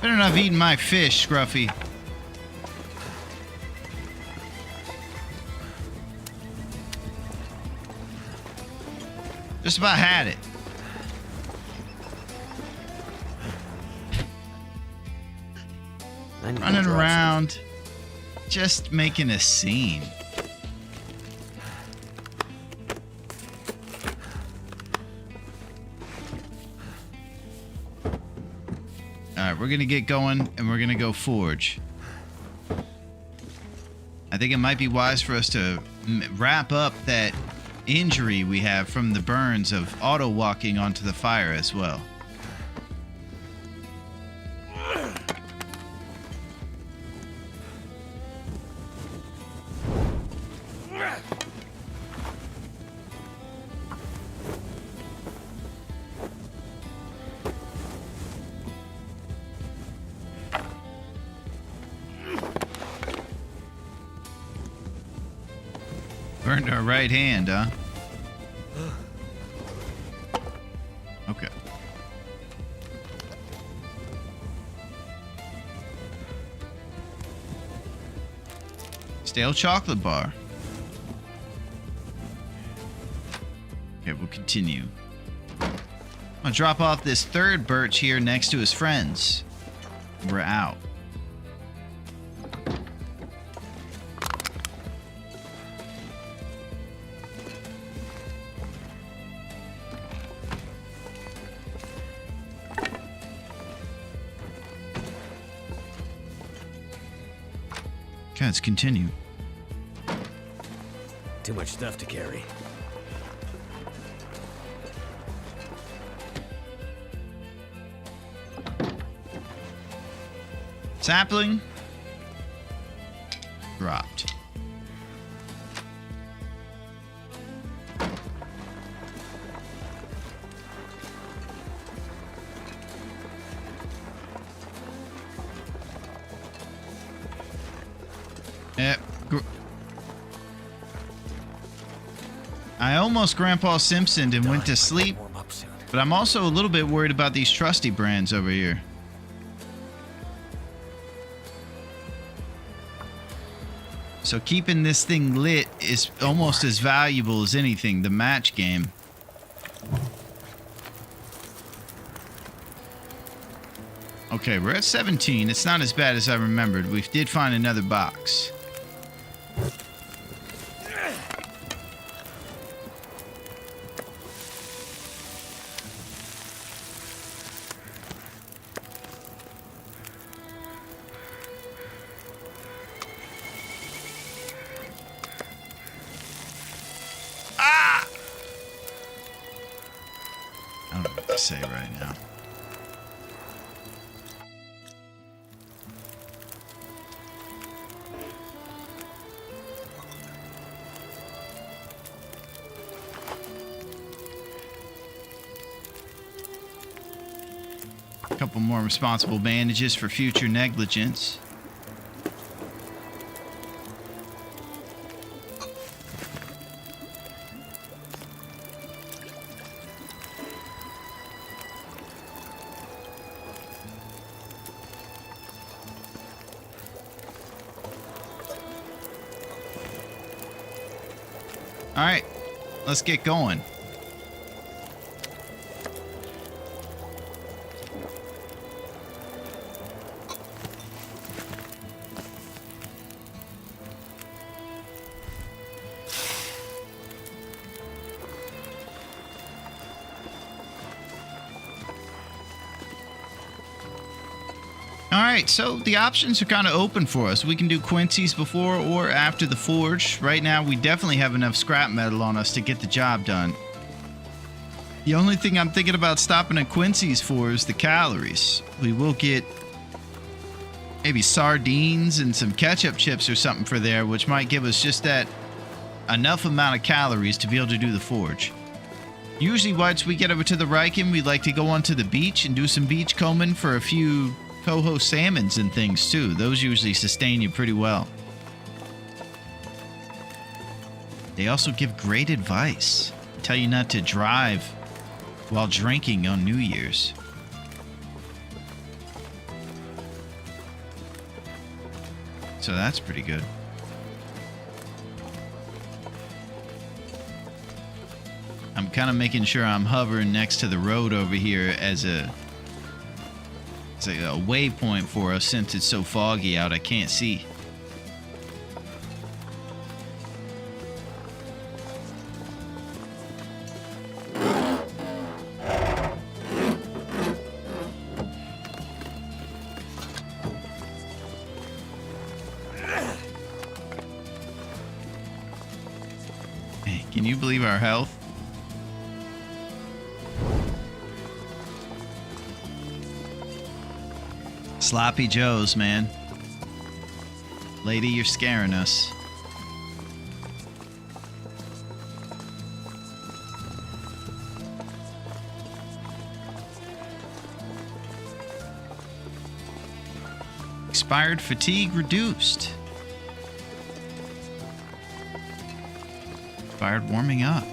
Better not have eaten my fish, Scruffy. Just about had it. I need to Running drop around, just making a scene. Alright, we're gonna get going and we're gonna go forge. I think it might be wise for us to wrap up that injury we have from the burns of auto walking onto the fire as well. Burned our right hand, huh? Okay. Stale chocolate bar. Okay, we'll continue. I'm gonna drop off this third birch here next to his friends. We're out. Okay, let's continue. Too much stuff to carry. Sapling. Dropped. I almost Grandpa Simpsoned and went to sleep, Warm up soon. but I'm also a little bit worried about these trusty brands over here. So keeping this thing lit is almost as valuable as anything, the match game. Okay, we're at 17. It's not as bad as I remembered. We did find another box. I don't know what to say right now. A couple more responsible bandages for future negligence. All right, let's get going. Alright, so the options are kind of open for us. We can do Quincy's before or after the forge. Right now, we definitely have enough scrap metal on us to get the job done. The only thing I'm thinking about stopping at Quincy's for is the calories. We will get maybe sardines and some ketchup chips or something for there, which might give us just that enough amount of calories to be able to do the forge. Usually once we get over to the Riken, we like to go onto the beach and do some beach combing for a few coho salmons and things too. Those usually sustain you pretty well. They also give great advice. Tell you not to drive while drinking on New Year's. So that's pretty good. I'm kind of making sure I'm hovering next to the road over here as a waypoint for us, since it's so foggy out I can't see. Hey, can you believe our health? Sloppy Joes, man. Lady, you're scaring us. Expired fatigue reduced. Expired warming up.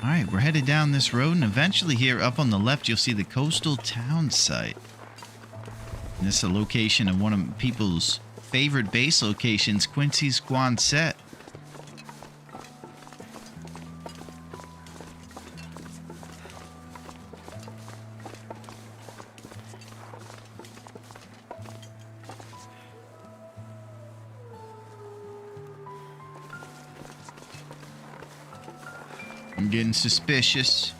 All right, we're headed down this road, and eventually here up on the left, you'll see the coastal town site. And this is a location of one of people's favorite base locations, Quincy's Quonset. I'm getting suspicious.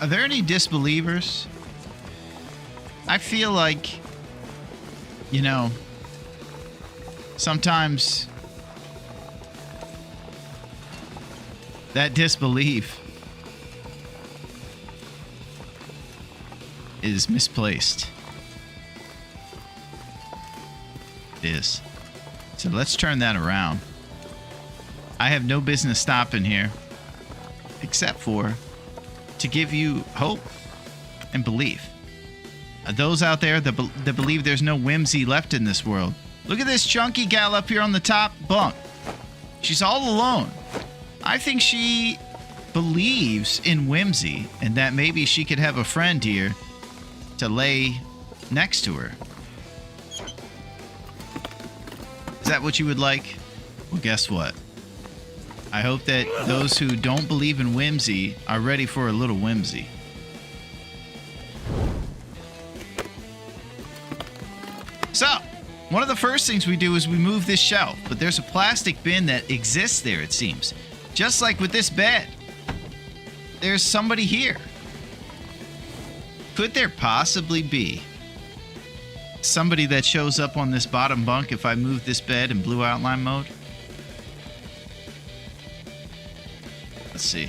Are there any disbelievers? I feel like, you know, sometimes that disbelief is misplaced. It is. So let's turn that around. I have no business stopping here, except for to give you hope and belief. Those out there that believe there's no whimsy left in this world. Look at this chunky gal up here on the top bunk. She's all alone. I think she believes in whimsy and that maybe she could have a friend here to lay next to her. Is that what you would like? Well, guess what? I hope that those who don't believe in whimsy are ready for a little whimsy. So, one of the first things we do is we move this shelf, but there's a plastic bin that exists there, it seems. Just like with this bed. There's somebody here. Could there possibly be somebody that shows up on this bottom bunk if I move this bed in blue outline mode? Let's see.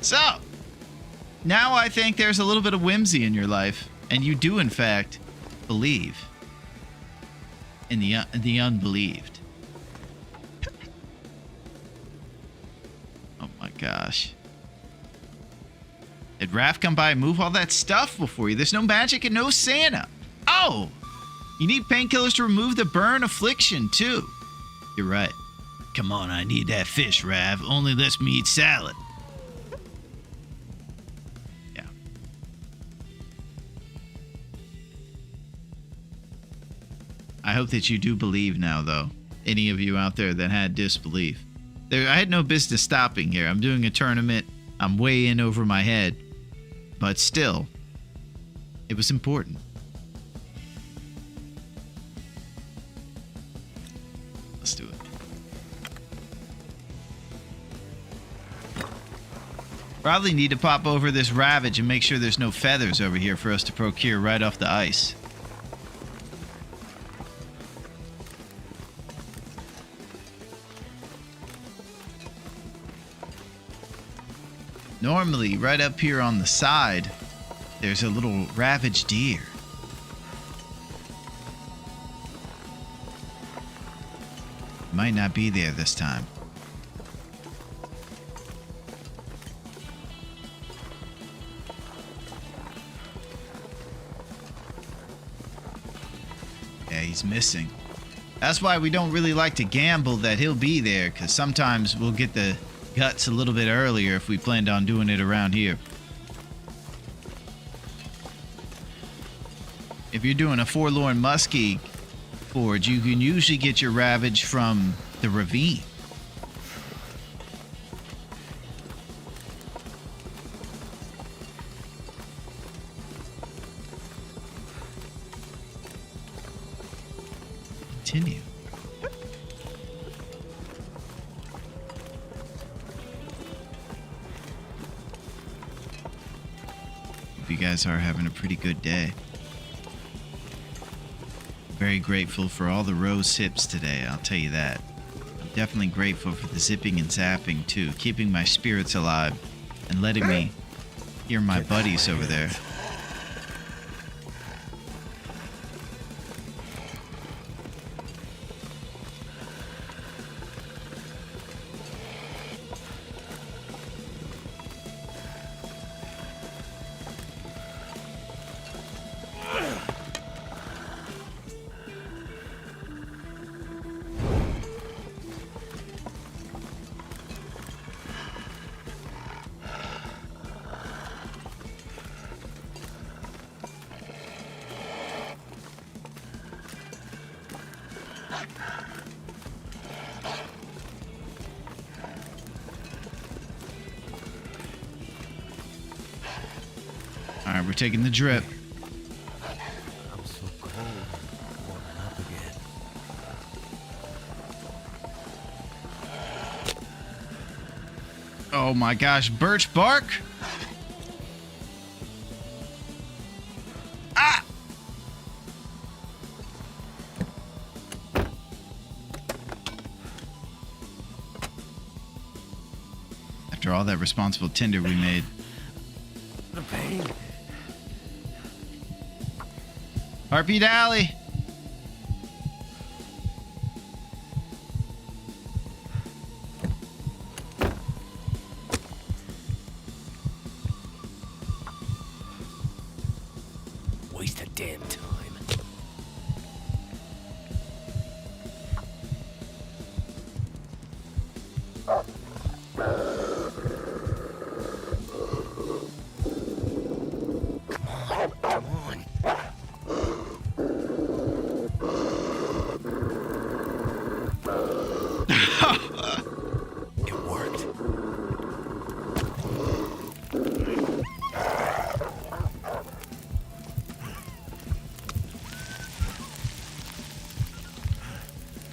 So, now I think there's a little bit of whimsy in your life, and you do in fact believe in the unbelieved. Oh my gosh. Did Raph come by and move all that stuff before you? There's no magic and no Santa. Oh! You need painkillers to remove the burn affliction, too. You're right. Come on, I need that fish, Rav. Only lets me eat salad. Yeah. I hope that you do believe now, though. Any of you out there that had disbelief. I had no business stopping here. I'm doing a tournament. I'm way in over my head. But still, it was important. Let's do it. Probably need to pop over this ravage and make sure there's no feathers over here for us to procure right off the ice. Normally, right up here on the side, there's a little ravaged deer. Might not be there this time. Yeah, he's missing. That's why we don't really like to gamble that he'll be there, because sometimes we'll get the guts a little bit earlier if we planned on doing it around here. If you're doing a Forlorn Muskie forge, you can usually get your ravage from the ravine. Continue. Hope you guys are having a pretty good day. Very grateful for all the rose sips today, I'll tell you that. I'm definitely grateful for the zipping and zapping too, keeping my spirits alive and letting me hear my buddies over there. Alright, we're taking the drip. I'm so cold. Warming up again. Oh my gosh, birch bark? Ah! After all that responsible tinder we made. The pain. Heartbeat Alley. Waste of damn time. Come on. It worked.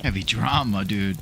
Heavy drama, dude.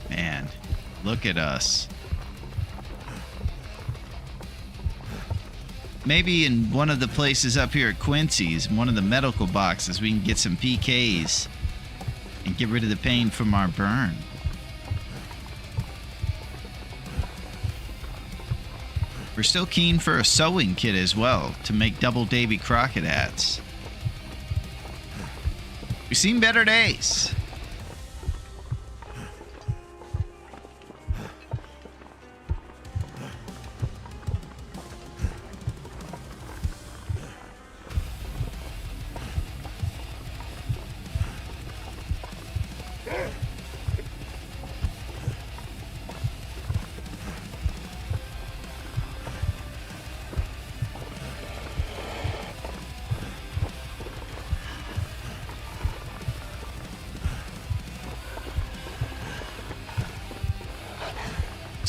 Man, look at us. Maybe in one of the places up here at Quincy's, one of the medical boxes, we can get some PKs and get rid of the pain from our burn. We're still keen for a sewing kit as well to make double Davy Crockett hats. We've seen better days.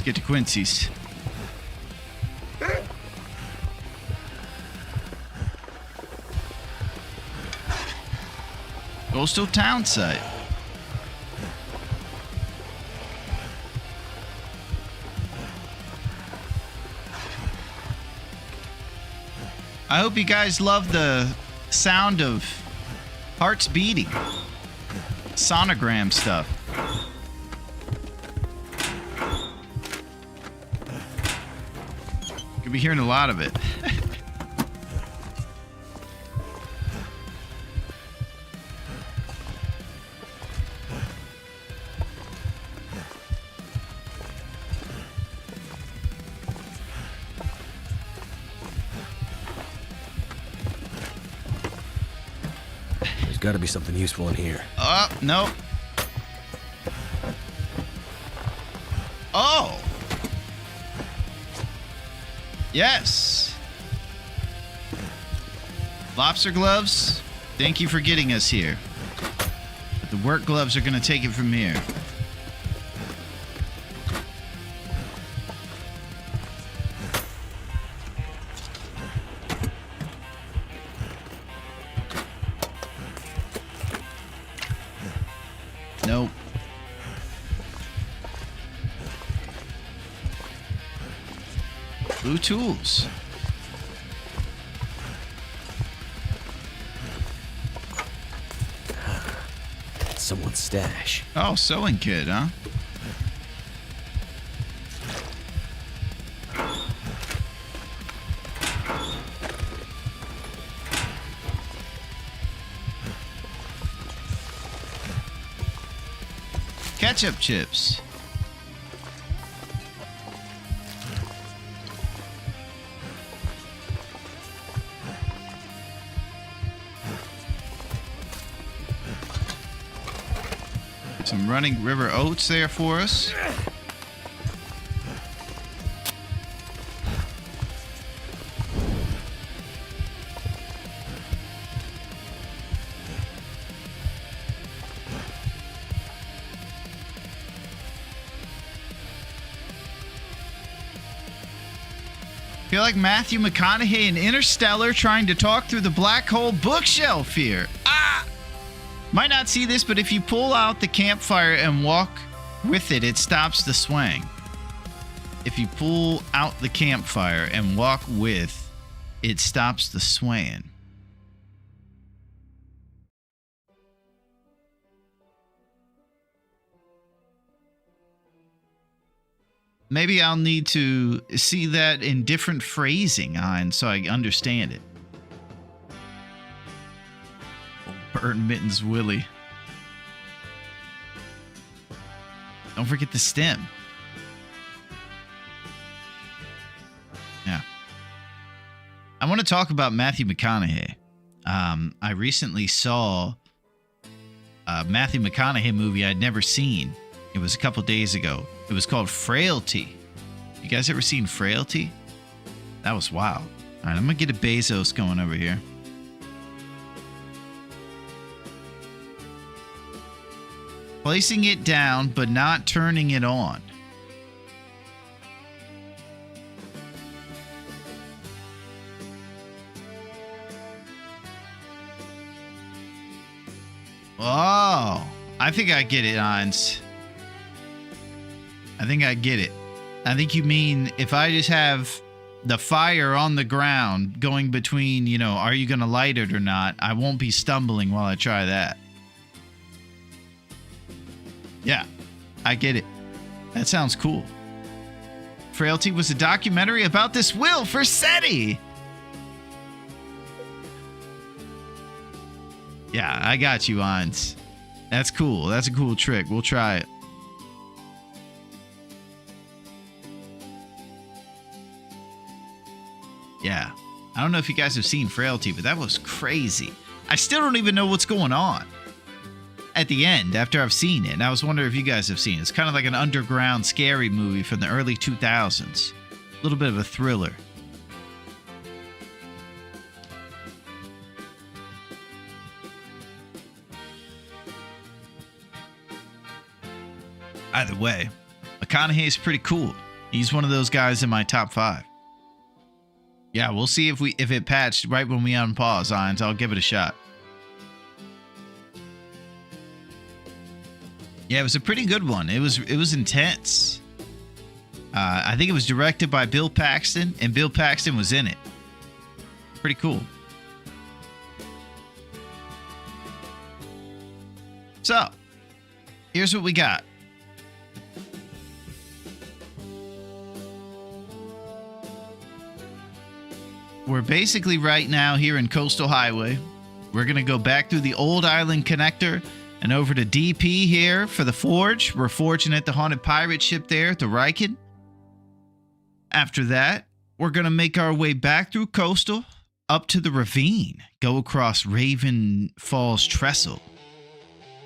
get to Quincy's. Coastal town site. I hope you guys love the sound of hearts beating. Sonogram stuff. You'll be hearing a lot of it. There's got to be something useful in here. Oh, no. Oh. Yes. Lobster gloves, thank you for getting us here. But the work gloves are going to take it from here. Nope. Blue tools. It's someone's stash. Oh, sewing kit, huh? Ketchup chips. Some running river oats there for us. Feel like Matthew McConaughey in Interstellar trying to talk through the black hole bookshelf here. Ah! Might not see this, but if you pull out the campfire and walk with it, it stops the swaying. If you pull out the campfire and walk with, it stops the swaying. Maybe I'll need to see that in different phrasing, Hein, so I understand it. Oh, Burn Mittens Willie. Don't forget the stem. Yeah. I want to talk about Matthew McConaughey. I recently saw a Matthew McConaughey movie I'd never seen. It was a couple days ago. It was called Frailty. You guys ever seen Frailty? That was wild. All right, I'm going to get a Bezos going over here. Placing it down, but not turning it on. Oh, I think I get it, Hans. I think I get it. I think you mean if I just have the fire on the ground going between, you know, are you going to light it or not? I won't be stumbling while I try that. Yeah, I get it. That sounds cool. Frailty was a documentary about this will for SETI. Yeah, I got you, Hans. That's cool. That's a cool trick. We'll try it. Yeah. I don't know if you guys have seen Frailty, but that was crazy. I still don't even know what's going on at the end after I've seen it. And I was wondering if you guys have seen it. It's kind of like an underground scary movie from the early 2000s. A little bit of a thriller. Either way, McConaughey is pretty cool. He's one of those guys in my top 5. Yeah, we'll see if it patched right when we unpause, Irons. I'll give it a shot. Yeah, it was a pretty good one. It was intense. I think it was directed by Bill Paxton, and Bill Paxton was in it. Pretty cool. So, here's what we got. We're basically right now here in Coastal Highway. We're going to go back through the Old Island Connector and over to DP here for the Forge. We're forging at the Haunted Pirate ship there at the Riken. After that, we're going to make our way back through Coastal up to the Ravine. Go across Raven Falls Trestle.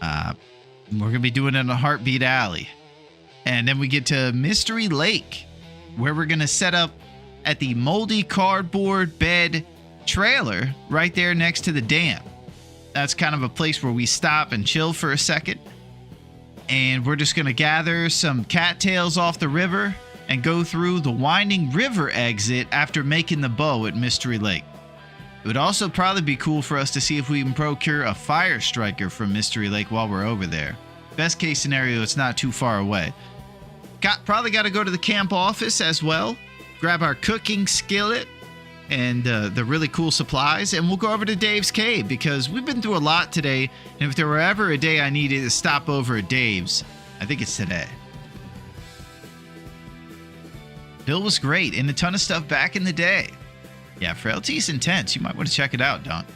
We're going to be doing it in a Heartbeat Alley. And then we get to Mystery Lake, where we're going to set up at the moldy cardboard bed trailer right there next to the dam. That's kind of a place where we stop and chill for a second. And we're just going to gather some cattails off the river and go through the winding river exit after making the bow at Mystery Lake. It would also probably be cool for us to see if we can procure a fire striker from Mystery Lake while we're over there. Best case scenario, it's not too far away. Probably got to go to the camp office as well. Grab our cooking skillet and the really cool supplies, and we'll go over to Dave's Cave because we've been through a lot today, and if there were ever a day I needed to stop over at Dave's, I think it's today. Bill was great, and a ton of stuff back in the day. Yeah, Frailty's intense. You might want to check it out, Don.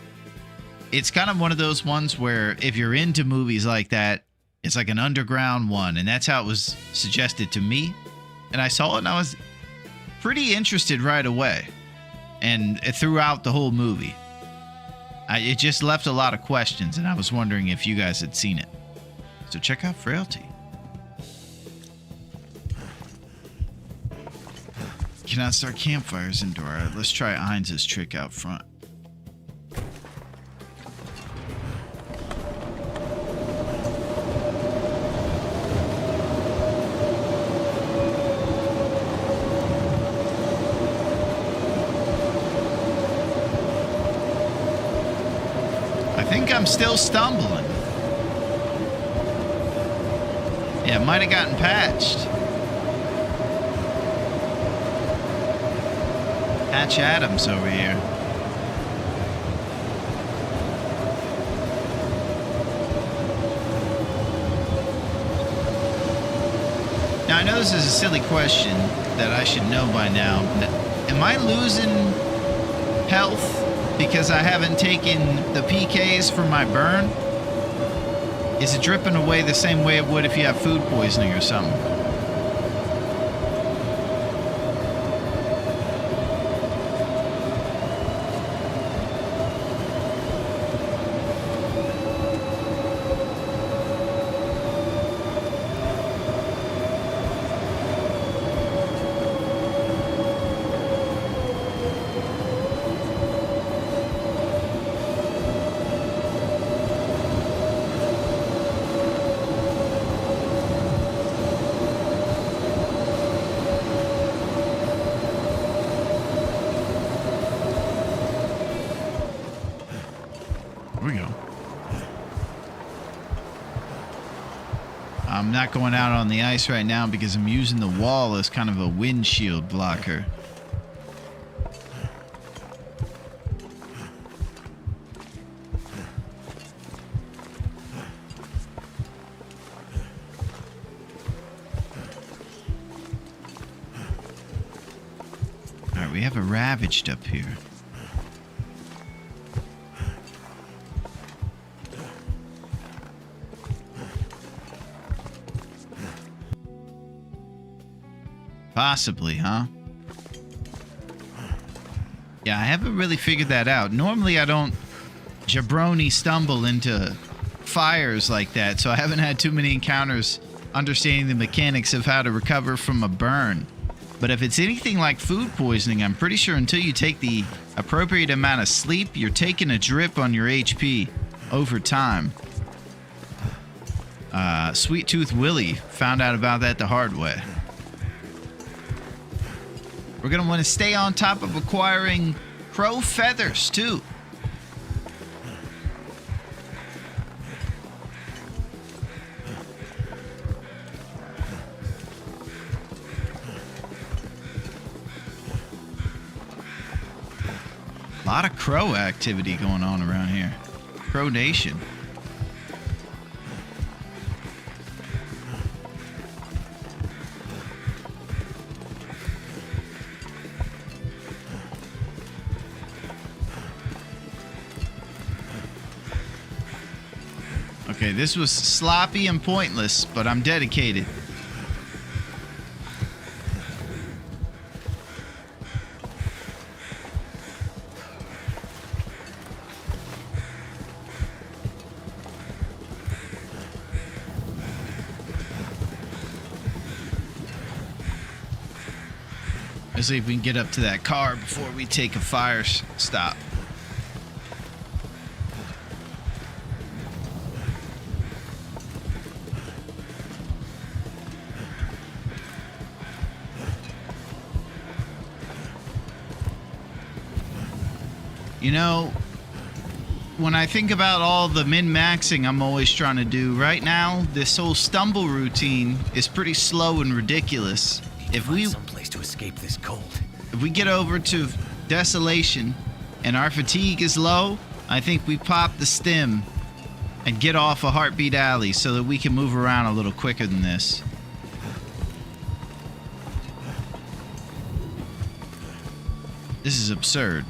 It's kind of one of those ones where if you're into movies like that, it's like an underground one, and that's how it was suggested to me. And I saw it, and I was pretty interested right away, and throughout the whole movie. It just left a lot of questions, and I was wondering if you guys had seen it. So check out Frailty. Cannot start campfires indoor. All right, let's try Heinz's trick out front. I think I'm still stumbling. Yeah, it might have gotten patched. Patch Adams over here. Now, I know this is a silly question that I should know by now, but am I losing health because I haven't taken the PKs for my burn? Is it dripping away the same way it would if you have food poisoning or something? I'm not going out on the ice right now because I'm using the wall as kind of a windshield blocker. All right, we have a Ravaged up here. Possibly, huh? Yeah, I haven't really figured that out. Normally, I don't jabroni stumble into fires like that, so I haven't had too many encounters understanding the mechanics of how to recover from a burn. But if it's anything like food poisoning, I'm pretty sure until you take the appropriate amount of sleep, you're taking a drip on your HP over time. Sweet Tooth Willie found out about that the hard way. We're going to want to stay on top of acquiring crow feathers, too. A lot of crow activity going on around here. Crow Nation. Okay, this was sloppy and pointless, but I'm dedicated. Let's see if we can get up to that car before we take a fire stop. You know, when I think about all the min-maxing I'm always trying to do, right now, this whole stumble routine is pretty slow and ridiculous. If we someplace to escape this cold. If we get over to Desolation and our fatigue is low, I think we pop the stim and get off a Heartbeat Alley so that we can move around a little quicker than this. This is absurd.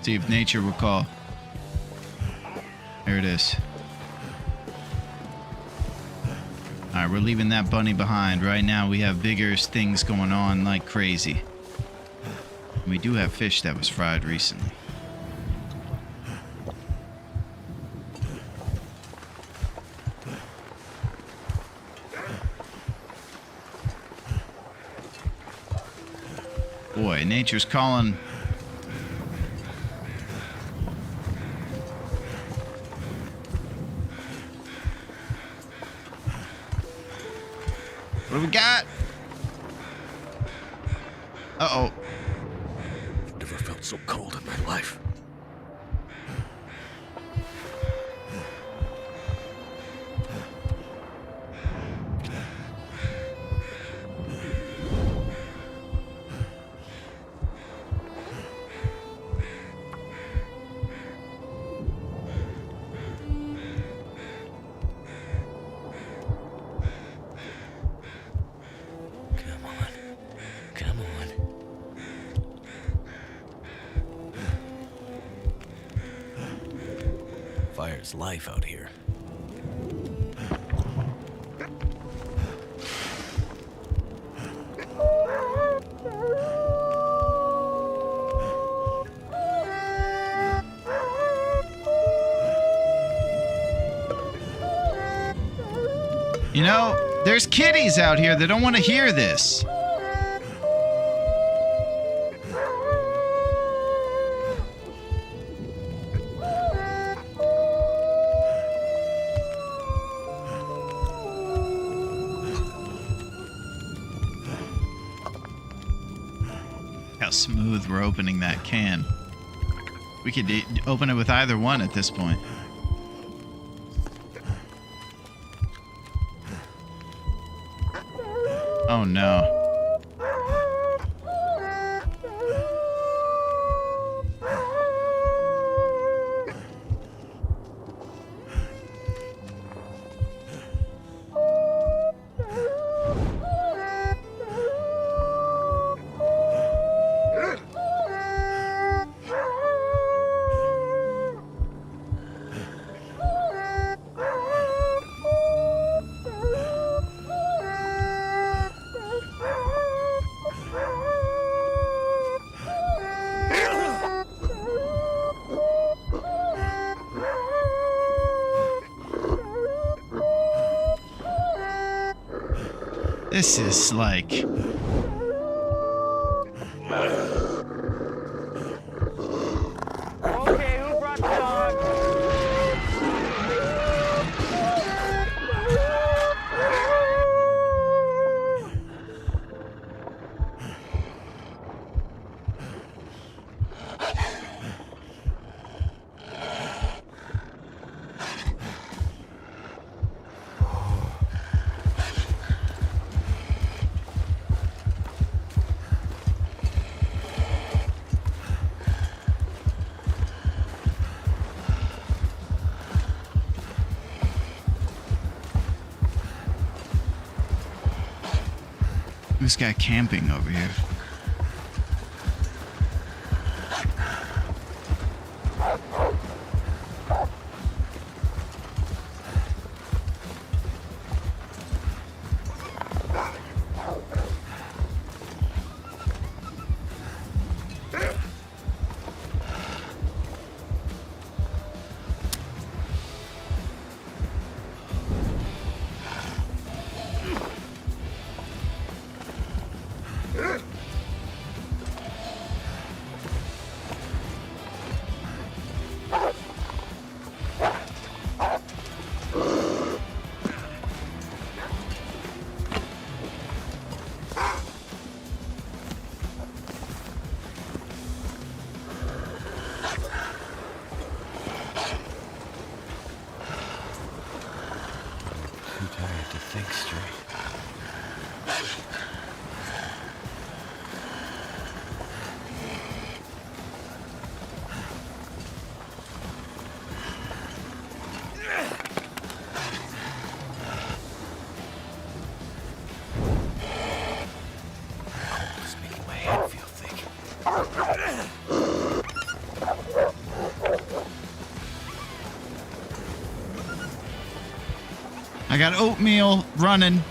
See if nature will call. There it is. Alright, we're leaving that bunny behind. Right now we have bigger things going on like crazy. We do have fish that was fried recently. Boy, nature's calling. What do we got? Uh-oh. I've never felt so cold in my life. Come on. Fire's life out here. You know, there's kitties out here that don't want to hear this. How smooth we're opening that can. We could open it with either one at this point. Oh no. This is like... Okay, who brought the dog? This guy camping over here. Too tired to think straight. It's making my head feel thick. I got oatmeal running.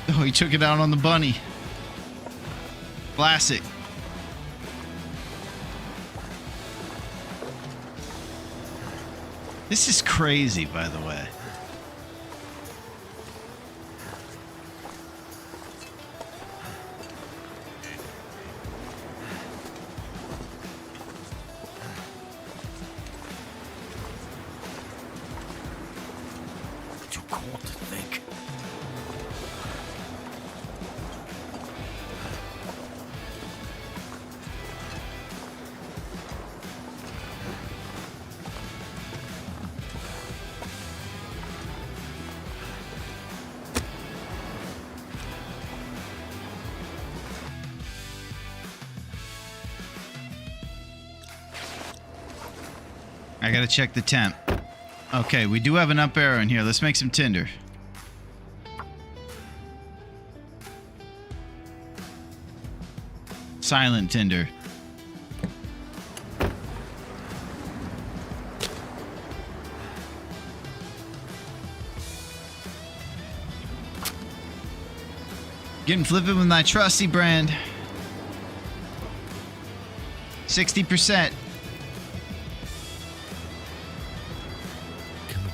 Oh, he took it out on the bunny. Classic. This is crazy, by the way. Too cold to think. I gotta check the temp. Okay, we do have an up arrow in here. Let's make some tinder. Silent tinder. Getting flipping with my trusty brand. 60%. Come on.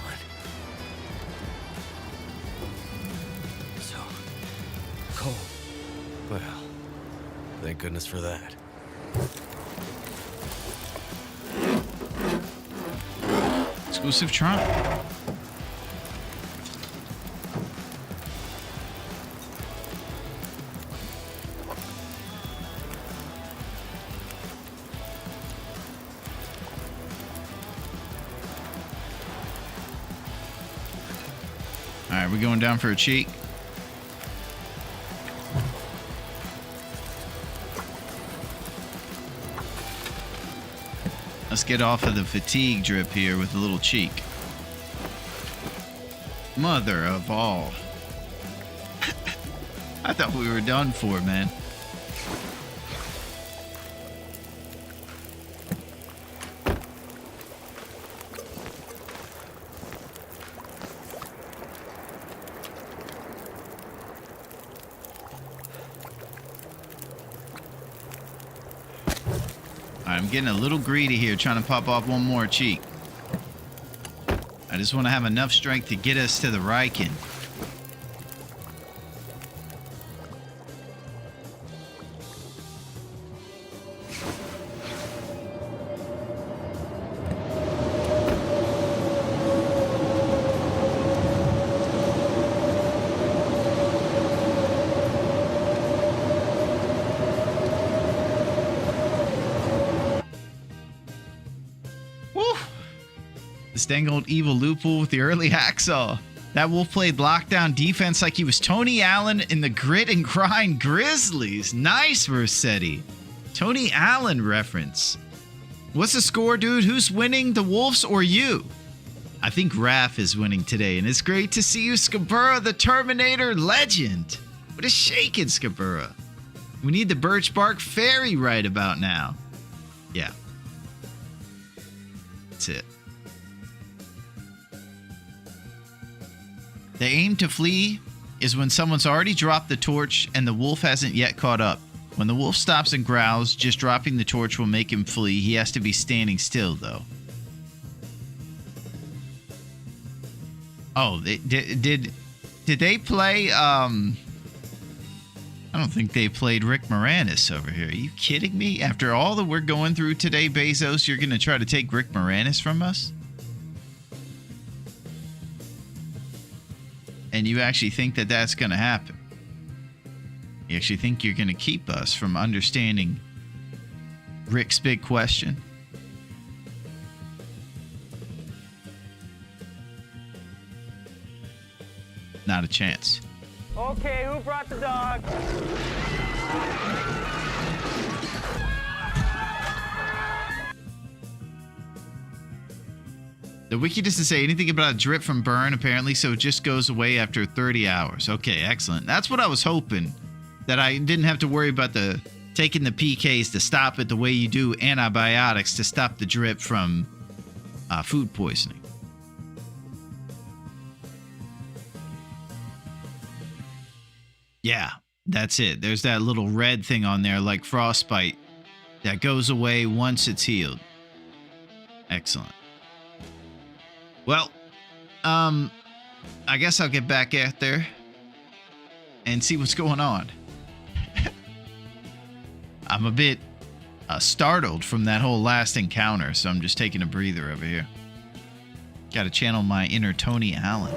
So cold. Well, thank goodness for that. Exclusive Trump. All right, we're going down for a cheek. Let's get off of the fatigue drip here with a little cheek. Mother of all. I thought we were done for, man. I'm getting a little greedy here, trying to pop off one more cheek. I just want to have enough strength to get us to the Riken. This dang old evil loophole with the early hacksaw. That wolf played lockdown defense like he was Tony Allen in the Grit and Grind Grizzlies. Nice, Versetti. Tony Allen reference. What's the score, dude? Who's winning, the Wolves or you? I think Raph is winning today, and it's great to see you, Scabura, the Terminator legend. What is shaking, Scabura? We need the Birch Bark Ferry right about now. Yeah. That's it. The aim to flee is when someone's already dropped the torch and the wolf hasn't yet caught up. When the wolf stops and growls, just dropping the torch will make him flee. He has to be standing still, though. Oh, did they play? I don't think they played Rick Moranis over here. Are you kidding me? After all that we're going through today, Bezos, you're going to try to take Rick Moranis from us? And you actually think that that's going to happen? You actually think you're going to keep us from understanding Rick's big question? Not a chance. Okay, who brought the dog? The wiki doesn't say anything about a drip from burn, apparently, so it just goes away after 30 hours. Okay, excellent. That's what I was hoping, that I didn't have to worry about taking the PKs to stop it the way you do antibiotics to stop the drip from food poisoning. Yeah, that's it. There's that little red thing on there like frostbite that goes away once it's healed. Excellent. Well, I guess I'll get back out there and see what's going on. I'm a bit startled from that whole last encounter, so I'm just taking a breather over here. Got to channel my inner Tony Allen.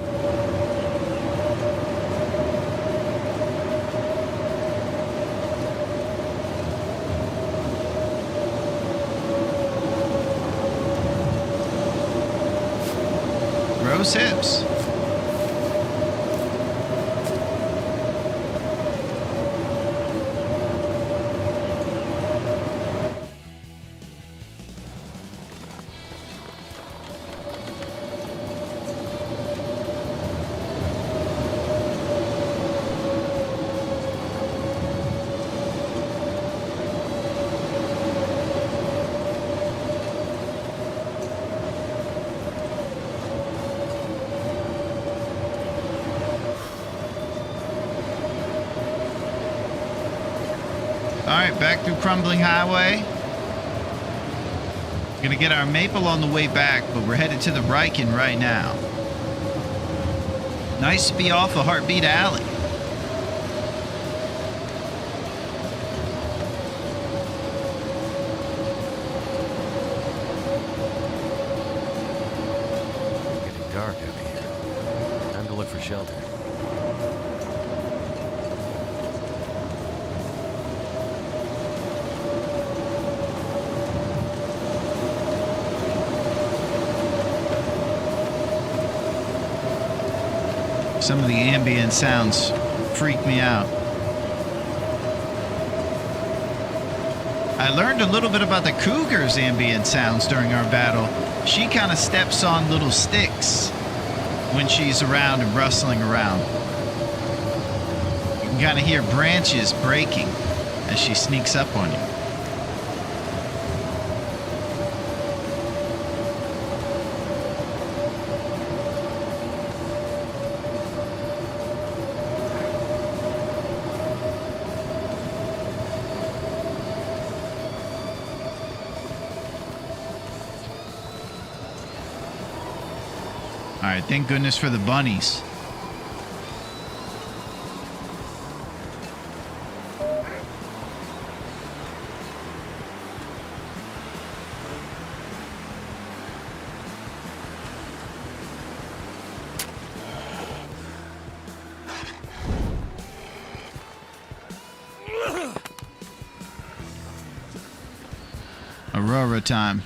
Rose hips. Alright, back through Crumbling Highway. Gonna get our maple on the way back, but we're headed to the Riken right now. Nice to be off a Heartbeat Alley. Getting dark out here. Time to look for shelter. Some of the ambient sounds freak me out. I learned a little bit about the cougar's ambient sounds during our battle. She kind of steps on little sticks when she's around and rustling around. You can kind of hear branches breaking as she sneaks up on you. right, thank goodness for the bunnies. Aurora time.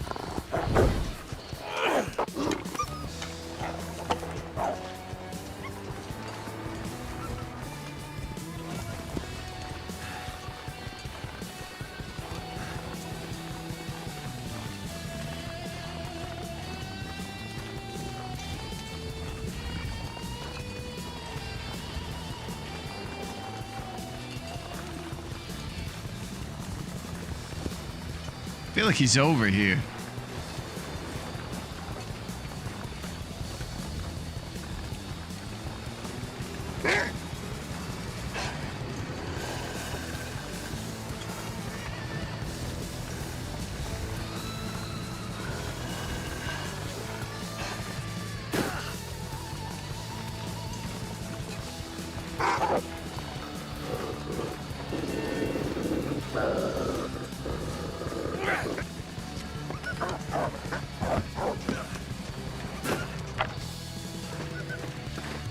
I feel like he's over here.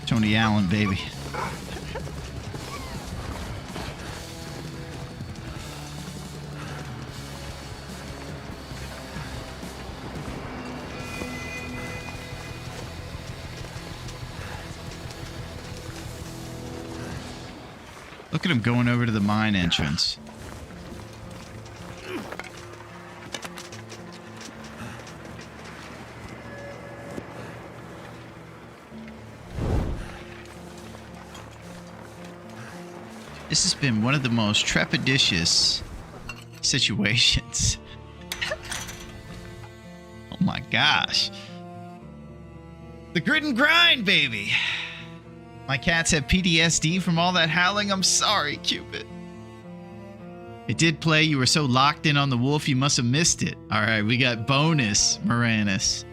Tony Allen, baby. Look at him going over to the mine entrance. This has been one of the most trepidatious situations. Oh my gosh. The grit and grind, baby. My cats have PTSD from all that howling. I'm sorry, Cupid. It did play. You were so locked in on the wolf, you must have missed it. All right, we got bonus, Moranis.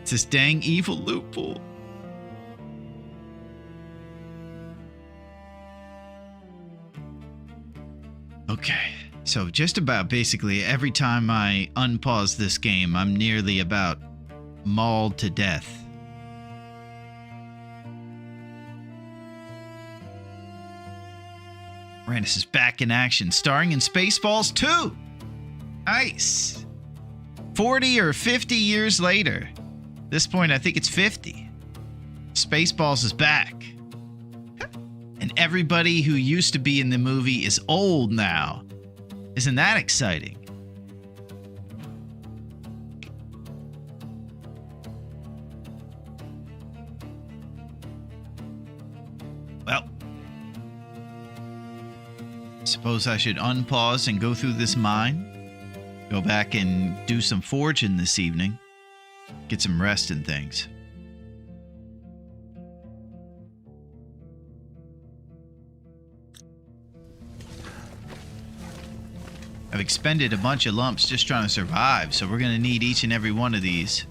It's this dang evil loophole. Okay, so just about basically every time I unpause this game, I'm nearly about mauled to death. Moranis is back in action, starring in Spaceballs 2. Nice. 40 or 50 years later. At this point, I think it's 50. Spaceballs is back. And everybody who used to be in the movie is old now. Isn't that exciting? Well, suppose I should unpause and go through this mine. Go back and do some foraging this evening. Get some rest and things. I've expended a bunch of lumps just trying to survive, so we're going to need each and every one of these.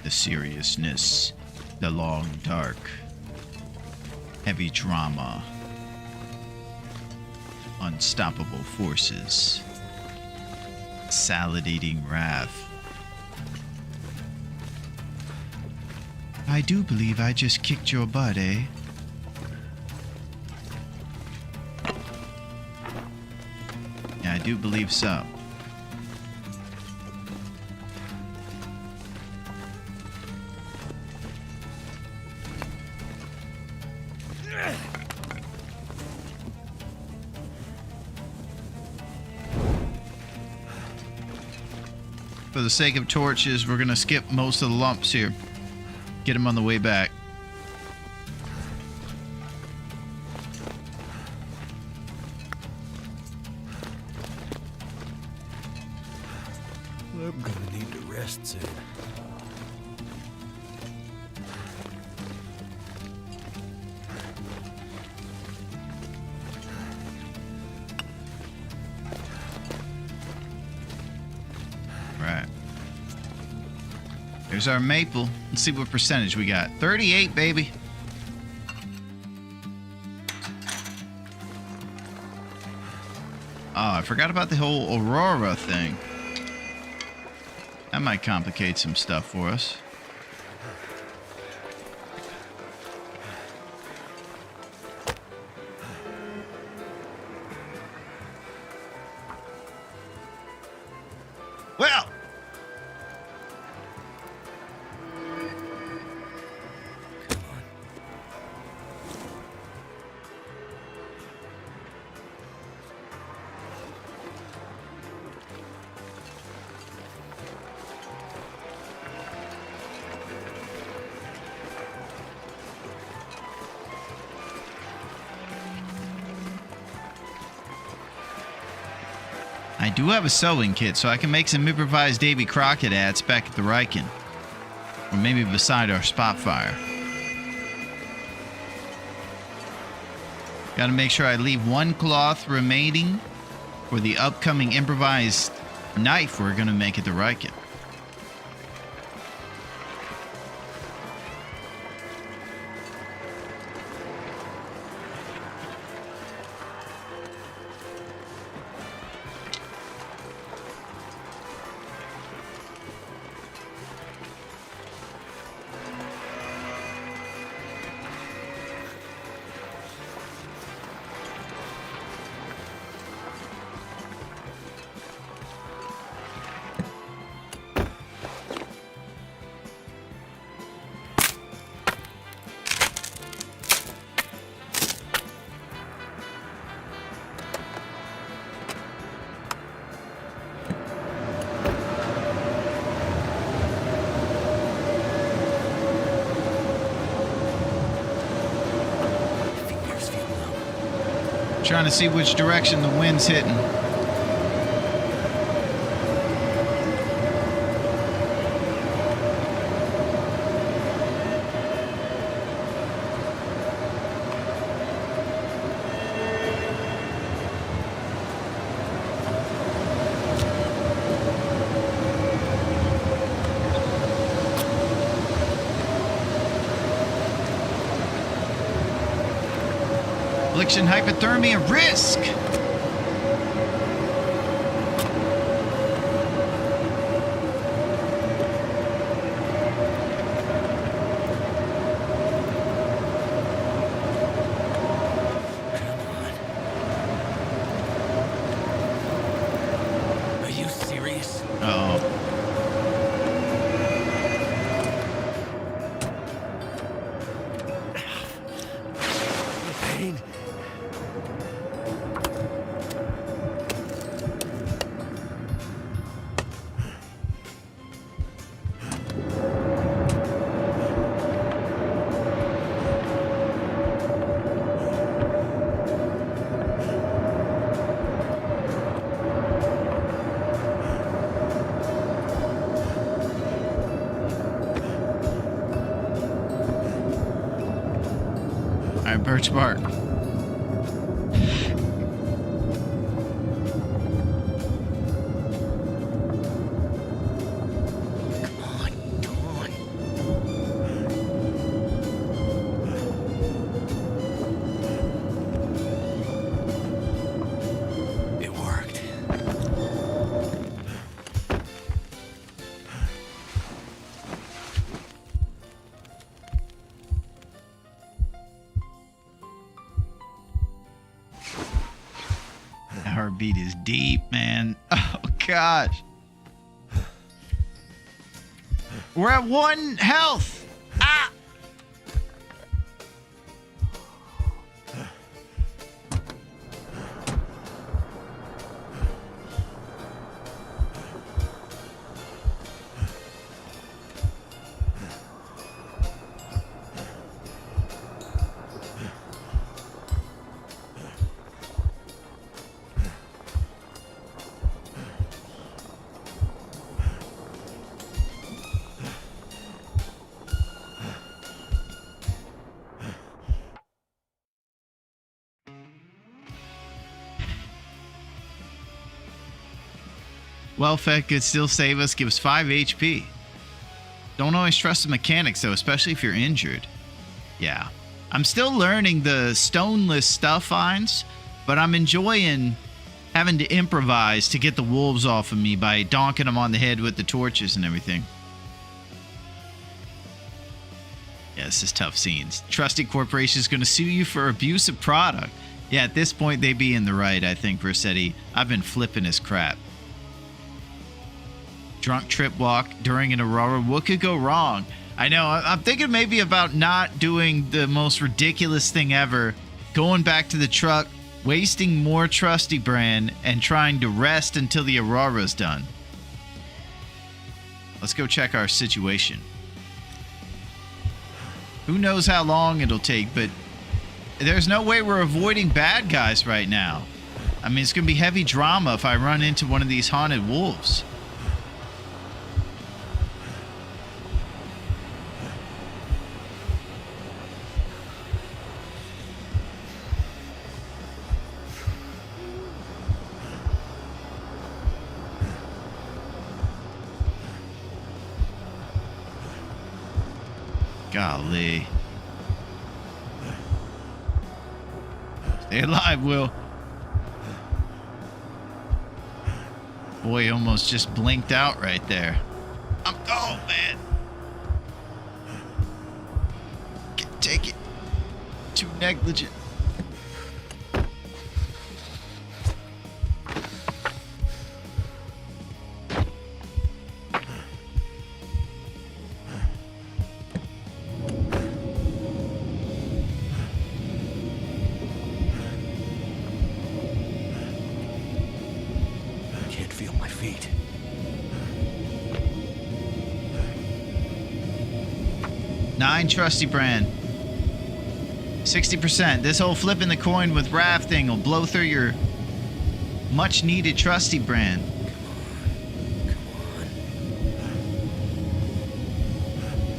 The seriousness, the long dark, heavy drama, unstoppable forces, salad-eating wrath. I do believe I just kicked your butt, eh? Yeah, I do believe so. For the sake of torches, we're going to skip most of the lumps here. Get them on the way back. There's our maple. Let's see what percentage we got. 38, baby. Oh, I forgot about the whole Aurora thing. That might complicate some stuff for us. Well, I do have a sewing kit, so I can make some improvised Davy Crockett ads back at the Riken. Or maybe beside our spot fire. Gotta make sure I leave one cloth remaining for the upcoming improvised knife we're gonna make at the Riken. Trying to see which direction the wind's hitting. Affliction, hypothermia, risk! Are you serious? Uh-oh. Pain. All right, birch bark. It worked. That heartbeat is deep, man. Oh, gosh. We're at 1 health. Ah! Well fed could still save us, gives 5 HP. Don't always trust the mechanics, though, especially if you're injured. Yeah. I'm still learning the stoneless stuff finds, but I'm enjoying having to improvise to get the wolves off of me by donking them on the head with the torches and everything. Yeah, this is tough scenes. Trusty Corporation is going to sue you for abuse of product. Yeah, at this point, they be in the right, I think, Versetti. I've been flipping his crap. Drunk trip walk during an Aurora. What could go wrong? I know. I'm thinking maybe about not doing the most ridiculous thing ever. Going back to the truck, wasting more Trusty Brand, and trying to rest until the Aurora's done. Let's go check our situation. Who knows how long it'll take, but there's no way we're avoiding bad guys right now. I mean, it's going to be heavy drama if I run into one of these haunted wolves. Golly. Stay alive, Will. Boy, almost just blinked out right there. I'm gone, man. Can't take it. Too negligent. Can't feel my feet. Nine Trusty Brand. 60%. This whole flipping the coin with Rav thing will blow through your much needed Trusty Brand.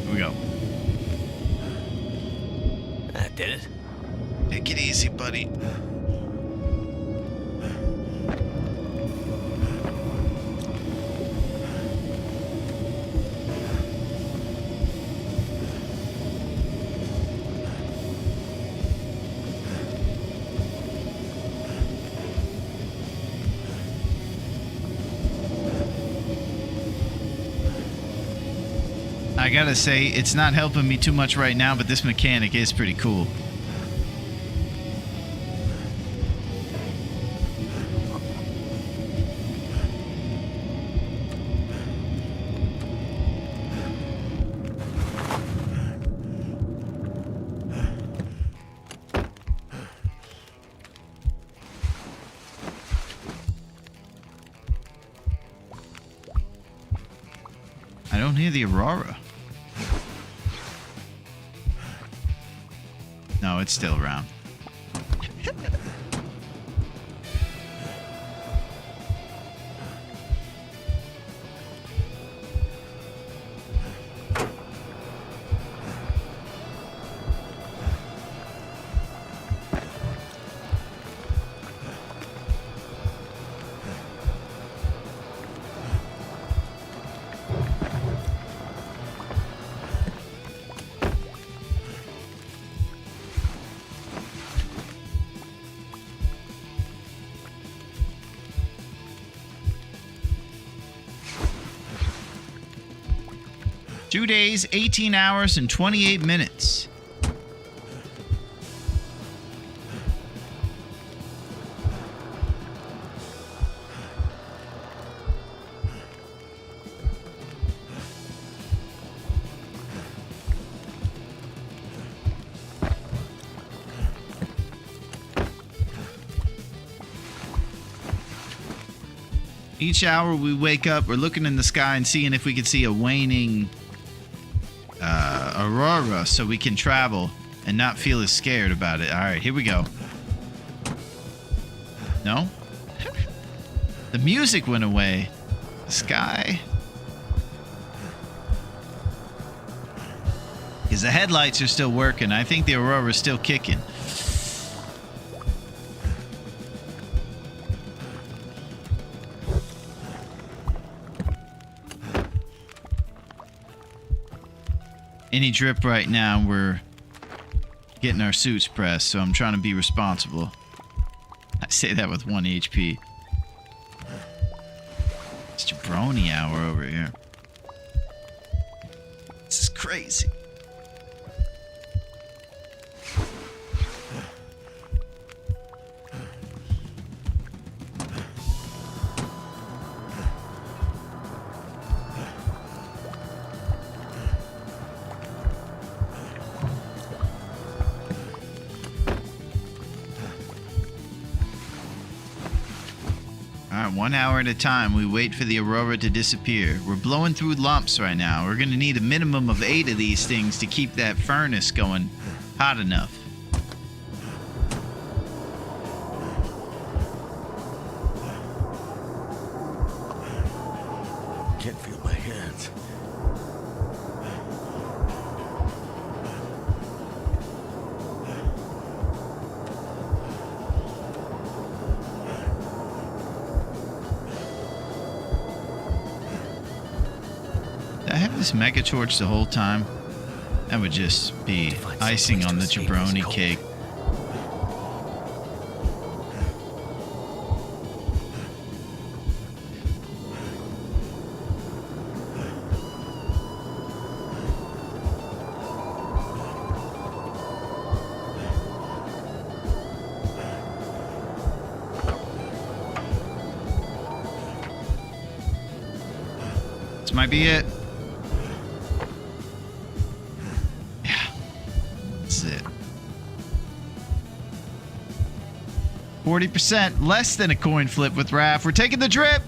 Here we go. That did it. Take it easy, buddy. I gotta say, it's not helping me too much right now, but this mechanic is pretty cool. I don't hear the Aurora. No, it's still around. Two days, 18 hours, and 28 minutes. Each hour we wake up, we're looking in the sky and seeing if we can see a waning Aurora so we can travel and not feel as scared about it. All right, here we go. No? The music went away. The sky. Because the headlights are still working. I think the Aurora's still kicking. any drip right now, we're getting our suits pressed, so I'm trying to be responsible. I say that with 1 HP. It's jabroni hour over here. This is crazy. Alright, 1 hour at a time, we wait for the Aurora to disappear. We're blowing through lumps right now. We're gonna need a minimum of 8 of these things to keep that furnace going hot enough. Can't feel my hands. Did I have this mega torch the whole time? That would just be icing on the jabroni cake. This might be it. Yeah. That's it. 40%, less than a coin flip with Raph. We're taking the drip.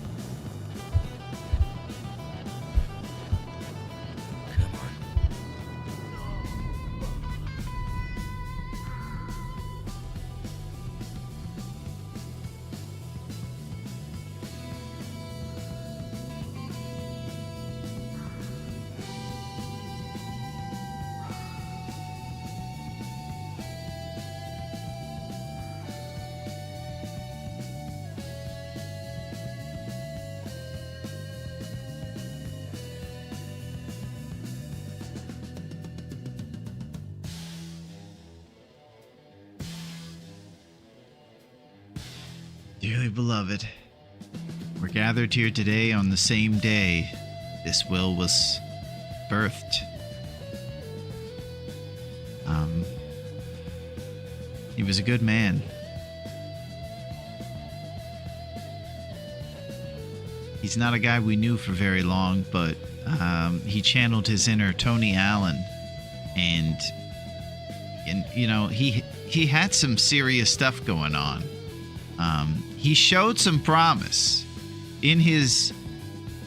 Come on. Dearly beloved, we're gathered here today on the same day this will was birthed. He was a good man. He's not a guy we knew for very long, but he channeled his inner Tony Allen, and you know, he had some serious stuff going on. He showed some promise in his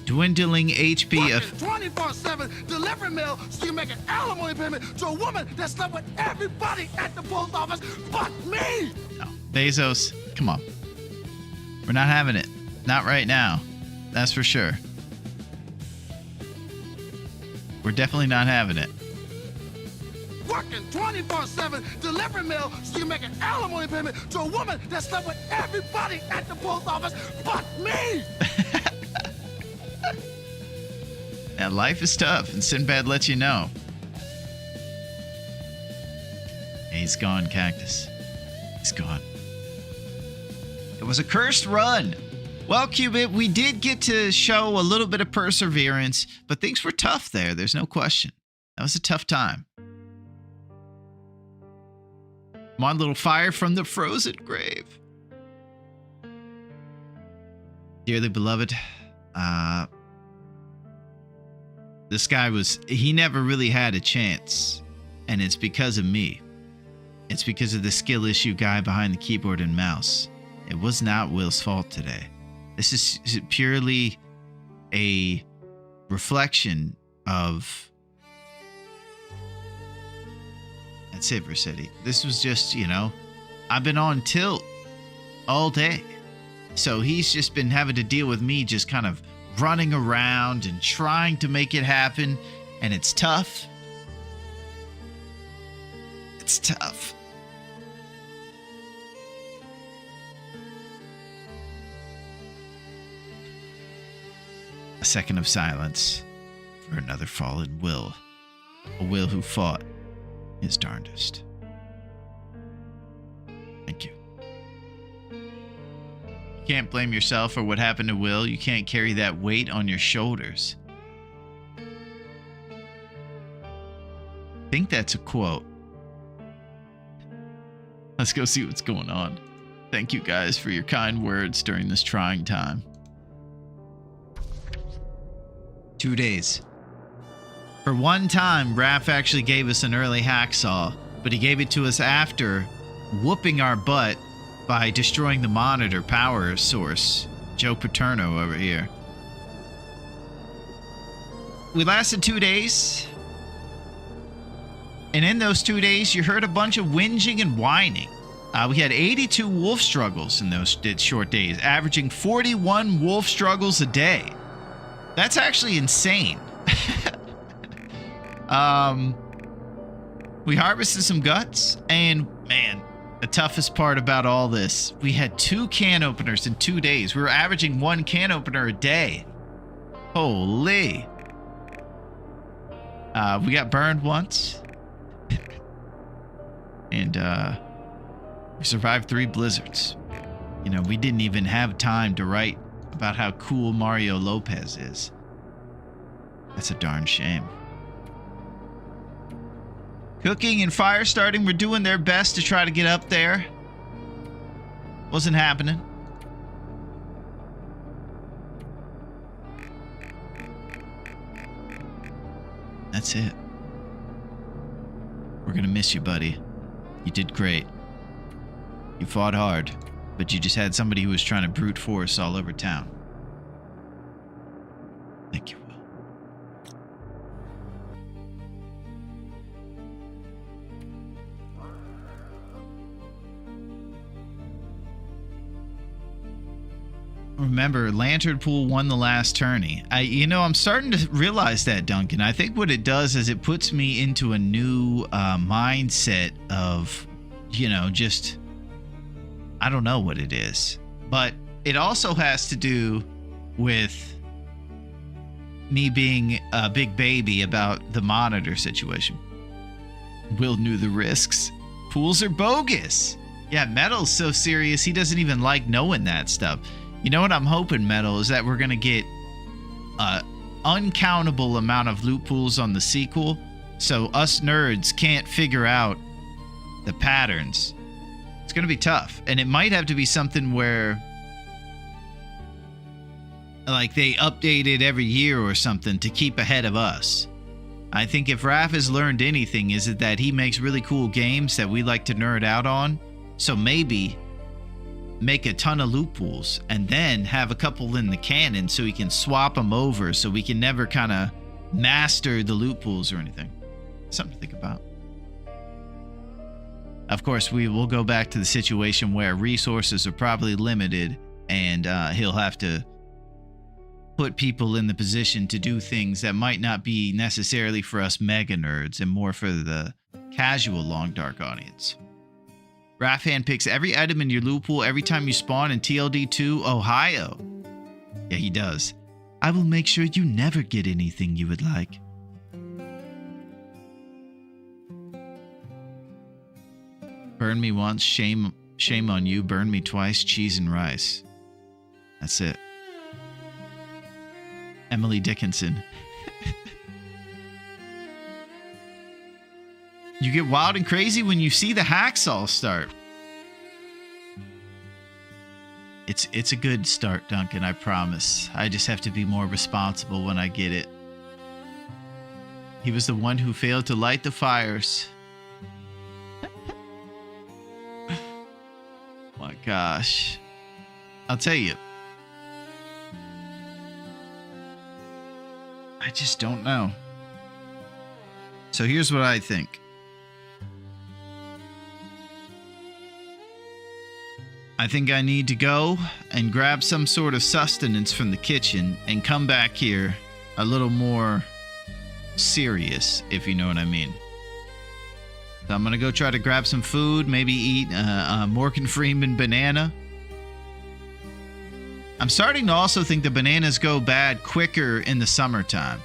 dwindling HP of 24/7 delivery mail, so you make an alimony payment to a woman that slept with everybody at the post office but me. no, Bezos. Come on, we're not having it. Not right now. That's for sure. We're definitely not having it. Working 24/7 delivery mail, so you make an alimony payment to a woman that slept with everybody at the post office but me. Now, life is tough, and Sinbad lets you know. He's gone, Cactus. He's gone. It was a cursed run. Well, Cubit, we did get to show a little bit of perseverance, but things were tough there. There's no question. That was a tough time. Come on, little fire from the frozen grave. Dearly beloved, this guy he never really had a chance, and it's because of me. It's because of the skill issue guy behind the keyboard and mouse. It was not Will's fault today. This is purely a reflection of... That's it, Versetti. This was just, you know, I've been on tilt all day. So he's just been having to deal with me just kind of running around and trying to make it happen. And it's tough. It's tough. A second of silence for another fallen Will. A Will who fought his darndest. Thank you. You can't blame yourself for what happened to Will. You can't carry that weight on your shoulders. I think that's a quote. Let's go see what's going on. Thank you guys for your kind words during this trying time. 2 days. For one time, Raph actually gave us an early hacksaw, but he gave it to us after whooping our butt by destroying the monitor power source. Joe Paterno over here. We lasted 2 days. And in those 2 days, you heard a bunch of whinging and whining. We had 82 wolf struggles in those short days, averaging 41 wolf struggles a day. That's actually insane. We harvested some guts, and man, the toughest part about all this, we had 2 can openers in 2 days. We were averaging 1 can opener a day. Holy. We got burned once. And we survived 3 blizzards. You know, we didn't even have time to write about how cool Mario Lopez is. That's a darn shame. Cooking and fire starting were doing their best to try to get up there. Wasn't happening. That's it. We're gonna miss you, buddy. You did great. You fought hard, but you just had somebody who was trying to brute force all over town. Thank you, Will. Remember, Lantern Pool won the last tourney. I'm starting to realize that, Duncan. I think what it does is it puts me into a new mindset of, just, I don't know what it is. But it also has to do with me being a big baby about the monitor situation. Will knew the risks. Pools are bogus. Yeah, Metal's so serious, he doesn't even like knowing that stuff. You know what I'm hoping, Metal, is that we're going to get an uncountable amount of loot pools on the sequel, so us nerds can't figure out the patterns. It's going to be tough, and it might have to be something where, like, they update it every year or something to keep ahead of us. I think if Raph has learned anything, is it that he makes really cool games that we like to nerd out on, so maybe make a ton of loot pools and then have a couple in the cannon so we can swap them over so we can never kind of master the loot pools or anything. Something to think about. Of course, we will go back to the situation where resources are probably limited and he'll have to put people in the position to do things that might not be necessarily for us mega nerds and more for the casual Long Dark audience. Raph handpicks every item in your loot pool every time you spawn in TLD2 Ohio. Yeah, he does. I will make sure you never get anything you would like. Burn me once, shame on you. Burn me twice, cheese and rice. That's it. Emily Dickinson. You get wild and crazy when you see the hacksaw start. It's a good start, Duncan, I promise. I just have to be more responsible when I get it. He was the one who failed to light the fires. My gosh. I'll tell you. I just don't know. So here's what I think. I think I need to go and grab some sort of sustenance from the kitchen and come back here a little more serious, if you know what I mean. So I'm going to go try to grab some food, maybe eat a Morgan Freeman banana. I'm starting to also think the bananas go bad quicker in the summertime.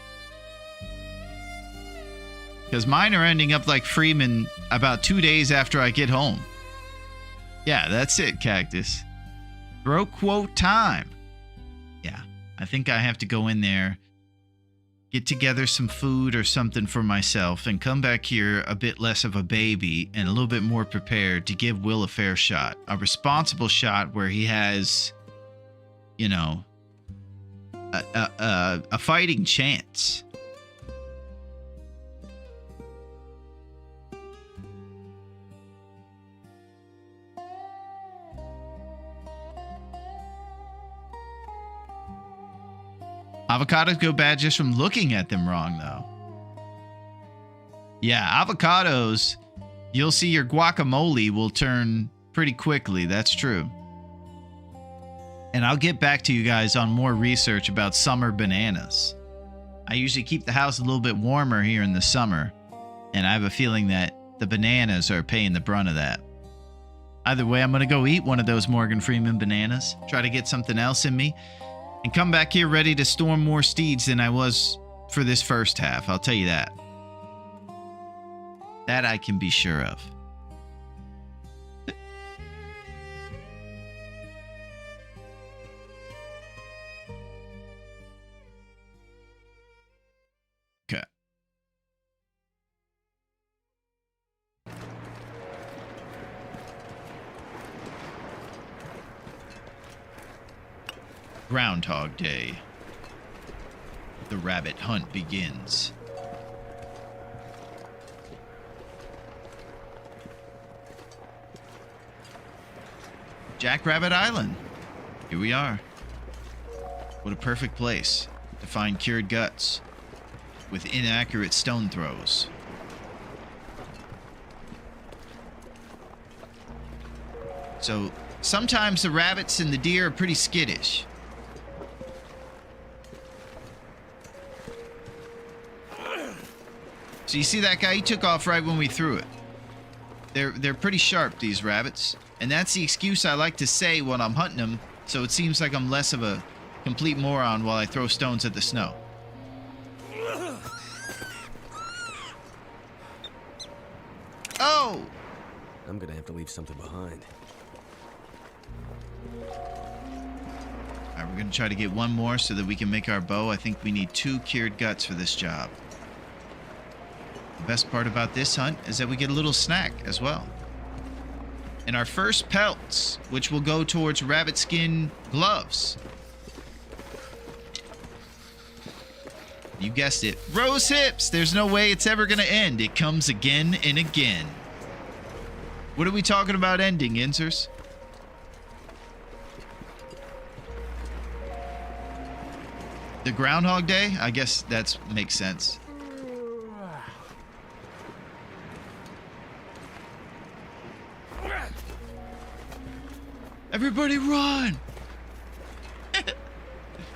Because mine are ending up like Freeman about 2 days after I get home. Yeah, that's it, Cactus. Throw quote time. Yeah, I think I have to go in there, get together some food or something for myself, and come back here a bit less of a baby and a little bit more prepared to give Will a fair shot. A responsible shot where he has, you know, a fighting chance. Avocados go bad just from looking at them wrong, though. Yeah, avocados, you'll see your guacamole will turn pretty quickly. That's true. And I'll get back to you guys on more research about summer bananas. I usually keep the house a little bit warmer here in the summer, and I have a feeling that the bananas are paying the brunt of that. Either way, I'm going to go eat one of those Morgan Freeman bananas, try to get something else in me, and come back here ready to storm more steeds than I was for this first half. I'll tell you that. That I can be sure of. Okay. Groundhog Day. The rabbit hunt begins. Jackrabbit Island. Here we are. What a perfect place to find cured guts with inaccurate stone throws. So sometimes the rabbits and the deer are pretty skittish. So you see that guy? He took off right when we threw it. They're pretty sharp, these rabbits. And that's the excuse I like to say when I'm hunting them, so it seems like I'm less of a complete moron while I throw stones at the snow. Oh! I'm gonna have to leave something behind. Alright, we're gonna try to get one more so that we can make our bow. I think we need 2 cured guts for this job. The best part about this hunt is that we get a little snack as well. And our first pelts, which will go towards rabbit skin gloves. You guessed it. Rose hips! There's no way it's ever gonna end. It comes again and again. What are we talking about ending, Insers? The Groundhog Day? I guess that makes sense. Everybody run!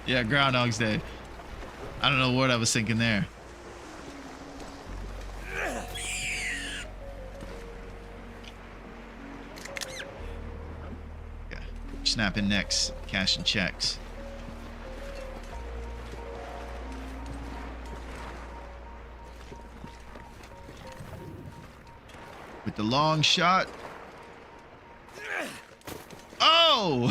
Yeah, Groundhog's Day. I don't know what I was thinking there. Yeah. Snapping necks, cashing checks. With the long shot. Oh!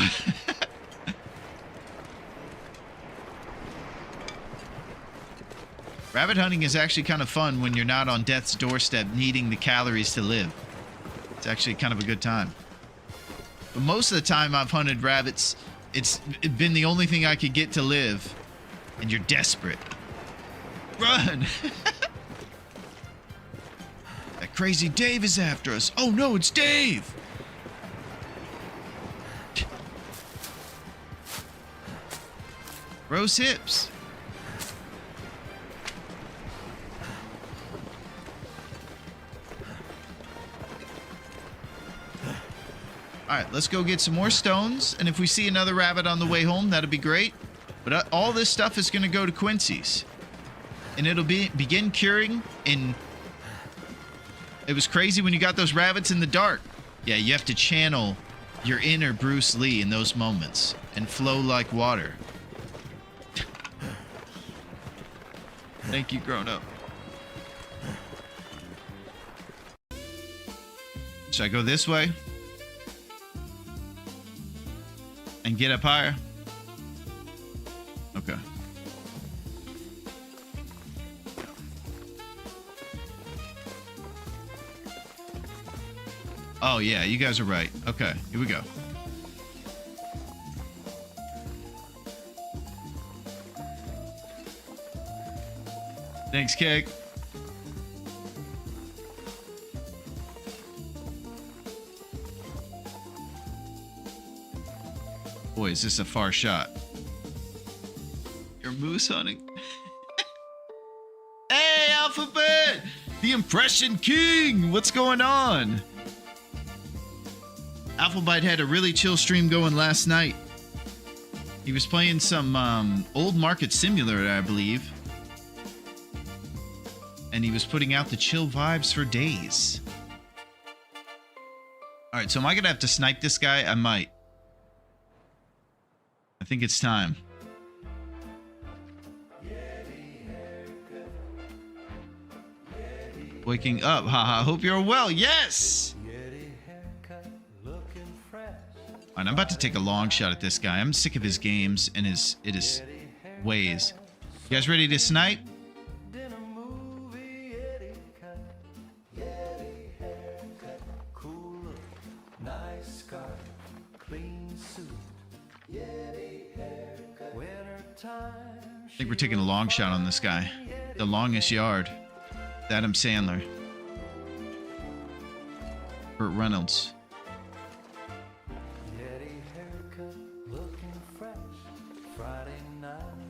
Rabbit hunting is actually kind of fun when you're not on death's doorstep needing the calories to live. It's actually kind of a good time. But most of the time I've hunted rabbits, it's been the only thing I could get to live. And you're desperate. Run! That crazy Dave is after us. Oh no, it's Dave! Rose hips. Alright, let's go get some more stones. And if we see another rabbit on the way home, that'd be great. But all this stuff is going to go to Quincy's. And it'll begin curing in... It was crazy when you got those rabbits in the dark. Yeah, you have to channel your inner Bruce Lee in those moments. And flow like water. Thank you, grown up. Should I go this way? And get up higher? Okay. Oh, yeah, you guys are right. Okay, here we go. Thanks, Keg. Boy, is this a far shot. You're moose hunting. Hey, Alphabet! The Impression King! What's going on? Alphabet had a really chill stream going last night. He was playing some old market simulator, I believe. And he was putting out the chill vibes for days. Alright, so am I gonna have to snipe this guy? I might. I think it's time. Waking up, haha. Hope you're well. Yes! Alright, I'm about to take a long shot at this guy. I'm sick of his games and his ways. You guys ready to snipe? I think we're taking a long shot on this guy. The longest yard. Adam Sandler. Burt Reynolds.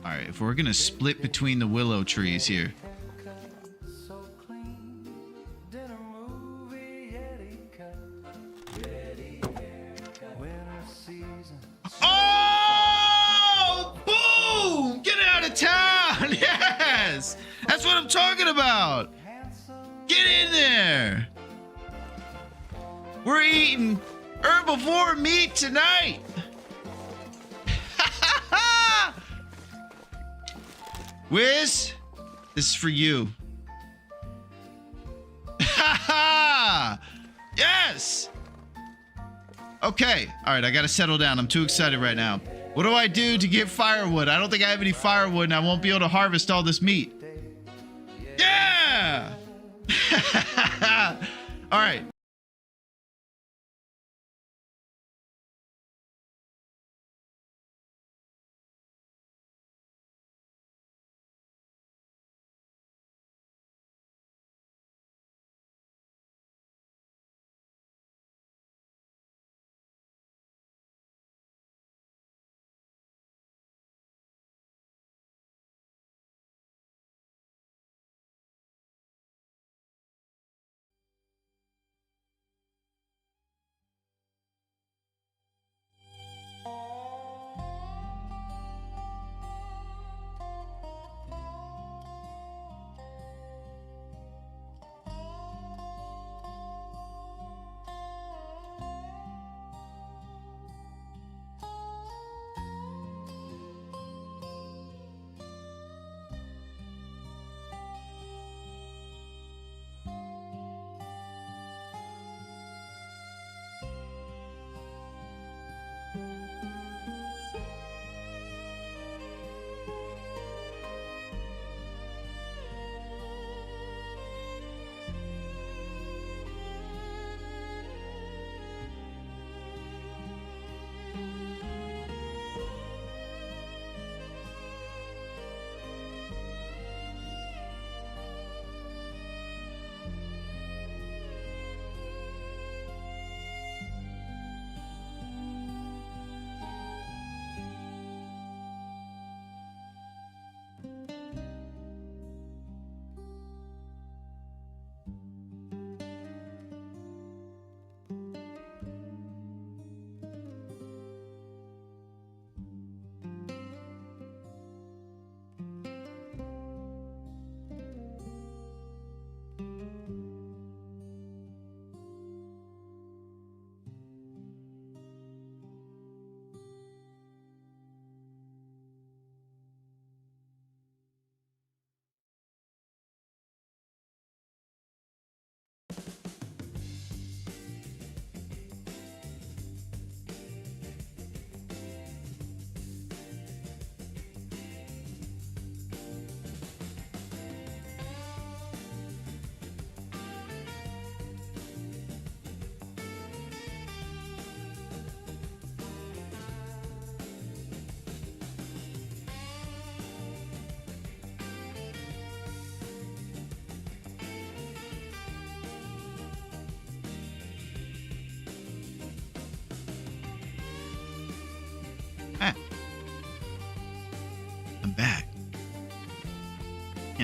Alright, if we're gonna split between the willow trees here. Oh! Boom! Get out of town! Yes! That's what I'm talking about! Get in there! We're eating herbivore meat tonight! Wiz, this is for you. Yes! Okay, alright, I gotta settle down. I'm too excited right now. What do I do to get firewood? I don't think I have any firewood and I won't be able to harvest all this meat. Yeah! Alright.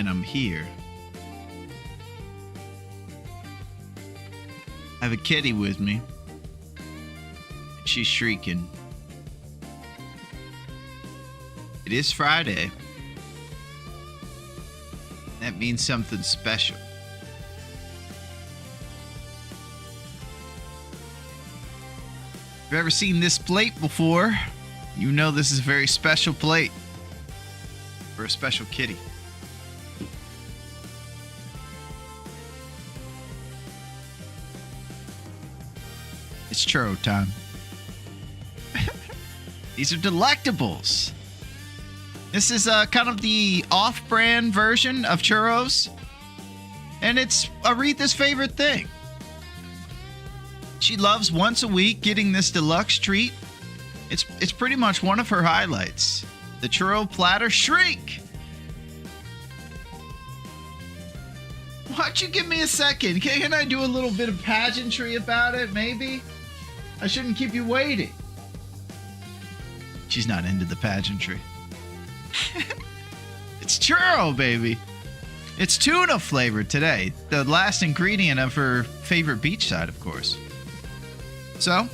and I'm here. I have a kitty with me. She's shrieking. It is Friday. That means something special. If you've ever seen this plate before, you know this is a very special plate for a special kitty. It's churro time. These are delectables. This is kind of the off-brand version of churros. And it's Aretha's favorite thing. She loves once a week getting this deluxe treat. It's pretty much one of her highlights. The churro platter shriek. Why don't you give me a second? Can I do a little bit of pageantry about it, maybe? I shouldn't keep you waiting. She's not into the pageantry. It's churro, baby. It's tuna flavored today. The last ingredient of her favorite beachside, of course. So,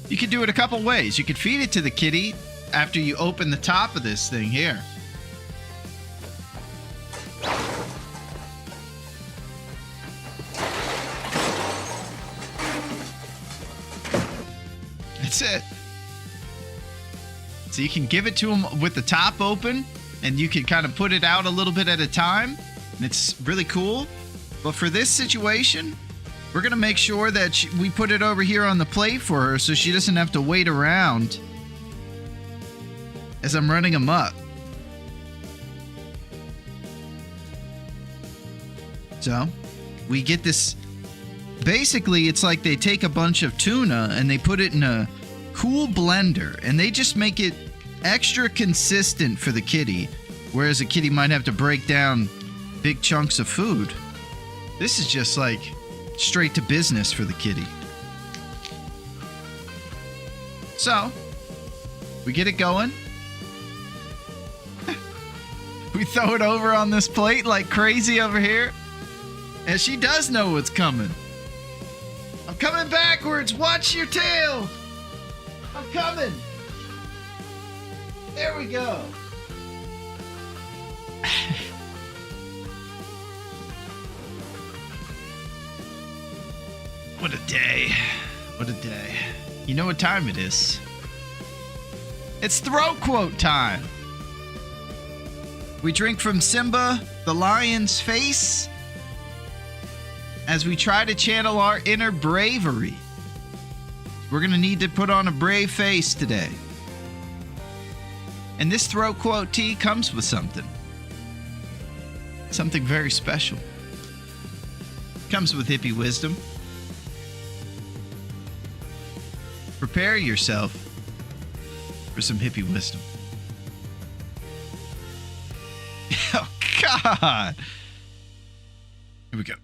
you could do it a couple ways. You could feed it to the kitty after you open the top of this thing here. That's it. So you can give it to them with the top open, and you can kind of put it out a little bit at a time, and it's really cool. But for this situation, we're going to make sure that we put it over here on the plate for her so she doesn't have to wait around as I'm running them up. So, we get this. Basically, it's like they take a bunch of tuna and they put it in a cool blender, and they just make it extra consistent for the kitty, whereas a kitty might have to break down big chunks of food. This is just like straight to business for the kitty. So, we get it going. We throw it over on this plate like crazy over here. And she does know what's coming. I'm coming backwards. Watch your tail. I'm coming. There we go. What a day. What a day. You know what time it is. It's throat quote time. We drink from Simba, the lion's face, as we try to channel our inner bravery. We're going to need to put on a brave face today. And this throat quote tea comes with something. Something very special. Comes with hippie wisdom. Prepare yourself for some hippie wisdom. Oh, God. Here we go.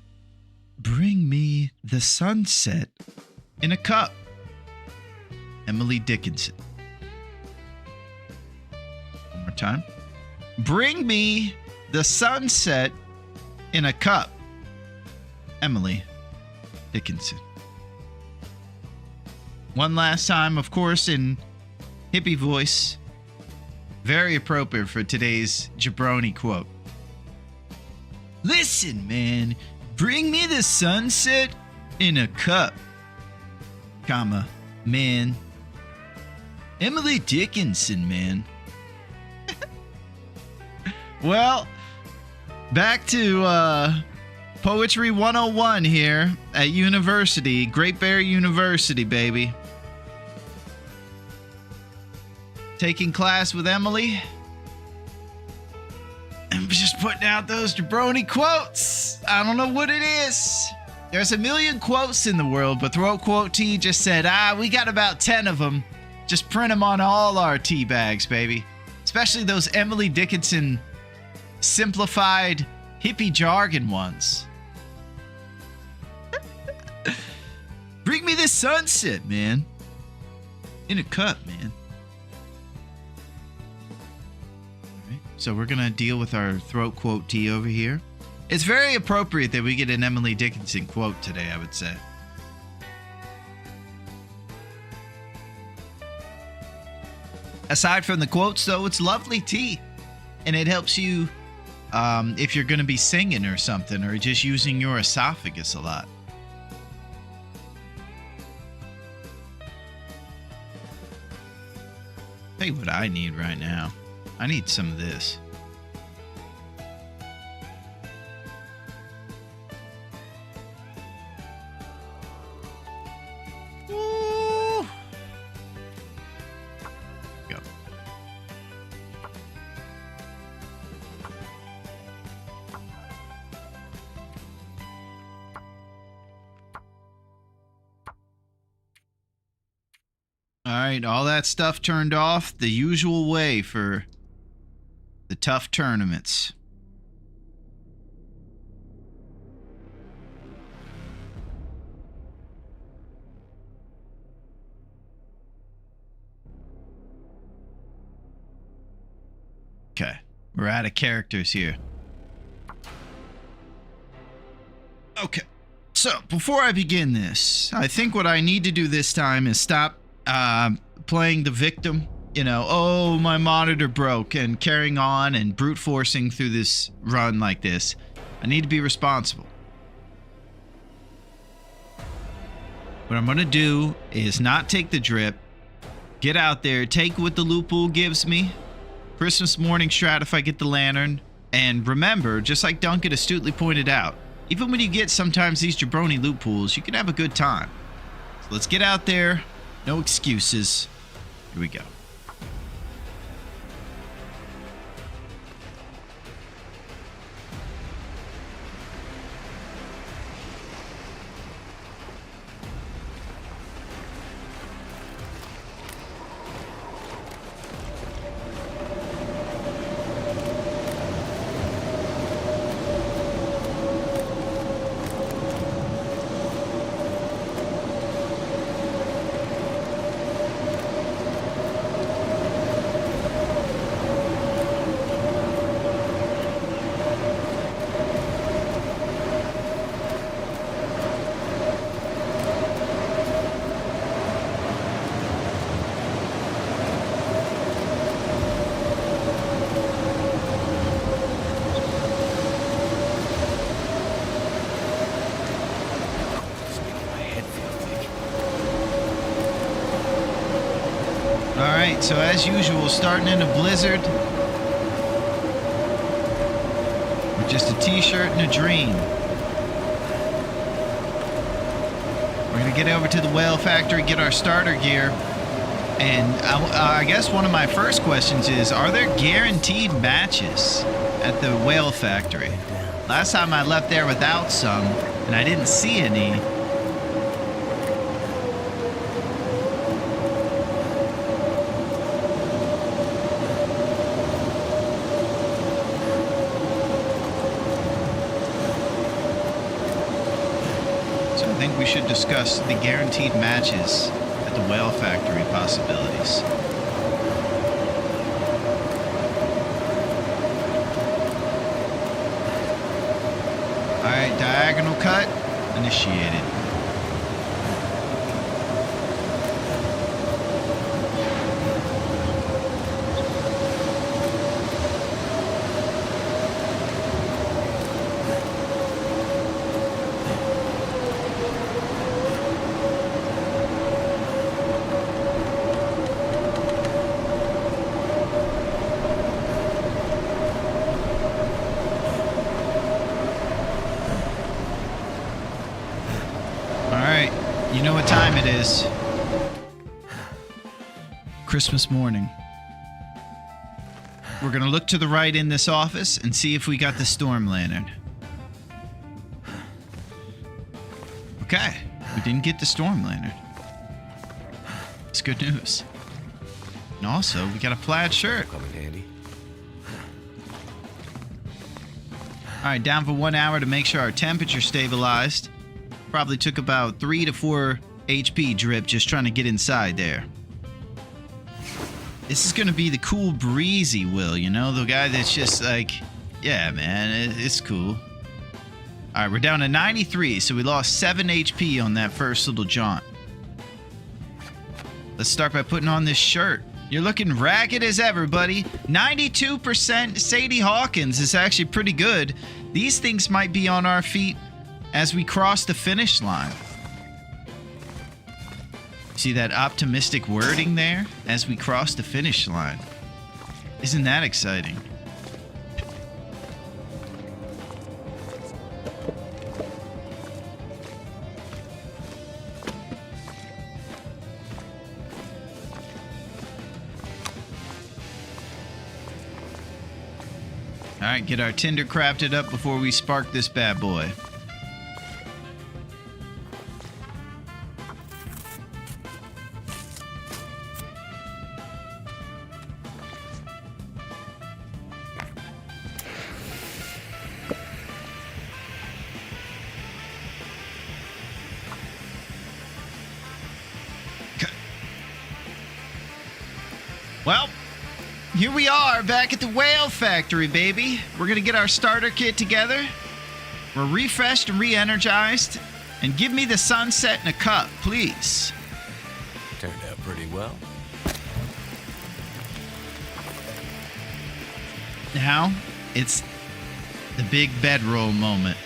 Bring me the sunset in a cup. Emily Dickinson. One more time. Bring me the sunset in a cup. Emily Dickinson. One last time, of course, in hippie voice. Very appropriate for today's jabroni quote. Listen, man. Bring me the sunset in a cup. Comma, man. Emily Dickinson, man. Well, back to Poetry 101 here at University. Great Bear University, baby. Taking class with Emily. And just putting out those jabroni quotes. I don't know what it is. There's a million quotes in the world, but Throat Quote Tea just said, we got about 10 of them. Just print them on all our tea bags, baby. Especially those Emily Dickinson simplified hippie jargon ones. Bring me this sunset, man. In a cup, man. All right. So we're going to deal with our throat quote tea over here. It's very appropriate that we get an Emily Dickinson quote today, I would say. Aside from the quotes, though, it's lovely tea. And it helps you if you're going to be singing or something, or just using your esophagus a lot. Tell you what I need right now. I need some of this. Woo! Go. All right, all that stuff turned off the usual way for the tough tournaments. Okay, we're out of characters here. Okay, so before I begin this, I think what I need to do this time is stop playing the victim, you know, oh, my monitor broke, and carrying on and brute forcing through this run like this. I need to be responsible. What I'm going to do is not take the drip, get out there, take what the loot pool gives me, Christmas morning strat if I get the lantern, and remember, just like Duncan astutely pointed out, even when you get sometimes these jabroni loot pools, you can have a good time. So let's get out there. No excuses. Here we go. Alright, so as usual, starting in a blizzard. With just a t-shirt and a dream. We're going to get over to the whale factory, get our starter gear. And I guess one of my first questions is, are there guaranteed matches at the whale factory? Last time I left there without some, and I didn't see any. I think we should discuss the guaranteed matches at the whale factory possibilities. Alright, diagonal cut initiated. You know what time it is. Christmas morning. We're gonna look to the right in this office and see if we got the storm lantern. Okay, we didn't get the storm lantern. It's good news. And also, we got a plaid shirt. Come in handy. Alright, down for 1 hour to make sure our temperature stabilized. Probably took about 3 to 4 HP drip just trying to get inside there. This is going to be the cool breezy Will, you know? The guy that's just like, yeah, man, it's cool. All right, we're down to 93, so we lost 7 HP on that first little jaunt. Let's start by putting on this shirt. You're looking ragged as ever, buddy. 92% Sadie Hawkins is actually pretty good. These things might be on our feet as we cross the finish line. See that optimistic wording there? As we cross the finish line. Isn't that exciting? All right, get our tinder crafted up before we spark this bad boy. Well, here we are back at the whale factory, baby. We're going to get our starter kit together. We're refreshed and re-energized. And give me the sunset in a cup, please. Turned out pretty well. Now, it's the big bedroll moment.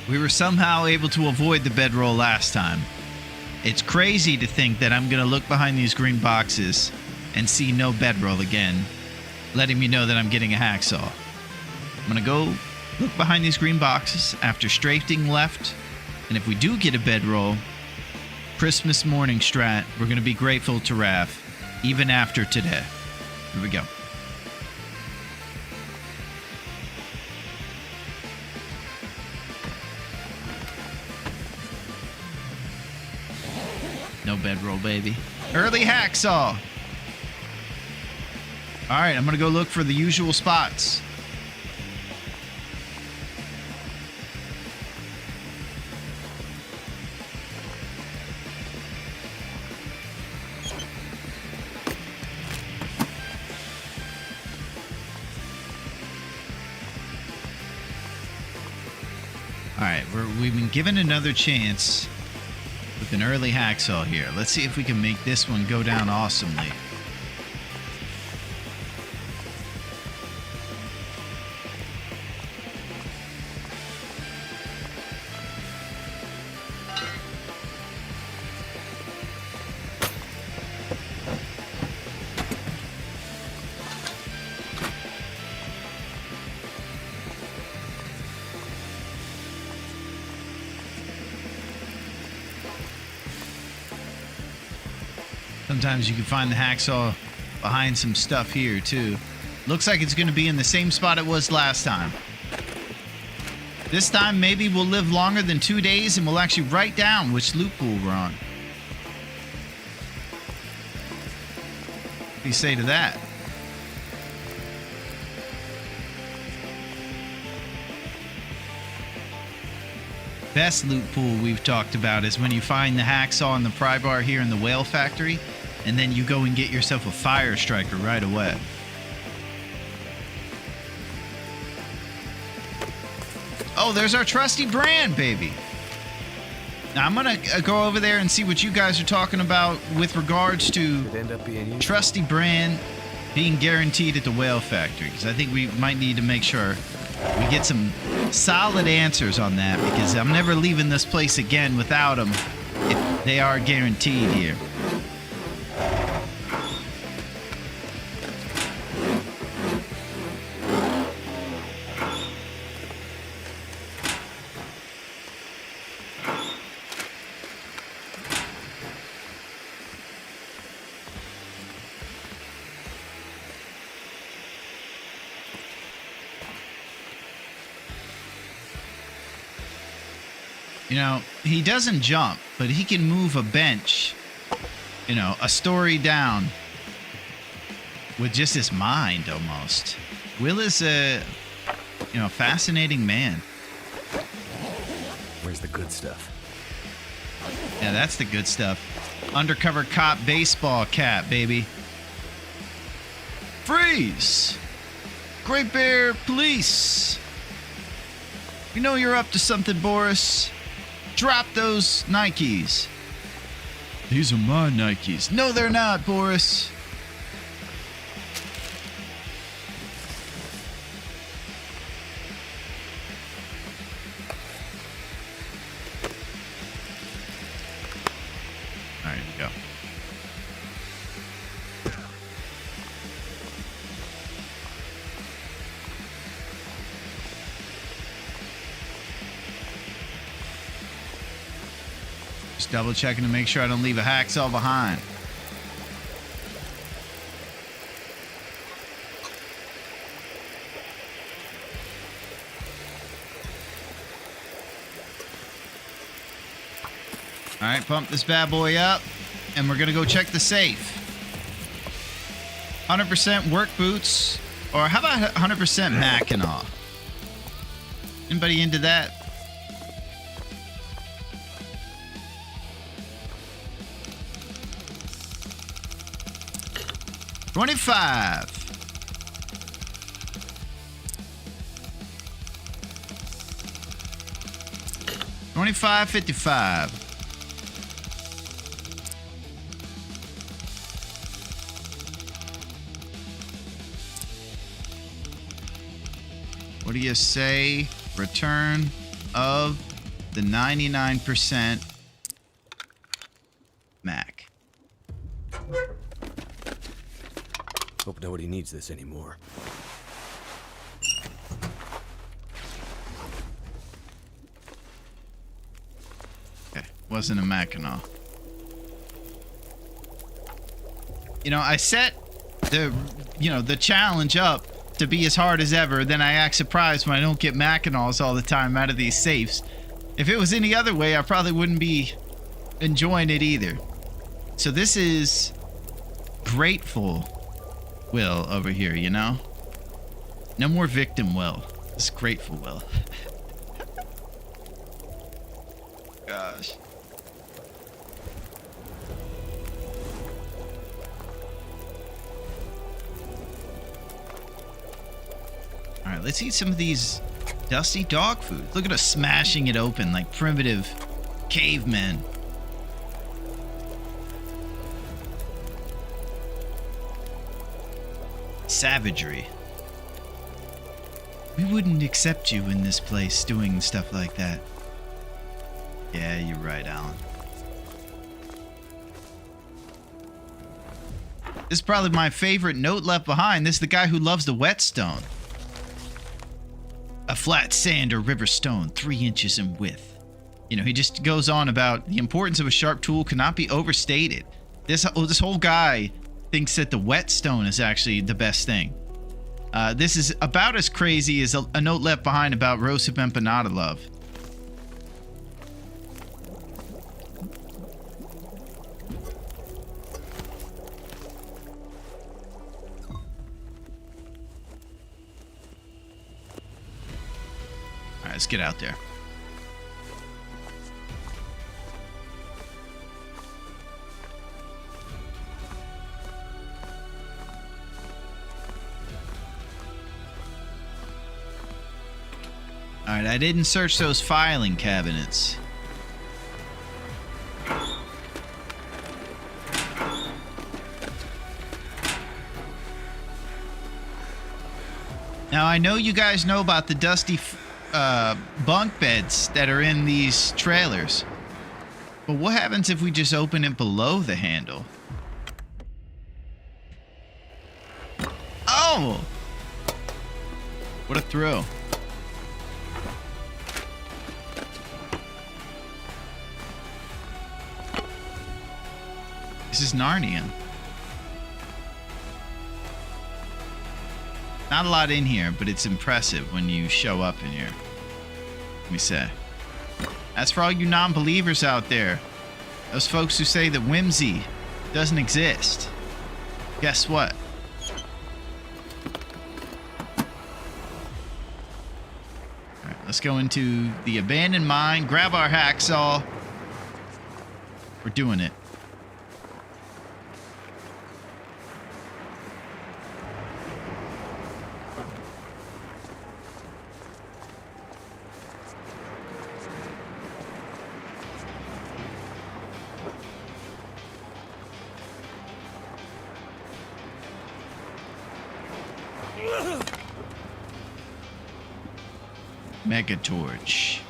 We were somehow able to avoid the bedroll last time. It's crazy to think that I'm going to look behind these green boxes and see no bedroll again, letting me know that I'm getting a hacksaw. I'm going to go look behind these green boxes after strafing left, and if we do get a bedroll, Christmas morning strat, we're going to be grateful to Raph, even after today. Here we go. No bedroll, baby. Early hacksaw. All right, I'm going to go look for the usual spots. All right, we've been given another chance with an early hacksaw here. Let's see if we can make this one go down awesomely. Sometimes you can find the hacksaw behind some stuff here, too. Looks like it's going to be in the same spot it was last time. This time, maybe we'll live longer than 2 days and we'll actually write down which loop pool we're on. What do you say to that? Best loop pool we've talked about is when you find the hacksaw and the pry bar here in the whale factory, and then you go and get yourself a fire striker right away. Oh, there's our trusty brand, baby. Now I'm gonna go over there and see what you guys are talking about with regards to Could end up being you. trusty brand being guaranteed at the whale factory, because I think we might need to make sure we get some solid answers on that, because I'm never leaving this place again without them if they are guaranteed here. You know, he doesn't jump, but he can move a bench, you know, a story down with just his mind almost. Will is a, you know, fascinating man. Where's the good stuff? Yeah, that's the good stuff. Undercover cop baseball cap, baby. Freeze! Great Bear Police! We know you're up to something, Boris. Drop those Nikes. These are my Nikes. No, they're not, Boris. All right, here we go. Just double checking to make sure I don't leave a hacksaw behind. All right, pump this bad boy up, and we're gonna go check the safe. 100% work boots, or how about 100% Mackinac? Anybody into that? $25. $25.55. What do you say? Return of the 99% Mac. Hope nobody needs this anymore. Okay, wasn't a Mackinac. You know, I set the challenge up to be as hard as ever, then I act surprised when I don't get Mackinacs all the time out of these safes. If it was any other way, I probably wouldn't be enjoying it either. So this is grateful Will over here, you know? No more victim Will. It's grateful Will. Gosh. All right, let's eat some of these dusty dog food. Look at us smashing it open like primitive cavemen. Savagery. We wouldn't accept you in this place doing stuff like that. Yeah, you're right, Alan. This is probably my favorite note left behind. This is the guy who loves the whetstone. A flat sand or river stone, 3 inches in width. You know, he just goes on about the importance of a sharp tool cannot be overstated. This whole guy thinks that the whetstone is actually the best thing. This is about as crazy as a note left behind about roast empanada love. All right, let's get out there. All right, I didn't search those filing cabinets. Now, I know you guys know about the dusty bunk beds that are in these trailers. But what happens if we just open it below the handle? Oh! What a thrill. This is Narnia. Not a lot in here, but it's impressive when you show up in here. Let me say. As for all you non-believers out there, those folks who say that whimsy doesn't exist, guess what? All right, let's go into the abandoned mine, grab our hacksaw. We're doing it. Mega Torch.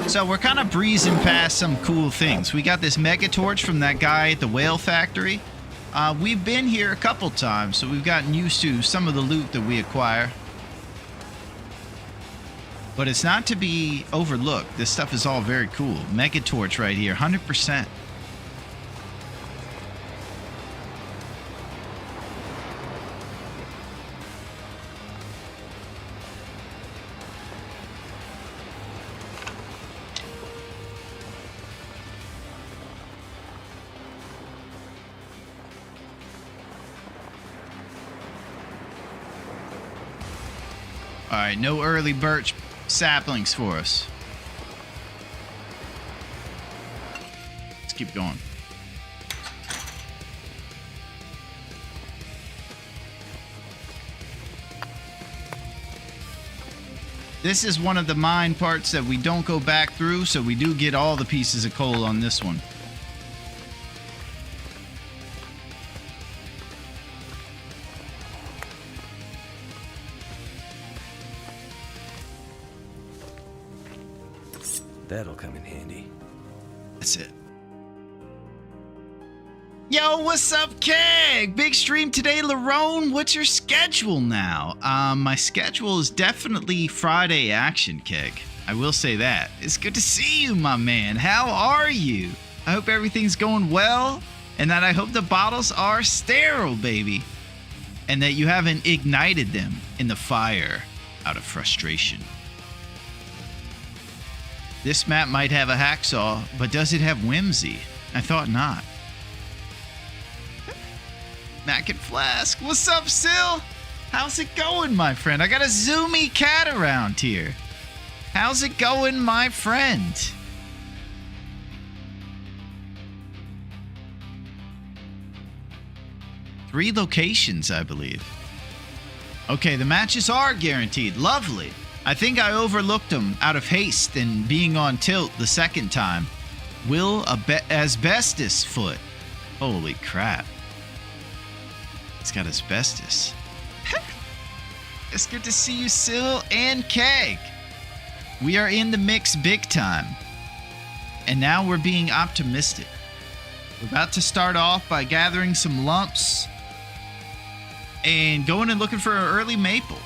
So we're kind of breezing past some cool things. We got this Mega Torch from that guy at the whale factory. We've been here a couple times, so we've gotten used to some of the loot that we acquire. But it's not to be overlooked. This stuff is all very cool. Mega Torch right here, 100%. All right, no early birch saplings for us. Let's keep going. This is one of the mine parts that we don't go back through, so we do get all the pieces of coal on this one. That'll come in handy. That's it. Yo, what's up, Keg? Big stream today, Larone. What's your schedule now? My schedule is definitely Friday action, Keg. I will say that. It's good to see you, my man. How are you? I hope everything's going well, and that I hope the bottles are sterile, baby, and that you haven't ignited them in the fire out of frustration. This map might have a hacksaw, but does it have whimsy? I thought not. Mac and Flask, what's up, Sil? How's it going, my friend? I got a zoomy cat around here. How's it going, my friend? Three locations, I believe. Okay, the matches are guaranteed. Lovely. I think I overlooked them out of haste and being on tilt the second time. Will asbestos foot. Holy crap. It's got asbestos. It's good to see you, Sil and Keg. We are in the mix big time. And now we're being optimistic. We're about to start off by gathering some lumps and going and looking for an early maple.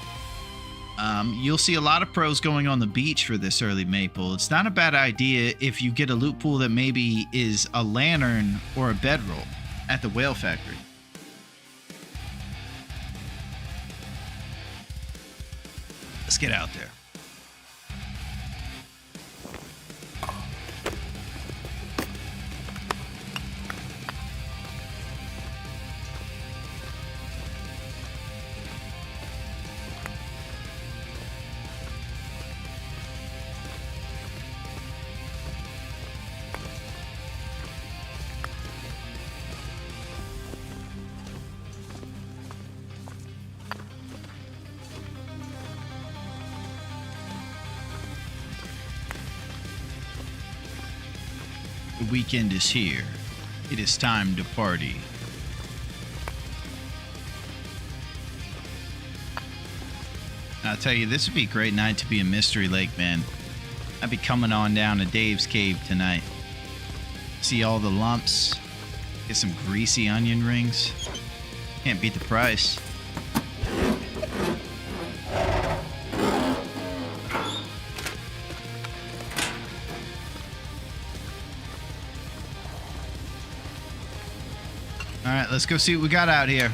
You'll see a lot of pros going on the beach for this early maple. It's not a bad idea if you get a loot pool that maybe is a lantern or a bedroll at the whale factory. Let's get out there. The weekend is here. It is time to party. I'll tell you, this would be a great night to be in Mystery Lake, man. I'd be coming on down to Dave's Cave tonight. See all the lumps. Get some greasy onion rings. Can't beat the price. All right, let's go see what we got out here.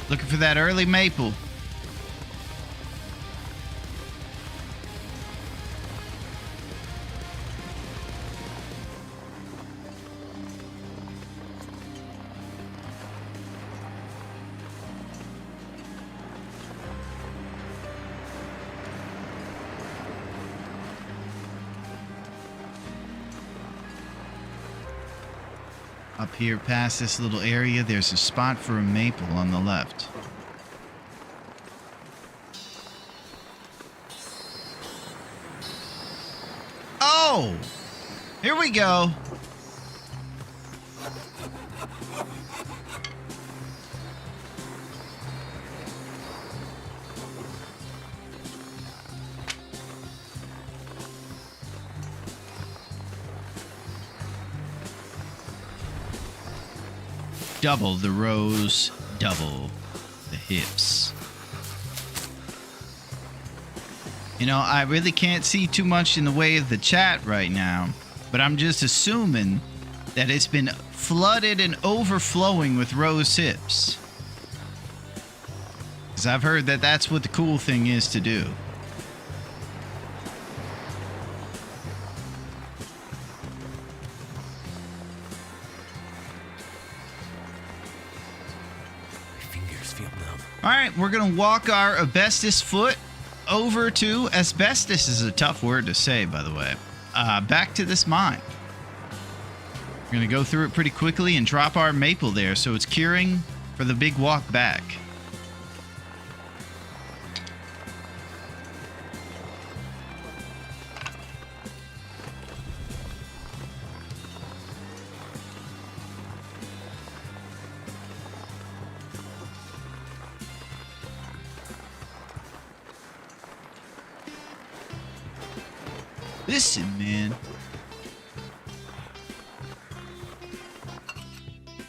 Looking for that early maple. Up here past this little area, there's a spot for a maple on the left. Oh! Here we go. Double the rows, double the hips. You know, I really can't see too much in the way of the chat right now, but I'm just assuming that it's been flooded and overflowing with rose hips. Because I've heard that that's what the cool thing is to do. My fingers feel numb. All right, we're going to walk our asbestos foot over to, asbestos is a tough word to say, by the way, back to this mine. We're going to go through it pretty quickly and drop our maple there so it's curing for the big walk back. Listen, man.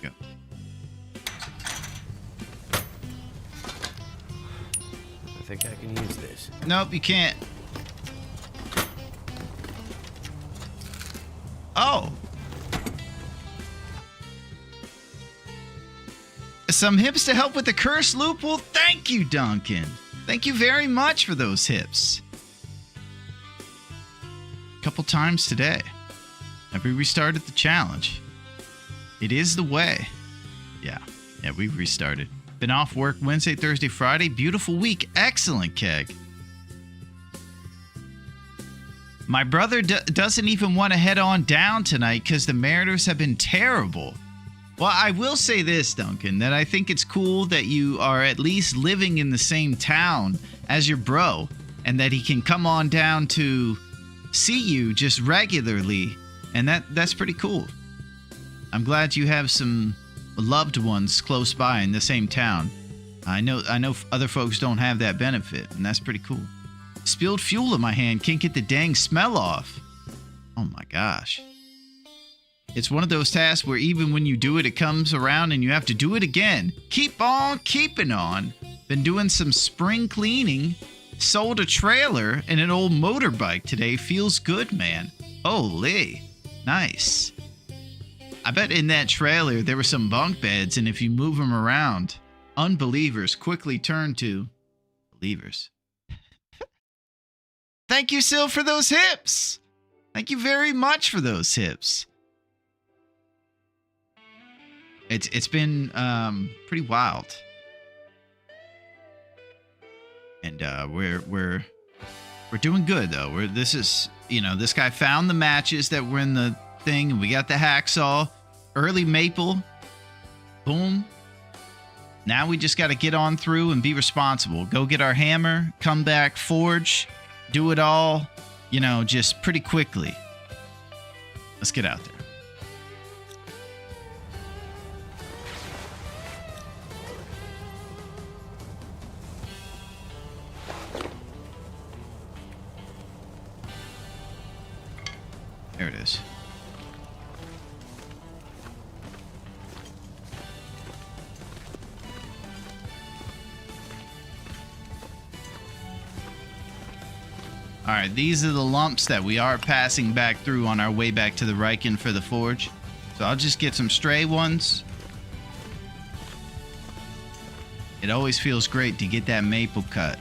Go. I think I can use this. Nope, you can't. Oh. Some hips to help with the curse loop? Well, thank you, Duncan. Thank you very much for those hips. Couple times today. Have we restarted the challenge? It is the way. Yeah, we've restarted. Been off work Wednesday, Thursday, Friday. Beautiful week. Excellent, Keg. My brother doesn't even want to head on down tonight because the Mariners have been terrible. Well, I will say this, Duncan, that I think it's cool that you are at least living in the same town as your bro, and that he can come on down to see you just regularly, and that's pretty cool. I'm glad you have some loved ones close by in the same town. I know other folks don't have that benefit, and that's pretty cool. Spilled fuel in my hand, can't get the dang smell off. Oh my gosh. It's one of those tasks where even when you do it, it comes around and you have to do it again. Keep on keeping on. Been doing some spring cleaning. Sold a trailer and an old motorbike today. Feels good, man. Holy. Nice. I bet in that trailer there were some bunk beds, and if you move them around, unbelievers quickly turn to believers. Thank you, Sil, for those hips. Thank you very much for those hips. It's been pretty wild. And we're doing good though. This guy found the matches that were in the thing, and we got the hacksaw, early maple, boom. Now we just got to get on through and be responsible. Go get our hammer, come back, forge, do it all, just pretty quickly. Let's get out there. There it is. All right, these are the lumps that we are passing back through on our way back to the Riken for the forge. So I'll just get some stray ones. It always feels great to get that maple cut.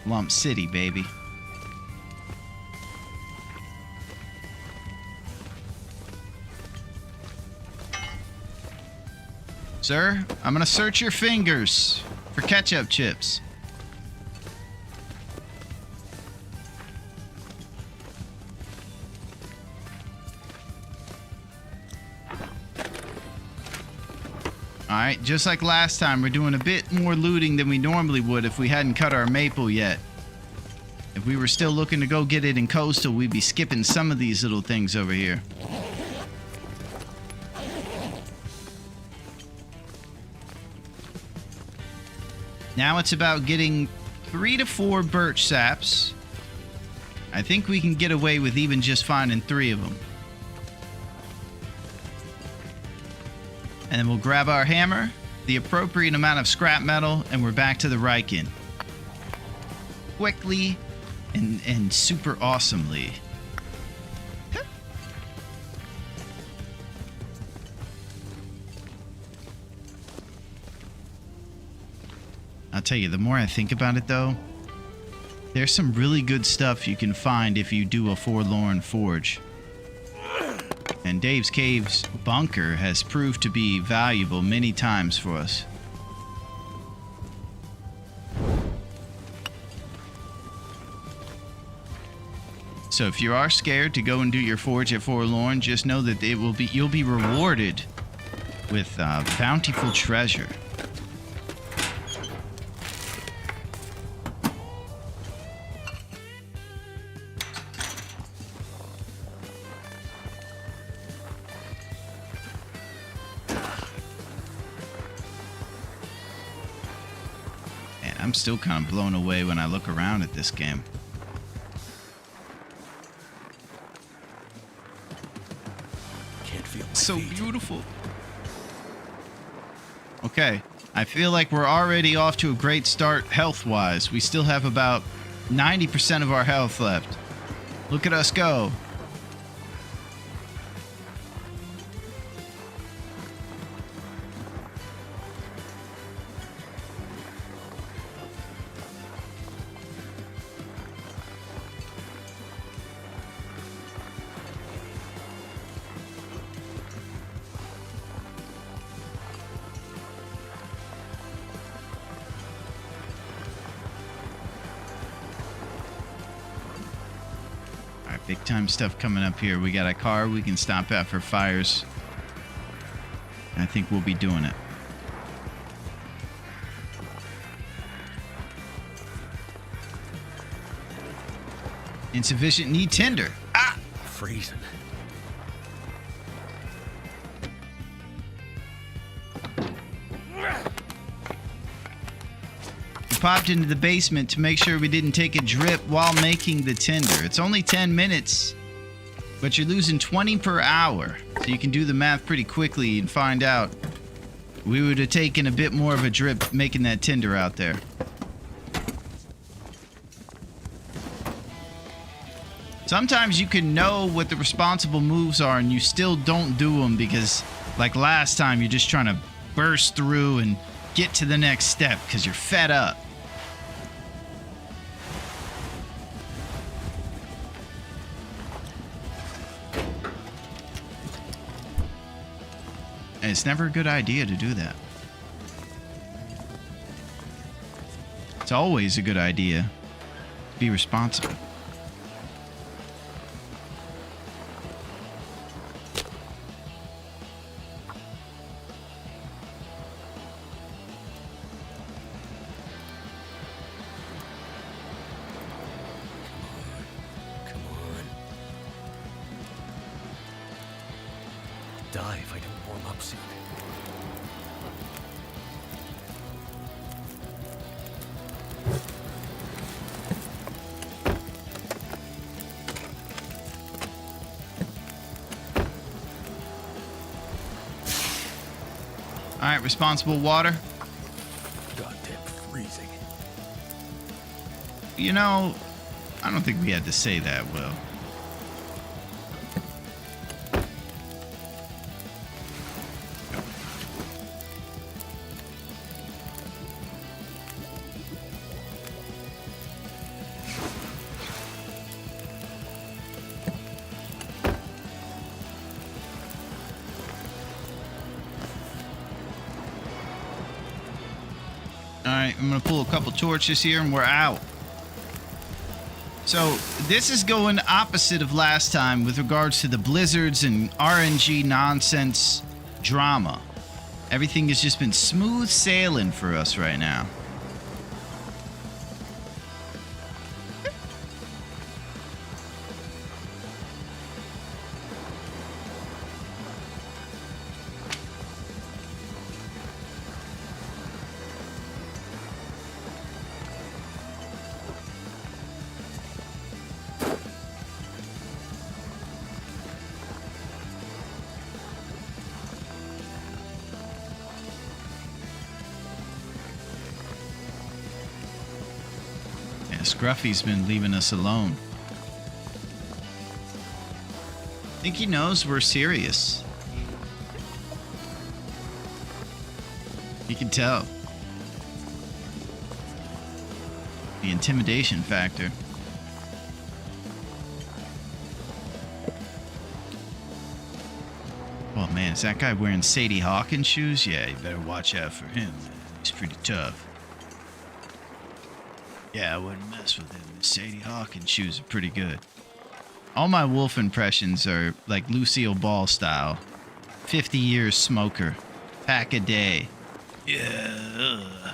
Lump City, baby. Sir, I'm gonna search your fingers for ketchup chips. Alright, just like last time, we're doing a bit more looting than we normally would if we hadn't cut our maple yet. If we were still looking to go get it in coastal, we'd be skipping some of these little things over here. Now it's about getting 3 to 4 birch saps. I think we can get away with even just finding 3 of them. And then we'll grab our hammer, the appropriate amount of scrap metal, and we're back to the Riken. Quickly and super awesomely. I'll tell you, the more I think about it though, there's some really good stuff you can find if you do a forlorn forge. And Dave's Cave's bunker has proved to be valuable many times for us. So if you are scared to go and do your forge at Forlorn, just know that you'll be rewarded with bountiful treasure. And I'm still kind of blown away when I look around at this game. So beautiful. Okay, I feel like we're already off to a great start health-wise. We still have about 90% of our health left. Look at us go. Big time stuff coming up here. We got a car we can stop at for fires. I think we'll be doing it. Insufficient, need tinder. Ah! Freezing. Popped into the basement to make sure we didn't take a drip while making the tinder. It's only 10 minutes, but you're losing 20 per hour. So you can do the math pretty quickly and find out. We would have taken a bit more of a drip making that tinder out there. Sometimes you can know what the responsible moves are and you still don't do them because, like last time, you're just trying to burst through and get to the next step because you're fed up. And it's never a good idea to do that. It's always a good idea to be responsible. Die if I don't warm up soon. All right, responsible water. Goddamn freezing. You know, I don't think we had to say that, Will. Alright, I'm going to pull a couple torches here and we're out. So, this is going opposite of last time with regards to the blizzards and RNG nonsense drama. Everything has just been smooth sailing for us right now. Scruffy's been leaving us alone. I think he knows we're serious. You can tell. The intimidation factor. Oh man, is that guy wearing Sadie Hawkins shoes? Yeah, you better watch out for him. He's pretty tough. Yeah, I wouldn't mess with him. The Sadie Hawkins shoes are pretty good. All my wolf impressions are like Lucille Ball style. 50 years smoker. Pack a day. Yeah.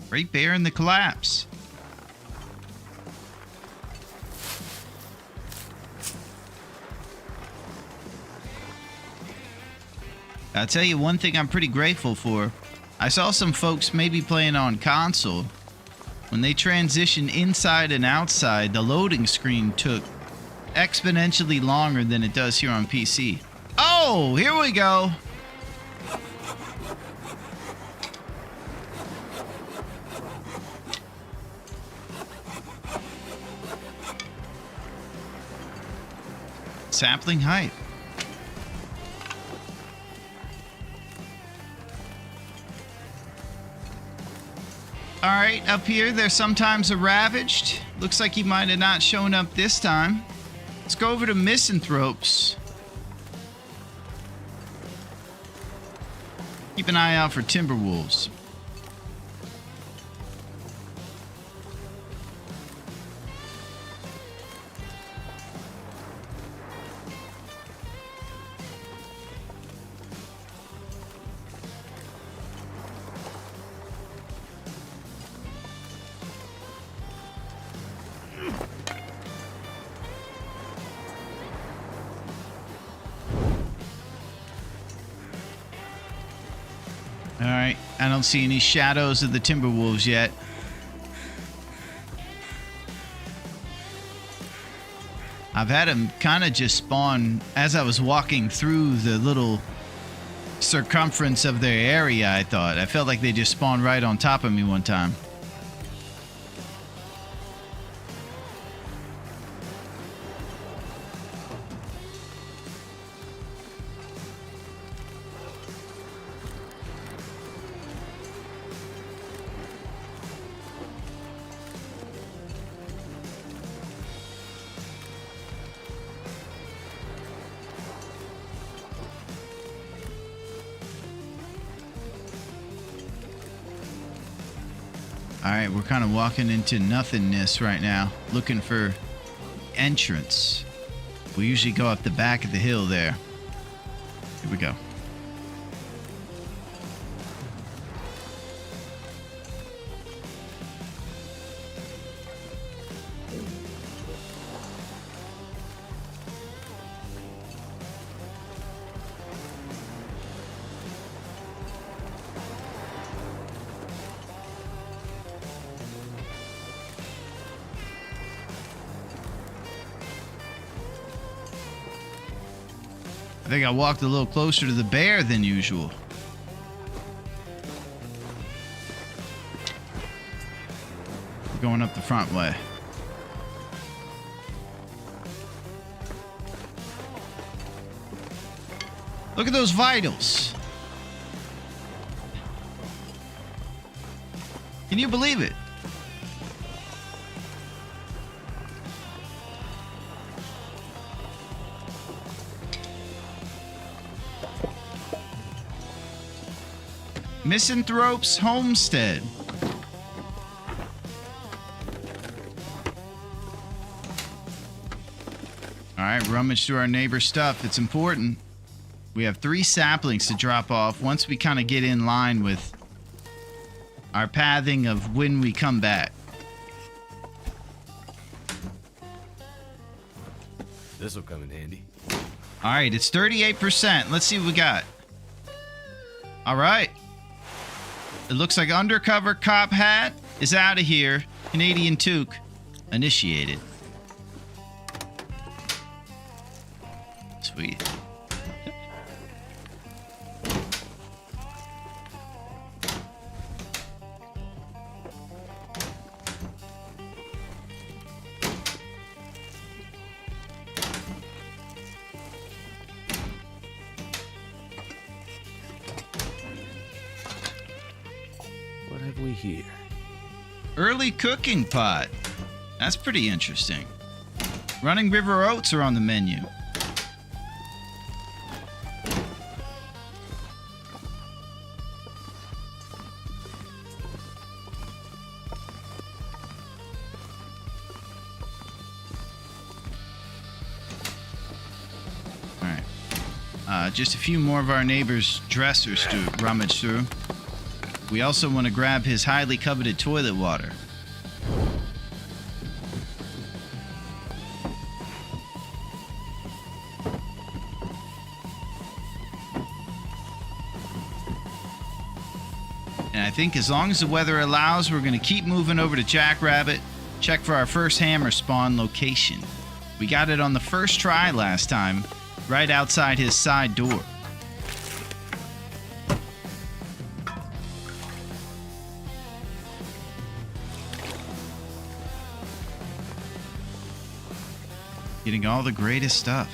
Great Bear in the Collapse. I'll tell you one thing I'm pretty grateful for. I saw some folks maybe playing on console. When they transitioned inside and outside, the loading screen took exponentially longer than it does here on PC. Oh, here we go. Sapling height. Alright, up here, there sometimes are ravaged. Looks like he might have not shown up this time. Let's go over to Misanthropes. Keep an eye out for Timberwolves. Alright, I don't see any shadows of the Timberwolves yet. I've had them kind of just spawn as I was walking through the little circumference of their area, I thought. I felt like they just spawned right on top of me one time. Alright, we're kind of walking into nothingness right now, looking for entrance. We usually go up the back of the hill there. Here we go. I think I walked a little closer to the bear than usual. We're going up the front way. Look at those vitals. Can you believe it? Misanthrope's Homestead. Alright, rummage through our neighbor's stuff. It's important. We have 3 saplings to drop off once we kind of get in line with our pathing of when we come back. This'll come in handy. Alright, it's 38%. Let's see what we got. Alright. It looks like Undercover Cop Hat is out of here. Canadian Toque initiated. Sweet. have we here? Early cooking pot. That's pretty interesting. Running river oats are on the menu. Just a few more of our neighbor's dressers to rummage through. We also want to grab his highly coveted toilet water. And I think as long as the weather allows, we're going to keep moving over to Jackrabbit, check for our first hammer spawn location. We got it on the first try last time, right outside his side door. Getting all the greatest stuff.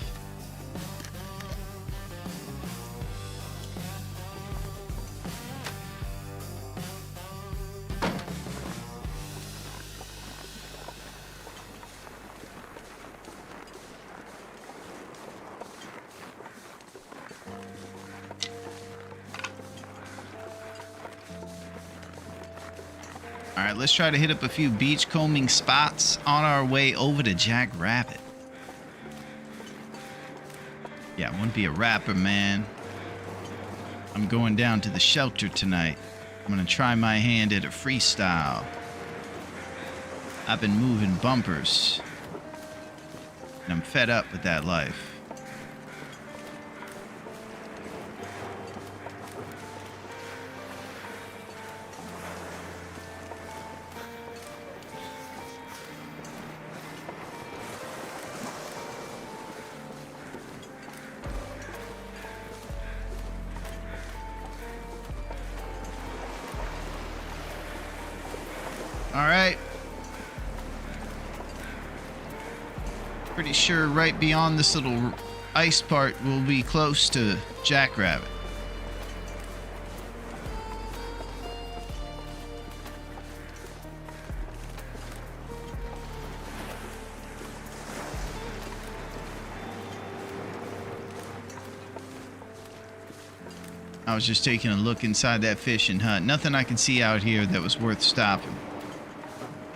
All right, let's try to hit up a few beach combing spots on our way over to Jackrabbit. Yeah, I want to be a rapper, man. I'm going down to the shelter tonight. I'm going to try my hand at a freestyle. I've been moving bumpers, and I'm fed up with that life. All right. Pretty sure right beyond this little ice part we'll be close to Jackrabbit. I was just taking a look inside that fishing hut. Nothing I can see out here that was worth stopping.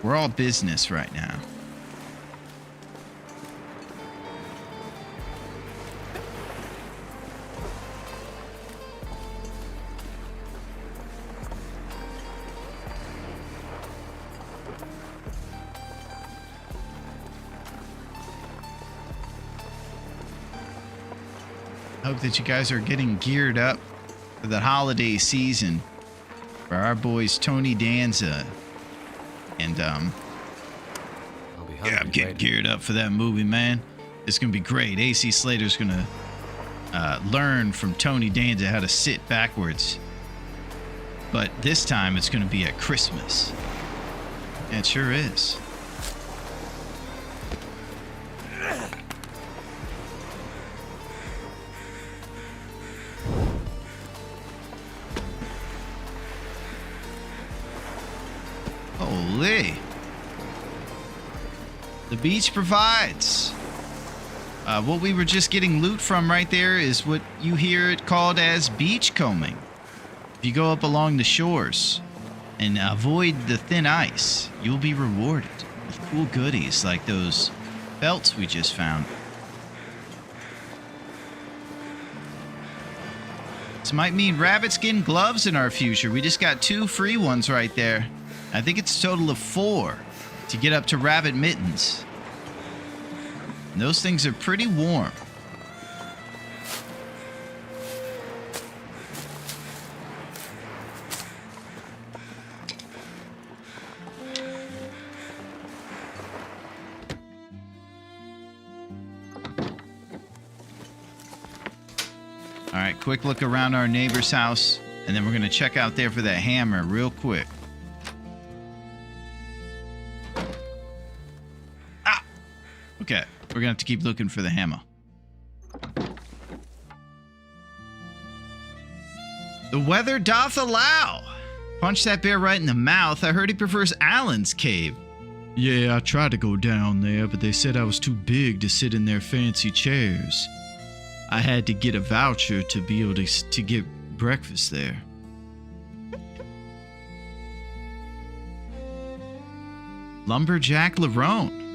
We're all business right now. I hope that you guys are getting geared up for the holiday season for our boys Tony Danza. And I'll be hungry, yeah, I'm getting right? geared up for that movie, man. It's gonna be great. AC Slater's gonna learn from Tony Danza how to sit backwards, but this time it's gonna be at Christmas. It sure is. Holy. The beach provides. What we were just getting loot from right there is what you hear it called as beach combing. If you go up along the shores and avoid the thin ice, you'll be rewarded with cool goodies like those belts we just found. This might mean rabbit skin gloves in our future. We just got 2 free ones right there. I think it's a total of 4 to get up to rabbit mittens. And those things are pretty warm. All right, quick look around our neighbor's house, and then we're going to check out there for that hammer real quick. Ah! Okay, we're going to have to keep looking for the hammer. The weather doth allow. Punch that bear right in the mouth. I heard he prefers Alan's cave. Yeah, I tried to go down there, but they said I was too big to sit in their fancy chairs. I had to get a voucher to be able to get breakfast there. Lumberjack Larone.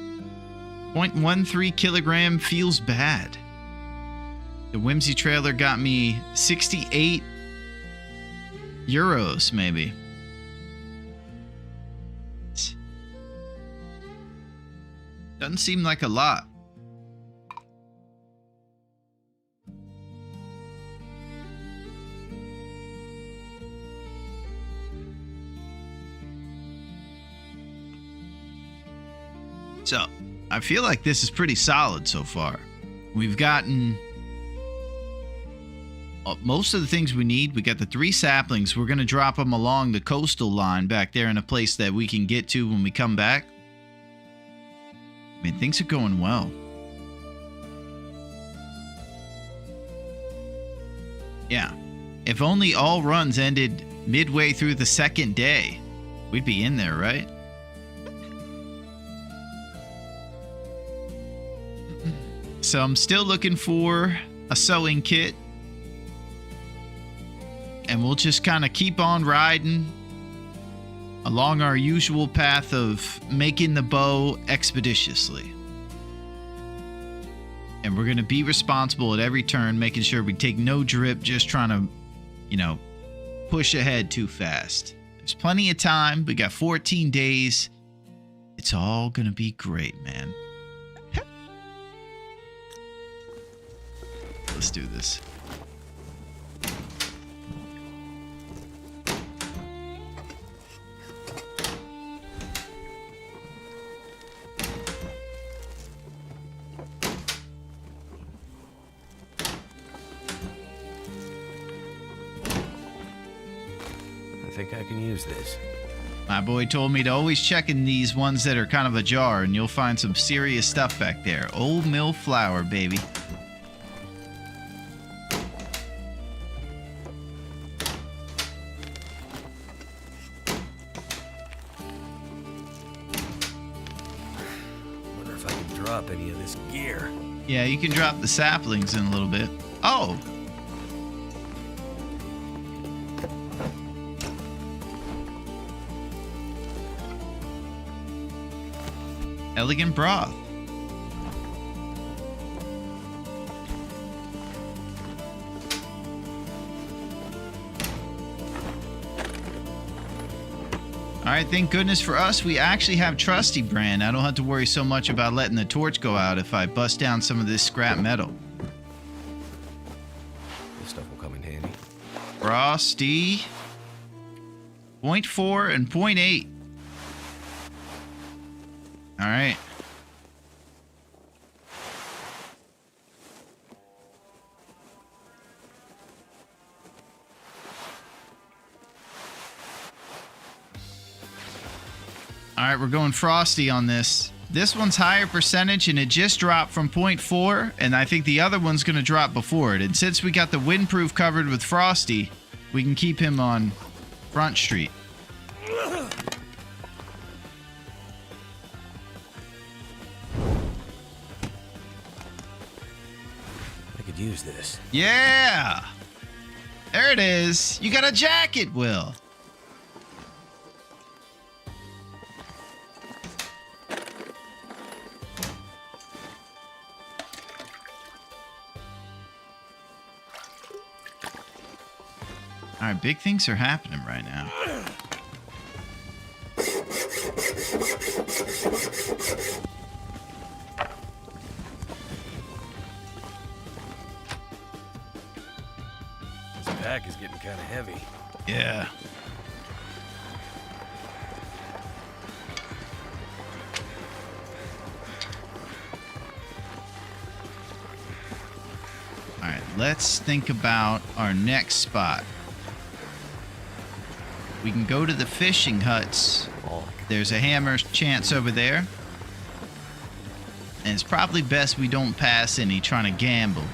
0.13 kilogram feels bad. The Whimsy trailer got me 68 euros, maybe. Doesn't seem like a lot. So, I feel like this is pretty solid so far. We've gotten most of the things we need. We got the 3 saplings. We're going to drop them along the coastal line back there in a place that we can get to when we come back. I mean, things are going well. Yeah. If only all runs ended midway through the second day, we'd be in there, right? So I'm still looking for a sewing kit. And we'll just kind of keep on riding along our usual path of making the bow expeditiously. And we're going to be responsible at every turn, making sure we take no drip, just trying to, you know, push ahead too fast. There's plenty of time. We got 14 days. It's all going to be great, man. Let's do this. I think I can use this. My boy told me to always check in these ones that are kind of ajar, and you'll find some serious stuff back there. Old mill flour, baby. Wonder if I can drop any of this gear. Yeah, you can drop the saplings in a little bit. Oh! Elegant broth. Alright, thank goodness for us, we actually have Trusty Brand. I don't have to worry so much about letting the torch go out if I bust down some of this scrap metal. This stuff will come in handy. Frosty. 0.4 and 0.8. Alright. Alright, we're going Frosty on this. This one's higher percentage and it just dropped from 0.4, and I think the other one's going to drop before it. And since we got the windproof covered with Frosty, we can keep him on Front Street. I could use this. Yeah! There it is. You got a jacket, Will. All right, big things are happening right now. This pack is getting kind of heavy. Yeah. All right, let's think about our next spot. We can go to the fishing huts. There's a hammer chance over there. And it's probably best we don't pass any trying to gamble.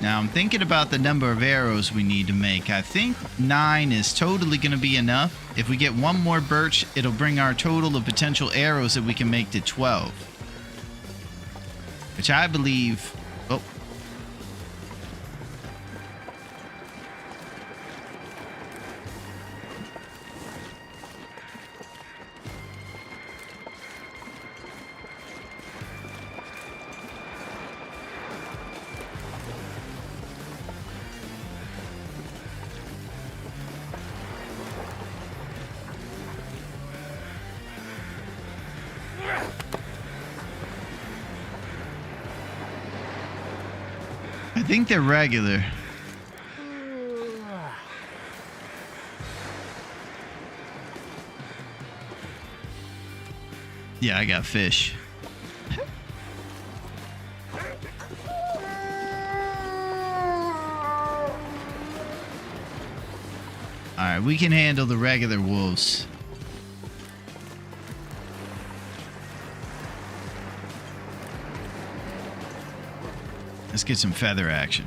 Now, I'm thinking about the number of arrows we need to make. I think 9 is totally going to be enough. If we get one more birch, it'll bring our total of potential arrows that we can make to 12. Which I believe... Oh. I think they're regular. Yeah, I got fish. Alright, we can handle the regular wolves. Let's get some feather action.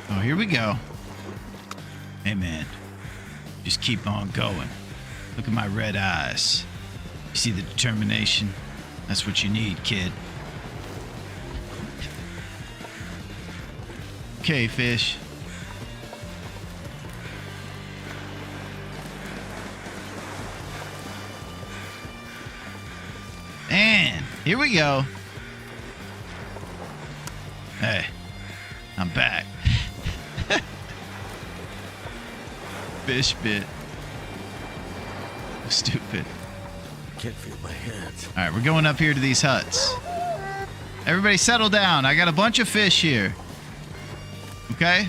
Oh, here we go. Hey, man. Just keep on going. Look at my red eyes. You see the determination? That's what you need, kid. Okay, fish. And here we go. Hey, I'm back. Fish bit. Stupid. Can't feel my hands. All right, we're going up here to these huts. Everybody settle down. I got a bunch of fish here. Okay?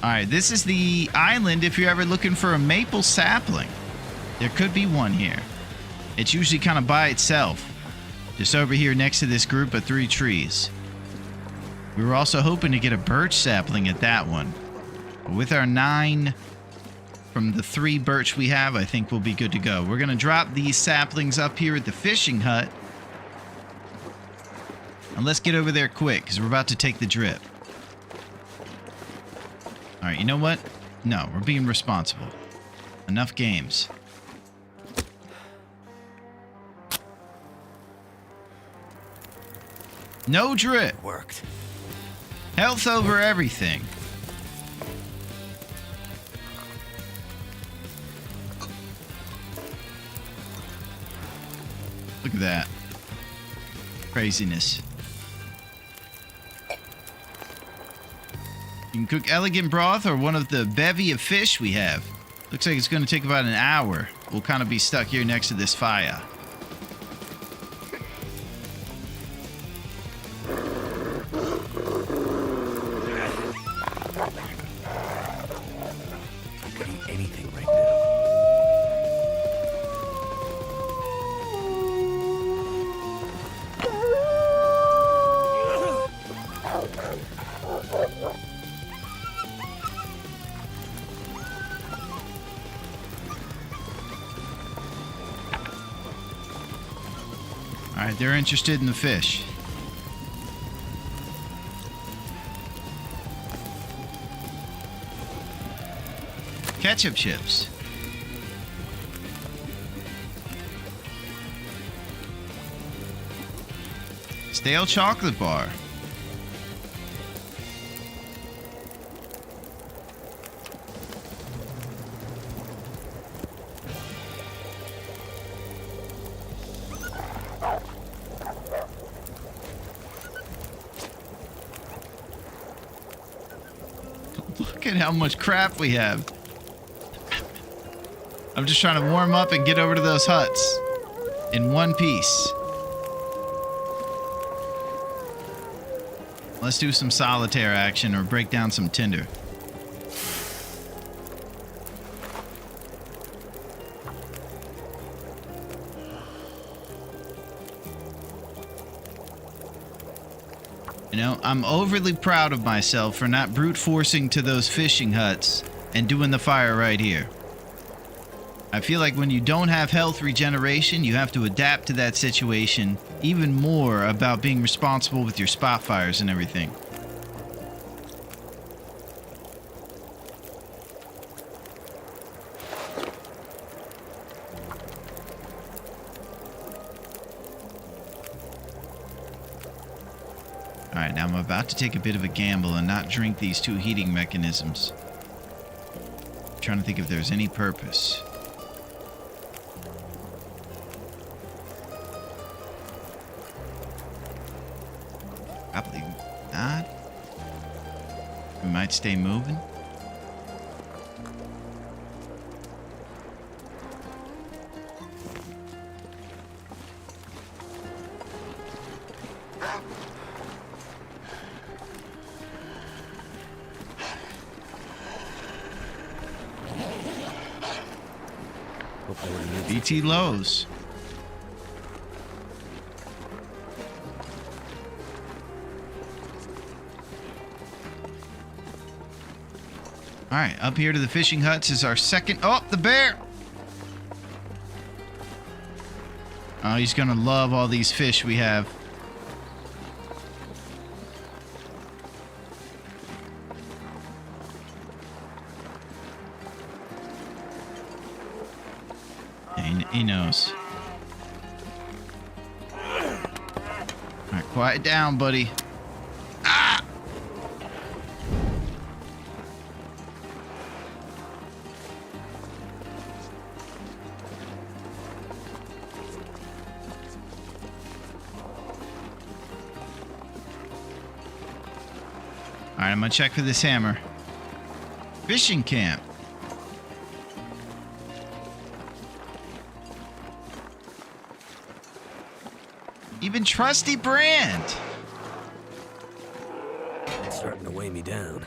Alright, this is the island if you're ever looking for a maple sapling. There could be one here. It's usually kind of by itself. Just over here next to this group of 3 trees. We were also hoping to get a birch sapling at that one. But with our 9 from the 3 birch we have, I think we'll be good to go. We're going to drop these saplings up here at the fishing hut. And let's get over there quick, because we're about to take the drip. Alright, you know what? No, we're being responsible. Enough games. No drip. Worked. Health over everything. Look at that. Craziness. You can cook elegant broth or one of the bevy of fish we have. Looks like it's going to take about an hour. We'll kind of be stuck here next to this fire. I could eat anything right now. Alright, they're interested in the fish. Ketchup chips. Stale chocolate bar. Look at how much crap we have. I'm just trying to warm up and get over to those huts in one piece. Let's do some solitaire action or break down some tinder. You know, I'm overly proud of myself for not brute forcing to those fishing huts and doing the fire right here. I feel like when you don't have health regeneration, you have to adapt to that situation even more about being responsible with your spot fires and everything. Alright, now I'm about to take a bit of a gamble and not drink these 2 heating mechanisms. I'm trying to think if there's any purpose. Probably not. We might stay moving. BT Lowe's. All right, up here to the fishing huts is our second. Oh, the bear! Oh, he's gonna love all these fish we have. He knows. All right, quiet down, buddy. Ah! All right, I'm gonna check for this hammer. Fishing camp. Even trusty brand. It's starting to weigh me down.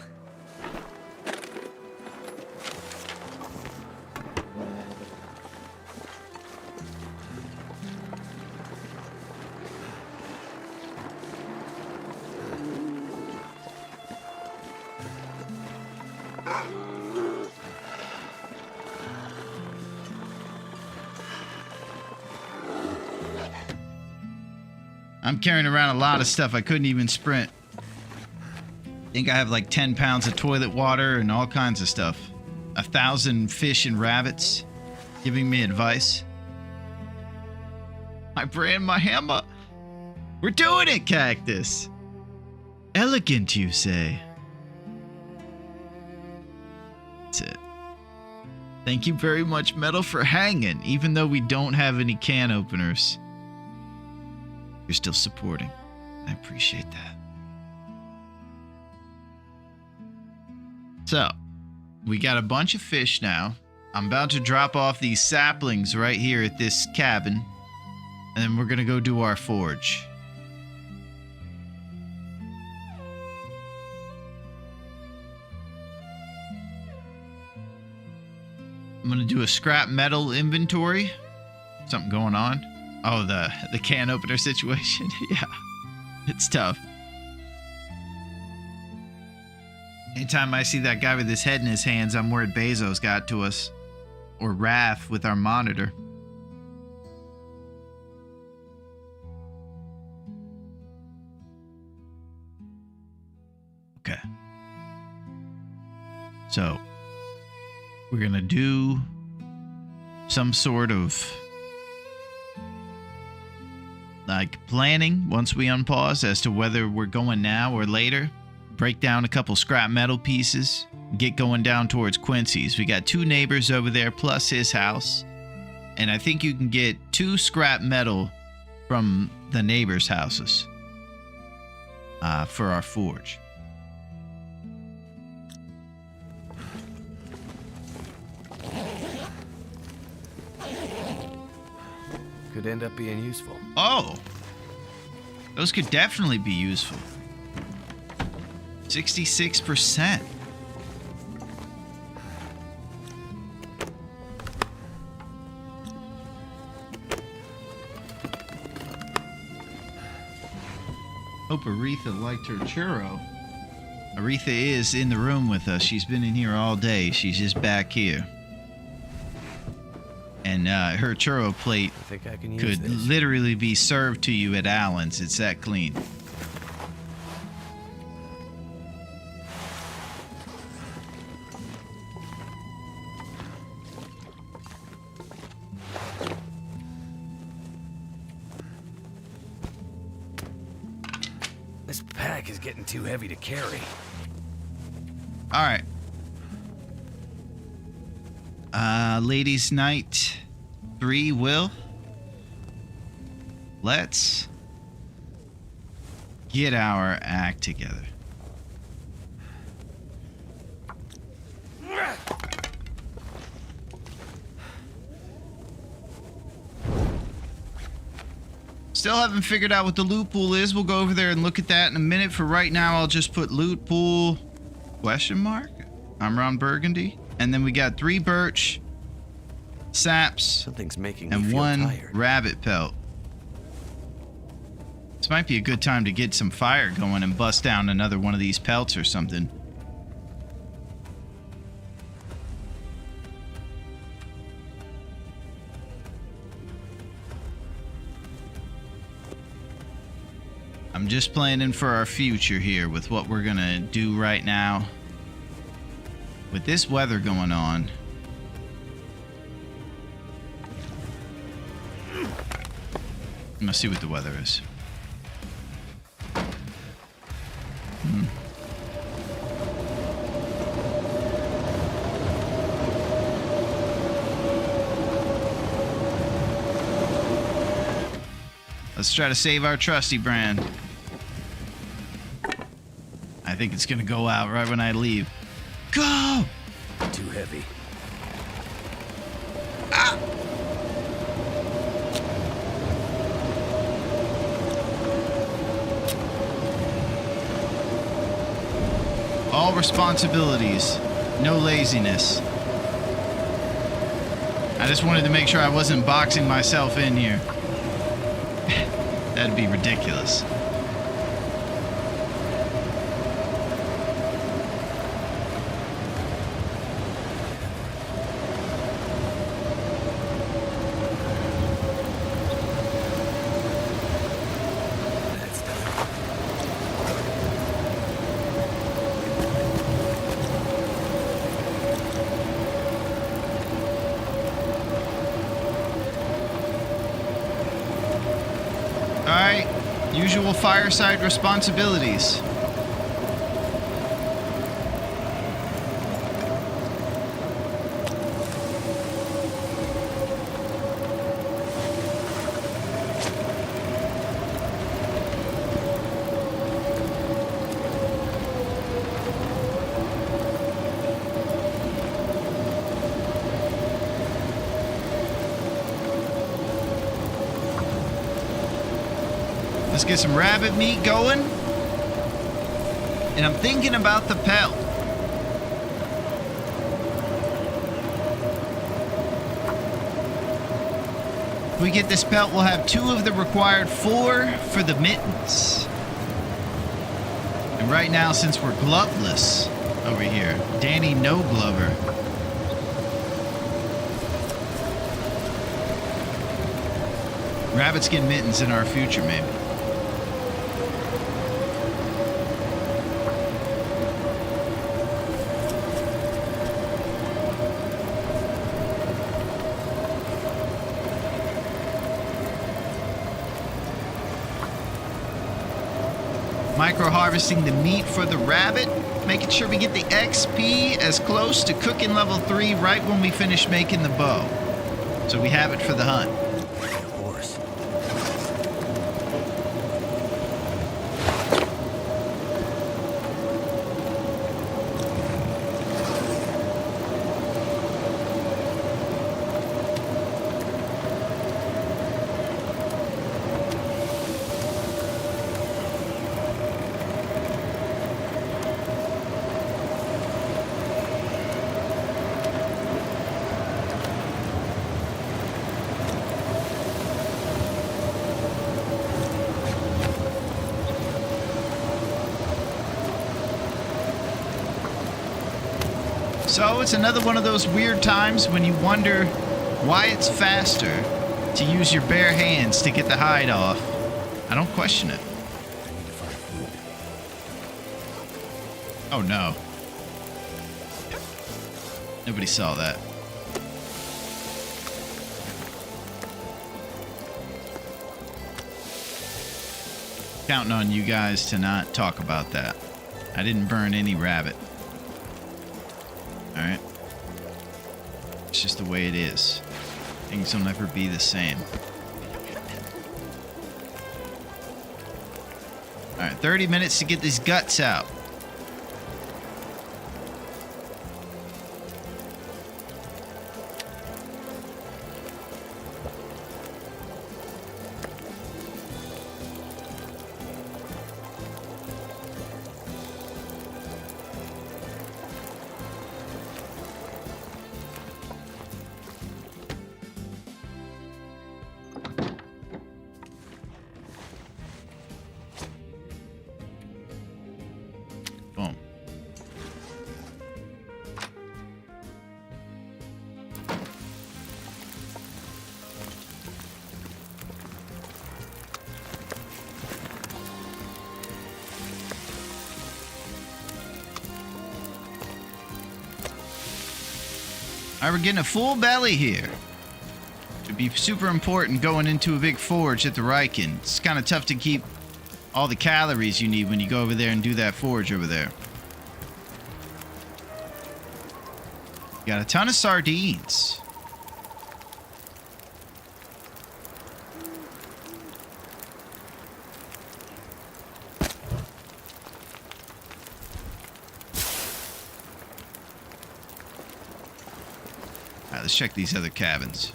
I'm carrying around a lot of stuff. I couldn't even sprint. I think I have like 10 pounds of toilet water and all kinds of stuff. 1,000 fish and rabbits giving me advice. My brand, my hammer. We're doing it, Cactus. Elegant, you say? That's it. Thank you very much, Metal, for hanging, even though we don't have any can openers. You're still supporting. I appreciate that. So, we got a bunch of fish now. I'm about to drop off these saplings right here at this cabin. And then we're going to go do our forge. I'm going to do a scrap metal inventory. Something going on. Oh, the can opener situation. Yeah, it's tough. Anytime I see that guy with his head in his hands, I'm worried Bezos got to us. Or Raph with our monitor. Okay. So, we're going to do some sort of like planning once we unpause as to whether we're going now or later. Break down a couple scrap metal pieces. Get going down towards Quincy's. We got 2 neighbors over there plus his house. And I think you can get 2 scrap metal from the neighbors' houses for our forge. Could end up being useful. Oh, those could definitely be useful. 66%. Hope Aretha liked her churro. Aretha is in the room with us. She's been in here all day. She's just back here. And her churro plate I think I can use could this. literally be served to you at Allen's. It's that clean. This pack is getting too heavy to carry. All right. Ladies' night 3, Will. Let's get our act together. Still haven't figured out what the loot pool is. We'll go over there and look at that in a minute. For right now, I'll just put loot pool question mark. I'm Ron Burgundy. And then we got 3 birch, saps, Something's making me and feel 1 tired. rabbit pelt. This might be a good time to get some fire going and bust down another one of these pelts or something. I'm just planning for our future here with what we're gonna do right now. With this weather going on, let's see what the weather is. Let's try to save our trusty brand. I think it's gonna go out right when I leave. Go! Too heavy. All responsibilities, no laziness. I just wanted to make sure I wasn't boxing myself in here. That'd be ridiculous. That's done. Alright, usual fireside responsibilities. Let's get some rabbit meat going. And I'm thinking about the pelt. If we get this pelt, we'll have 2 of the required 4 for the mittens. And right now, since we're gloveless over here, Danny no glover. Rabbit skin mittens in our future, maybe. Micro harvesting the meat for the rabbit, making sure we get the XP as close to cooking level 3 right when we finish making the bow. So we have it for the hunt. Horse. So it's another one of those weird times when you wonder why it's faster to use your bare hands to get the hide off. I don't question it. I need to find food. Oh no. Nobody saw that. Counting on you guys to not talk about that. I didn't burn any rabbit. Alright. It's just the way it is. Things will never be the same. Alright, 30 minutes to get these guts out. Boom. All right, we're getting a full belly here. It'd be super important going into a big forge at the Riken. It's kind of tough to keep all the calories you need when you go over there and do that forge over there. Got a ton of sardines. All right, let's check these other cabins.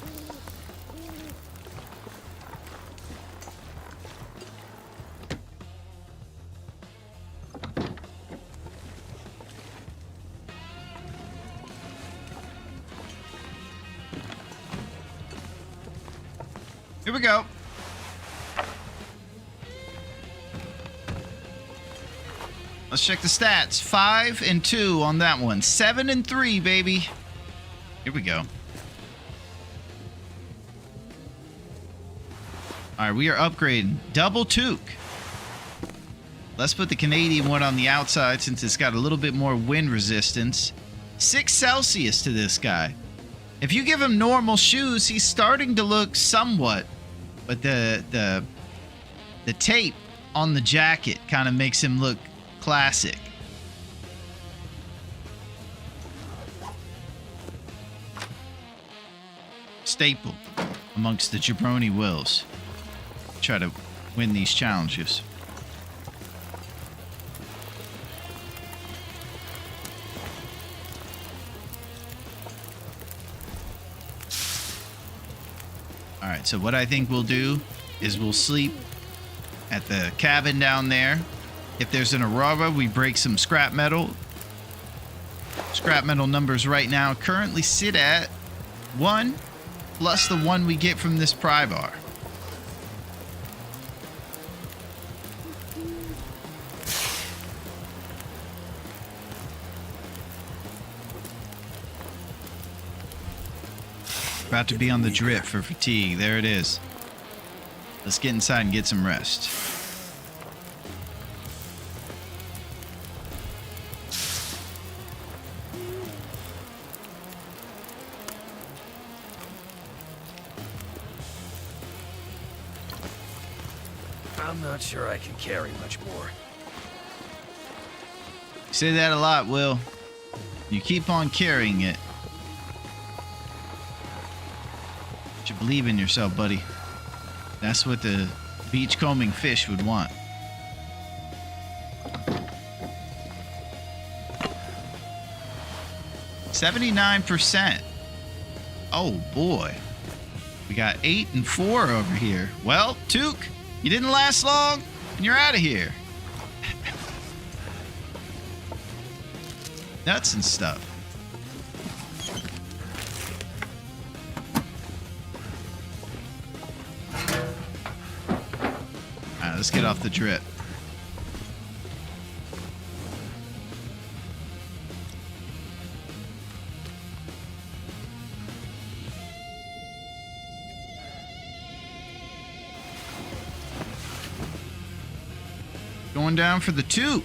Here we go. Let's check the stats. 5 and 2 on that one. 7 and 3, baby. Here we go. All right, we are upgrading. Double toque. Let's put the Canadian one on the outside since it's got a little bit more wind resistance. 6 Celsius to this guy. If you give him normal shoes, he's starting to look somewhat, but the tape on the jacket kind of makes him look classic. Staple amongst the jabroni wills. Try to win these challenges. All right, so what I think we'll do is we'll sleep at the cabin down there. If there's an Aurora, we break some scrap metal. Scrap metal numbers right now currently sit at 1 plus the 1 we get from this pry bar. About to be on the drip for fatigue. There it is. Let's get inside and get some rest. I'm not sure I can carry much more. You say that a lot, Will. You keep on carrying it. You believe in yourself, buddy. That's what the beachcombing fish would want. %. Oh boy. We got 8 and 4 over here. Well, Took, you didn't last long, and you're out of here. Nuts and stuff. Let's get off the drip. going down for the 2.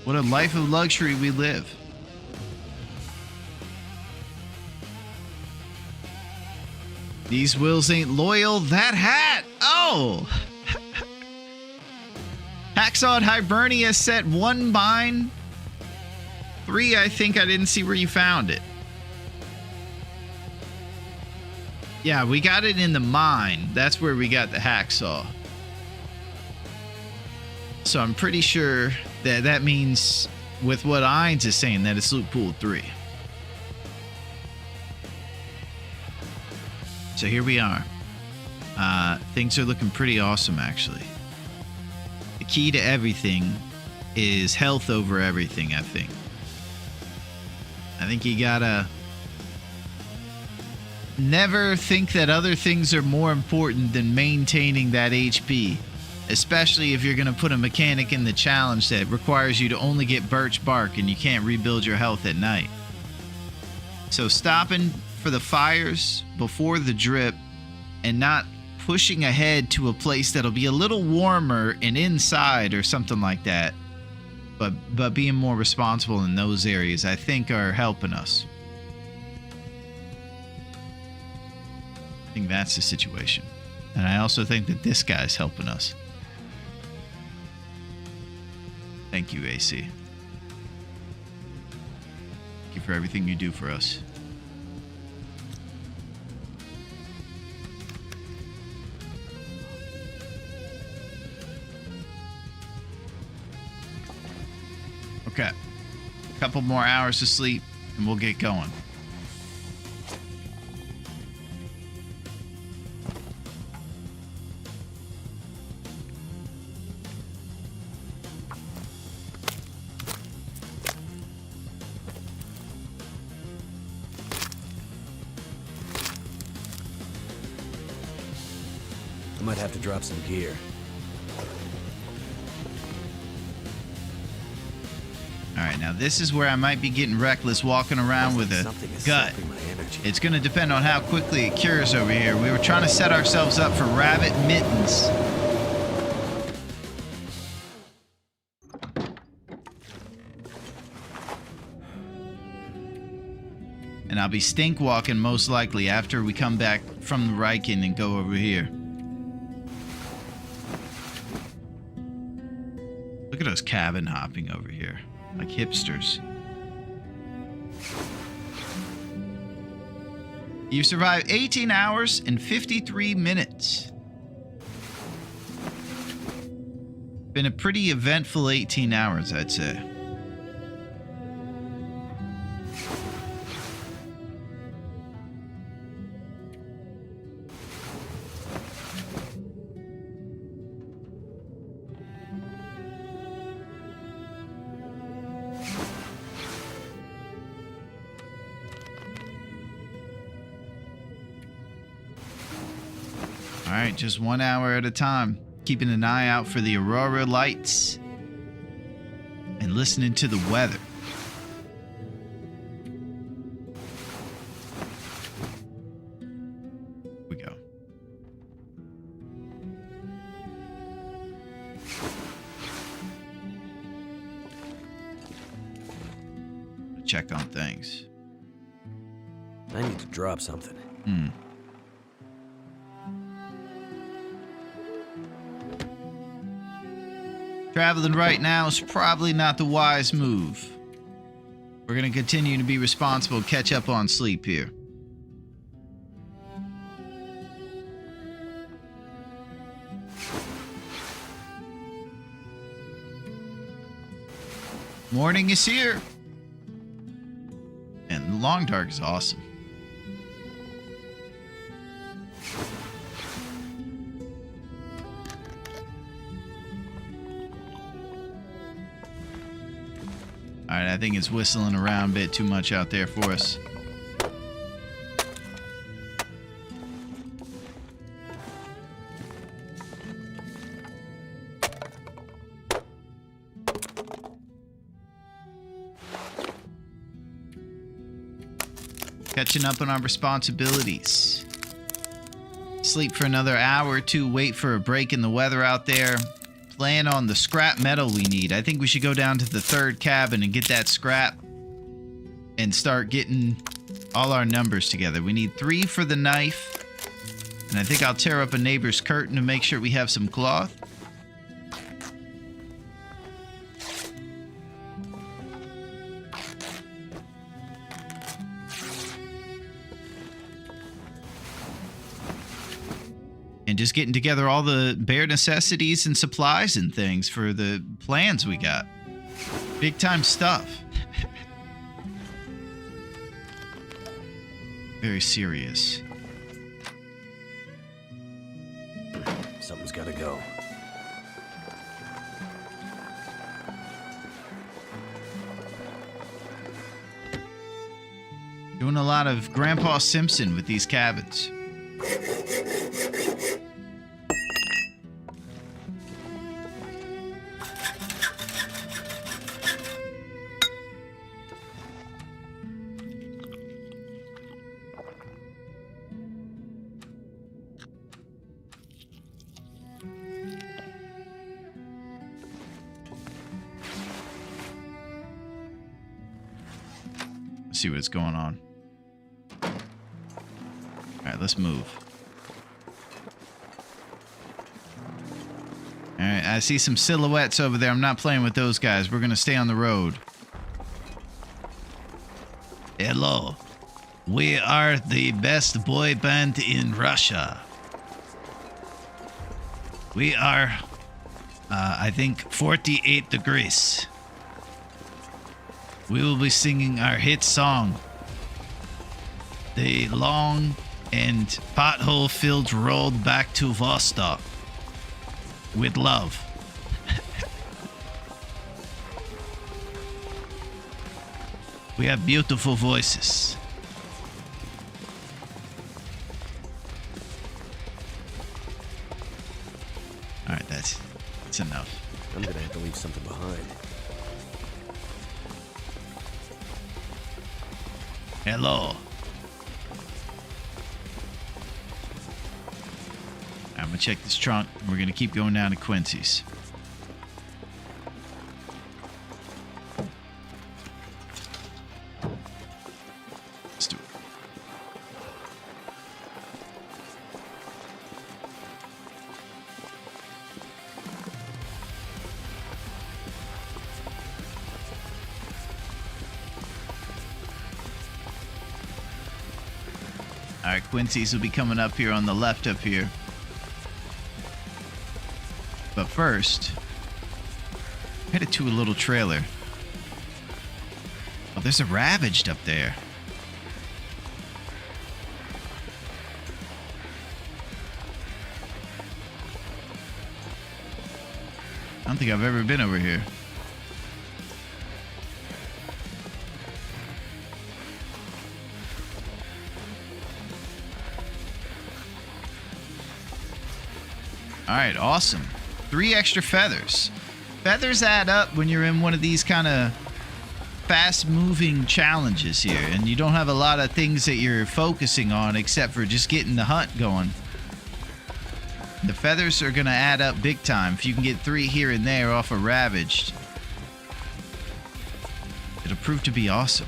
What a life of luxury we live. These wills ain't loyal. That hat! Oh! Hacksawed Hibernia set 1 bind. 3, I think I didn't see where you found it. Yeah, we got it in the mine. That's where we got the hacksaw. So I'm pretty sure that that means, with what Ainz is saying, that it's loot pool 3. So here we are. Things are looking pretty awesome, actually. The key to everything is health over everything, I think. I think you gotta never think that other things are more important than maintaining that HP. Especially if you're gonna put a mechanic in the challenge that requires you to only get birch bark and you can't rebuild your health at night. So stopping for the fires before the drip and not pushing ahead to a place that'll be a little warmer and inside or something like that, but being more responsible in those areas, I think, are helping us. I think that's the situation. And I also think that this guy's helping us. Thank you, AC. Thank you for everything you do for us. Okay. A couple more hours of sleep and we'll get going. I might have to drop some gear. Alright, now this is where I might be getting reckless walking around with a gut. It's going to depend on how quickly it cures over here. We were trying to set ourselves up for rabbit mittens. And I'll be stink walking most likely after we come back from the Riken and go over here. Look at us cabin hopping over here. Like hipsters. You've survived 18 hours and 53 minutes. Been a pretty eventful 18 hours, I'd say. Alright, just 1 hour at a time. Keeping an eye out for the aurora lights. And listening to the weather. Here we go. Check on things. I need to drop something. Traveling right now is probably not the wise move. We're going to continue to be responsible, catch up on sleep here. Morning is here. And the long dark is awesome. Alright, I think it's whistling around a bit too much out there for us. Catching up on our responsibilities. sleep for another hour or two, wait for a break in the weather out there. Plan on the scrap metal we need. I think we should go down to the third cabin and get that scrap and start getting all our numbers together. We need 3 for the knife. And I think I'll tear up a neighbor's curtain to make sure we have some cloth. And just getting together all the bare necessities and supplies and things for the plans we got. Big time stuff. Very serious. Something's gotta go. Doing a lot of Grandpa Simpson with these cabins. See what's going on. All right, let's move. All right, I see some silhouettes over there. I'm not playing with those guys. We're gonna stay on the road. Hello. We are the best boy band in Russia. We are, I think, 48 degrees. We will be singing our hit song, the long and pothole-filled road back to Vostok, with love. We have beautiful voices. All right, that's enough. I'm gonna have to leave something behind. Hello. I'm gonna check this trunk. We're gonna keep going down to Quincy's. Let's do it. All right, Quincy's will be coming up here on the left up here. But first, headed to a little trailer. Oh, there's a Ravaged up there. I don't think I've ever been over here. All right, awesome. 3 extra feathers. Feathers add up when you're in one of these kind of fast-moving challenges here, and you don't have a lot of things that you're focusing on except for just getting the hunt going. The feathers are going to add up big time. If you can get 3 here and there off a Ravaged, it'll prove to be awesome.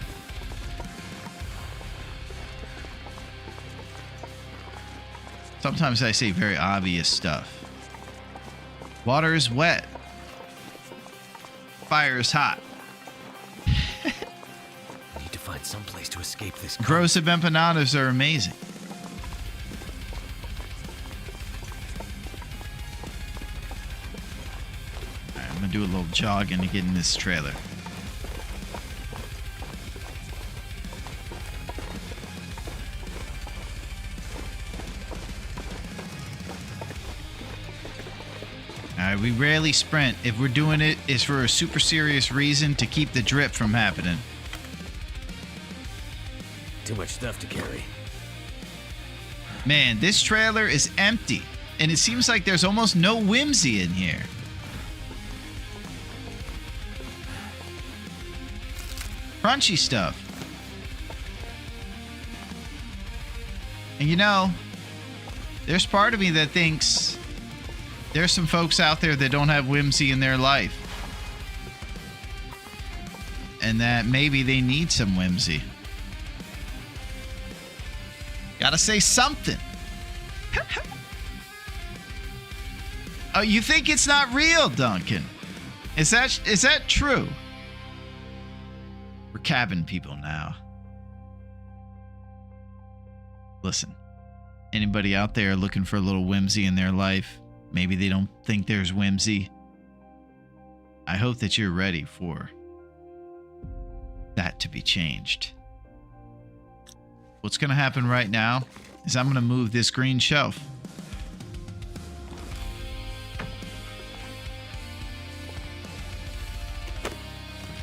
Sometimes I say very obvious stuff. Water is wet. Fire is hot. I need to find some place to escape this. Gross of empanadas are amazing. Alright, I'm gonna do a little jogging to get in this trailer. Alright, we rarely sprint. If we're doing it, it's for a super serious reason to keep the drip from happening. Too much stuff to carry. Man, this trailer is empty, and it seems like there's almost no whimsy in here. Crunchy stuff. And you know, There's part of me that thinks there's some folks out there that don't have whimsy in their life. And that maybe they need some whimsy. Gotta say something. Oh, you think it's not real, Duncan? Is that true? We're cabin people now. Listen, anybody out there looking for a little whimsy in their life? Maybe they don't think there's whimsy. I hope that you're ready for that to be changed. What's going to happen right now is I'm going to move this green shelf.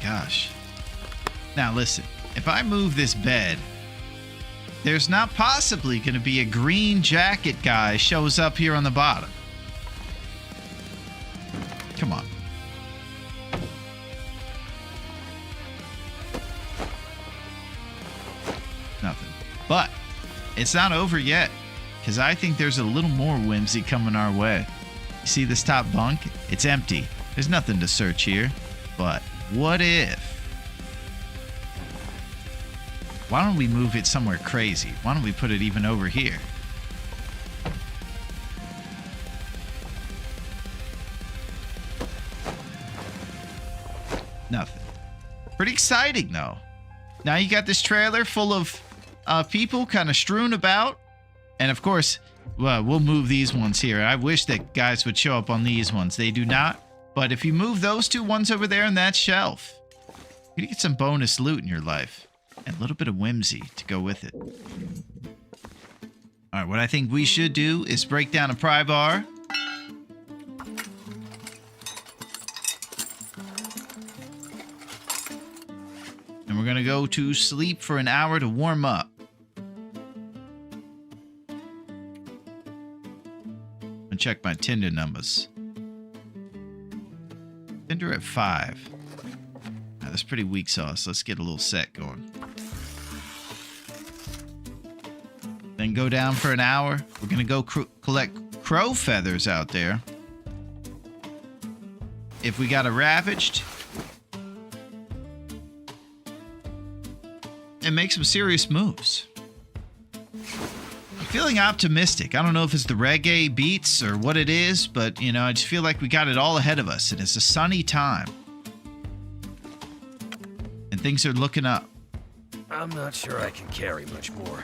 Gosh. Now listen, if I move this bed, there's not possibly going to be a green jacket guy shows up here on the bottom. Come on. Nothing. But it's not over yet, because I think there's a little more whimsy coming our way. You see this top bunk? It's empty. There's nothing to search here. But what if? Why don't we move it somewhere crazy? Why don't we put it even over here? Nothing. Pretty exciting, though. Now you got this trailer full of people kind of strewn about. And of course, well, we'll move these ones here. I wish that guys would show up on these ones. They do not. But if you move those two ones over there on that shelf, you get some bonus loot in your life. And a little bit of whimsy to go with it. Alright, what I think we should do is break down a pry bar. And we're going to go to sleep for an hour to warm up. And check my Tinder numbers. Tinder at 5. Now, that's pretty weak sauce. Let's get a little set going. Then go down for an hour. We're going to go collect crow feathers out there. If we got a ravaged. And make some serious moves. I'm feeling optimistic. I don't know if it's the reggae beats or what it is, but, you know, I just feel like we got it all ahead of us, and it's a sunny time. And things are looking up. I'm not sure I can carry much more.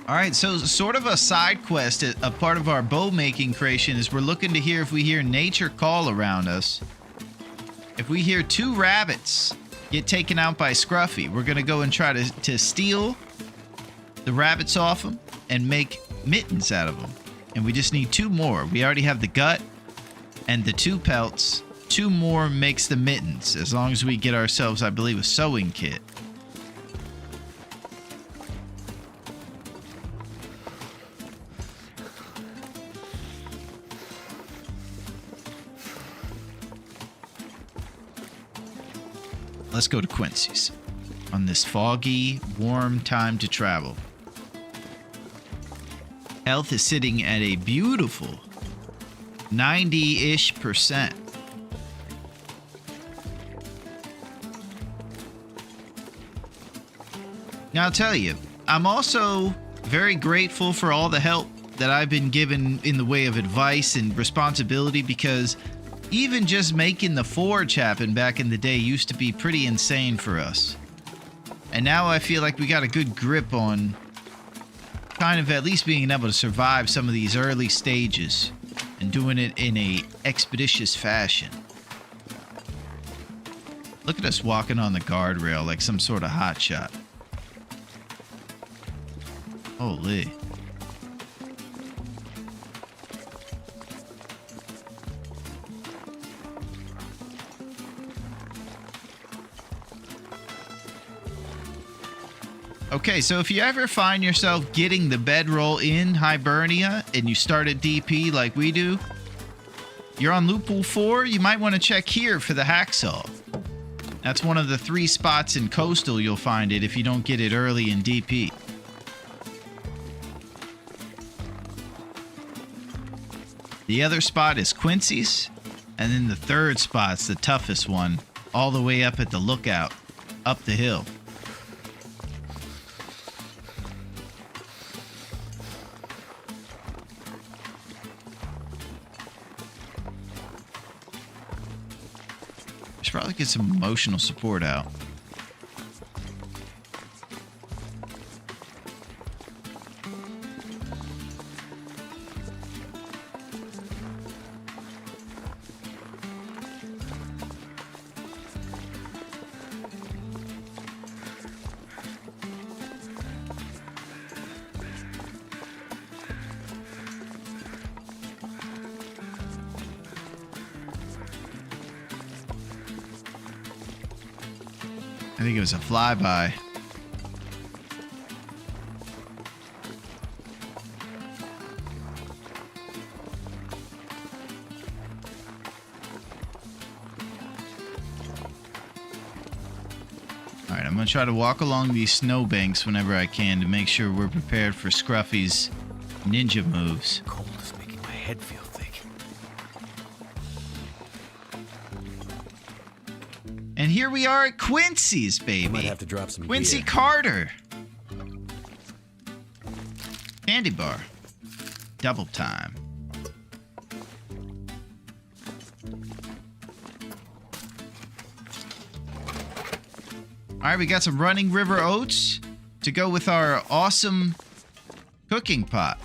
All right, so sort of a side quest, a part of our bow making creation is we're looking to hear if we hear nature call around us. If we hear 2 rabbits get taken out by Scruffy, we're going to go and try to steal the rabbits off them and make mittens out of them. And we just need 2 more. We already have the gut and the 2 pelts. 2 more makes the mittens, as long as we get ourselves, I believe, a sewing kit. Let's go to Quincy's on this foggy, warm time to travel. Health is sitting at a beautiful 90-ish%. Now, I'll tell you, I'm also very grateful for all the help that I've been given in the way of advice and responsibility, because even just making the forge happen back in the day used to be pretty insane for us. And now I feel like we got a good grip on kind of at least being able to survive some of these early stages and doing it in a expeditious fashion. Look at us walking on the guardrail like some sort of hotshot. Holy. Okay, so if you ever find yourself getting the bedroll in Hibernia and you start at DP like we do, you're on Loophole 4, you might want to check here for the hacksaw. That's one of the 3 spots in Coastal you'll find it if you don't get it early in DP. The other spot is Quincy's, and then the 3rd spot's the toughest one, all the way up at the lookout, up the hill. Should probably get some emotional support out. I think it was a flyby. Alright, I'm going to try to walk along these snowbanks whenever I can to make sure we're prepared for Scruffy's ninja moves. Cold is making my head feel thick. And here we are at Quincy's, baby. I might have to drop some Quincy gear. Carter. Candy bar. Double time. All right, we got some Running River oats to go with our awesome cooking pot.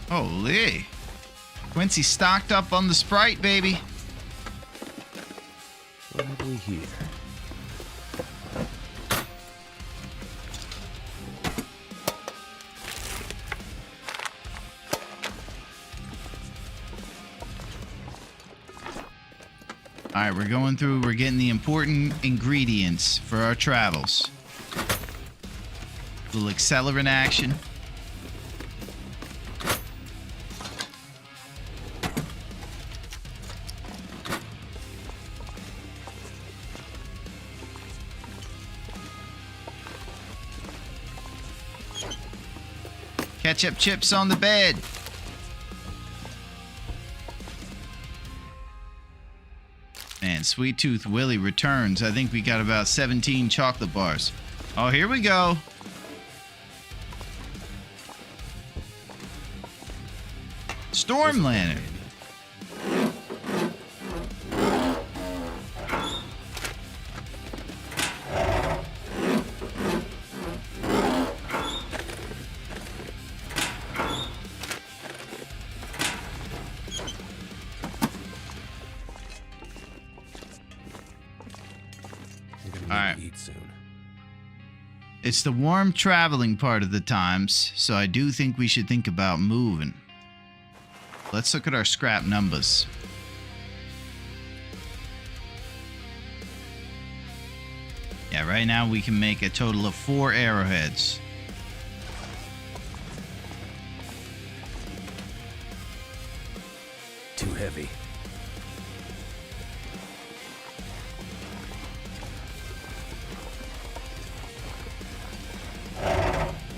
Holy. Quincy stocked up on the Sprite, baby. What have we here? All right, we're going through, we're getting the important ingredients for our travels. Little accelerant action. Ketchup chips on the bed. Man, Sweet Tooth Willie returns. I think we got about 17 chocolate bars. Oh, here we go. Storm Lantern. Alright. Eat soon. It's the warm traveling part of the times, so I do think we should think about moving. Let's look at our scrap numbers. Yeah, right now we can make a total of 4 arrowheads. Too heavy.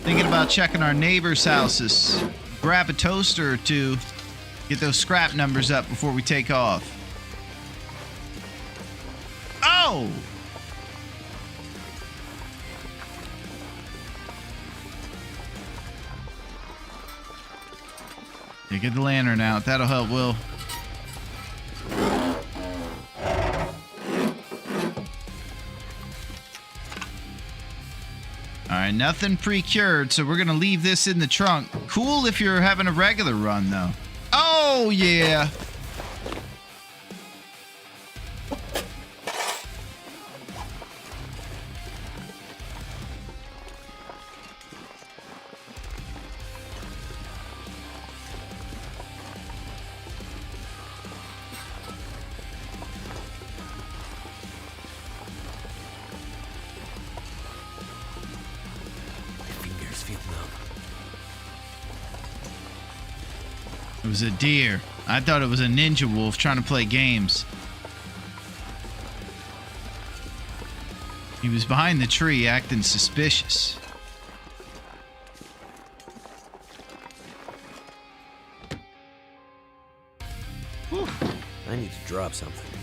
Thinking about checking our neighbors' houses. Grab a toaster or two. Get those scrap numbers up before we take off. Oh! Yeah, get the lantern out. That'll help, Will. Alright, nothing pre-cured, so we're going to leave this in the trunk. Cool if you're having a regular run, though. Oh, yeah. It was a deer. I thought it was a ninja wolf trying to play games. He was behind the tree acting suspicious. Whew. I need to drop something.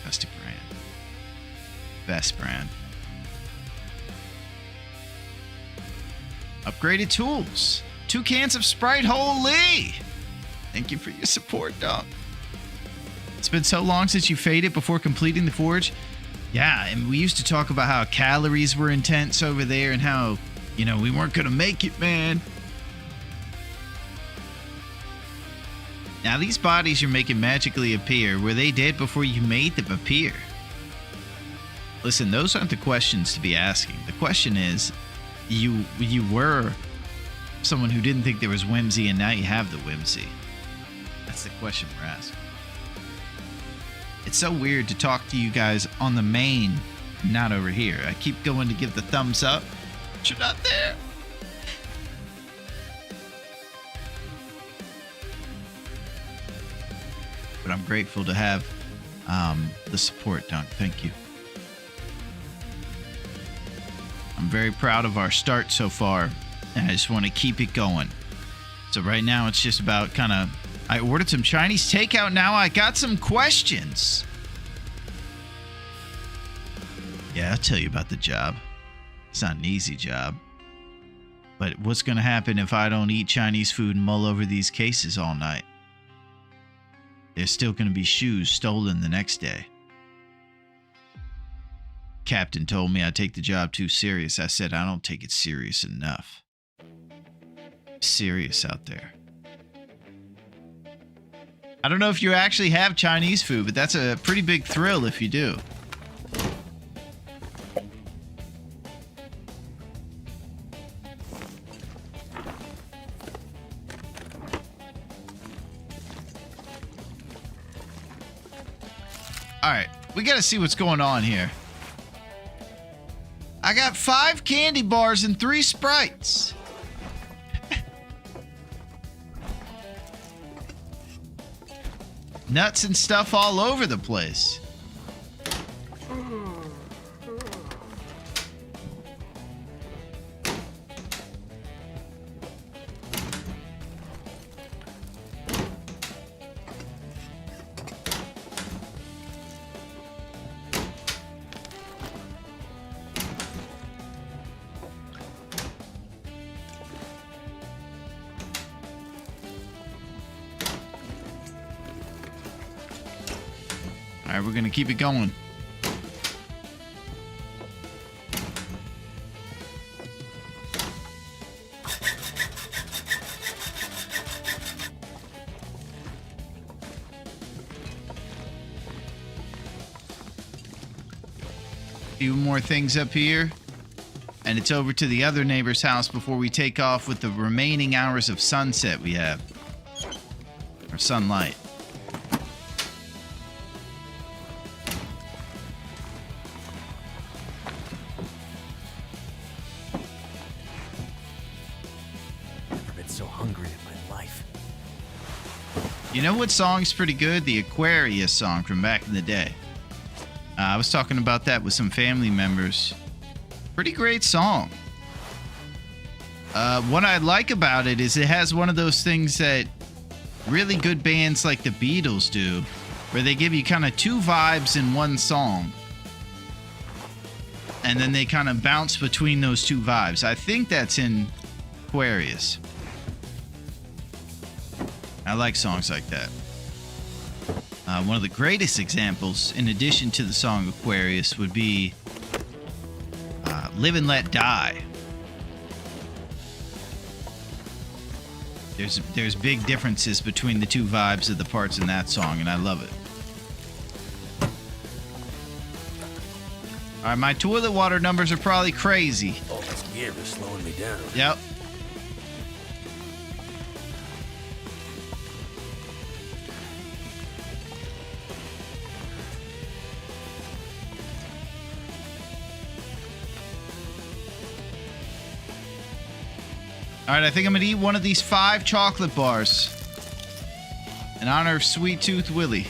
Best brand. Best brand. Upgraded tools. 2 cans of Sprite. Holy! Thank you for your support, dog. It's been so long since you faded before completing the forge. Yeah, and we used to talk about how calories were intense over there and how, you know, we weren't going to make it, man. Now, these bodies you're making magically appear, were they dead before you made them appear? Listen, those aren't the questions to be asking. The question is, you were someone who didn't think there was whimsy, and now you have the whimsy. That's the question we're asking. It's so weird to talk to you guys on the main, not over here. I keep going to give the thumbs up, but you're not there. But I'm grateful to have the support, Dunk. Thank you. I'm very proud of our start so far, and I just want to keep it going. So right now it's just about kind of, I ordered some Chinese takeout. Now I got some questions. Yeah, I'll tell you about the job. It's not an easy job. But what's going to happen if I don't eat Chinese food and mull over these cases all night? There's still going to be shoes stolen the next day. Captain told me I take the job too serious. I said I don't take it serious enough. Serious out there. I don't know if you actually have Chinese food, but that's a pretty big thrill if you do. All right, we got to see what's going on here. I got 5 candy bars and 3 Sprites. Nuts and stuff all over the place. All right, we're going to keep it going. Few more things up here, and it's over to the other neighbor's house before we take off with the remaining hours of sunset we have. Or sunlight. You know what song's pretty good? The Aquarius song from back in the day. I was talking about that with some family members. Pretty great song. What I like about it is it has one of those things that really good bands like the Beatles do, where they give you kind of 2 vibes in one song. And then they kind of bounce between those 2 vibes. I think that's in Aquarius. I like songs like that. One of the greatest examples, in addition to the song Aquarius, would be Live and Let Die. There's big differences between the 2 vibes of the parts in that song, and I love it. All right, my toilet water numbers are probably crazy. Oh, this gear is slowing me down. Yep. All right, I think I'm going to eat one of these 5 chocolate bars. in honor of Sweet Tooth Willie.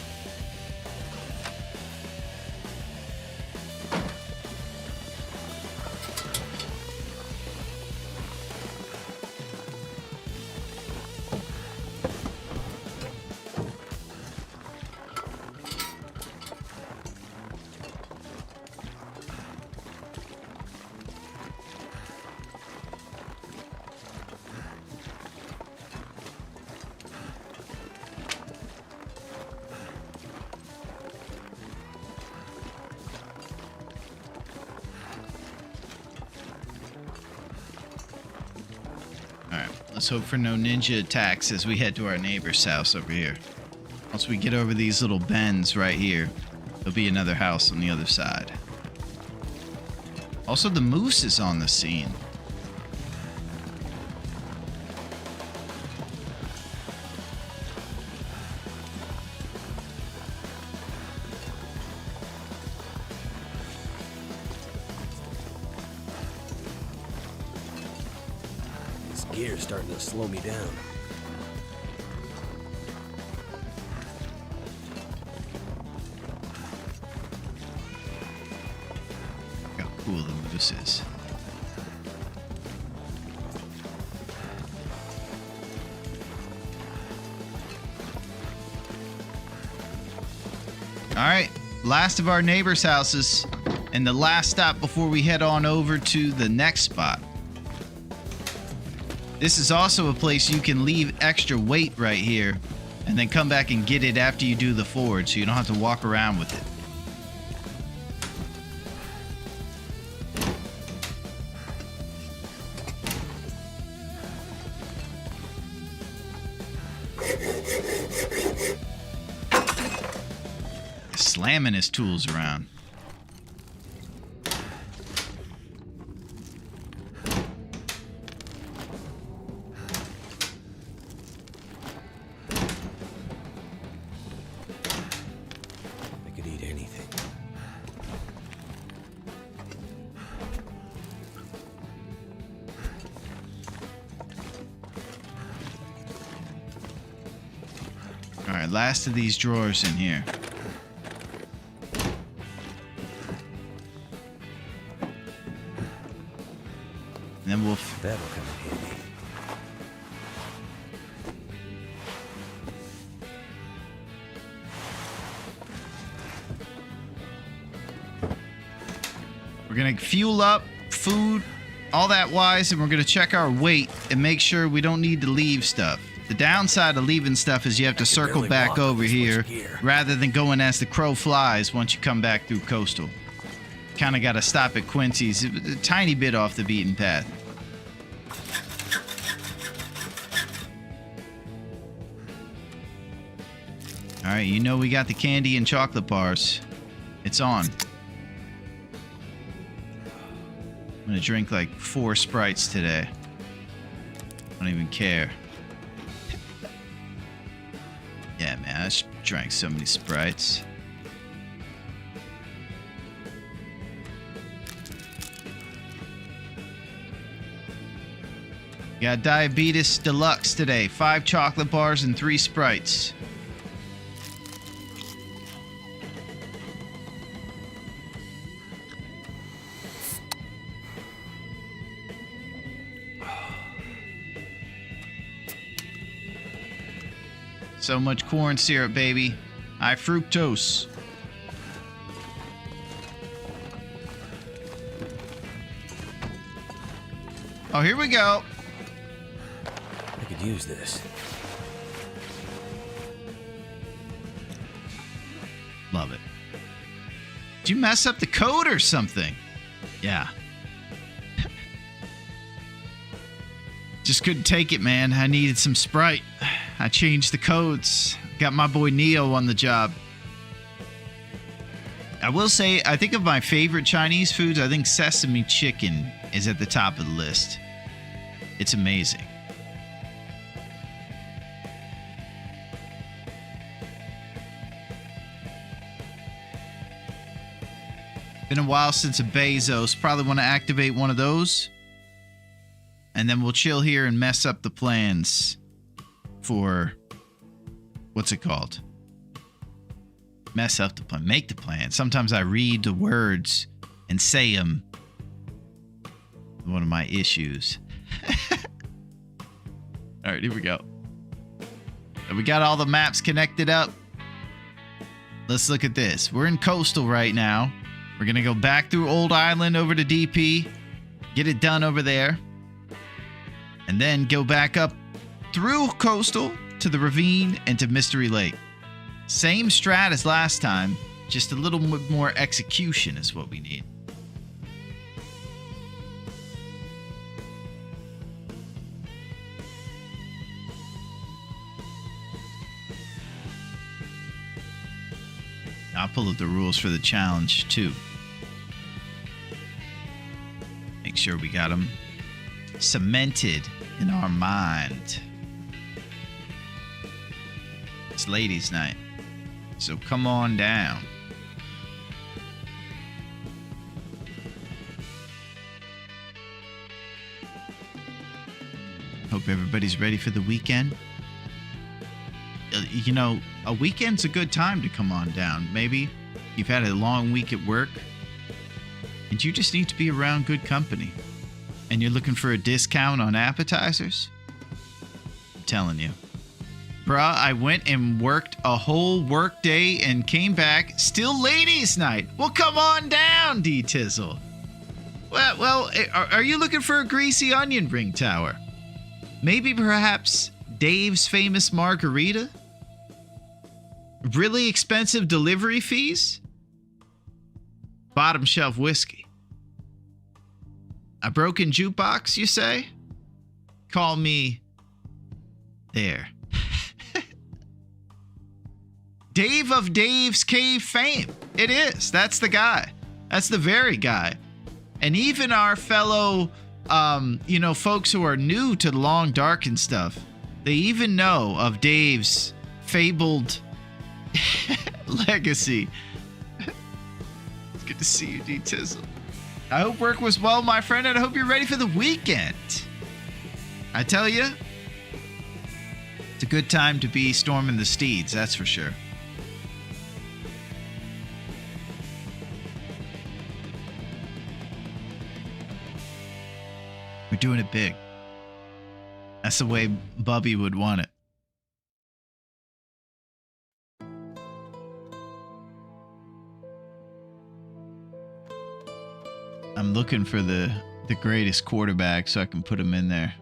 Let's hope for no ninja attacks as we head to our neighbor's house over here. Once we get over these little bends right here, there'll be another house on the other side. Also, the moose is on the scene. Gear's starting to slow me down. Look how cool the moose is. All right, last of our neighbors' houses, and the last stop before we head on over to the next spot. This is also a place you can leave extra weight right here and then come back and get it after you do the forge, so you don't have to walk around with it. Slamming his tools around. Last of these drawers in here. And then we'll... That'll come in handy. We're gonna fuel up, food, all that wise, and we're gonna check our weight and make sure we don't need to leave stuff. The downside of leaving stuff is you have to circle back over here rather than going as the crow flies once you come back through coastal. Kind of got to stop at Quincy's, a tiny bit off the beaten path. All right, you know we got the candy and chocolate bars. It's on. I'm gonna drink like 4 Sprites today. I don't even care. Yeah, man, I just drank so many Sprites. Got Diabetes Deluxe today. 5 chocolate bars and 3 Sprites. So much corn syrup, baby. High fructose. Oh, here we go. I could use this. Love it. Did you mess up the code or something? Yeah. Just couldn't take it, man. I needed some Sprite. I changed the codes. Got my boy Neo on the job. I will say, I think of my favorite Chinese foods, I think sesame chicken is at the top of the list. It's amazing. Been a while since a Bezos. Probably want to activate one of those. And then we'll chill here and mess up the plans for what's it called? Mess up the plan. Make the plan. Sometimes I read the words and say them. One of my issues. All right, here we go. We got all the maps connected up. Let's look at this. We're in Coastal right now. We're going to go back through Old Island over to DP. Get it done over there. And then go back up through Coastal to the Ravine and to Mystery Lake. Same strat as last time. Just a little more execution is what we need. I'll pull up the rules for the challenge, too. Make sure we got them cemented in our mind. It's ladies' night, so come on down. Hope everybody's ready for the weekend. You know, a weekend's a good time to come on down. Maybe you've had a long week at work and you just need to be around good company. And you're looking for a discount on appetizers? I'm telling you. Bruh, I went and worked a whole work day and came back. Still ladies' night. Well, come on down, D-Tizzle. Well, are you looking for a greasy onion ring tower? Maybe perhaps Dave's famous margarita? Really expensive delivery fees? Bottom shelf whiskey. A broken jukebox, you say? Call me there. Dave of Dave's Cave fame. It is. That's the guy. That's the very guy. And even our fellow, folks who are new to the Long Dark and stuff, they even know of Dave's fabled legacy. It's good to see you, D-Tizzle. I hope work was well, my friend, and I hope you're ready for the weekend. I tell you, it's a good time to be storming the steeds, that's for sure. We're doing it big. That's the way Bubby would want it. I'm looking for the greatest quarterback so I can put him in there.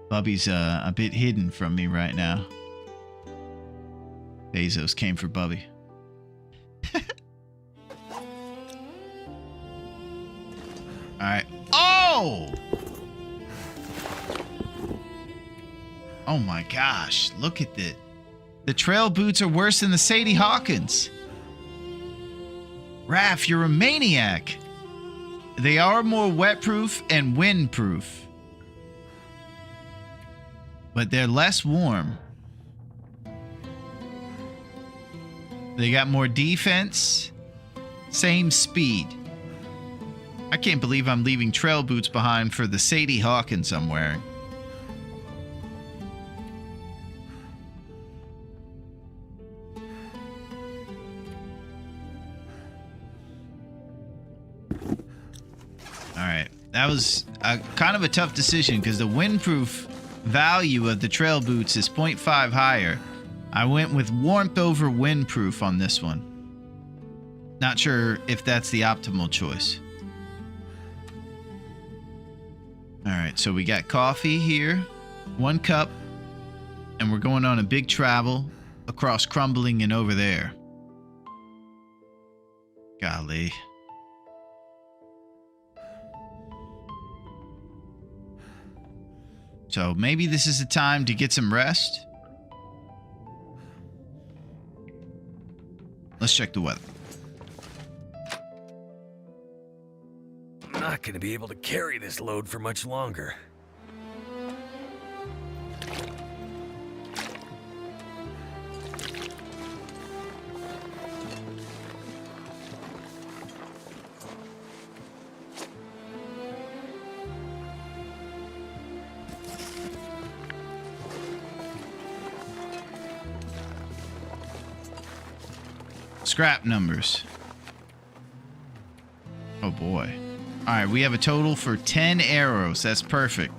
Bubby's a bit hidden from me right now. Bezos came for Bubby. All right. Oh! Oh my gosh. Look at this. The trail boots are worse than the Sadie Hawkins. Raph, you're a maniac. They are more wet-proof and wind-proof. But they're less warm. They got more defense. Same speed. I can't believe I'm leaving trail boots behind for the Sadie Hawkins I'm wearing. Alright, that was kind of a tough decision because the windproof value of the trail boots is 0.5 higher. I went with warmth over windproof on this one. Not sure if that's the optimal choice. Alright, so we got coffee here, 1 cup, and we're going on a big travel across Crumbling and over there. Golly. So maybe this is the time to get some rest. Let's check the weather. I'm not going to be able to carry this load for much longer. Scrap numbers. Oh boy. Alright, we have a total for 10 arrows. That's perfect.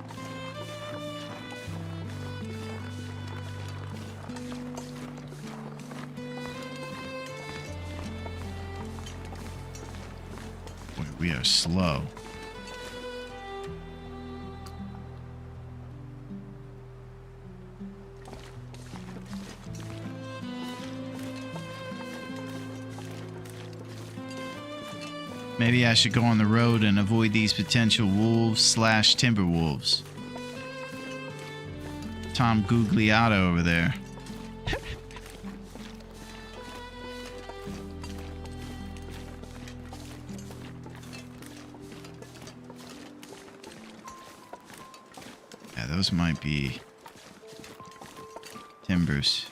Boy, we are slow. Maybe I should go on the road and avoid these potential wolves / timber wolves. Tom Gugliotta over there. Yeah, those might be timbers.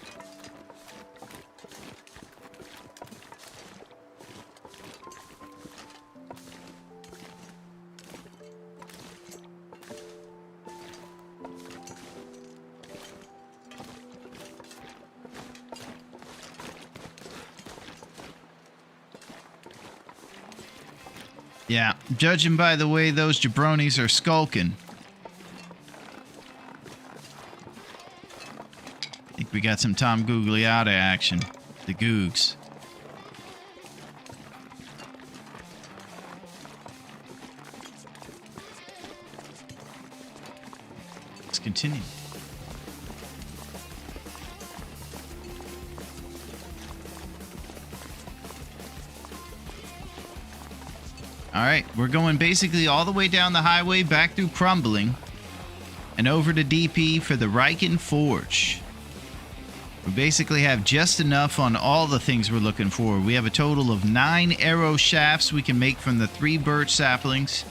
Yeah, judging by the way those jabronis are skulking, I think we got some Tom Gugliotta action. The Googs. Let's continue. All right, we're going basically all the way down the highway, back through Crumbling, and over to DP for the Riken Forge. We basically have just enough on all the things we're looking for. We have a total of 9 arrow shafts we can make from the 3 birch saplings,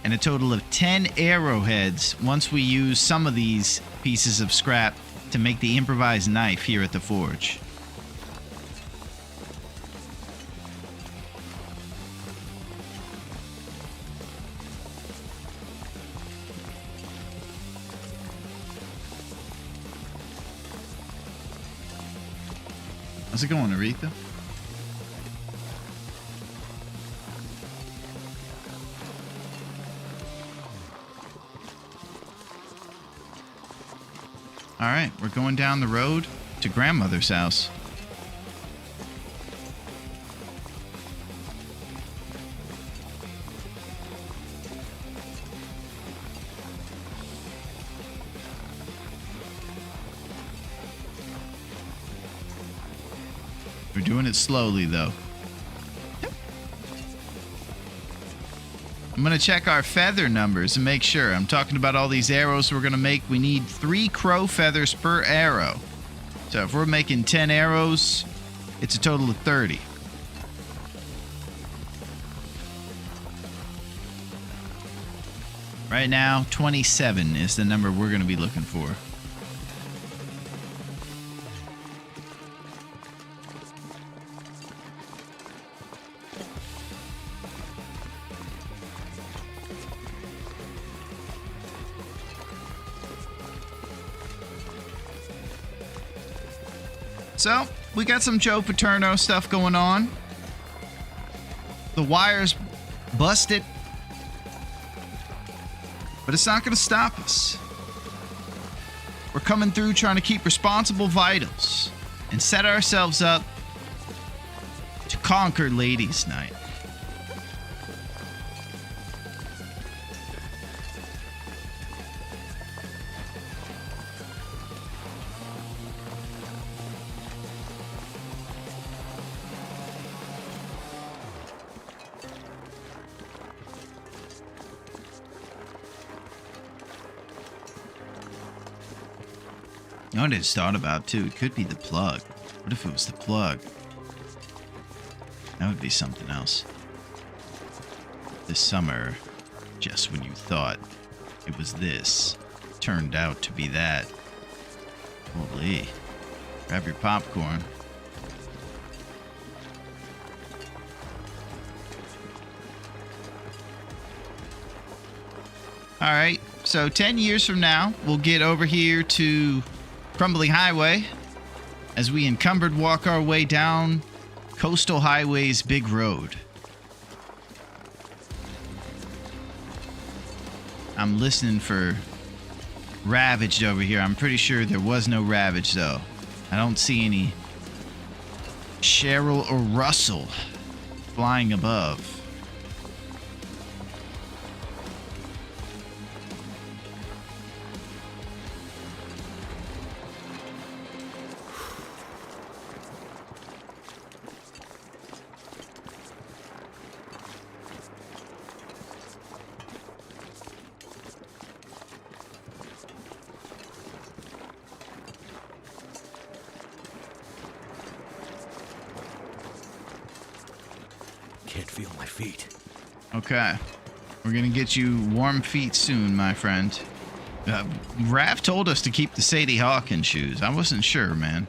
and a total of 10 arrowheads once we use some of these pieces of scrap to make the improvised knife here at the forge. How's it going, Aretha? All right, we're going down the road to grandmother's house. We're doing it slowly, though. I'm going to check our feather numbers and make sure. I'm talking about all these arrows we're going to make. We need 3 crow feathers per arrow. So if we're making 10 arrows, it's a total of 30. Right now, 27 is the number we're going to be looking for. So, we got some Joe Paterno stuff going on. The wire's busted. But it's not going to stop us. We're coming through trying to keep responsible vitals and set ourselves up to conquer Ladies' Night. You know what I just thought about, too? It could be the plug. What if it was the plug? That would be something else. This summer, just when you thought it was this, turned out to be that. Holy. Grab your popcorn. Alright, so 10 years from now, we'll get over here to Crumbling Highway as we encumbered walk our way down Coastal Highways Big Road. I'm listening for Ravaged over here. I'm pretty sure there was no Ravage, though. I don't see any Cheryl or Russell flying above. Can't feel my feet. Okay. We're gonna get you warm feet soon, my friend. Raph told us to keep the Sadie Hawkins shoes. I wasn't sure, man.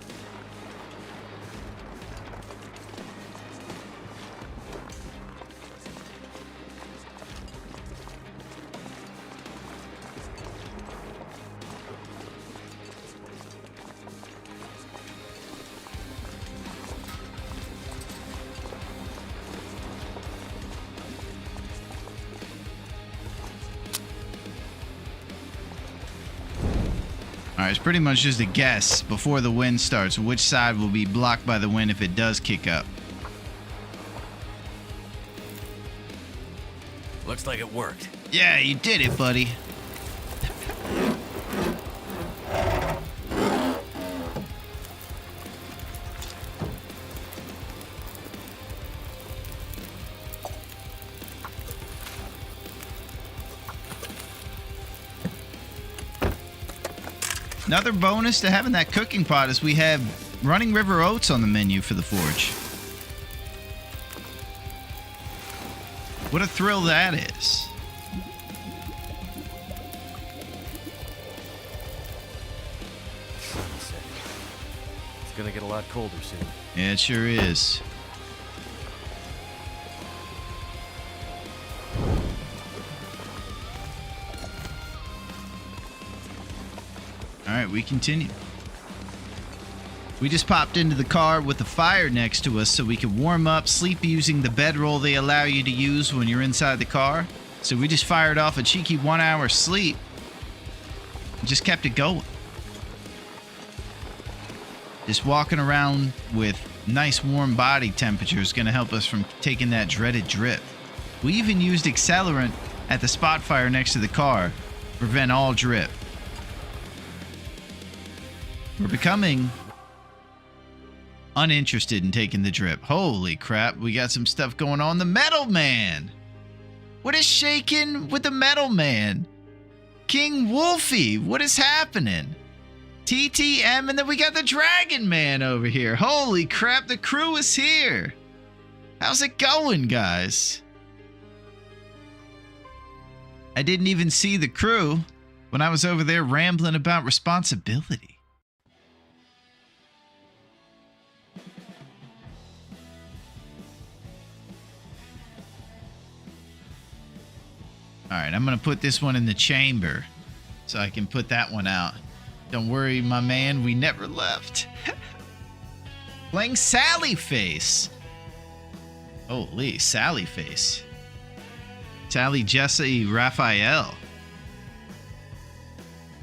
Alright, it's pretty much just a guess before the wind starts which side will be blocked by the wind if it does kick up. Looks like it worked. Yeah, you did it, buddy. Another bonus to having that cooking pot is we have Running River Oats on the menu for the forge. What a thrill that is. It's gonna get a lot colder soon. Yeah, it sure is. Alright, we continue. We just popped into the car with the fire next to us so we could warm up, sleep using the bedroll they allow you to use when you're inside the car. So we just fired off a cheeky 1 hour sleep and just kept it going. Just walking around with nice warm body temperature is going to help us from taking that dreaded drip. We even used accelerant at the spot fire next to the car to prevent all drip. We're becoming uninterested in taking the drip. Holy crap, we got some stuff going on. The Metal Man! What is shaking with the Metal Man? King Wolfie, what is happening? TTM, and then we got the Dragon Man over here. Holy crap, the crew is here. How's it going, guys? I didn't even see the crew when I was over there rambling about responsibility. Alright, I'm going to put this one in the chamber so I can put that one out. Don't worry, my man, we never left. Playing Sally Face. Holy, Sally Face. Sally Jesse Raphael.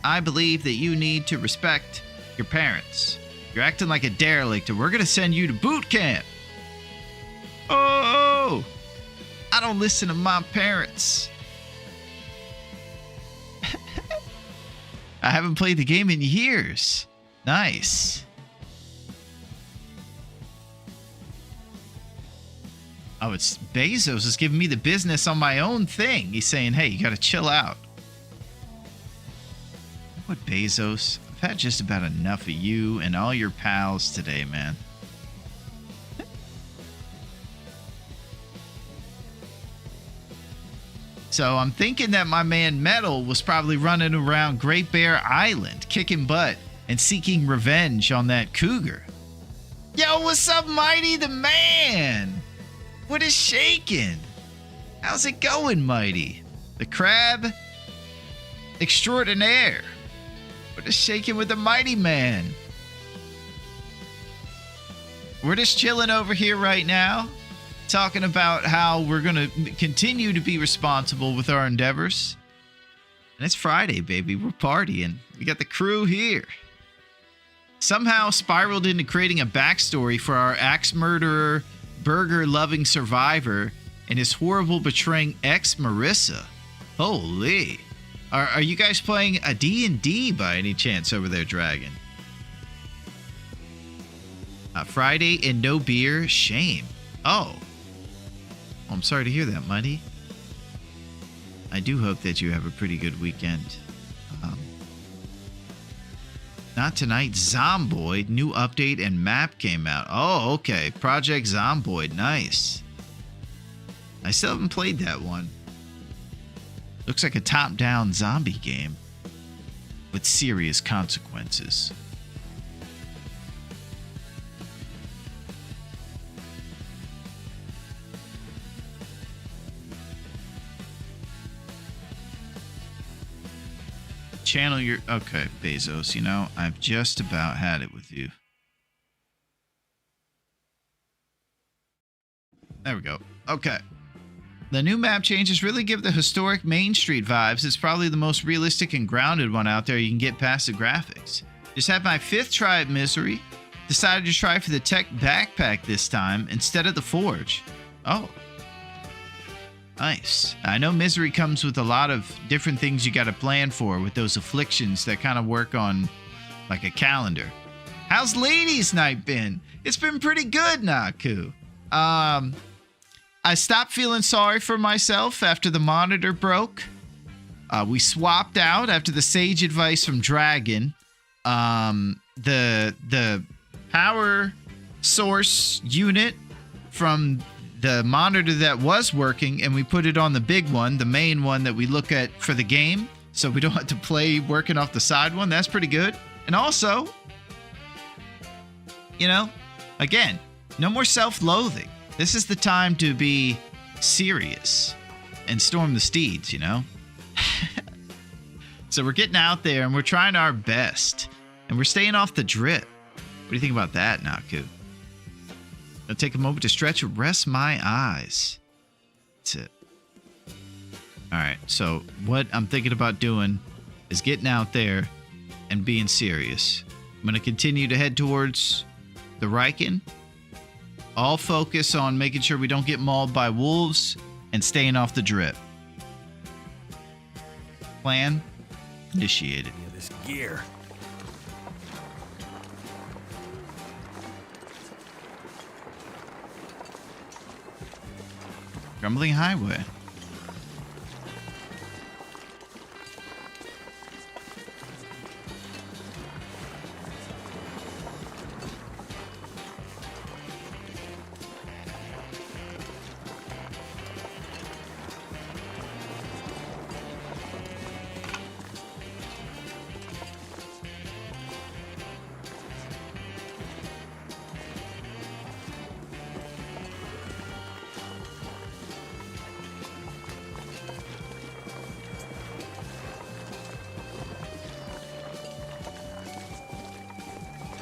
I believe that you need to respect your parents. You're acting like a derelict and we're going to send you to boot camp. Oh, I don't listen to my parents. I haven't played the game in years. Nice. Oh, it's Bezos is giving me the business on my own thing. He's saying, hey, you gotta chill out. What, Bezos? I've had just about enough of you and all your pals today, man. So I'm thinking that my man Metal was probably running around Great Bear Island, kicking butt and seeking revenge on that cougar. Yo, what's up, Mighty the Man? What is shaking? How's it going, Mighty? The crab extraordinaire. What is shaking with the Mighty Man? We're just chilling over here right now, talking about how we're going to continue to be responsible with our endeavors. And it's Friday, baby. We're partying. We got the crew here. Somehow spiraled into creating a backstory for our axe murderer, burger-loving survivor, and his horrible betraying ex Marissa. Holy. Are you guys playing a D&D by any chance over there, Dragon? Friday and no beer, shame. Oh. I'm sorry to hear that, Muddy. I do hope that you have a pretty good weekend. Not tonight, Zomboid, new update and map came out. Oh, okay. Project Zomboid, nice. I still haven't played that one. Looks like a top-down zombie game with serious consequences. Channel your... Okay, Bezos, you know, I've just about had it with you. There we go. Okay. The new map changes really give the historic Main Street vibes. It's probably the most realistic and grounded one out there. You can get past the graphics. Just had my 5th try at Misery. Decided to try for the tech backpack this time instead of the Forge. Oh. Nice. I know Misery comes with a lot of different things you got to plan for with those afflictions that kind of work on like a calendar. How's ladies' night been? It's been pretty good, Naku. I stopped feeling sorry for myself after the monitor broke. We swapped out after the sage advice from Dragon. The power source unit from the monitor that was working, and we put it on the big one, the main one that we look at for the game, so we don't have to play working off the side one. That's pretty good. And also, you know, again, no more self-loathing. This is the time to be serious and storm the steeds, you know? So we're getting out there and we're trying our best. And we're staying off the drip. What do you think about that, Naku? I'll take a moment to stretch and rest my eyes. That's it. Alright, so what I'm thinking about doing is getting out there and being serious. I'm going to continue to head towards the Riken. All focus on making sure we don't get mauled by wolves and staying off the drip. Plan initiated. This gear. Grumbling Highway.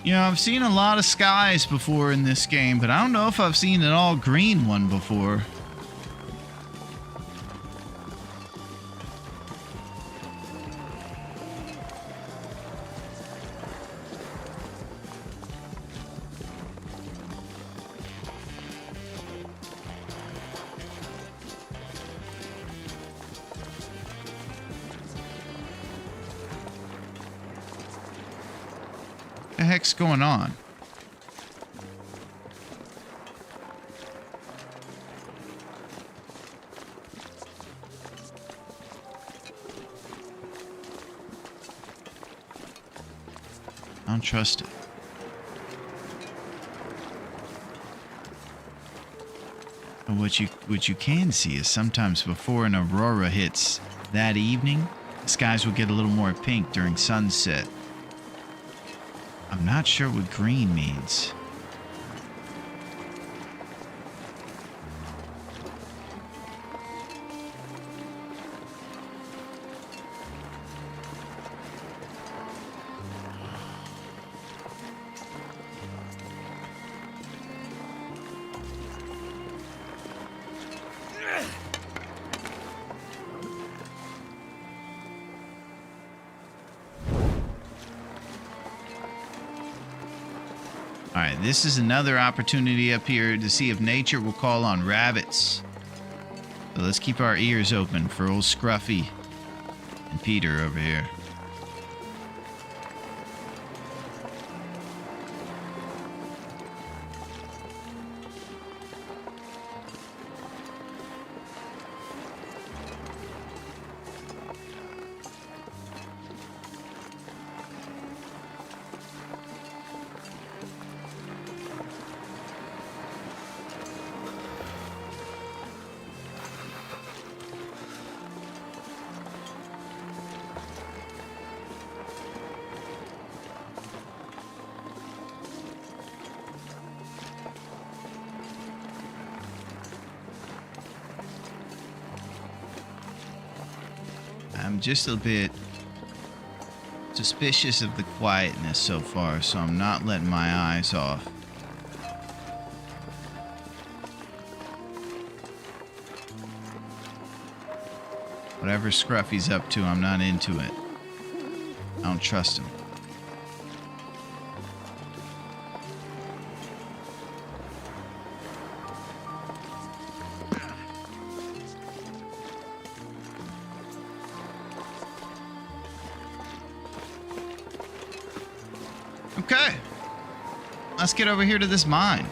You know, I've seen a lot of skies before in this game, but I don't know if I've seen an all green one before. What the heck's going on? I don't trust it. And what you can see is sometimes before an aurora hits that evening, the skies will get a little more pink during sunset. I'm not sure what green means. Alright, this is another opportunity up here to see if nature will call on rabbits. So let's keep our ears open for old Scruffy and Peter over here. I'm just a bit suspicious of the quietness so far, so I'm not letting my eyes off. Whatever Scruffy's up to, I'm not into it. I don't trust him. Okay, let's get over here to this mine.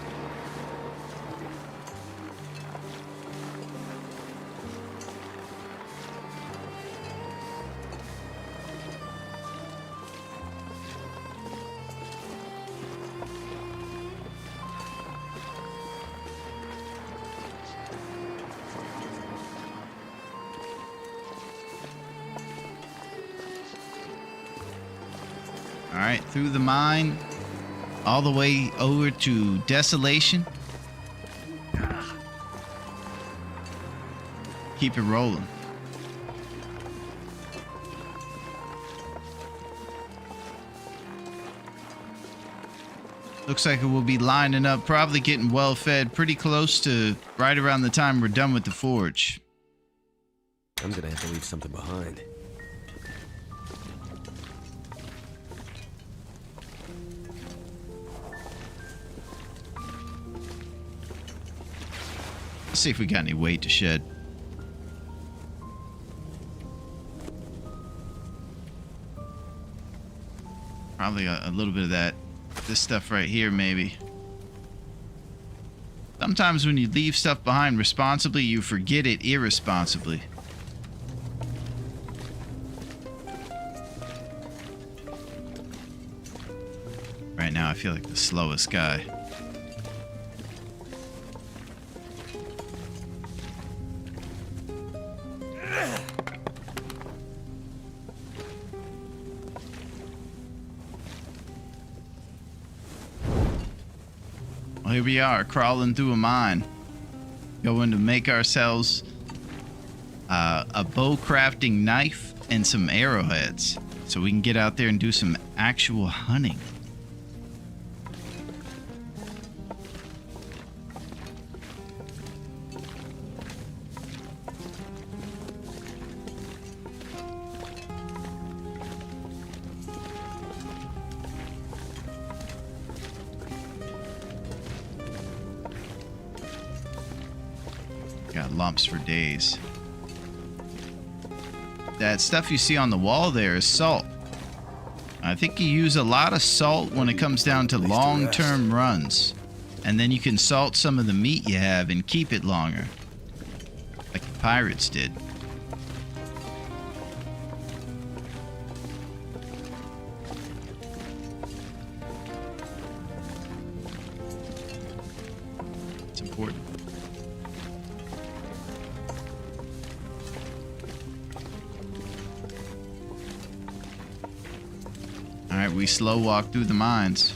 All right, through the mine, all the way over to Desolation. Keep it rolling. Looks like it will be lining up, probably getting well fed pretty close to right around the time we're done with the forge. I'm gonna have to leave something behind. Let's see if we got any weight to shed. Probably a little bit of that. This stuff right here, maybe. Sometimes when you leave stuff behind responsibly, you forget it irresponsibly. Right now, I feel like the slowest guy. Well, here we are, crawling through a mine. Going to make ourselves a bow crafting knife and some arrowheads. So we can get out there and do some actual hunting. Got lumps for days. That stuff you see on the wall there is salt. I think you use a lot of salt when it comes down to long-term runs. And then you can salt some of the meat you have and keep it longer. Like the pirates did. It's important. Alright, we slow walk through the mines.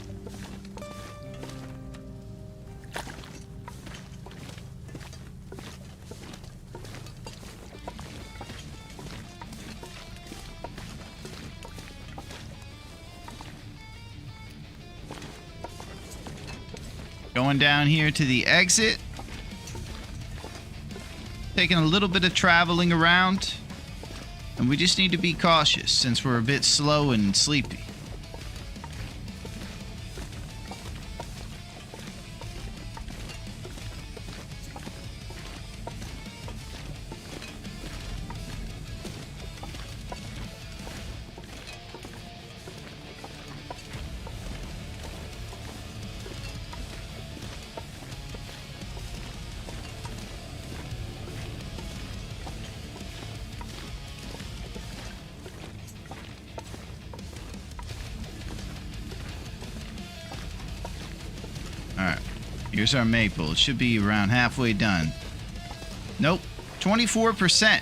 Going down here to the exit. Taking a little bit of traveling around. And we just need to be cautious since we're a bit slow and sleepy. Here's our maple. It should be around halfway done. Nope, 24%.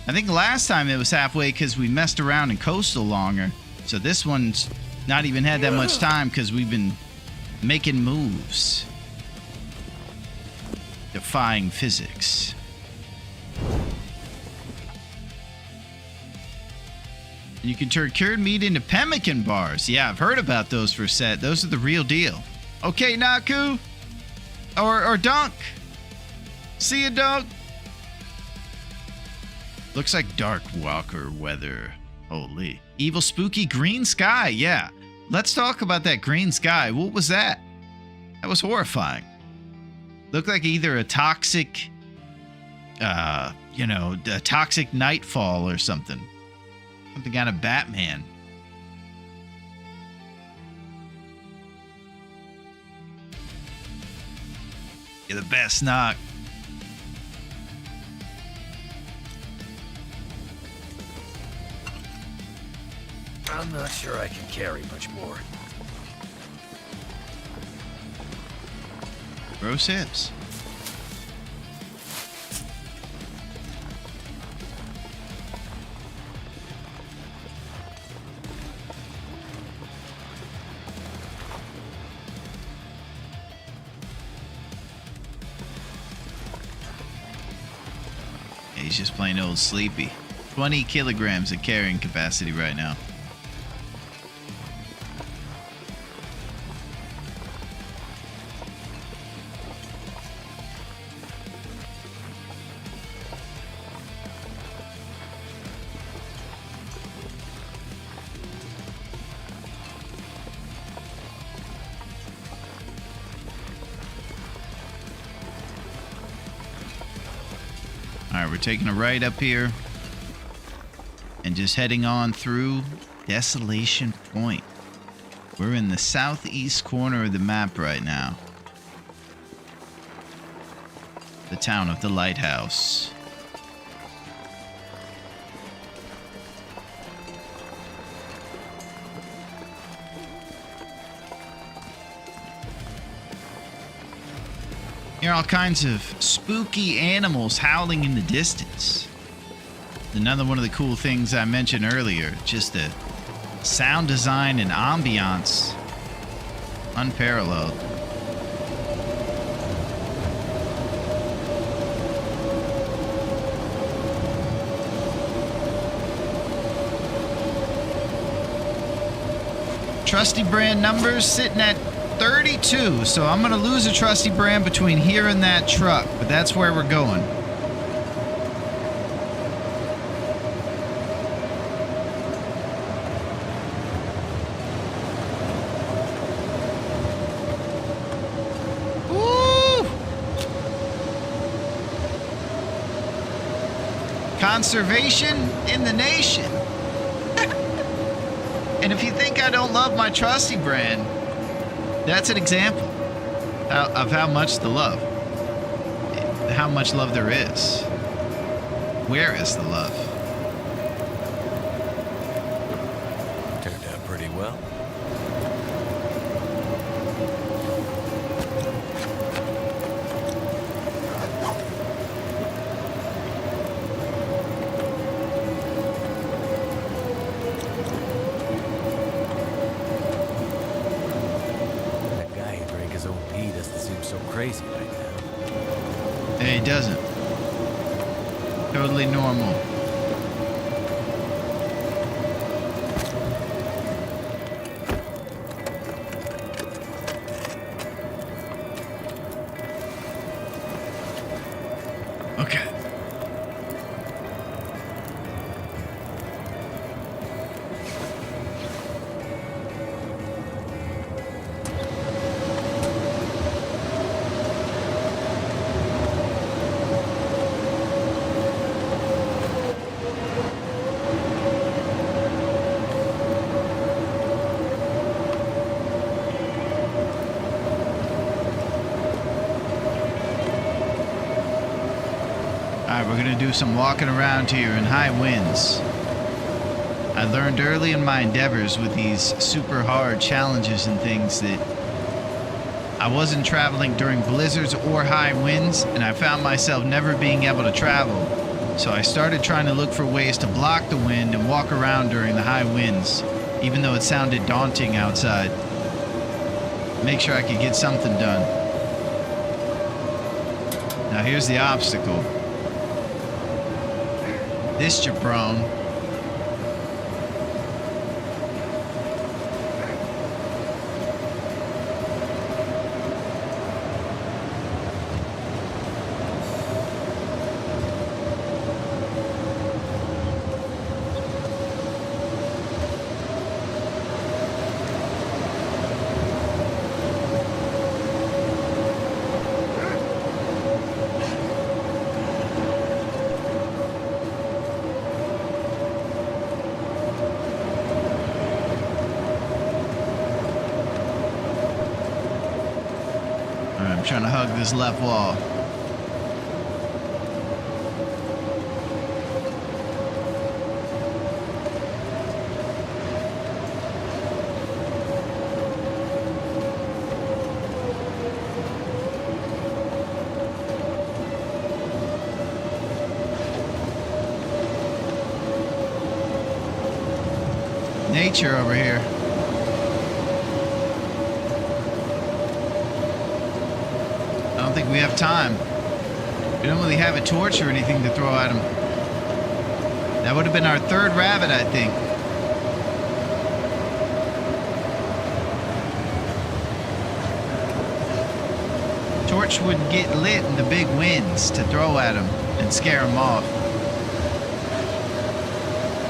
I think last time it was halfway because we messed around in coastal longer. So this one's not even had that much time because we've been making moves. Defying physics. You can turn cured meat into pemmican bars. Yeah, I've heard about those for a set. Those are the real deal. Okay, Naku. Or Dunk. See ya, Dunk. Looks like Dark Walker weather. Holy. Evil spooky green sky. Yeah. Let's talk about that green sky. What was that? That was horrifying. Looked like either a toxic, a toxic nightfall or something. Something out of Batman. You're the best, Knock. I'm not sure I can carry much more. Gross hips. He's just plain old sleepy. 20 kilograms of carrying capacity right now. Alright, we're taking a right up here and just heading on through Desolation Point. We're in the southeast corner of the map right now. The town of the lighthouse. Hear all kinds of spooky animals howling in the distance. Another one of the cool things I mentioned earlier, just the sound design and ambiance, unparalleled. Trusty brand numbers sitting at 32, so I'm gonna lose a trusty brand between here and that truck, but that's where we're going. Woo! Conservation in the nation. And if you think I don't love my trusty brand, that's an example of how much the love. How much love there is. Where is the love? Turned out pretty well. Crazy right now. Hey, it doesn't. Totally normal. Okay. Alright, we're going to do some walking around here in high winds. I learned early in my endeavors with these super hard challenges and things that I wasn't traveling during blizzards or high winds, and I found myself never being able to travel. So I started trying to look for ways to block the wind and walk around during the high winds, even though it sounded daunting outside. Make sure I could get something done. Now here's the obstacle. This jabron. I'm trying to hug this left wall. Nature over here. I don't think we have time. We don't really have a torch or anything to throw at him. That would have been our third rabbit, I think. Torch would get lit in the big winds to throw at him and scare him off.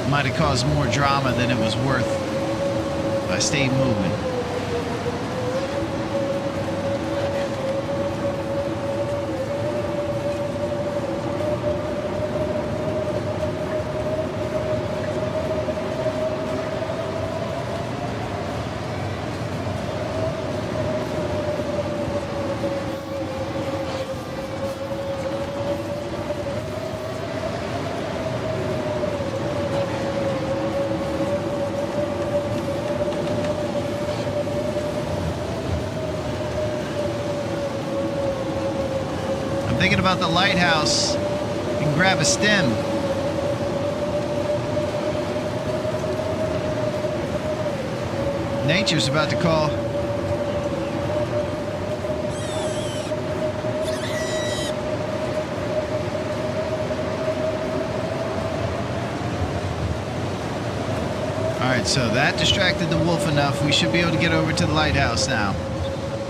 Might have caused more drama than it was worth if I stayed moving. Thinking about the lighthouse. You can grab a stem. Nature's about to call. Alright, so that distracted the wolf enough. We should be able to get over to the lighthouse now.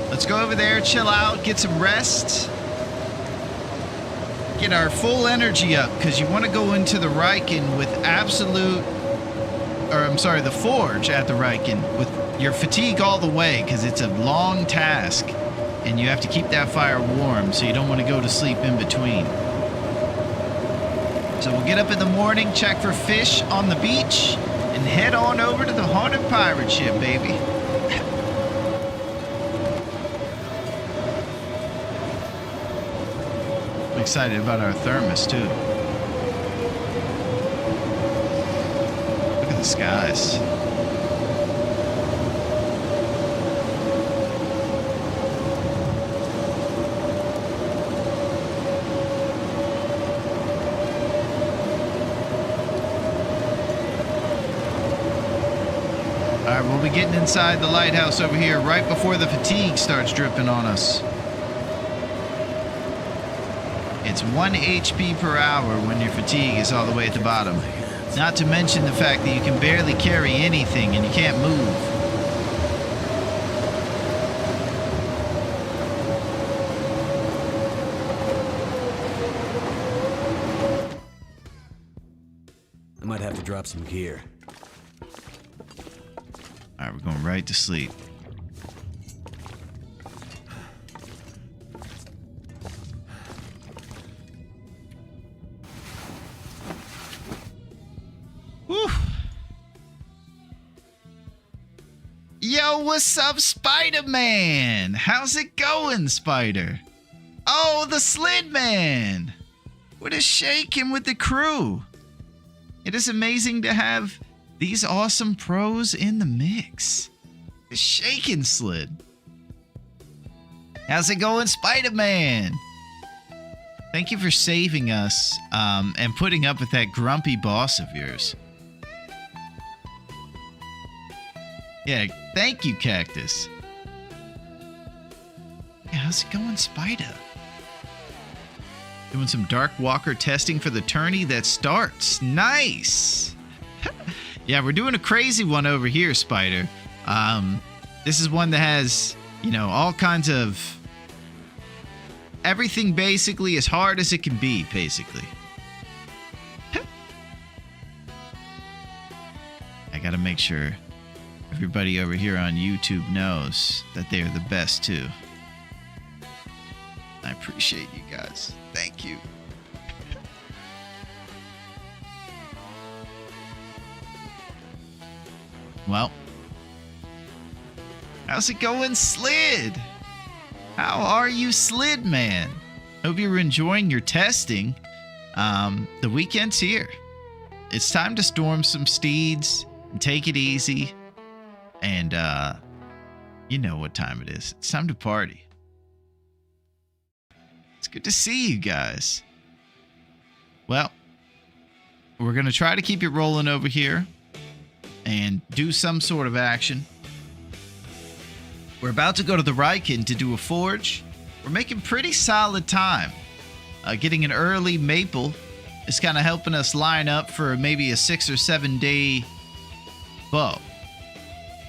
Let's go over there, chill out, get some rest. Get our full energy up, because you want to go into the Riken with the forge at the Riken with your fatigue all the way, because it's a long task and you have to keep that fire warm, so you don't want to go to sleep in between. So we'll get up in the morning, check for fish on the beach, and head on over to the haunted pirate ship, baby. Excited about our thermos too. Look at the skies. All right, we'll be getting inside the lighthouse over here right before the fatigue starts dripping on us. It's 1 HP per hour when your fatigue is all the way at the bottom. Not to mention the fact that you can barely carry anything and you can't move. I might have to drop some gear. All right, we're going right to sleep. Yo, what's up, Spider-Man? How's it going, Spider? Oh, the Slid Man! What is shaking with the crew? It is amazing to have these awesome pros in the mix. The shaking Slid. How's it going, Spider-Man? Thank you for saving us and putting up with that grumpy boss of yours. Yeah, thank you, Cactus. Yeah, how's it going, Spider? Doing some Dark Walker testing for the tourney that starts. Nice! Yeah, we're doing a crazy one over here, Spider. This is one that has, you know, all kinds of... everything basically as hard as it can be, basically. I gotta make sure everybody over here on YouTube knows that they are the best, too. I appreciate you guys. Thank you. Well, how's it going, Slid? How are you, Slid Man? Hope you're enjoying your testing. The weekend's here. It's time to storm some steeds and take it easy. And, you know what time it is. It's time to party. It's good to see you guys. Well, we're going to try to keep it rolling over here and do some sort of action. We're about to go to the Riken to do a forge. We're making pretty solid time. Getting an early maple is kind of helping us line up for maybe a 6 or 7 day bow.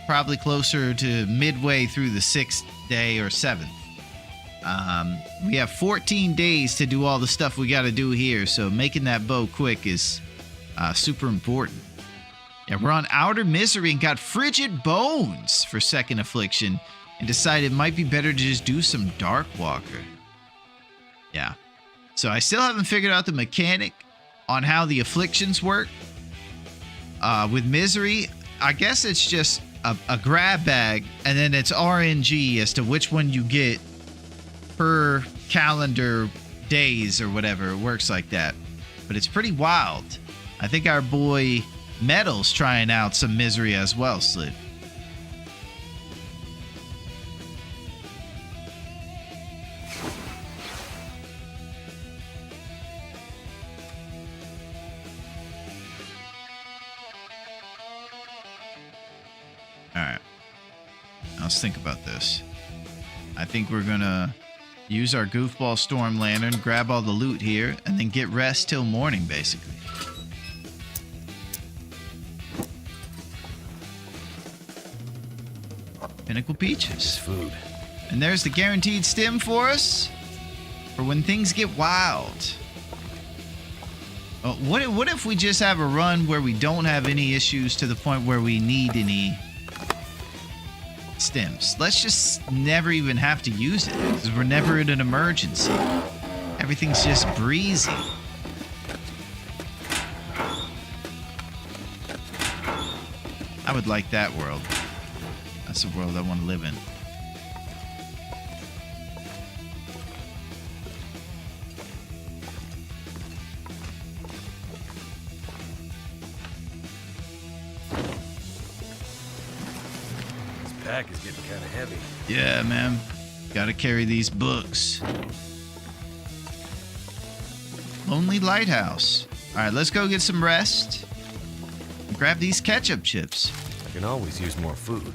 Probably closer to midway through the 6th day or 7th. We have 14 days to do all the stuff we got to do here, so making that bow quick is super important. Yeah, we're on Outer Misery and got Frigid Bones for Second Affliction and decided it might be better to just do some Dark Walker. Yeah. So I still haven't figured out the mechanic on how the afflictions work. With Misery, I guess it's just a grab bag, and then it's RNG as to which one you get per calendar days or whatever. It works like that. But it's pretty wild. I think our boy Metal's trying out some Misery as well, Slid. Alright. Let's think about this. I think we're gonna use our Goofball Storm Lantern, grab all the loot here, and then get rest till morning, basically. Pinnacle Beaches. Food. And there's the guaranteed stim for us for when things get wild. What if we just have a run where we don't have any issues to the point where we need any stims? Let's just never even have to use it because we're never in an emergency. Everything's just breezy. I would like that world. That's the world I want to live in. This pack is getting kind of heavy. Yeah, man. Gotta carry these books. Lonely Lighthouse. Alright, let's go get some rest. Grab these ketchup chips. I can always use more food.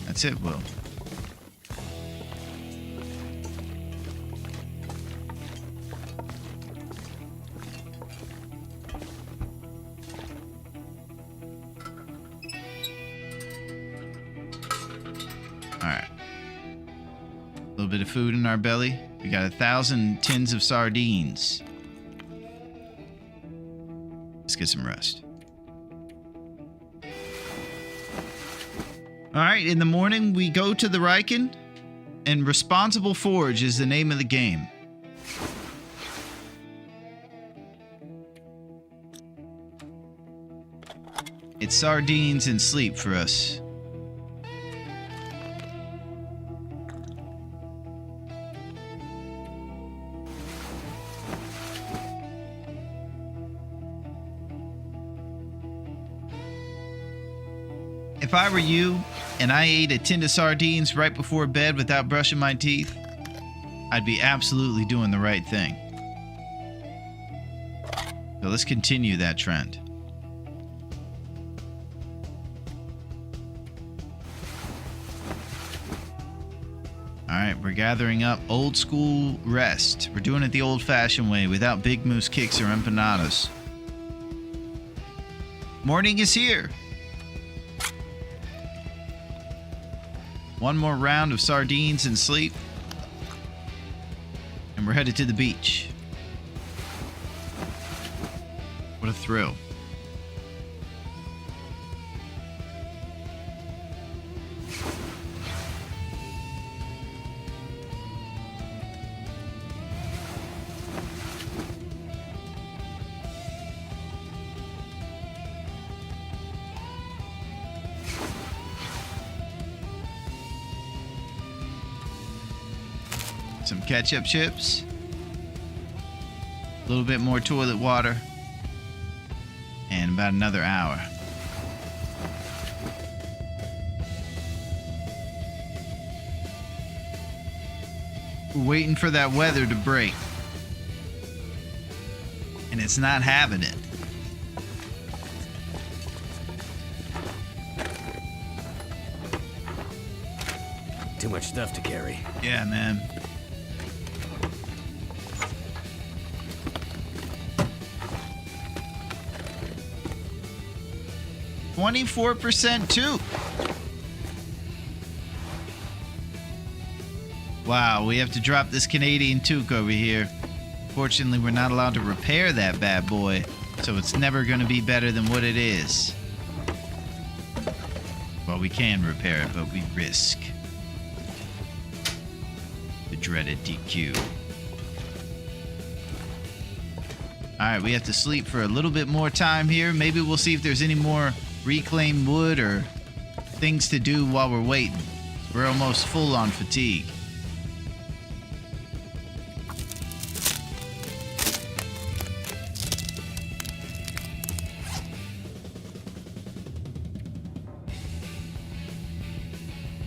That's it, Will. Alright. A little bit of food in our belly. We got 1,000 tins of sardines. Let's get some rest. Alright, in the morning we go to the Riken, and Responsible Forge is the name of the game. It's sardines and sleep for us. If I were you, and I ate a tin of sardines right before bed without brushing my teeth, I'd be absolutely doing the right thing. So let's continue that trend. Alright, we're gathering up old school rest. We're doing it the old-fashioned way without big moose kicks or empanadas. Morning is here. One more round of sardines and sleep. And we're headed to the beach. What a thrill. Some ketchup chips, a little bit more toilet water, and about another hour. We're waiting for that weather to break, and it's not having it. Too much stuff to carry. Yeah, man. %, too. Wow, we have to drop this Canadian toque over here. Fortunately, we're not allowed to repair that bad boy, so it's never going to be better than what it is. Well, we can repair it, but we risk the dreaded DQ. Alright, we have to sleep for a little bit more time here. Maybe we'll see if there's any more reclaimed wood or things to do while we're waiting. We're almost full on fatigue.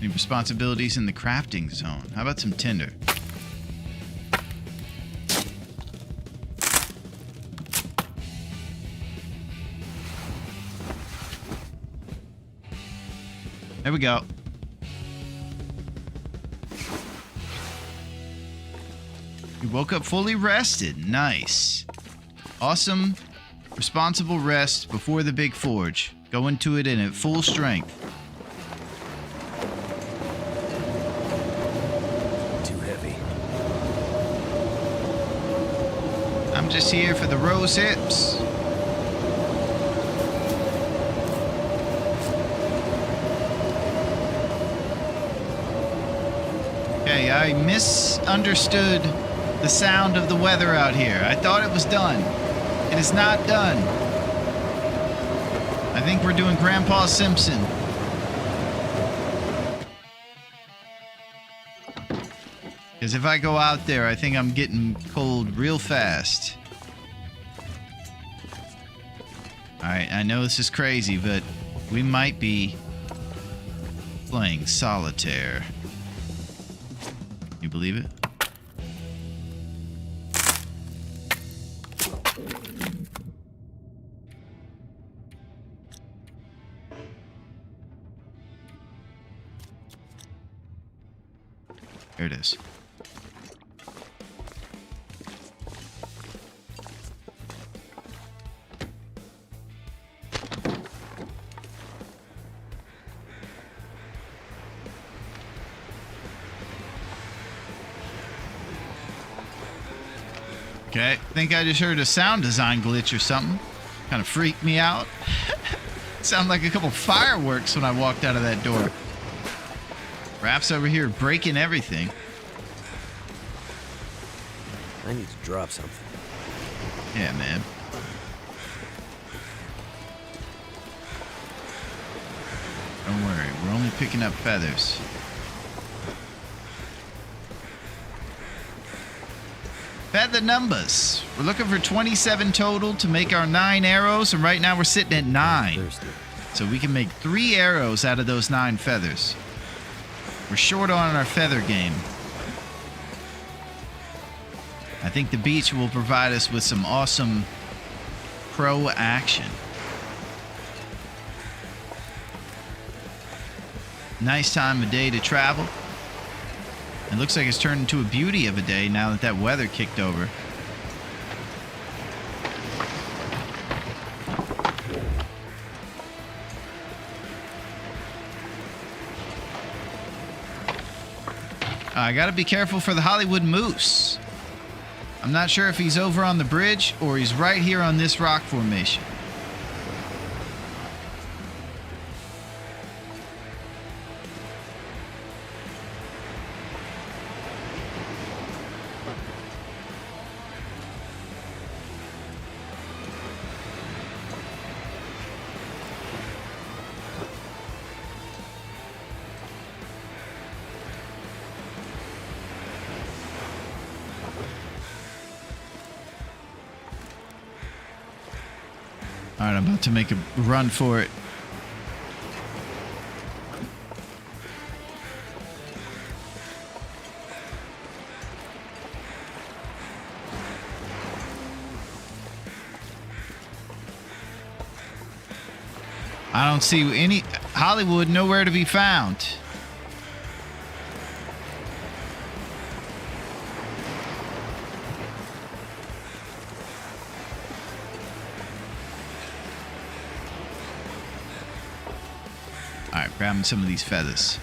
Any responsibilities in the crafting zone? How about some tinder? There we go. You woke up fully rested. Nice. Awesome, responsible rest before the big forge. Go into it at full strength. Too heavy. I'm just here for the rose hips. Okay, I misunderstood the sound of the weather out here. I thought it was done. It is not done. I think we're doing Grandpa Simpson. Because if I go out there, I think I'm getting cold real fast. Alright, I know this is crazy, but we might be playing solitaire. You believe it? There it is. Okay, I think I just heard a sound design glitch or something. Kind of freaked me out. Sounded like a couple fireworks when I walked out of that door. Raph's over here breaking everything. I need to drop something. Yeah, man. Don't worry, we're only picking up feathers. Feather numbers. We're looking for 27 total to make our 9 arrows, and right now we're sitting at 9. Thirsty. So we can make 3 arrows out of those 9 feathers. We're short on our feather game. I think the beach will provide us with some awesome pro action. Nice time of day to travel. It looks like it's turned into a beauty of a day now that that weather kicked over. I gotta be careful for the Hollywood moose. I'm not sure if he's over on the bridge or he's right here on this rock formation. All right, I'm about to make a run for it. I don't see any Hollywood, nowhere to be found. All right, grabbing some of these feathers.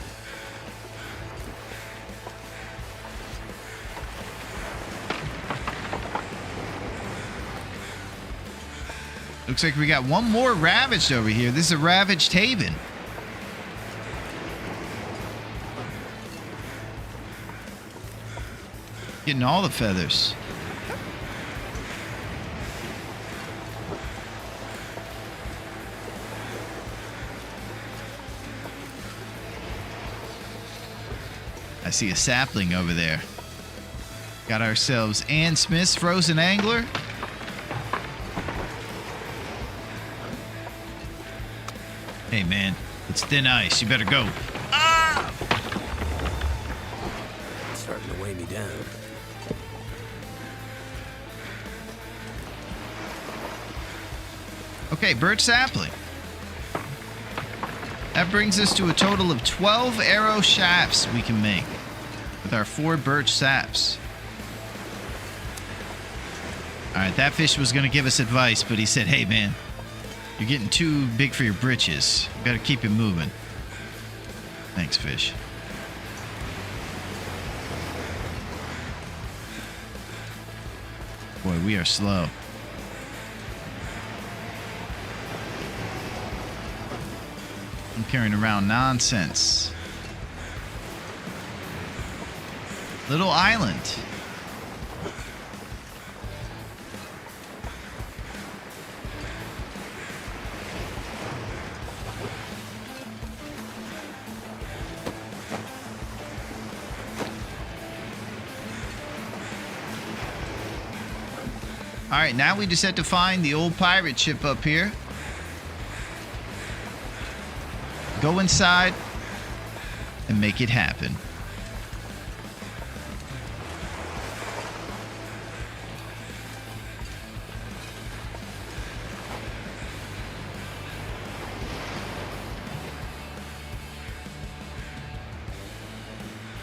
Looks like we got one more ravaged over here. This is a ravaged haven. Getting all the feathers. I see a sapling over there. Got ourselves Ann Smith's Frozen Angler. Hey man, it's thin ice. You better go. Ah! It's starting to weigh me down. Okay, birch sapling. That brings us to a total of 12 arrow shafts we can make with our 4 birch saps. Alright, that fish was going to give us advice, but he said, hey man, you're getting too big for your britches. You better keep it moving. Thanks, fish. Boy, we are slow. I'm carrying around nonsense. Little island. All right, now we just have to find the old pirate ship up here. Go inside and make it happen.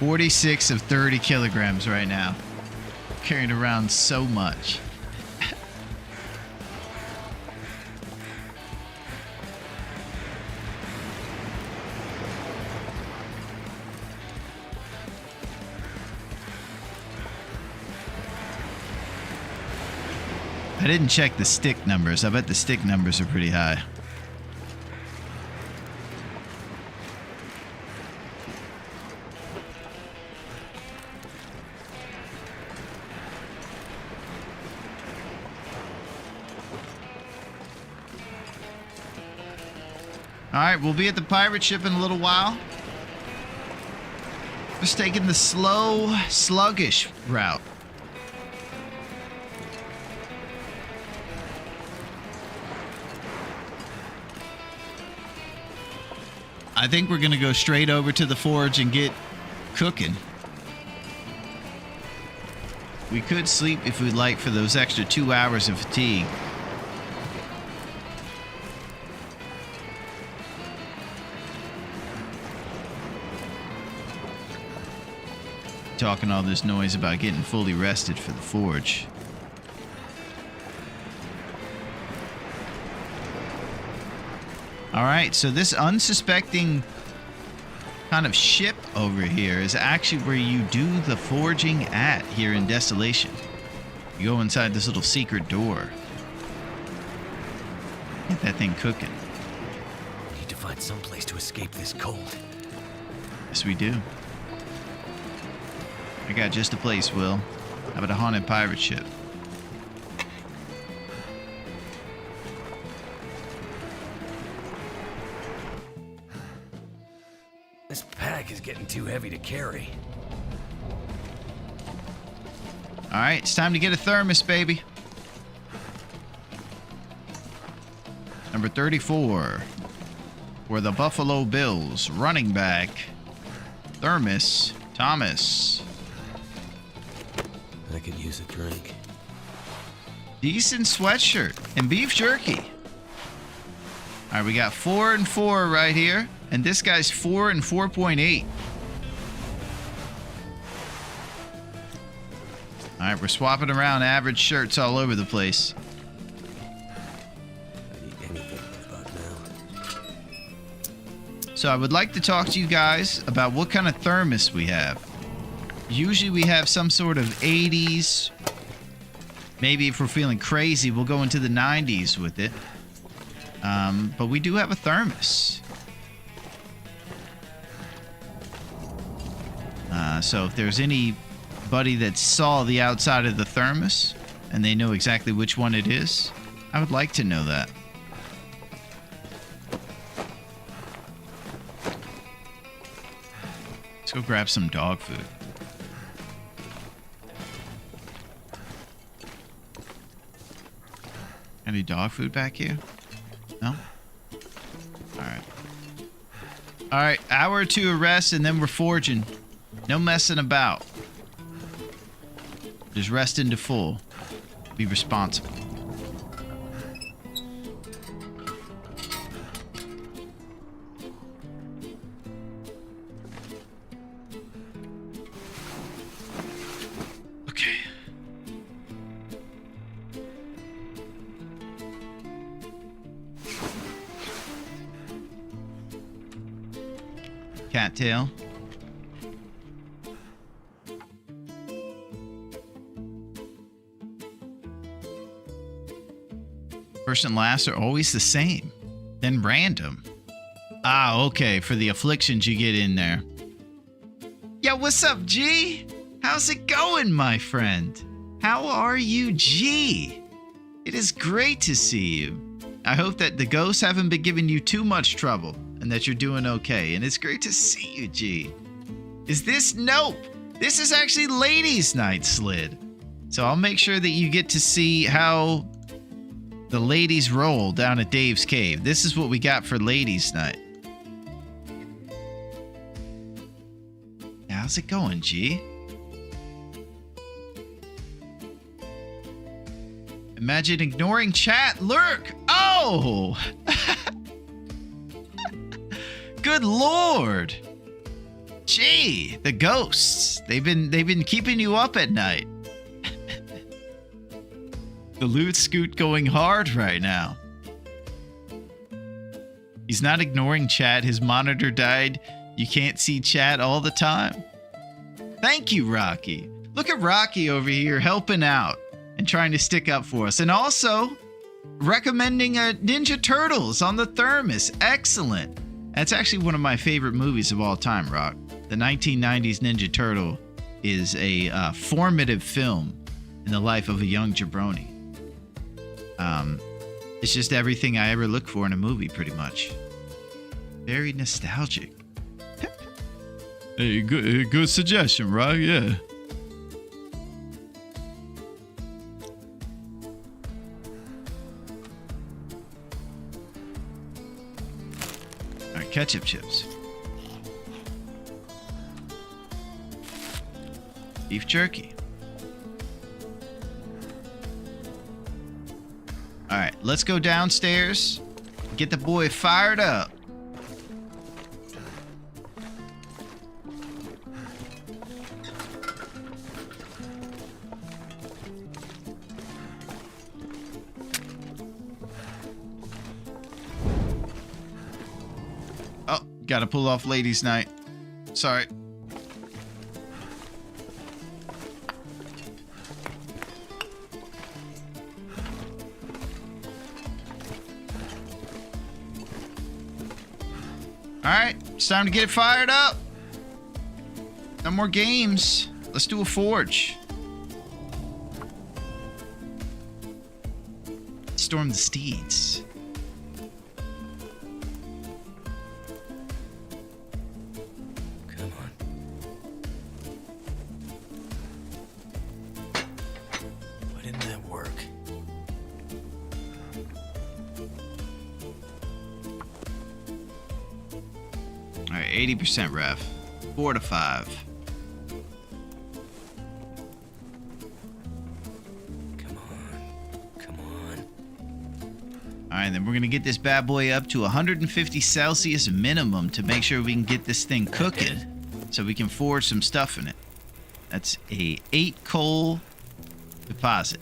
$46 of 30 kilograms right now. Carrying around so much. I didn't check the stick numbers. I bet the stick numbers are pretty high. All right, we'll be at the pirate ship in a little while. Just taking the slow, sluggish route. I think we're going to go straight over to the forge and get cooking. We could sleep if we'd like for those extra 2 hours of fatigue. Talking all this noise about getting fully rested for the forge. Alright, so this unsuspecting kind of ship over here is actually where you do the forging at here in Desolation. You go inside this little secret door. Get that thing cooking. Need to find some place to escape this cold. Yes, we do. I got just a place, Will. How about a haunted pirate ship? This pack is getting too heavy to carry. All right, it's time to get a thermos, baby. Number 34 for the Buffalo Bills, running back, Thermos Thomas. I could use a drink. Decent sweatshirt and beef jerky. All right, we got 4 and 4 right here, and this guy's 4 and 4.8. All right, we're swapping around average shirts all over the place. I need anything right about now. So I would like to talk to you guys about what kind of thermos we have. Usually we have some sort of 80s. Maybe if we're feeling crazy, we'll go into the 90s with it. But we do have a thermos. So if there's anybody that saw the outside of the thermos and they know exactly which one it is, I would like to know that. Let's go grab some dog food. Any dog food back here? No? Alright. Alright, hour or two of rest and then we're forging. No messing about. Just rest into full. Be responsible. Okay. Cattail. First and last are always the same, then random. Ah, okay, for the afflictions you get in there. Yo, what's up, G? How's it going, my friend? How are you, G? It is great to see you. I hope that the ghosts haven't been giving you too much trouble and that you're doing okay. And it's great to see you, G. Is this? Nope. This is actually Ladies' Night, Slid. So I'll make sure that you get to see how the ladies roll down at Dave's Cave. This is what we got for Ladies' Night. How's it going, G? Imagine ignoring chat. Lurk. Oh! Good lord. Gee, the ghosts. They've been keeping you up at night. The loot scoot going hard right now. He's not ignoring chat. His monitor died. You can't see chat all the time. Thank you, Rocky. Look at Rocky over here helping out and trying to stick up for us. And also recommending Ninja Turtles on the thermos. Excellent. That's actually one of my favorite movies of all time, Rock. The 1990s Ninja Turtle is a formative film in the life of a young jabroni. It's just everything I ever look for in a movie, pretty much. Very nostalgic. Hey, good suggestion, Rock. Yeah. All right, ketchup chips. Beef jerky. All right, let's go downstairs. Get the boy fired up. Oh, gotta pull off ladies' night. Sorry. Alright, it's time to get it fired up. No more games. Let's do a forge. Storm the steeds. Come on. Why didn't that work? Alright, 80% ref. 4 to 5. Come on. Come on. Alright, then we're gonna get this bad boy up to 150 Celsius minimum to make sure we can get this thing cooking so we can forge some stuff in it. That's a 8 coal deposit.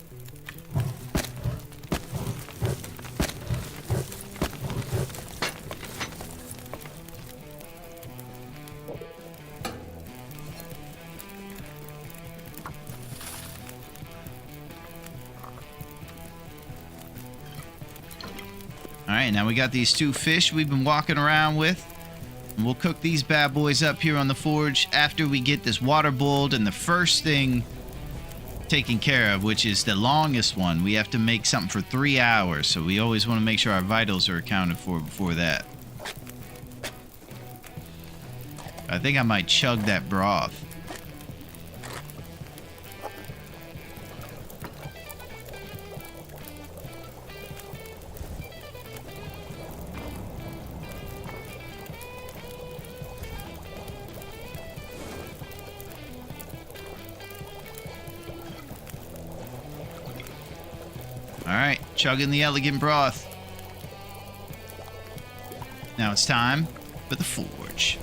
Alright, now we got these 2 fish we've been walking around with. And we'll cook these bad boys up here on the forge after we get this water boiled and the first thing taken care of, which is the longest one. We have to make something for 3 hours, so we always want to make sure our vitals are accounted for before that. I think I might chug that broth. Alright, chugging the elegant broth. Now it's time for the forge.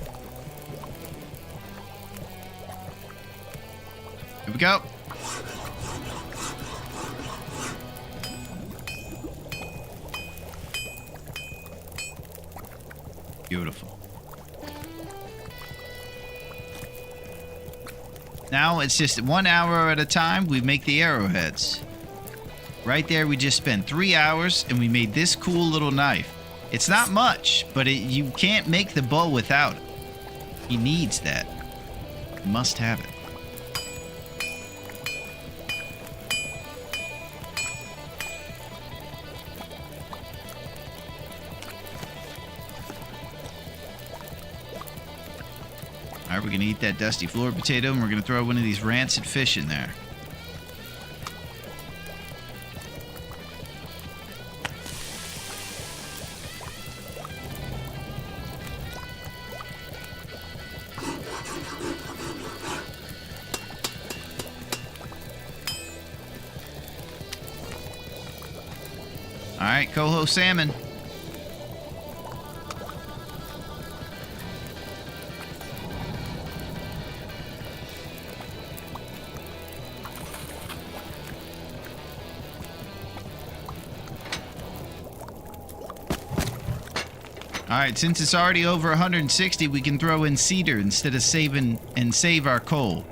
Here we go. Beautiful. Now it's just 1 hour at a time. We make the arrowheads. Right there, we just spent 3 hours and we made this cool little knife. It's not much, but you can't make the bow without it. He needs that. Must have it. All right, we're gonna eat that dusty floor potato and we're gonna throw one of these rancid fish in there. All right, coho salmon. All right, since it's already over 160, we can throw in cedar instead of save our coal.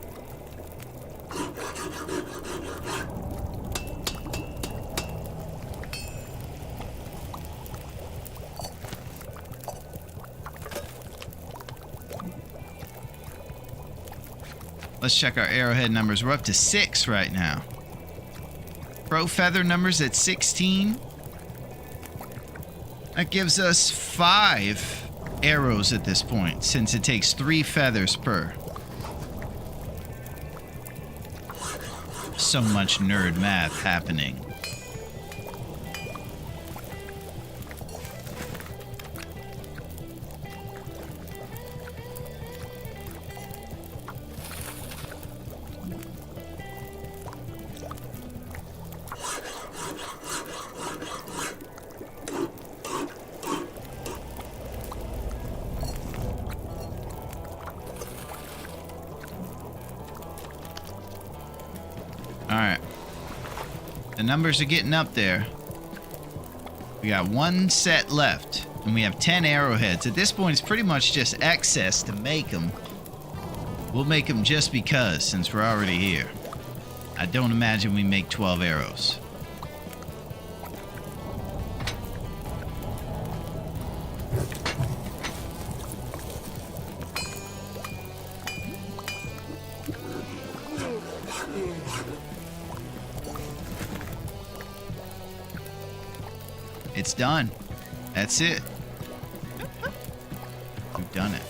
Let's check our arrowhead numbers. We're up to 6 right now. Pro feather numbers at 16. That gives us 5 arrows at this point, since it takes 3 feathers per. So much nerd math happening. The numbers are getting up there. We got one set left, and we have 10 arrowheads. At this point, it's pretty much just excess to make them. We'll make them just because, since we're already here. I don't imagine we make 12 arrows. It's done. That's it. We've done it.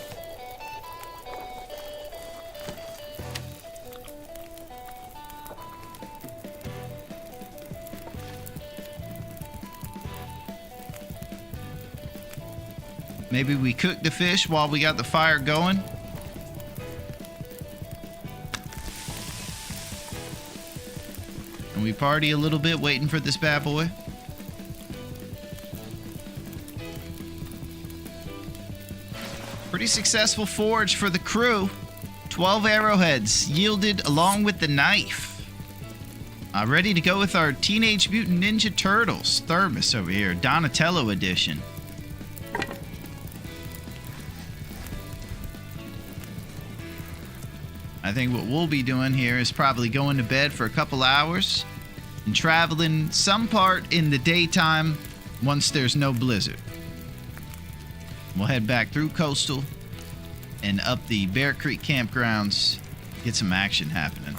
Maybe we cook the fish while we got the fire going. And we party a little bit waiting for this bad boy. Pretty successful forge for the crew. 12 arrowheads yielded along with the knife. Ready to go with our Teenage Mutant Ninja Turtles thermos over here. Donatello edition. I think what we'll be doing here is probably going to bed for a couple hours and traveling some part in the daytime once there's no blizzard. We'll head back through Coastal and up the Bear Creek campgrounds, get some action happening.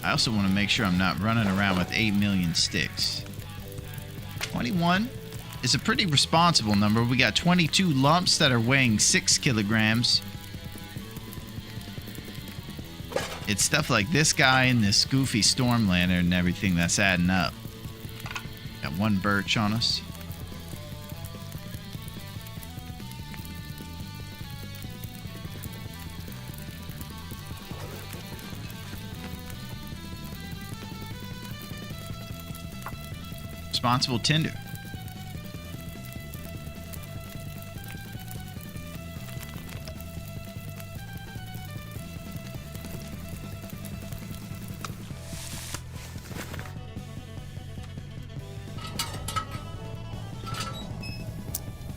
I also want to make sure I'm not running around with 8 million sticks. 21 is a pretty responsible number. We got 22 lumps that are weighing 6 kilograms. It's stuff like this guy and this goofy storm lantern and everything that's adding up. Got one birch on us. Responsible tinder.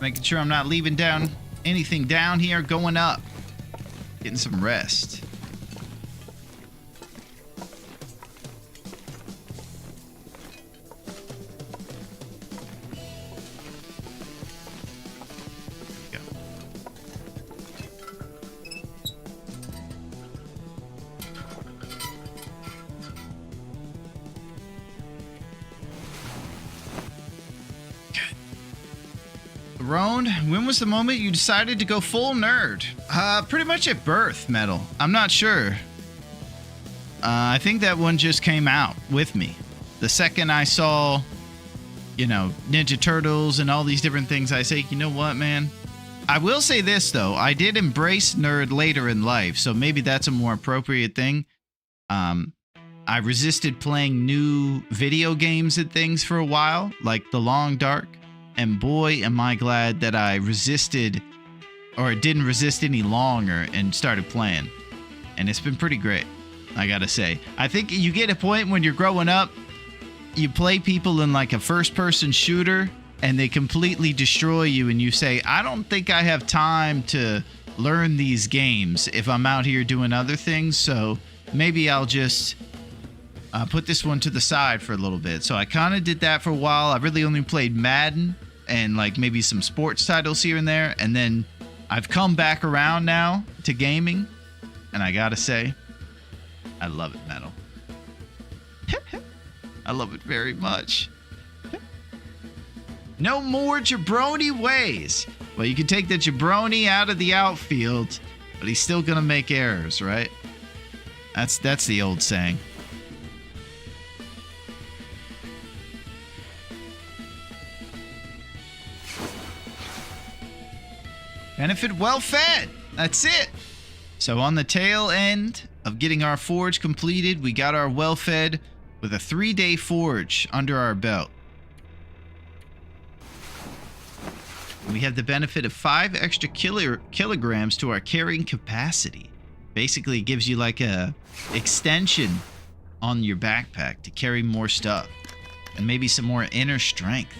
Making sure I'm not leaving down anything down here, going up. Getting some rest. Go. Larone, when was the moment you decided to go full nerd? Pretty much at birth, Metal. I'm not sure. I think that one just came out with me. The second I saw, Ninja Turtles and all these different things, I say, you know what, man? I will say this, though. I did embrace nerd later in life, so maybe that's a more appropriate thing. I resisted playing new video games and things for a while, like The Long Dark. And boy, am I glad that I resisted, or didn't resist any longer and started playing. And it's been pretty great, I gotta say. I think you get a point when you're growing up, you play people in like a first-person shooter, and they completely destroy you, and you say, I don't think I have time to learn these games if I'm out here doing other things, so maybe I'll just put this one to the side for a little bit. So I kind of did that for a while. I really only played Madden and like maybe some sports titles here and there. And then I've come back around now to gaming. And I gotta say, I love it, Metal. I love it very much. No more jabroni ways. Well, you can take the jabroni out of the outfield, but he's still gonna make errors, right? That's the old saying. Benefit well fed. That's it. So on the tail end of getting our forge completed, we got our well fed with a 3-day forge under our belt. We have the benefit of 5 extra kilograms to our carrying capacity. Basically, it gives you like a extension on your backpack to carry more stuff. And maybe some more inner strength.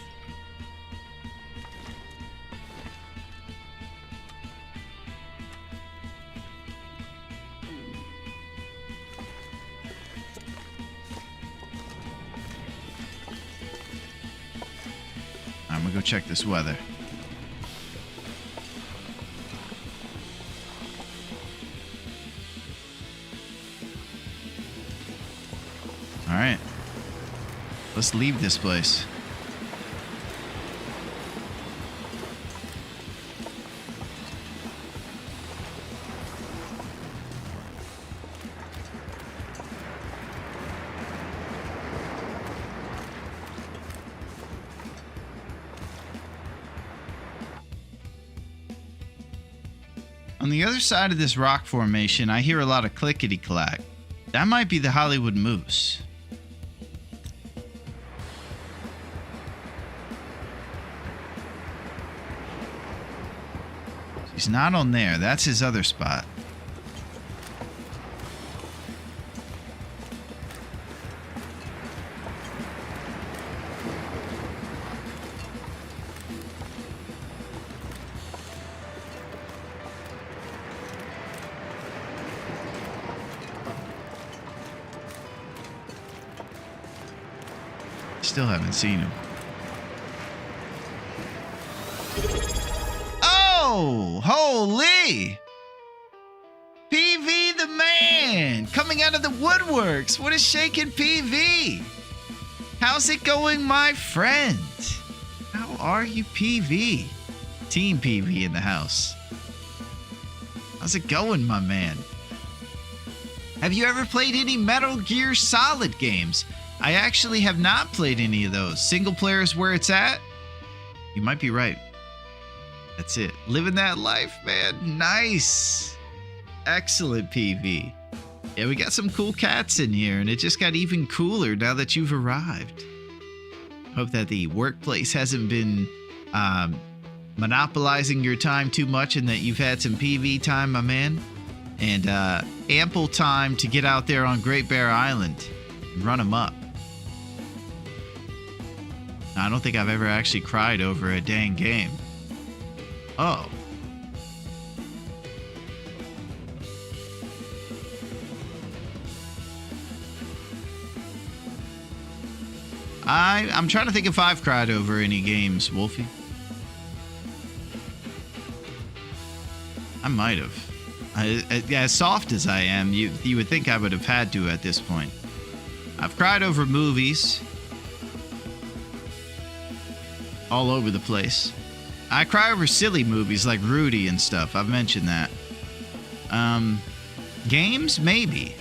I'm gonna go check this weather. All right. Let's leave this place. On the other side of this rock formation, I hear a lot of clickety-clack. That might be the Hollywood Moose. He's not on there. That's his other spot. Still haven't seen him. Oh, holy! PV the man coming out of the woodworks. What is shaking PV? How's it going, my friend? How are you, PV? Team PV in the house. How's it going, my man? Have you ever played any Metal Gear Solid games? I actually have not played any of those. Single player is where it's at? You might be right. That's it. Living that life, man. Nice. Excellent, PV. Yeah, we got some cool cats in here, and it just got even cooler now that you've arrived. Hope that the workplace hasn't been monopolizing your time too much and that you've had some PV time, my man. And ample time to get out there on Great Bear Island and run them up. I don't think I've ever actually cried over a dang game. Oh. I'm trying to think if I've cried over any games, Wolfie. I might have. As soft as I am, you would think I would have had to at this point. I've cried over movies. All over the place. I cry over silly movies like Rudy and stuff. I've mentioned that. Games? Maybe.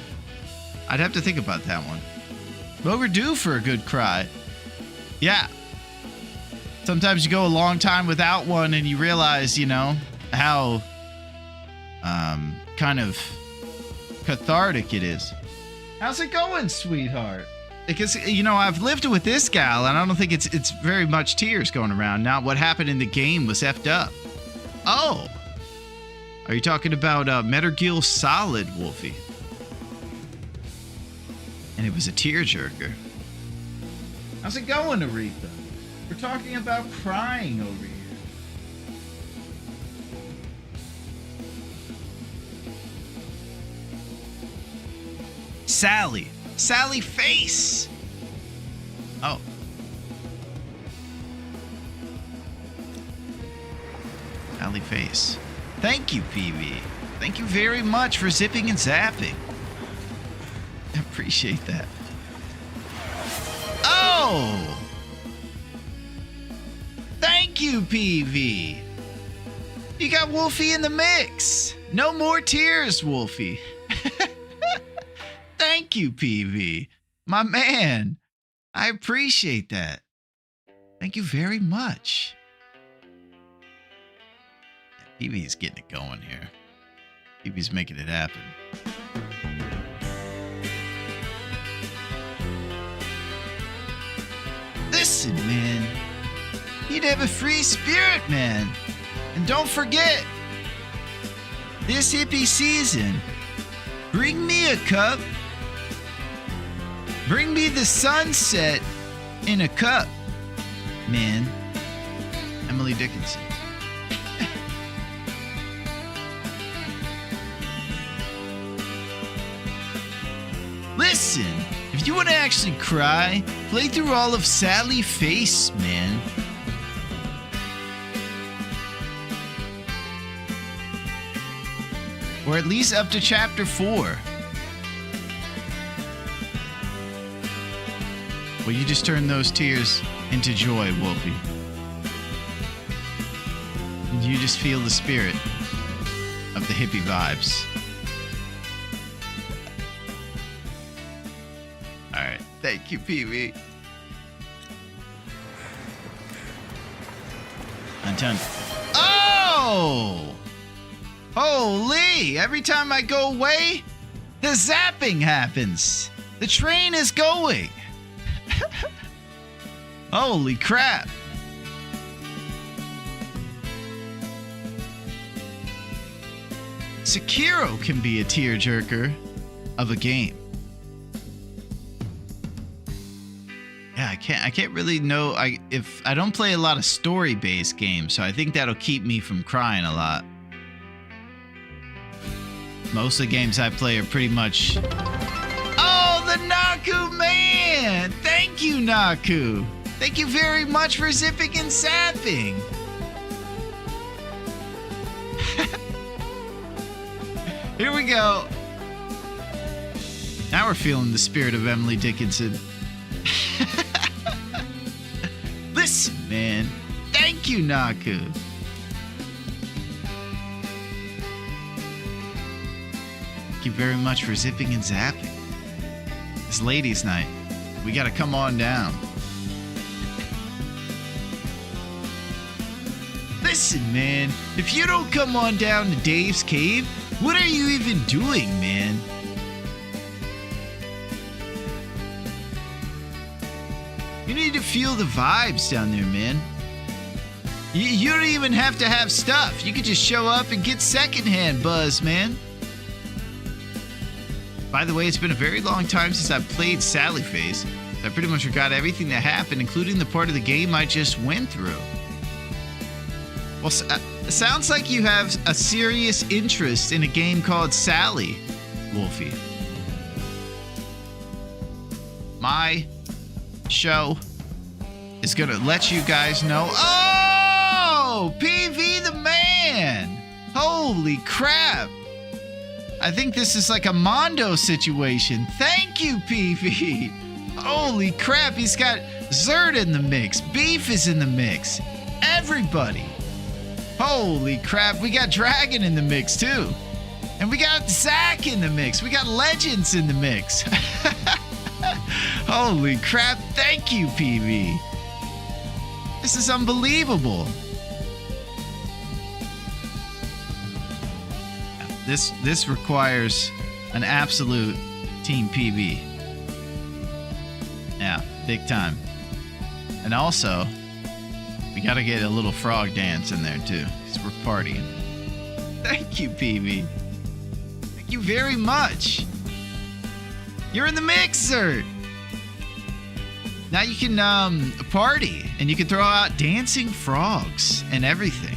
I'd have to think about that one. But we're due for a good cry. Yeah. Sometimes you go a long time without one and you realize, you know, how kind of cathartic it is. How's it going, sweetheart? Because, you know, I've lived with this gal, and I don't think it's very much tears going around. Now, what happened in the game was effed up. Oh. Are you talking about Metal Gear Solid, Wolfie? And it was a tearjerker. How's it going, Aretha? We're talking about crying over here. Sally. Sally Face. Oh. Sally Face. Thank you, PV. Thank you very much for zipping and zapping. I appreciate that. Oh! Thank you, PV. You got Wolfie in the mix. No more tears, Wolfie. Thank you, PV. My man. I appreciate that. Thank you very much. Yeah, PV's getting it going here. PV's making it happen. Listen, man. He'd have a free spirit, man. And don't forget, this hippie season, bring me a cup. Bring me the sunset in a cup, man. Emily Dickinson. Listen, if you want to actually cry, play through all of Sally Face, man. Or at least up to chapter 4. Well, you just turn those tears into joy, Wolfie. And you just feel the spirit of the hippie vibes. Alright, thank you, PV. Undone. Oh! Holy! Every time I go away, the zapping happens. The train is going. Holy crap. Sekiro can be a tearjerker of a game. Yeah, I can't really know if I don't play a lot of story-based games, so I think that'll keep me from crying a lot. Most of the games I play are pretty much... Oh, the Naku man! Thank you, Naku! Thank you very much for zipping and zapping! Here we go! Now we're feeling the spirit of Emily Dickinson. Listen, man. Thank you, Naku. Thank you very much for zipping and zapping. It's ladies' night. We gotta come on down. Listen, man. If you don't come on down to Dave's Cave, what are you even doing, man? You need to feel the vibes down there, man. You don't even have to have stuff. You could just show up and get secondhand buzz, man. By the way, it's been a very long time since I've played Sally Face. I pretty much forgot everything that happened, including the part of the game I just went through. Well, it sounds like you have a serious interest in a game called Sally, Wolfie. My show is gonna let you guys know. Oh, PV the man! Holy crap! I think this is like a Mondo situation. Thank you, PV. Holy crap! He's got Zerd in the mix. Beef is in the mix. Everybody. Holy crap! We got Dragon in the mix too, and we got Zach in the mix. We got Legends in the mix. Holy crap, thank you, PV. This is unbelievable. This requires an absolute Team PV. Yeah, big time. And also, we gotta get a little frog dance in there too, because we're partying. Thank you, PV. Thank you very much. You're in the mix, Zert. Now you can party, and you can throw out dancing frogs and everything.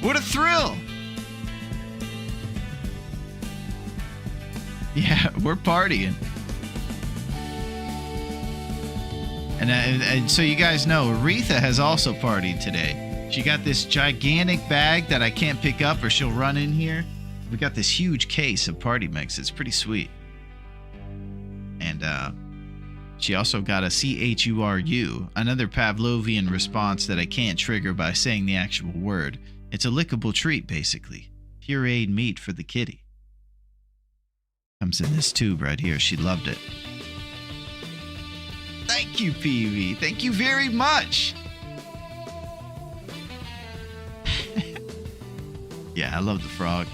What a thrill! Yeah, we're partying. And so you guys know, Aretha has also partied today. She got this gigantic bag that I can't pick up or she'll run in here. We got this huge case of party mix. It's pretty sweet. And she also got a CHURU, another Pavlovian response that I can't trigger by saying the actual word. It's a lickable treat, basically. Pureed meat for the kitty. Comes in this tube right here. She loved it. Thank you, PV. Thank you very much. Yeah, I love the frog.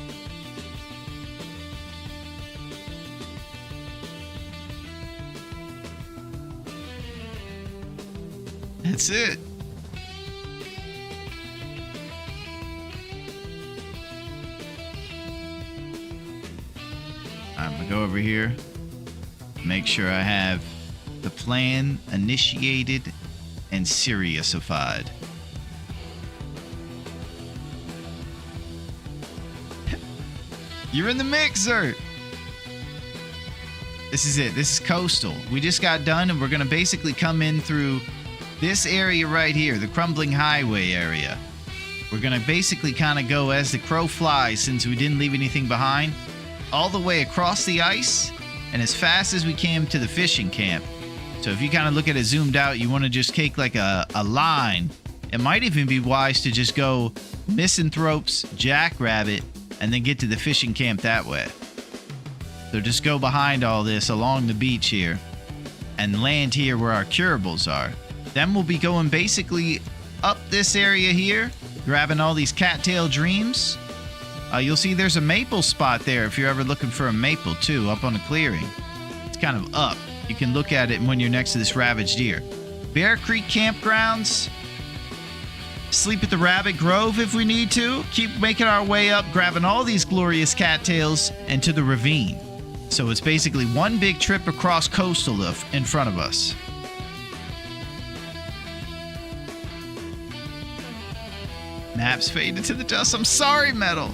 That's it. I'm gonna go over here. Make sure I have the plan initiated and seriousified. You're in the mix, Zert. This is it. This is coastal. We just got done, and we're going to basically come in through this area right here, the crumbling highway area. We're going to basically kind of go as the crow flies, since we didn't leave anything behind, all the way across the ice and as fast as we can to the fishing camp. So if you kind of look at it zoomed out, you want to just take like a line. It might even be wise to just go Misanthropes, Jackrabbit, and then get to the fishing camp that way. So just go behind all this along the beach here and land here where our curables are. Then we'll be going basically up this area here, grabbing all these cattail dreams. You'll see there's a maple spot there if you're ever looking for a maple too, up on the clearing. It's kind of up. You can look at it when you're next to this ravaged deer. Bear Creek campgrounds. Sleep at the Rabbit Grove if we need to. Keep making our way up, grabbing all these glorious cattails and to the ravine. So it's basically one big trip across coastal in front of us. Maps faded to the dust. I'm sorry, Metal.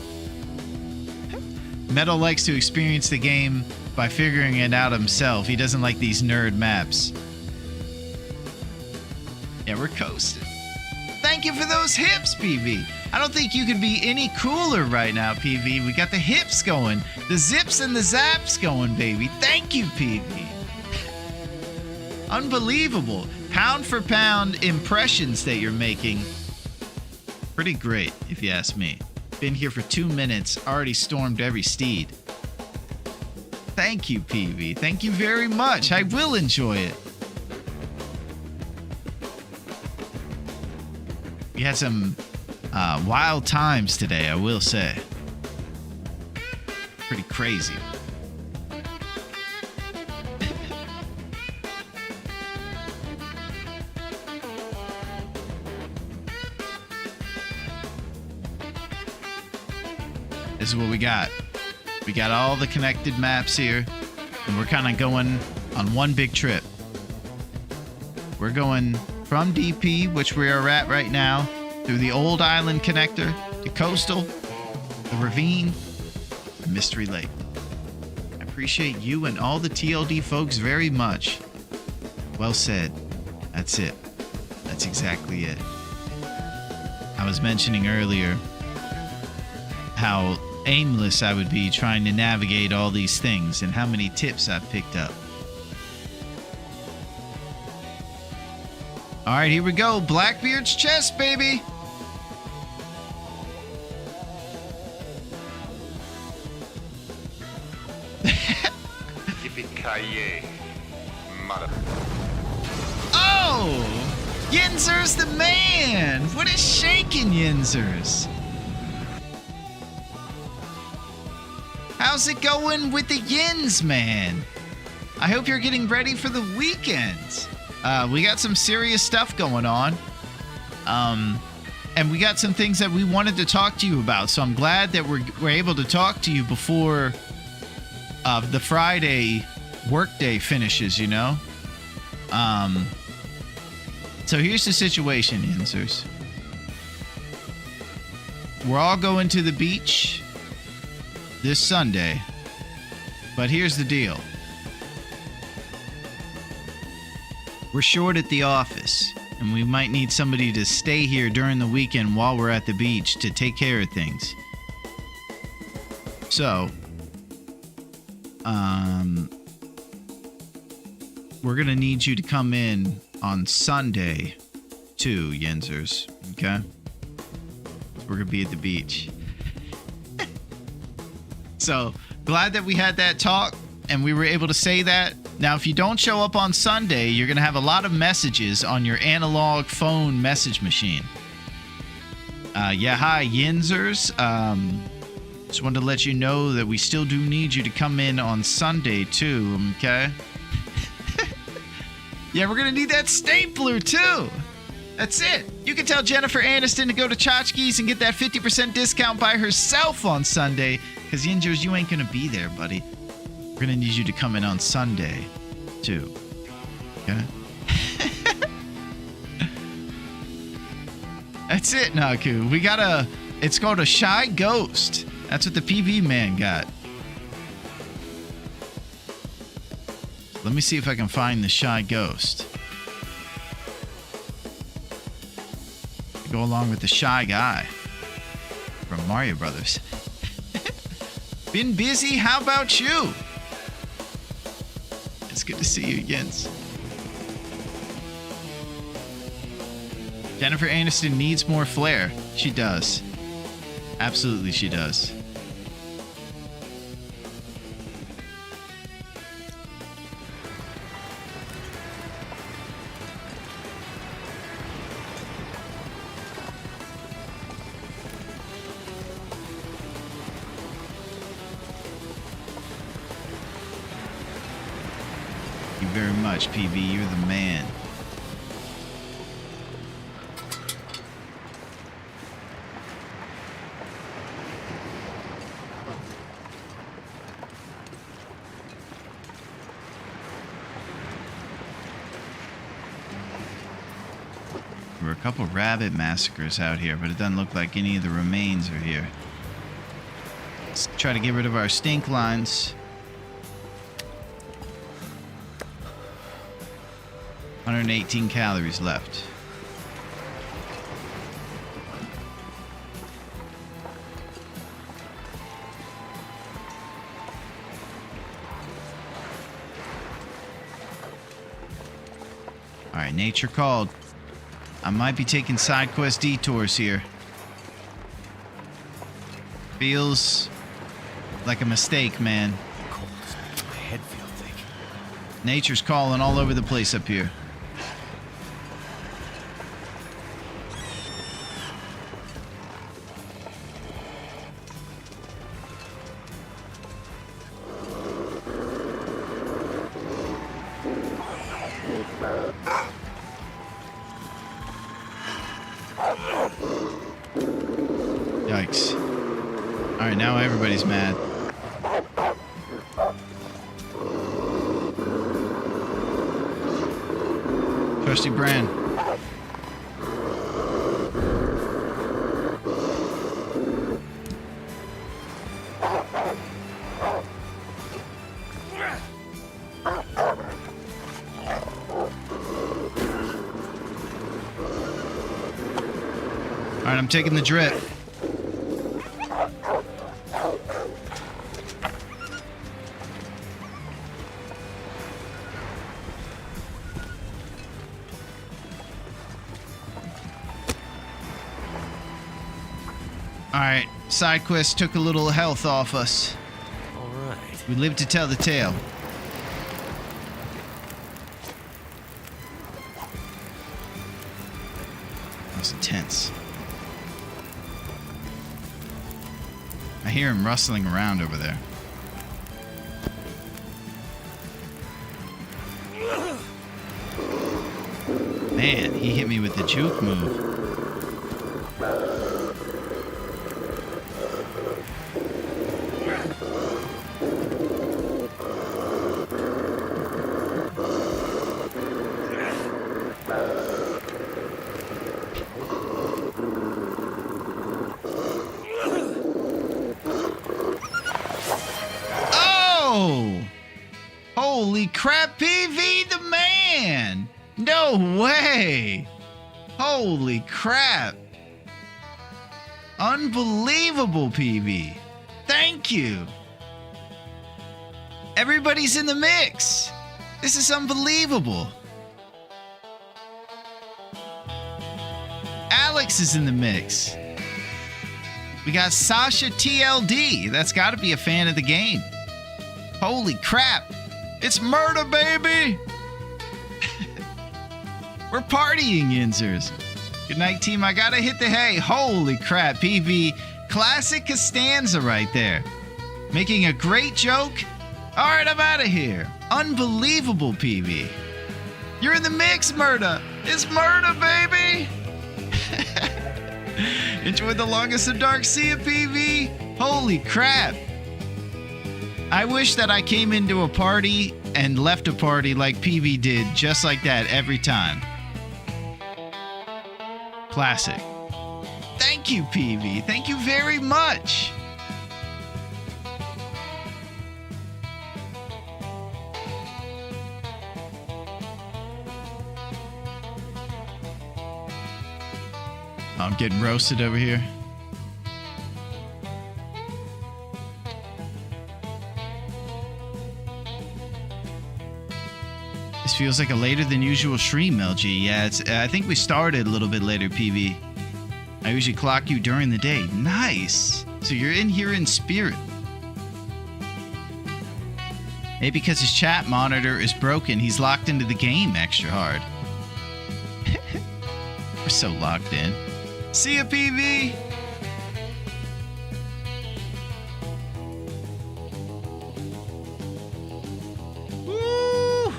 Metal likes to experience the game by figuring it out himself. He doesn't like these nerd maps. Yeah, we're coasting. Thank you for those hips, PV. I don't think you could be any cooler right now, PV. We got the hips going, the zips and the zaps going, baby. Thank you, PV. Unbelievable. Pound for pound impressions that you're making. Pretty great, if you ask me. Been here for 2 minutes, already stormed every steed. Thank you, PV. Thank you very much. I will enjoy it. We had some wild times today, I will say. Pretty crazy. This is what we got. We got all the connected maps here, and we're kind of going on one big trip. We're going from DP, which we are at right now, through the Old Island connector, to Coastal, the Ravine, and Mystery Lake. I appreciate you and all the TLD folks very much. Well said. That's it. That's exactly it. I was mentioning earlier how aimless I would be trying to navigate all these things and how many tips I've picked up. All right, here we go. Blackbeard's chest, baby. Yippee-ki-yay, mother. Oh! Yinzer's the man! What is shaking, Yinzers? How's it going with the Yins, man? I hope you're getting ready for the weekend. We got some serious stuff going on. And we got some things that we wanted to talk to you about. So I'm glad that we're able to talk to you before the Friday workday finishes, you know? So here's the situation, Yinzers. We're all going to the beach this Sunday. But here's the deal. We're short at the office, and we might need somebody to stay here during the weekend while we're at the beach to take care of things. So, we're gonna need you to come in on Sunday too, Yinzers, okay? We're gonna be at the beach. So, glad that we had that talk and we were able to say that. Now, if you don't show up on Sunday, you're going to have a lot of messages on your analog phone message machine. Yeah, hi, Yinzers. Just wanted to let you know that we still do need you to come in on Sunday, too, okay? Yeah, we're going to need that stapler, too. That's it. You can tell Jennifer Aniston to go to Tchotchkes and get that 50% discount by herself on Sunday, because Yinzers, you ain't going to be there, buddy. We're gonna need you to come in on Sunday, too. Okay? That's it, Naku. We got it's called a Shy Ghost. That's what the PV man got. Let me see if I can find the Shy Ghost. Go along with the Shy Guy from Mario Brothers. Been busy? How about you? It's good to see you again. Jennifer Aniston needs more flair. She does. Absolutely, she does. Thank you very much, PV. You're the man. There were a couple rabbit massacres out here, but it doesn't look like any of the remains are here. Let's try to get rid of our stink lines. 118 calories left. All right, nature called. I might be taking side quest detours here. Feels like a mistake, man. Cold. My head feels thick. Nature's calling all over the place up here. Yikes. Alright, now everybody's mad. Trusty Brand. Alright, I'm taking the drip. Alright, side quest took a little health off us. All right. We live to tell the tale. That was intense. I hear him rustling around over there. Man, he hit me with the juke move. Oh! Holy crap, PV the man! No way! Holy crap! Unbelievable, PV. Thank you. Everybody's in the mix. This is unbelievable. Alex is in the mix. We got Sasha TLD. That's got to be a fan of the game. Holy crap. It's murder, baby. We're partying, Yinzers. Good night, team. I gotta hit the hay. Holy crap, PV. Classic Costanza right there. Making a great joke. All right, I'm out of here. Unbelievable, PV. You're in the mix, murder. It's murder, baby. Enjoy the longest of Dark Sea, PV. Holy crap. I wish that I came into a party and left a party like PB did, just like that every time. Classic. Thank you, PB. Thank you very much. I'm getting roasted over here. This feels like a later than usual stream, LG. Yeah, I think we started a little bit later, PB. I usually clock you during the day. Nice. So you're in here in spirit. Maybe because his chat monitor is broken, he's locked into the game extra hard. We're so locked in. See ya, PB. Woo!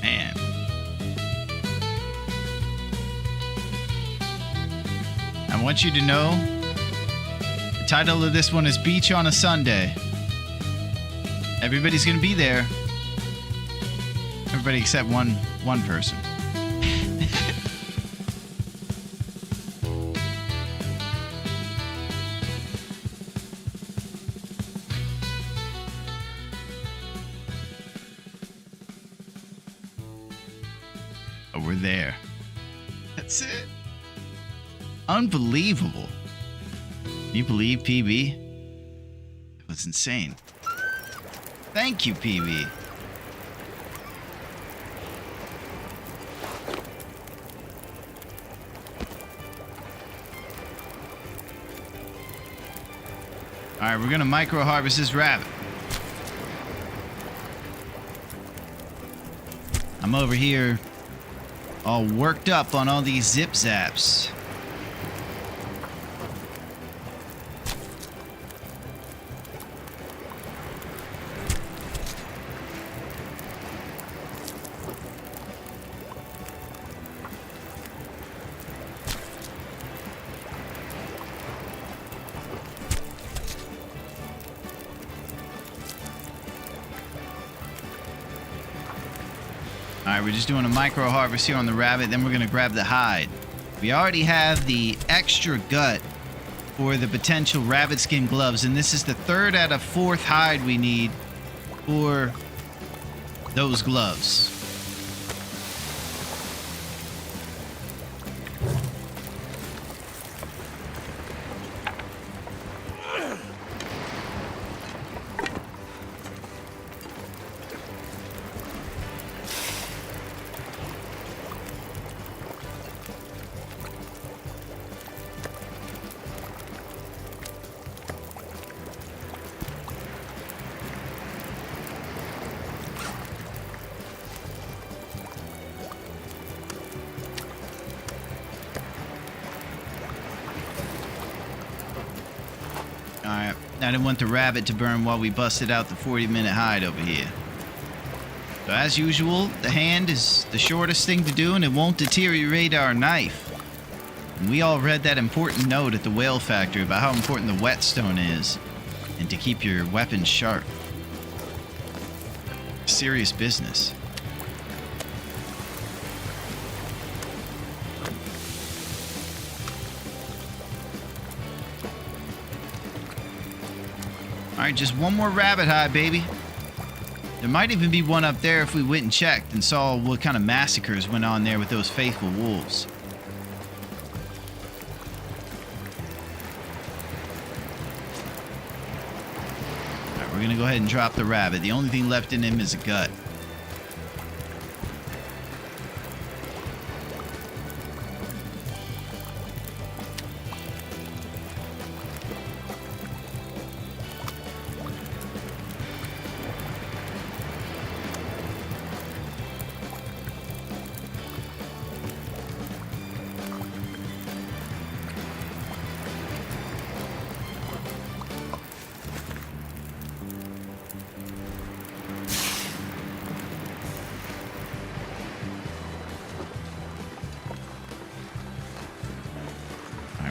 Man. I want you to know the title of this one is Beach on a Sunday. Everybody's gonna be there. Everybody except one person. Oh, we're there. That's it. Unbelievable. Can you believe PB? It was insane. Thank you, PB. All right, we're gonna micro harvest this rabbit. I'm over here all worked up on all these zip zaps. Alright, we're just doing a micro harvest here on the rabbit, then we're going to grab the hide. We already have the extra gut for the potential rabbit skin gloves, and this is the third out of fourth hide we need for those gloves. Alright, I didn't want the rabbit to burn while we busted out the 40-minute hide over here. So as usual, the hand is the shortest thing to do and it won't deteriorate our knife. And we all read that important note at the whale factory about how important the whetstone is and to keep your weapons sharp. Serious business. Alright, just one more rabbit hide, baby. There might even be one up there if we went and checked and saw what kind of massacres went on there with those faithful wolves. Alright, we're gonna go ahead and drop the rabbit. The only thing left in him is a gut.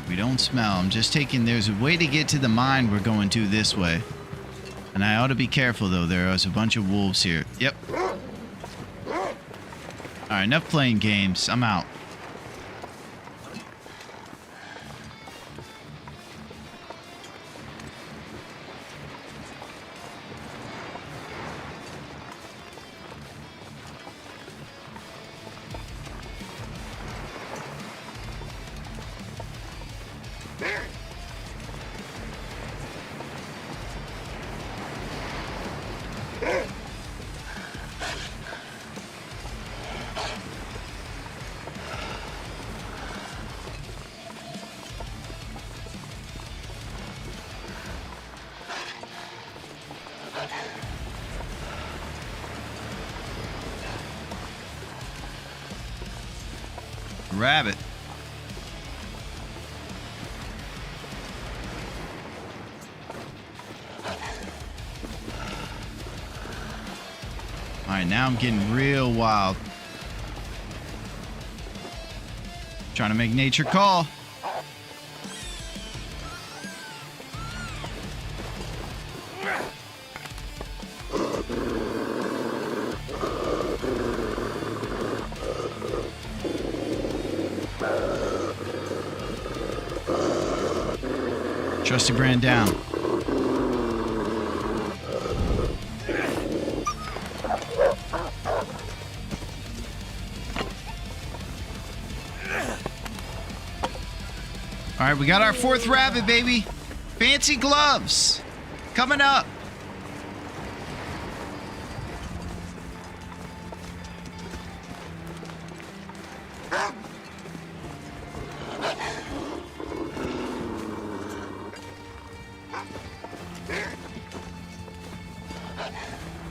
We don't smell. I'm just taking... There's a way to get to the mine we're going to this way. And I ought to be careful, though. There is a bunch of wolves here. Yep. Alright, enough playing games. I'm out. Rabbit. Alright, now I'm getting real wild. Trying to make nature call. Trusty brand down. All right, we got our 4th rabbit, baby. Fancy gloves coming up.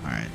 All right.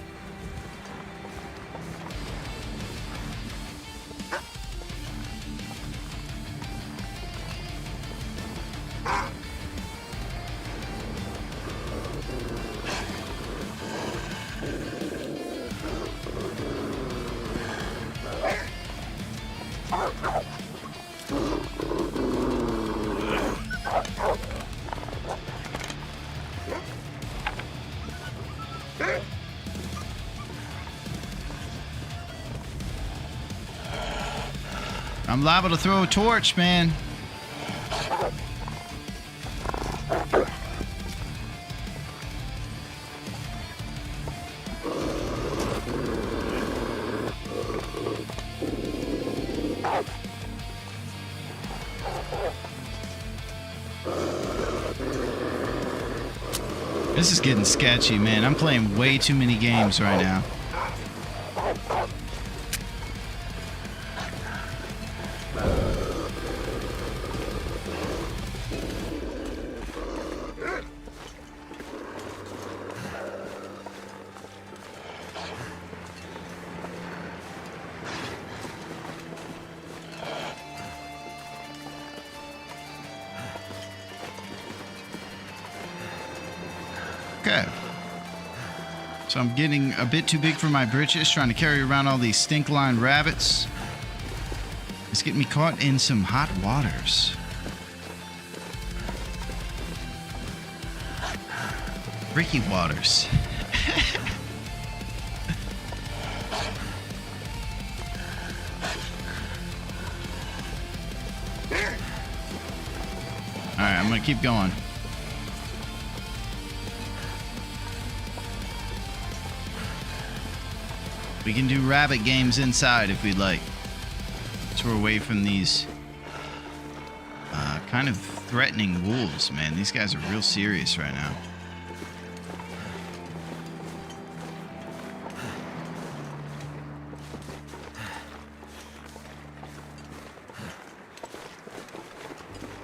I'm liable to throw a torch, man. This is getting sketchy, man. I'm playing way too many games right now. Okay. So I'm getting a bit too big for my britches, trying to carry around all these stink line rabbits. It's getting me caught in some hot waters. Ricky waters. Alright, I'm gonna keep going. We can do rabbit games inside if we'd like. So we're away from these kind of threatening wolves, man. These guys are real serious right now.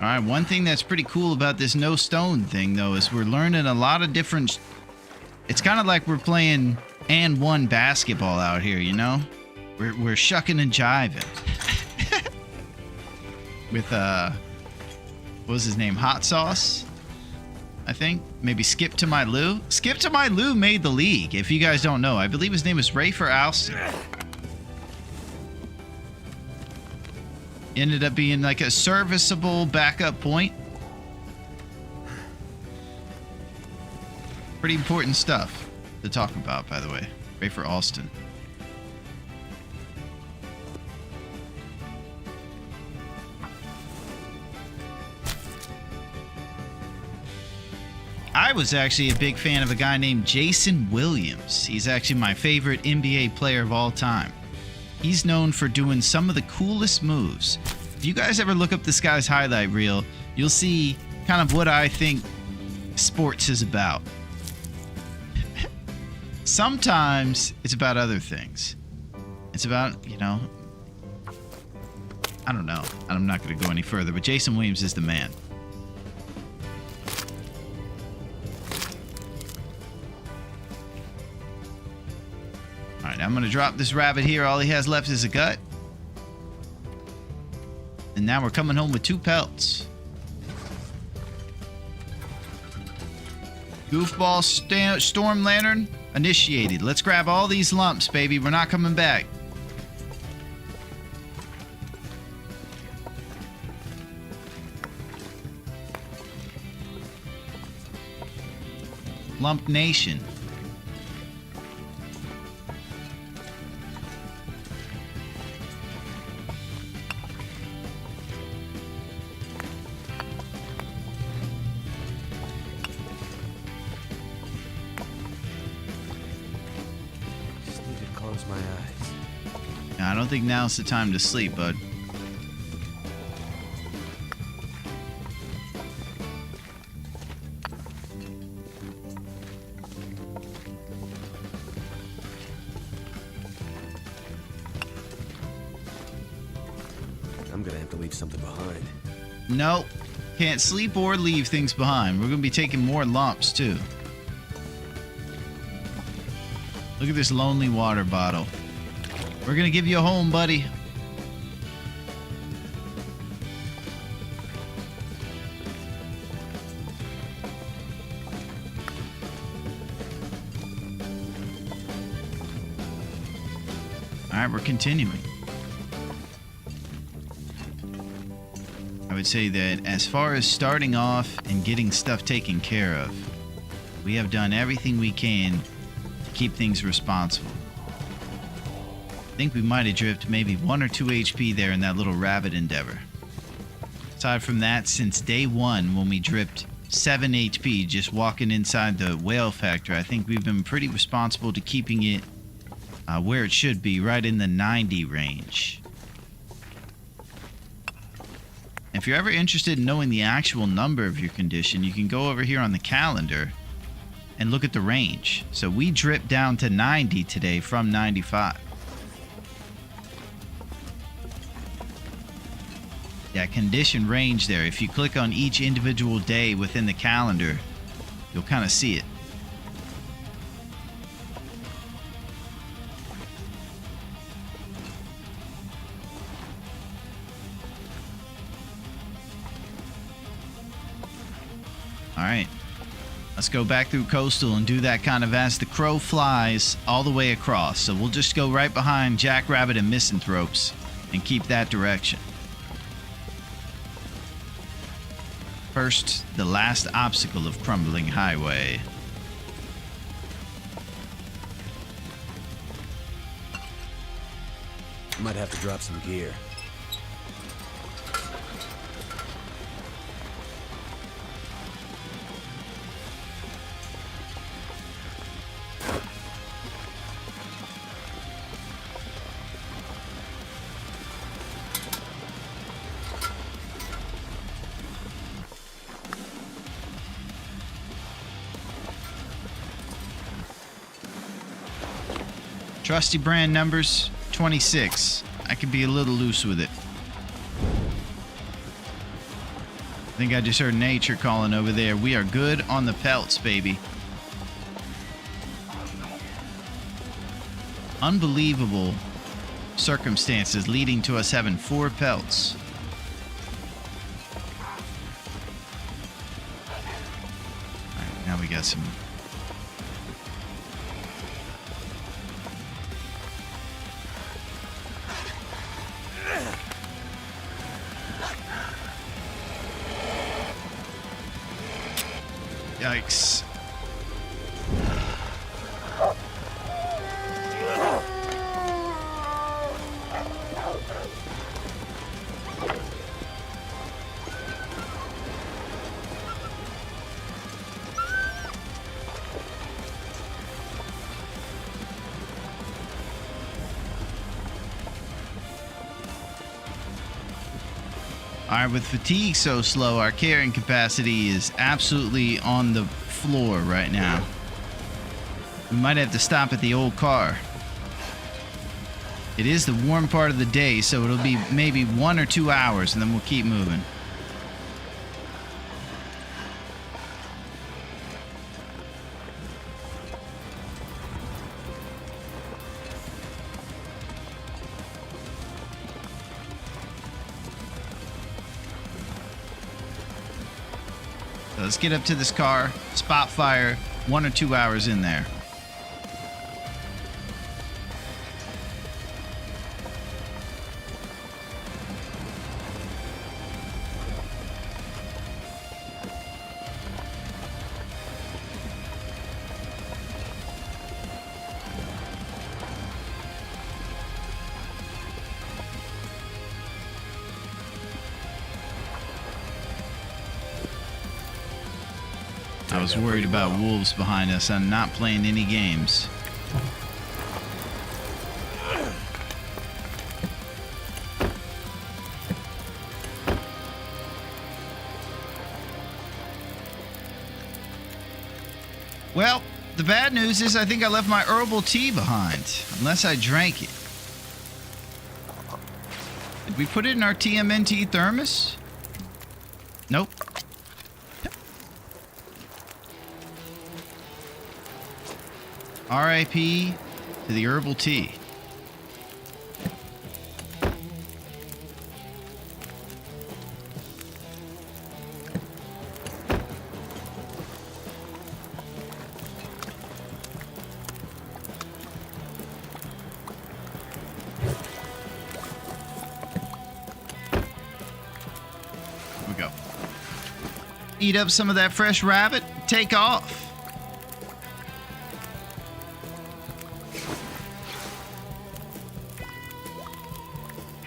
Alright, one thing that's pretty cool about this no stone thing, though, is we're learning a lot of different... It's kind of like we're playing and one basketball out here, you know? We're shucking and jiving. With, what was his name? Hot Sauce? I think. Maybe Skip to My Lou? Skip to My Lou made the league, if you guys don't know. I believe his name is Rafer Alston. Ended up being like a serviceable backup point. Pretty important stuff to talk about, by the way. Pray for Austin. I was actually a big fan of a guy named Jason Williams. He's actually my favorite NBA player of all time. He's known for doing some of the coolest moves. If you guys ever look up this guy's highlight reel, you'll see kind of what I think sports is about. Sometimes it's about other things. It's about, you know, I don't know. I'm not going to go any further, but Jason Williams is the man. All right, I'm going to drop this rabbit here. All he has left is a gut. And now we're coming home with 2 pelts. Goofball Storm Lantern initiated. Let's grab all these lumps, baby. We're not coming back. Lump Nation. I don't think now's the time to sleep, bud. I'm gonna have to leave something behind. Nope. Can't sleep or leave things behind. We're gonna be taking more lumps, too. Look at this lonely water bottle. We're gonna give you a home, buddy. All right, we're continuing. I would say that as far as starting off and getting stuff taken care of, we have done everything we can to keep things responsible. I think we might have dripped maybe 1 or 2 HP there in that little rabbit endeavor. Aside from that, since day 1 when we dripped 7 HP just walking inside the whale factory, I think we've been pretty responsible to keeping it where it should be, right in the 90 range. If you're ever interested in knowing the actual number of your condition, you can go over here on the calendar and look at the range. So we dripped down to 90 today from 95. That condition range there, if you click on each individual day within the calendar, you'll kind of see it. All right, let's go back through Coastal and do that kind of as the crow flies all the way across. So we'll just go right behind Jackrabbit and Misanthropes and keep that direction. First, the last obstacle of Crumbling Highway. Might have to drop some gear. Trusty brand numbers, 26. I could be a little loose with it. I think I just heard nature calling over there. We are good on the pelts, baby. Unbelievable circumstances leading to us having 4 pelts. All right, now we got some. Yikes. Alright, with fatigue so slow, our carrying capacity is absolutely on the floor right now. We might have to stop at the old car. It is the warm part of the day, so it'll be maybe 1 or 2 hours, and then we'll keep moving. So let's get up to this car, spot fire, 1 or 2 hours in there. I was worried about wolves behind us. I'm not playing any games. Well, the bad news is I think I left my herbal tea behind, unless I drank it. Did we put it in our TMNT thermos? Nope. R.I.P. to the herbal tea. Here we go. Eat up some of that fresh rabbit, take off.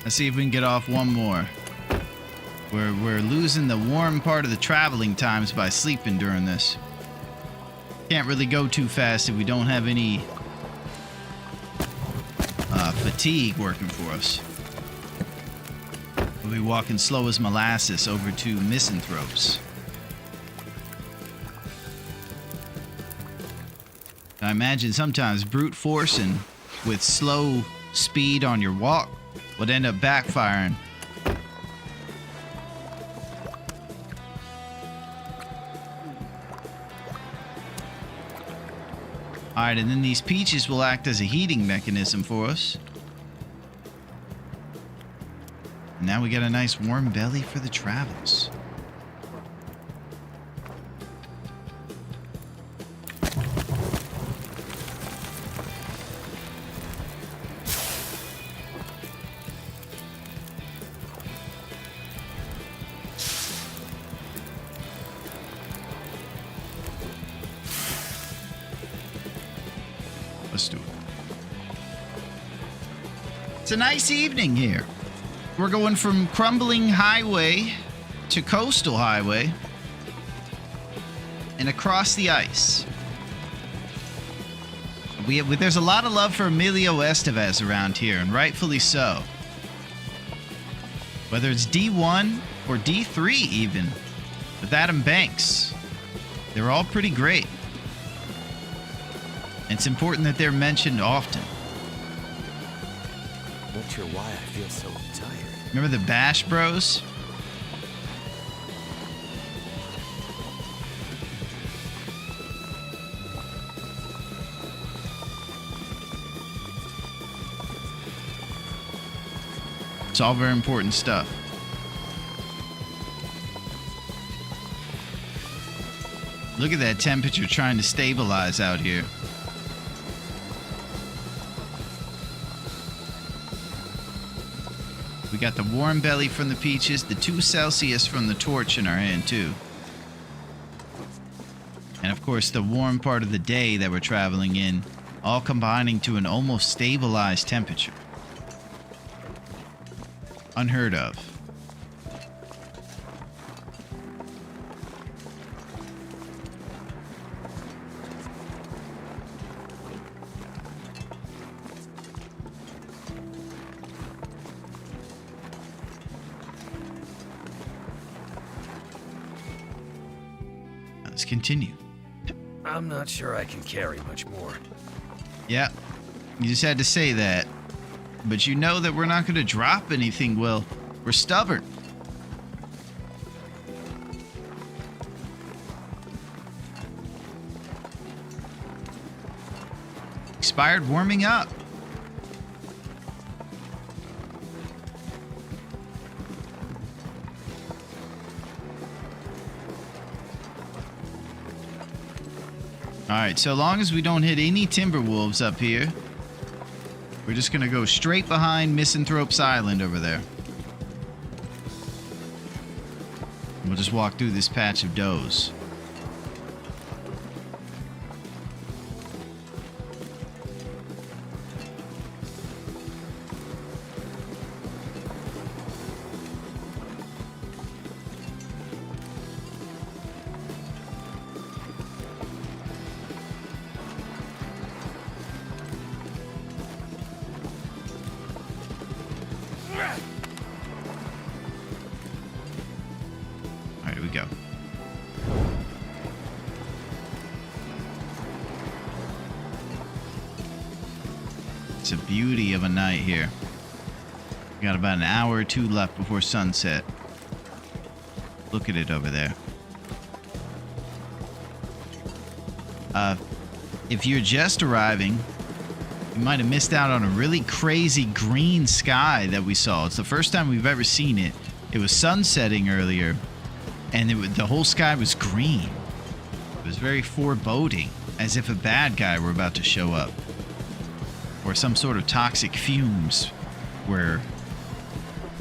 Let's see if we can get off one more. We're losing the warm part of the traveling times by sleeping during this. Can't really go too fast if we don't have any fatigue working for us. We'll be walking slow as molasses over to misanthropes. I imagine sometimes brute force and with slow speed on your walk would end up backfiring. Alright, and then these peaches will act as a heating mechanism for us. Now we got a nice warm belly for the travels. Let's do it. It's a nice evening here. We're going from crumbling highway to coastal highway and across the ice. There's a lot of love for Emilio Estevez around here, and rightfully so. Whether it's D1 or D3 even, with Adam Banks, they're all pretty great. It's important that they're mentioned often. Not sure why I feel so tired. Remember the Bash Bros? It's all very important stuff. Look at that temperature trying to stabilize out here. We got the warm belly from the peaches, the 2 Celsius from the torch in our hand too. course, the warm part of the day that we're traveling in, all combining to an almost stabilized temperature. Unheard of. Let's continue. I'm not sure I can carry much more. Yeah, you just had to say that. But you know that we're not going to drop anything, Will. We're stubborn. Expired warming up. Alright, so long as we don't hit any timber wolves up here, we're just going to go straight behind Misanthrope's Island over there. We'll just walk through this patch of does. Alright, here we go. It's a beauty of a night here. We got about an hour or two left before sunset. Look at it over there. If you're just arriving, you might have missed out on a really crazy green sky that we saw. It's the first time we've ever seen it. It was sunsetting earlier, and the whole sky was green. It was very foreboding, as if a bad guy were about to show up. Or some sort of toxic fumes were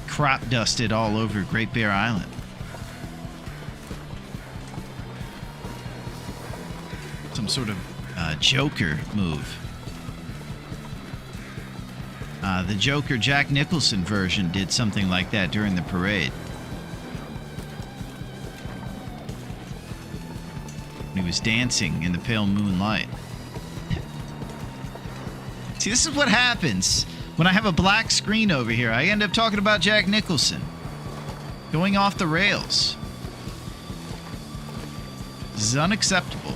crop dusted all over Great Bear Island. Some sort of Joker move. The Joker Jack Nicholson version did something like that during the parade. He was dancing in the pale moonlight. See, this is what happens when I have a black screen over here. I end up talking about Jack Nicholson. Going off the rails. This is unacceptable.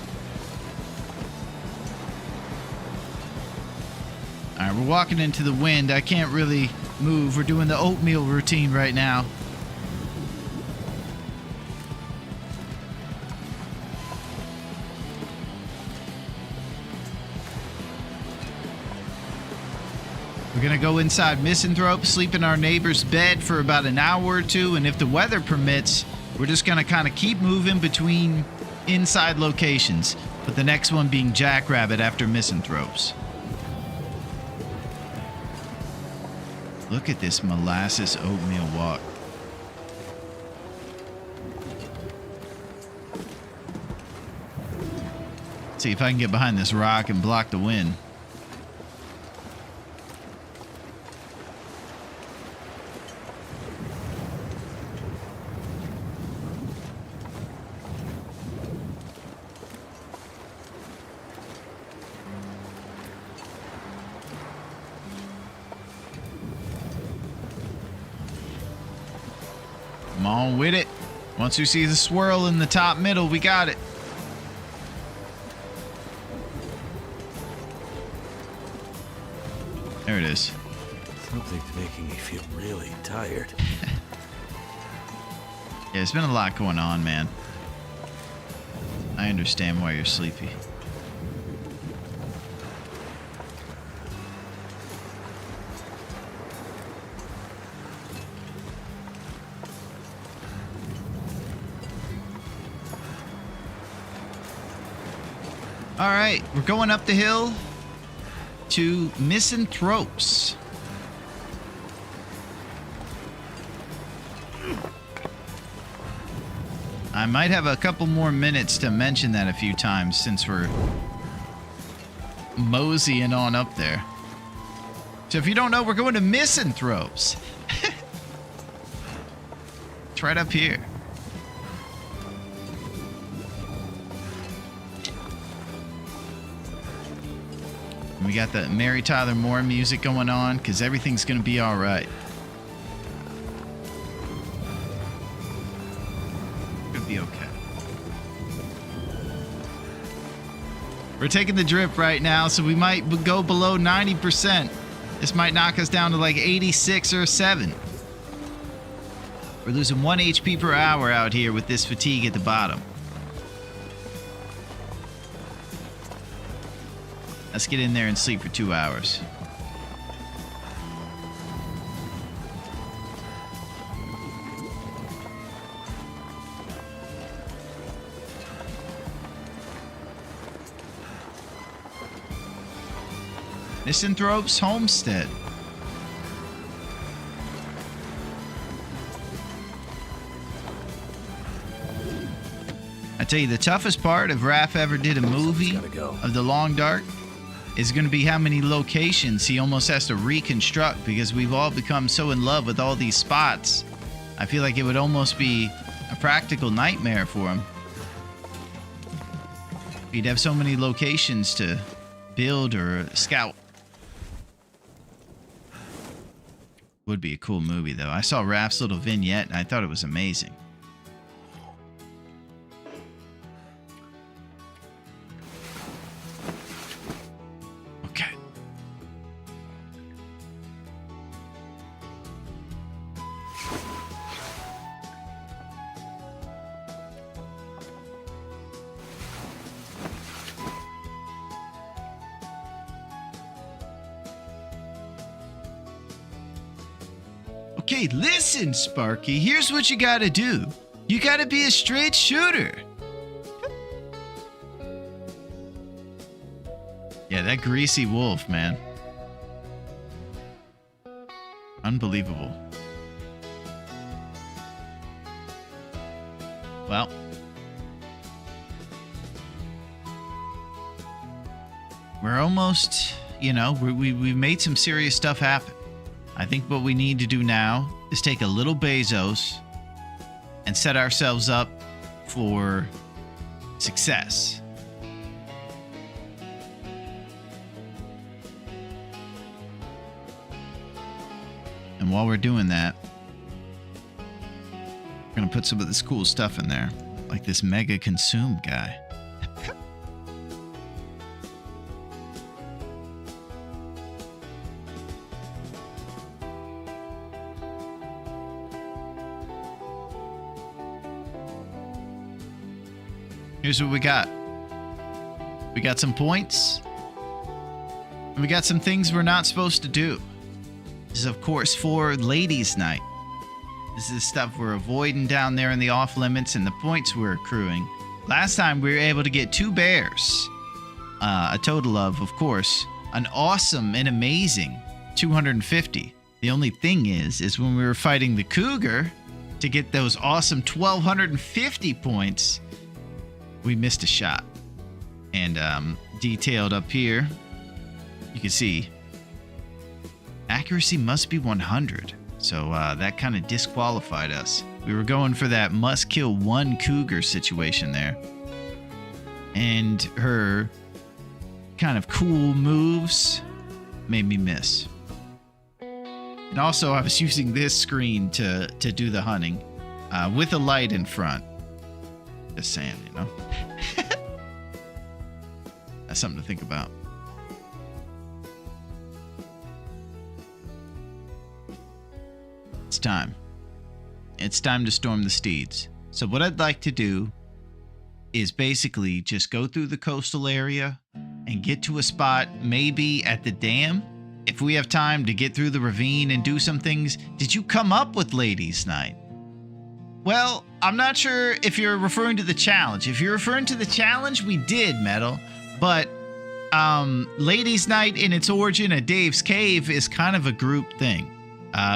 Alright, we're walking into the wind. I can't really move. We're doing the oatmeal routine right now. We're gonna go inside Misanthrope, sleep in our neighbor's bed for about an hour or two, and if the weather permits, we're just gonna kind of keep moving between inside locations, but the next one being Jackrabbit after Misanthropes. Look at this molasses oatmeal walk. See if I can get behind this rock and block the wind. Come on with it. Once we see the swirl in the top middle, we got it. There it is. Something's making me feel really tired. Yeah, there's been a lot going on, man. I understand why you're sleepy. All right, we're going up the hill to Misanthropes. I might have a couple more minutes to mention that a few times since we're moseying on up there. So if you don't know, we're going to Misanthropes. It's right up here. And we got the Mary Tyler Moore music going on because everything's going to be all right. Could be okay. We're taking the drip right now, so we might go below 90%. This might knock us down to like 86 or 7. We're losing 1 HP per hour out here with this fatigue at the bottom. Let's get in there and sleep for 2 hours. Misanthropes Homestead. I tell you, the toughest part if Raph ever did a movie of The Long Dark is going to be how many locations he almost has to reconstruct because we've all become so in love with all these spots. I feel like it would almost be a practical nightmare for him. He'd have so many locations to build or scout. Would be a cool movie, though. I saw Raph's little vignette, and I thought it was amazing. Okay. Okay, listen, Sparky. Here's what you gotta do. You gotta be a straight shooter. Yeah, that greasy wolf, man. Unbelievable. Well. We're almost, we've made some serious stuff happen. I think what we need to do now is take a little Bezos and set ourselves up for success. And while we're doing that, we're going to put some of this cool stuff in there, like this Mega Consume guy. Here's what we got. We got some points. And we got some things we're not supposed to do. This is, of course, for Ladies' Night. This is stuff we're avoiding down there in the off limits and the points we're accruing. Last time we were able to get 2 bears. A total of course, an awesome and amazing 250. The only thing is when we were fighting the cougar to get those awesome 1,250 points, we missed a shot. And detailed up here, you can see accuracy must be 100. So that kind of disqualified us. We were going for that must kill 1 cougar situation there. And her kind of cool moves made me miss. And also I was using this screen to do the hunting with a light in front. Just saying, That's something to think about. It's time. It's time to storm the steeds. So what I'd like to do is basically just go through the coastal area and get to a spot maybe at the dam. If we have time to get through the ravine and do some things. Did you come up with Ladies' Night? Well, I'm not sure if you're referring to the challenge. If you're referring to the challenge, we did, Metal. But Ladies' Night in its origin at Dave's Cave is kind of a group thing.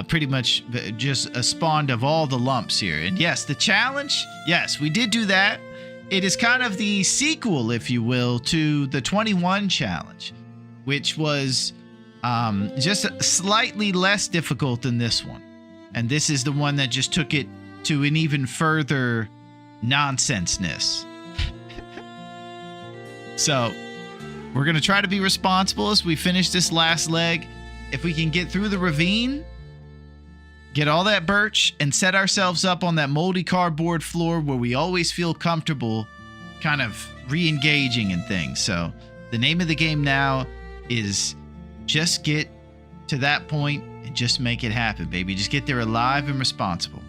pretty much just a spawned of all the lumps here. And yes, the challenge, yes, we did do that. It is kind of the sequel, if you will, to the 21 challenge, which was just slightly less difficult than this one. And this is the one that just took it to an even further nonsenseness. So we're going to try to be responsible as we finish this last leg. If we can get through the ravine, get all that birch, and set ourselves up on that moldy cardboard floor where we always feel comfortable kind of re-engaging in things. So the name of the game now is just get to that point and just make it happen, baby. Just get there alive and responsible.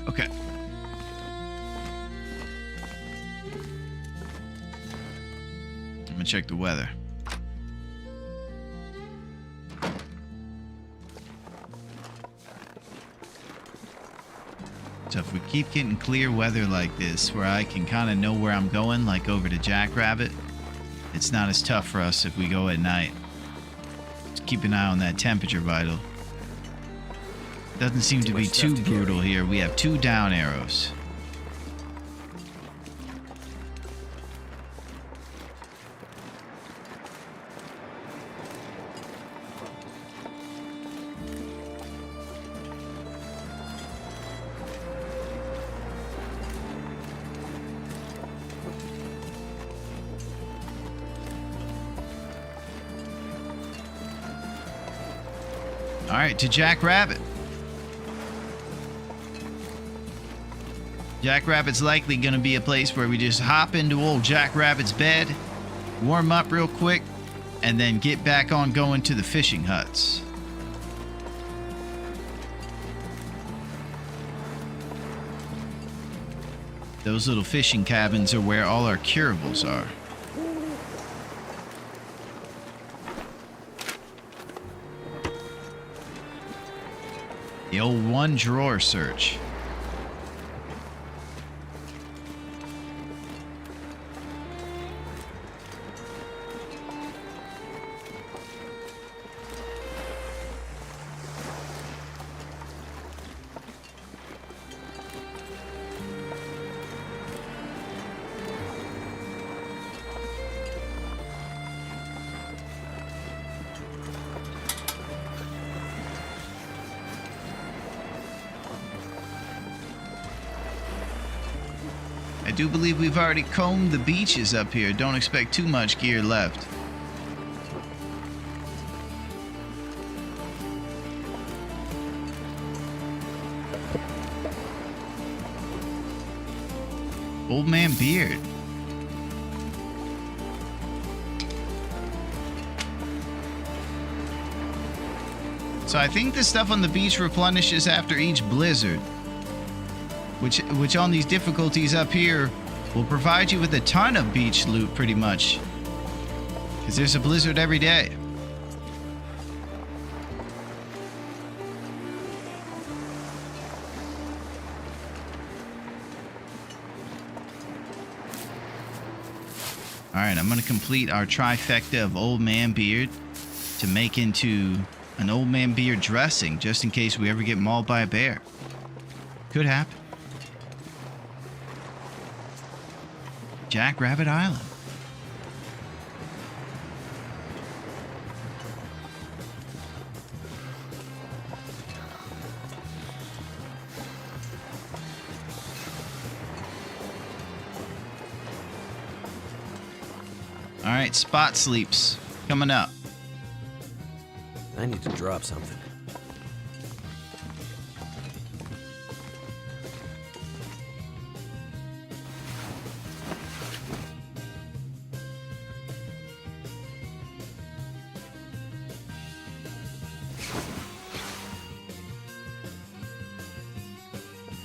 Okay. I'm gonna check the weather. So if we keep getting clear weather like this, where I can kind of know where I'm going, like over to Jackrabbit, it's not as tough for us if we go at night. Just keep an eye on that temperature vital. Doesn't seem to be too brutal here. We have 2 down arrows. All right, to Jackrabbit. Jackrabbit's likely going to be a place where we just hop into old Jackrabbit's bed, warm up real quick, and then get back on going to the fishing huts. Those little fishing cabins are where all our curables are. The old one drawer search. I do believe we've already combed the beaches up here. Don't expect too much gear left. Old Man Beard. So I think the stuff on the beach replenishes after each blizzard. Which on these difficulties up here will provide you with a ton of beach loot pretty much. Because there's a blizzard every day. Alright, I'm going to complete our trifecta of Old Man Beard to make into an Old Man Beard dressing just in case we ever get mauled by a bear. Could happen. Jackrabbit Island. All right, spot sleeps coming up. I need to drop something.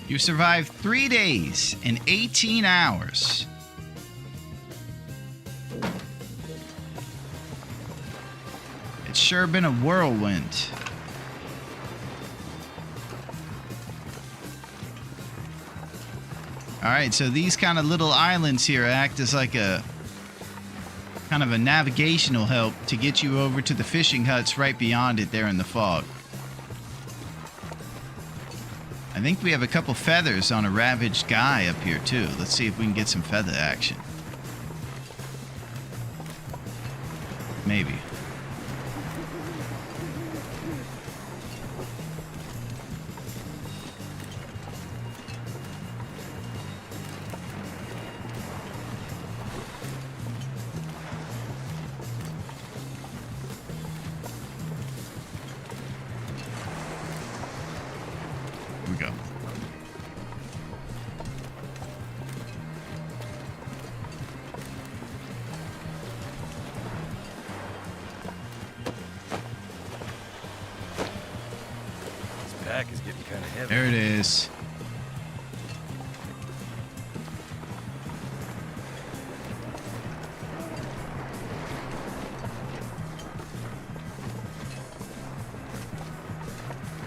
You survived 3 days and 18 hours. It's sure been a whirlwind. Alright, so these kind of little islands here act as like a kind of a navigational help to get you over to the fishing huts right beyond it there in the fog. I think we have a couple feathers on a ravaged guy up here too. Let's see if we can get some feather action. Maybe. Here we go. This pack is getting kind of heavy. There it is.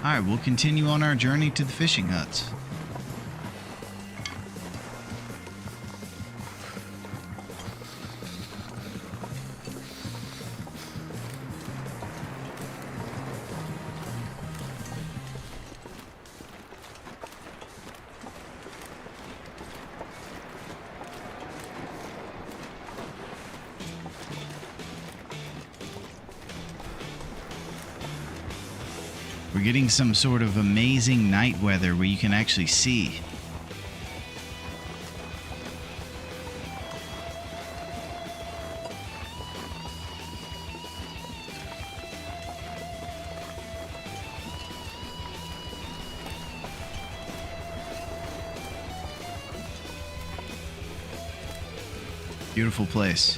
Alright, we'll continue on our journey to the fishing huts. We're getting some sort of amazing night weather where you can actually see. Beautiful place.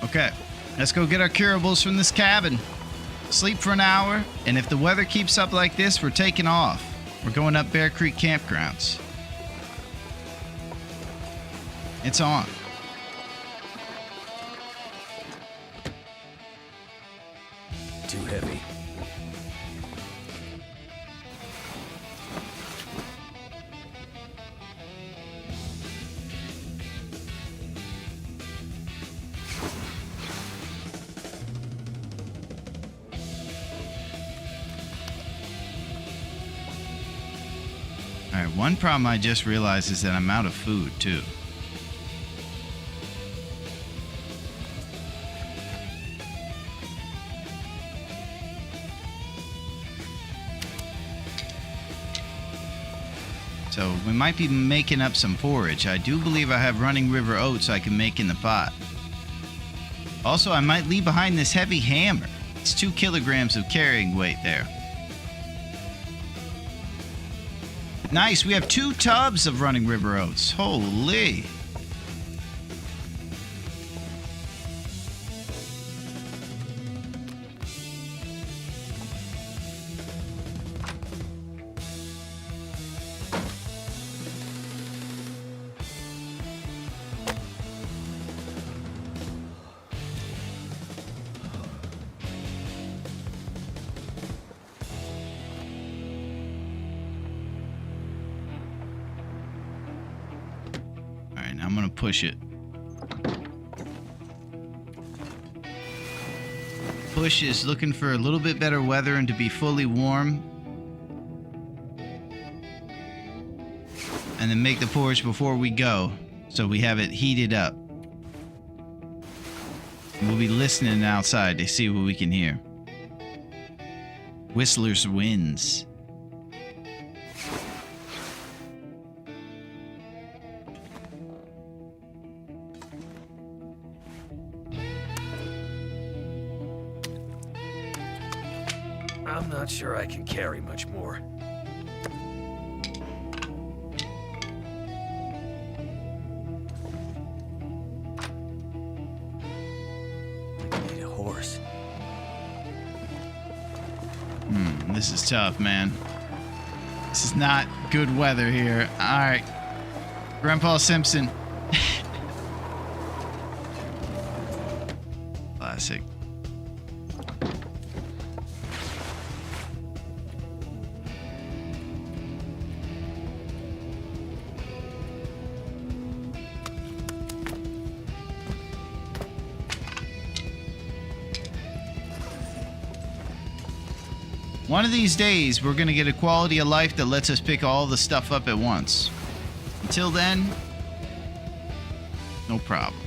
Okay, let's go get our curables from this cabin. Sleep for an hour, and if the weather keeps up like this, we're taking off. We're going up Bear Creek Campgrounds. It's on. Too heavy. Alright, one problem I just realized is that I'm out of food, too. So we might be making up some forage. I do believe I have running river oats I can make in the pot. Also, I might leave behind this heavy hammer. It's 2 kilograms of carrying weight there. Nice, we have 2 tubs of running river oats. Holy. Alright, now I'm gonna push it. Push is looking for a little bit better weather and to be fully warm. And then make the porridge before we go, so we have it heated up. And we'll be listening outside to see what we can hear. Whistler's Winds. I'm not sure I can carry much more. I need a horse. This is tough, man. This is not good weather here. All right. Grandpa Simpson. Classic. One of these days, we're going to get a quality of life that lets us pick all the stuff up at once. Until then, no problem.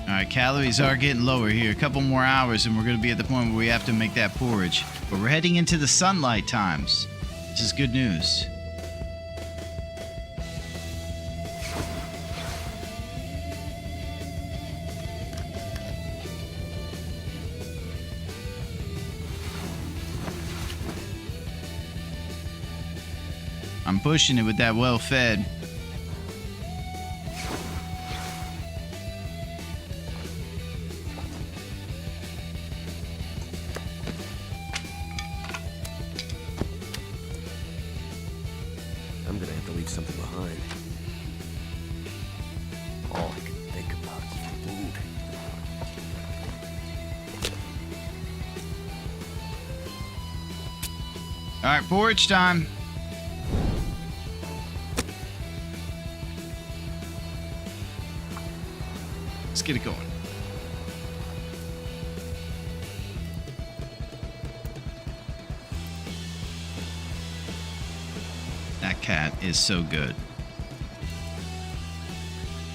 Alright, calories are getting lower here. A couple more hours and we're going to be at the point where we have to make that porridge. But we're heading into the sunlight times. This is good news. I'm pushing it with that well-fed. I'm gonna have to leave something behind. All I can think about is food. All right, porridge time. Let's get it going. That cat is so good.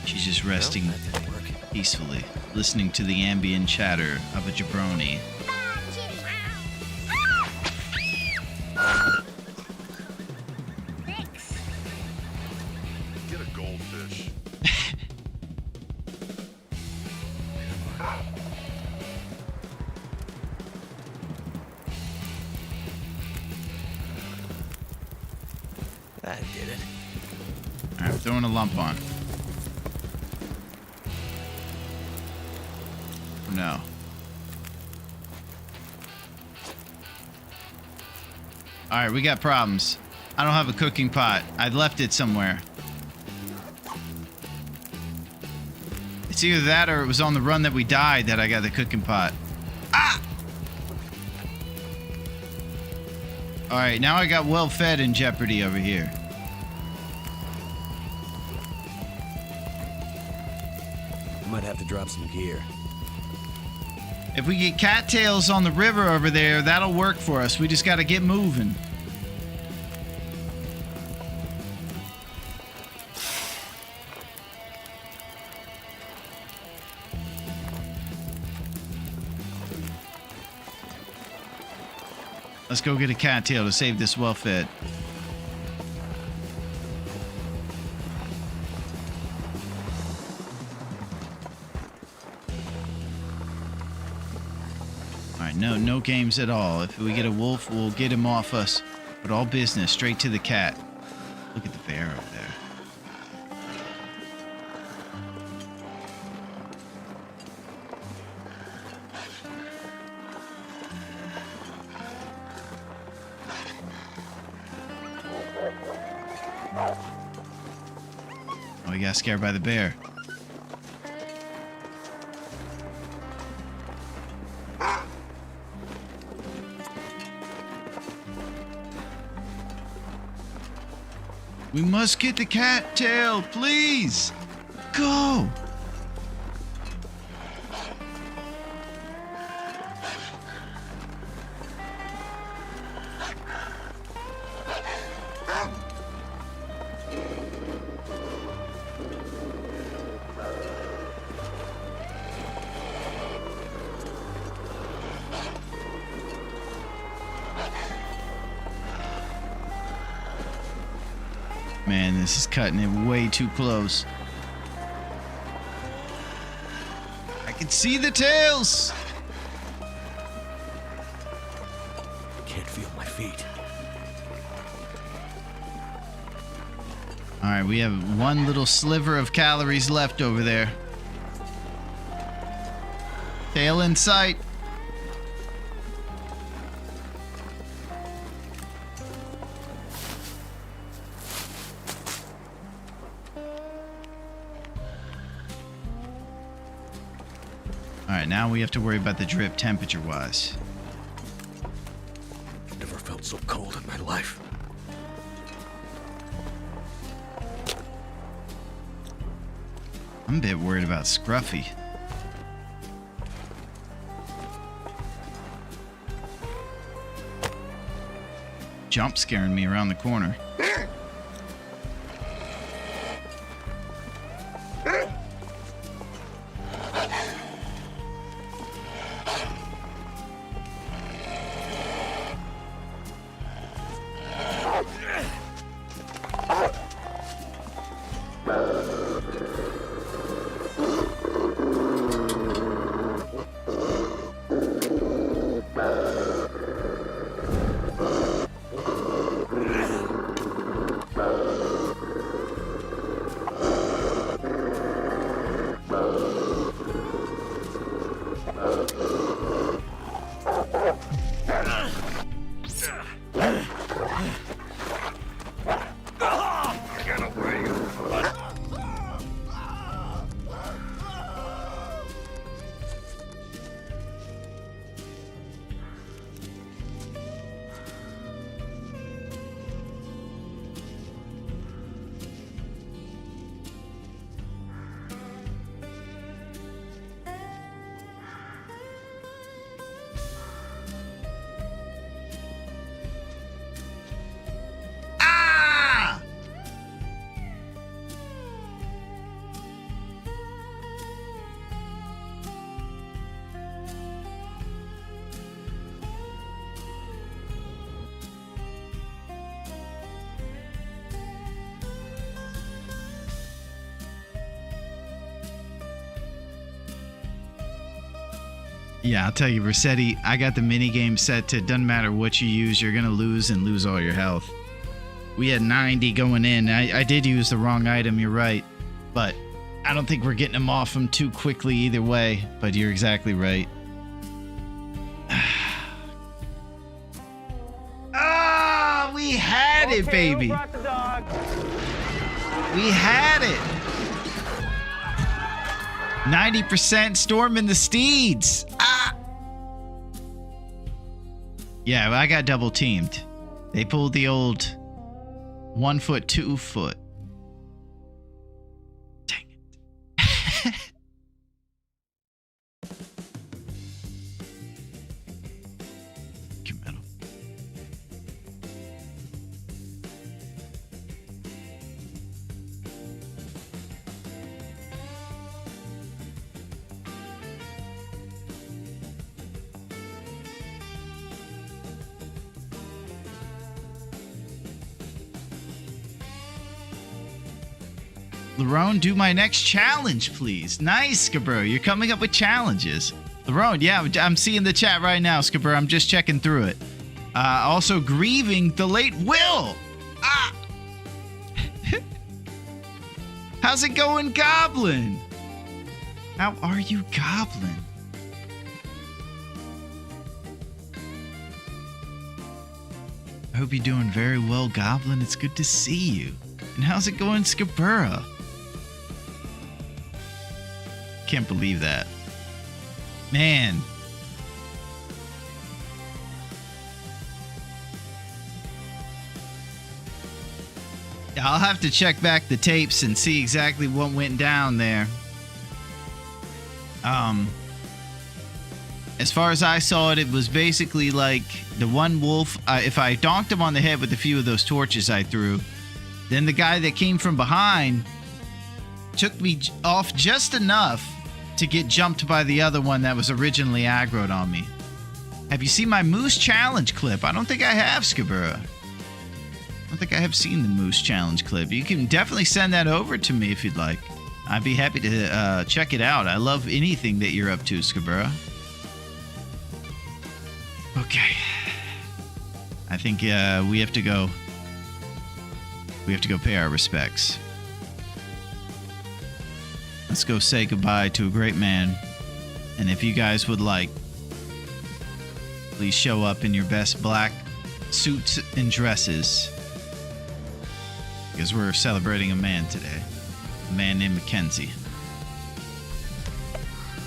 She's just resting Well, that didn't work. peacefully, listening to the ambient chatter of a jabroni. Get a goldfish. That did it. All right, throwing a lump on. No. All right, we got problems. I don't have a cooking pot. I left it somewhere. It's either that or it was on the run that we died that I got the cooking pot. Ah! All right, now I got well-fed in jeopardy over here. I might have to drop some gear. If we get cattails on the river over there, that'll work for us. We just got to get moving. Let's go get a cattail to save this well-fed. Alright, no games at all. If we get a wolf, we'll get him off us. But all business, straight to the cat. Look at the bear over there. Oh, he got scared by the bear. We must get the cattail, please. Go. Man, this is cutting it way too close. I can see the tails. I can't feel my feet. All right, we have one little sliver of calories left over there. Tail in sight. All right, now we have to worry about the drip temperature-wise. Never felt so cold in my life. I'm a bit worried about Scruffy. Jump scaring me around the corner. Yeah, I'll tell you, Rossetti, I got the minigame set to doesn't matter what you use, you're going to lose and lose all your health. We had 90 going in. I did use the wrong item, you're right. But I don't think we're getting them off him too quickly either way. But you're exactly right. Ah, we had it, baby. Who brought the dog? We had it. 90% storming the steeds. Ah. Yeah, I got double teamed. They pulled the old 1 foot, 2 foot. Dang it. Give medal. Larone, do my next challenge, please. Nice, Skabro. You're coming up with challenges. Larone, yeah, I'm seeing the chat right now, Skabro. I'm just checking through it. Also, grieving the late Will. Ah! How's it going, Goblin? How are you, Goblin? I hope you're doing very well, Goblin. It's good to see you. And how's it going, Skabura? Can't believe that. Man. I'll have to check back the tapes and see exactly what went down there. As far as I saw it, it was basically like the one wolf. If I donked him on the head with a few of those torches I threw, then the guy that came from behind took me off just enough to get jumped by the other one that was originally aggroed on me. Have you seen my moose challenge clip? I don't think I have, Skabura. I don't think I have seen the Moose Challenge clip. You can definitely send that over to me if you'd like. I'd be happy to check it out. I love anything that you're up to, Scabura. Okay. I think we have to go. We have to go pay our respects. Let's go say goodbye to a great man. And if you guys would like, please show up in your best black suits and dresses. Because we're celebrating a man today. A man named Mackenzie.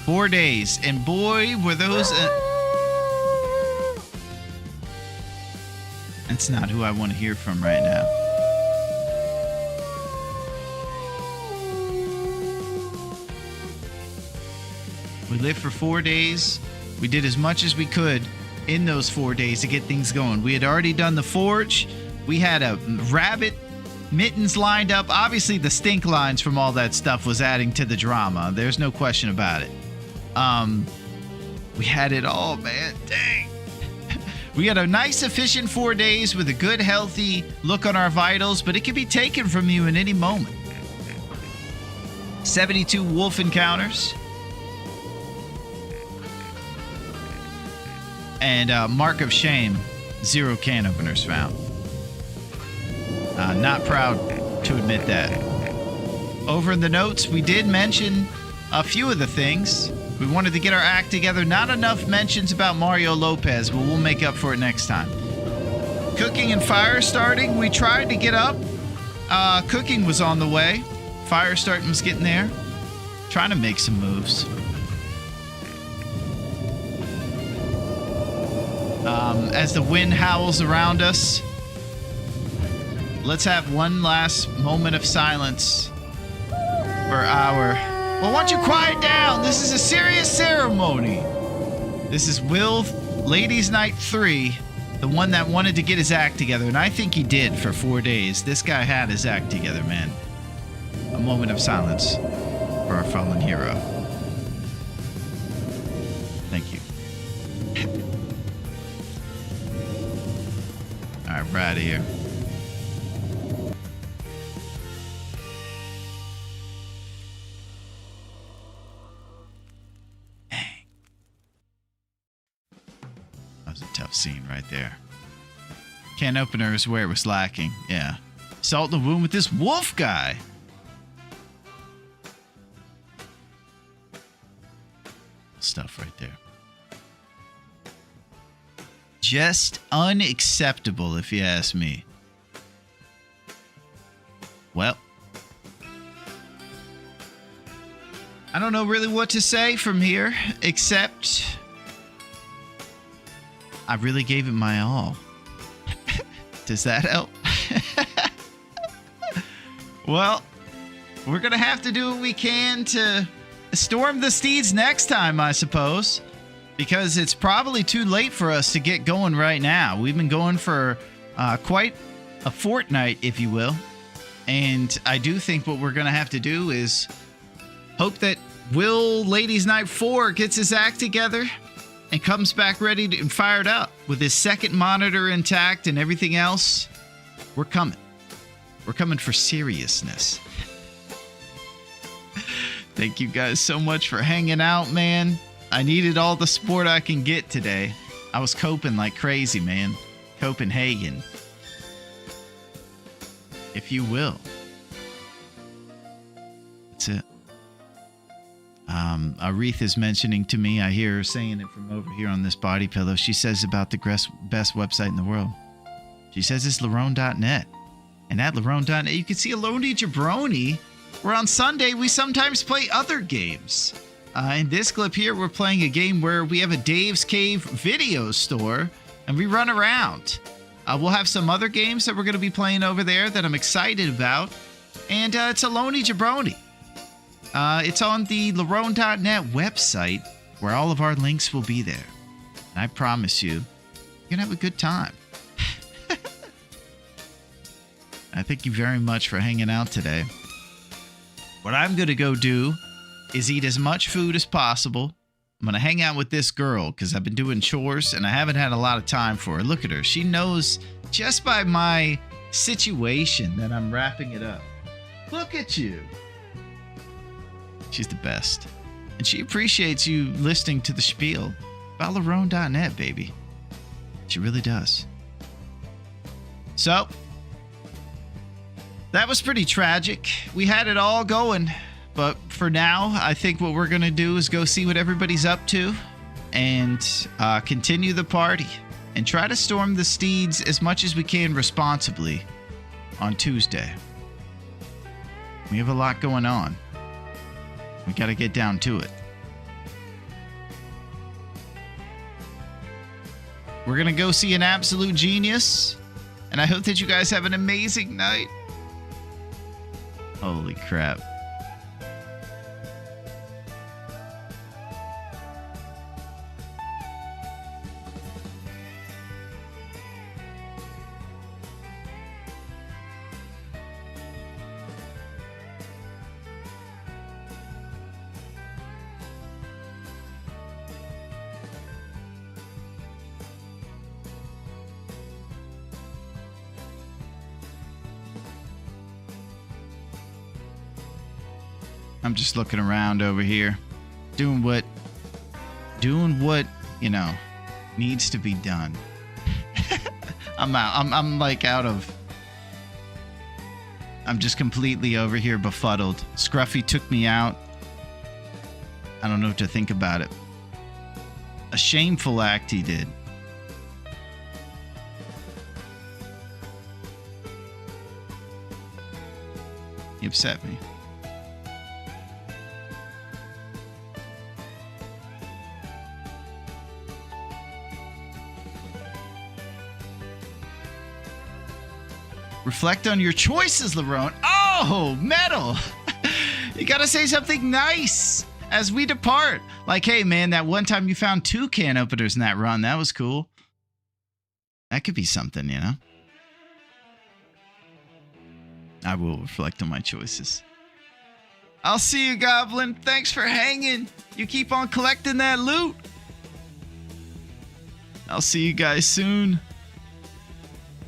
4 days. And boy, were those... That's not who I want to hear from right now. We lived for 4 days. We did as much as we could in those 4 days to get things going. We had already done the forge. We had a rabbit mittens lined up. Obviously, the stink lines from all that stuff was adding to the drama. There's no question about it. We had it all, man. Dang. We had a nice, efficient 4 days with a good, healthy look on our vitals, but it can be taken from you in any moment. 72 wolf encounters. And mark of shame, 0 can openers found. Not proud to admit that. Over in the notes, we did mention a few of the things. We wanted to get our act together. Not enough mentions about Mario Lopez, but we'll make up for it next time. Cooking and fire starting, we tried to get up. Cooking was on the way. Fire starting was getting there. Trying to make some moves. As the wind howls around us, let's have one last moment of silence for our... Well, why don't you quiet down? This is a serious ceremony. This is Will Ladies Night 3, the one that wanted to get his act together, and I think he did for 4 days. This guy had his act together, man. A moment of silence for our fallen hero. Thank you. All right, we're out of here. Dang. That was a tough scene right there. Can opener is where it was lacking. Yeah. Salt in the wound with this wolf guy. Stuff right there. Just unacceptable, if you ask me. Well, I don't know really what to say from here, except I really gave it my all. Does that help? Well, we're going to have to do what we can to storm the steeds next time, I suppose. Because it's probably too late for us to get going right now. We've been going for quite a fortnight, if you will. And I do think what we're going to have to do is hope that Will Ladies Night 4 gets his act together and comes back ready and fired up with his second monitor intact and everything else. We're coming. We're coming for seriousness. Thank you guys so much for hanging out, man. I needed all the support I can get today. I was coping like crazy, man. Copenhagen. If you will. That's it. Aretha is mentioning to me, I hear her saying it from over here on this body pillow. She says about the best website in the world. She says it's Larone.net. And at Larone.net, you can see Aloni Jabroni, where on Sunday we sometimes play other games. In this clip here, we're playing a game where we have a Dave's Cave video store, and we run around. We'll have some other games that we're going to be playing over there that I'm excited about. And it's Aloni Jabroni. It's on the Larone.net website, where all of our links will be there. And I promise you, you're going to have a good time. I thank you very much for hanging out today. What I'm going to go do is eat as much food as possible. I'm going to hang out with this girl because I've been doing chores and I haven't had a lot of time for her. Look at her. She knows just by my situation that I'm wrapping it up. Look at you. She's the best. And she appreciates you listening to the spiel about Larone.net, baby. She really does. So, that was pretty tragic. We had it all going. But for now, I think what we're going to do is go see what everybody's up to and continue the party and try to storm the steeds as much as we can responsibly on Tuesday. We have a lot going on. We got to get down to it. We're going to go see an absolute genius, and I hope that you guys have an amazing night. Holy crap. I'm just looking around over here, doing what, you know, needs to be done. I'm out. I'm like out of. I'm just completely over here befuddled. Scruffy took me out. I don't know what to think about it. A shameful act he did. He upset me. Reflect on your choices, Larone. Oh, metal. You gotta say something nice as we depart. Like, hey, man, that one time you found 2 can openers in that run. That was cool. That could be something, you know? I will reflect on my choices. I'll see you, Goblin. Thanks for hanging. You keep on collecting that loot. I'll see you guys soon.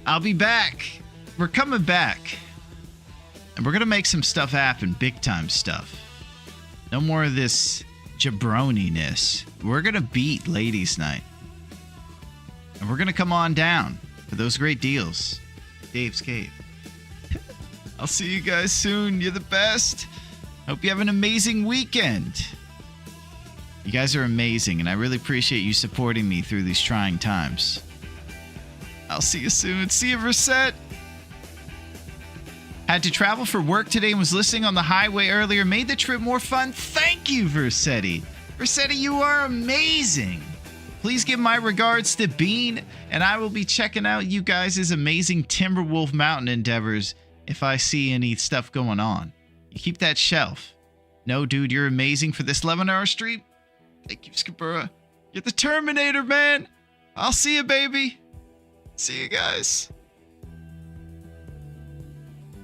I'll be back. We're coming back. And we're going to make some stuff happen. Big time stuff. No more of this jabroniness. We're going to beat Ladies Night. And we're going to come on down for those great deals. Dave's Cave. I'll see you guys soon. You're the best. Hope you have an amazing weekend. You guys are amazing, and I really appreciate you supporting me through these trying times. I'll see you soon. See you, Reset. Had to travel for work today and was listening on the highway earlier. Made the trip more fun. Thank you, Versetti. Versetti, you are amazing. Please give my regards to Bean, and I will be checking out you guys' amazing Timberwolf Mountain endeavors if I see any stuff going on. You keep that shelf. No, dude, you're amazing for this 11-hour stream. Thank you, Skabura. You're the Terminator, man. I'll see you, baby. See you guys.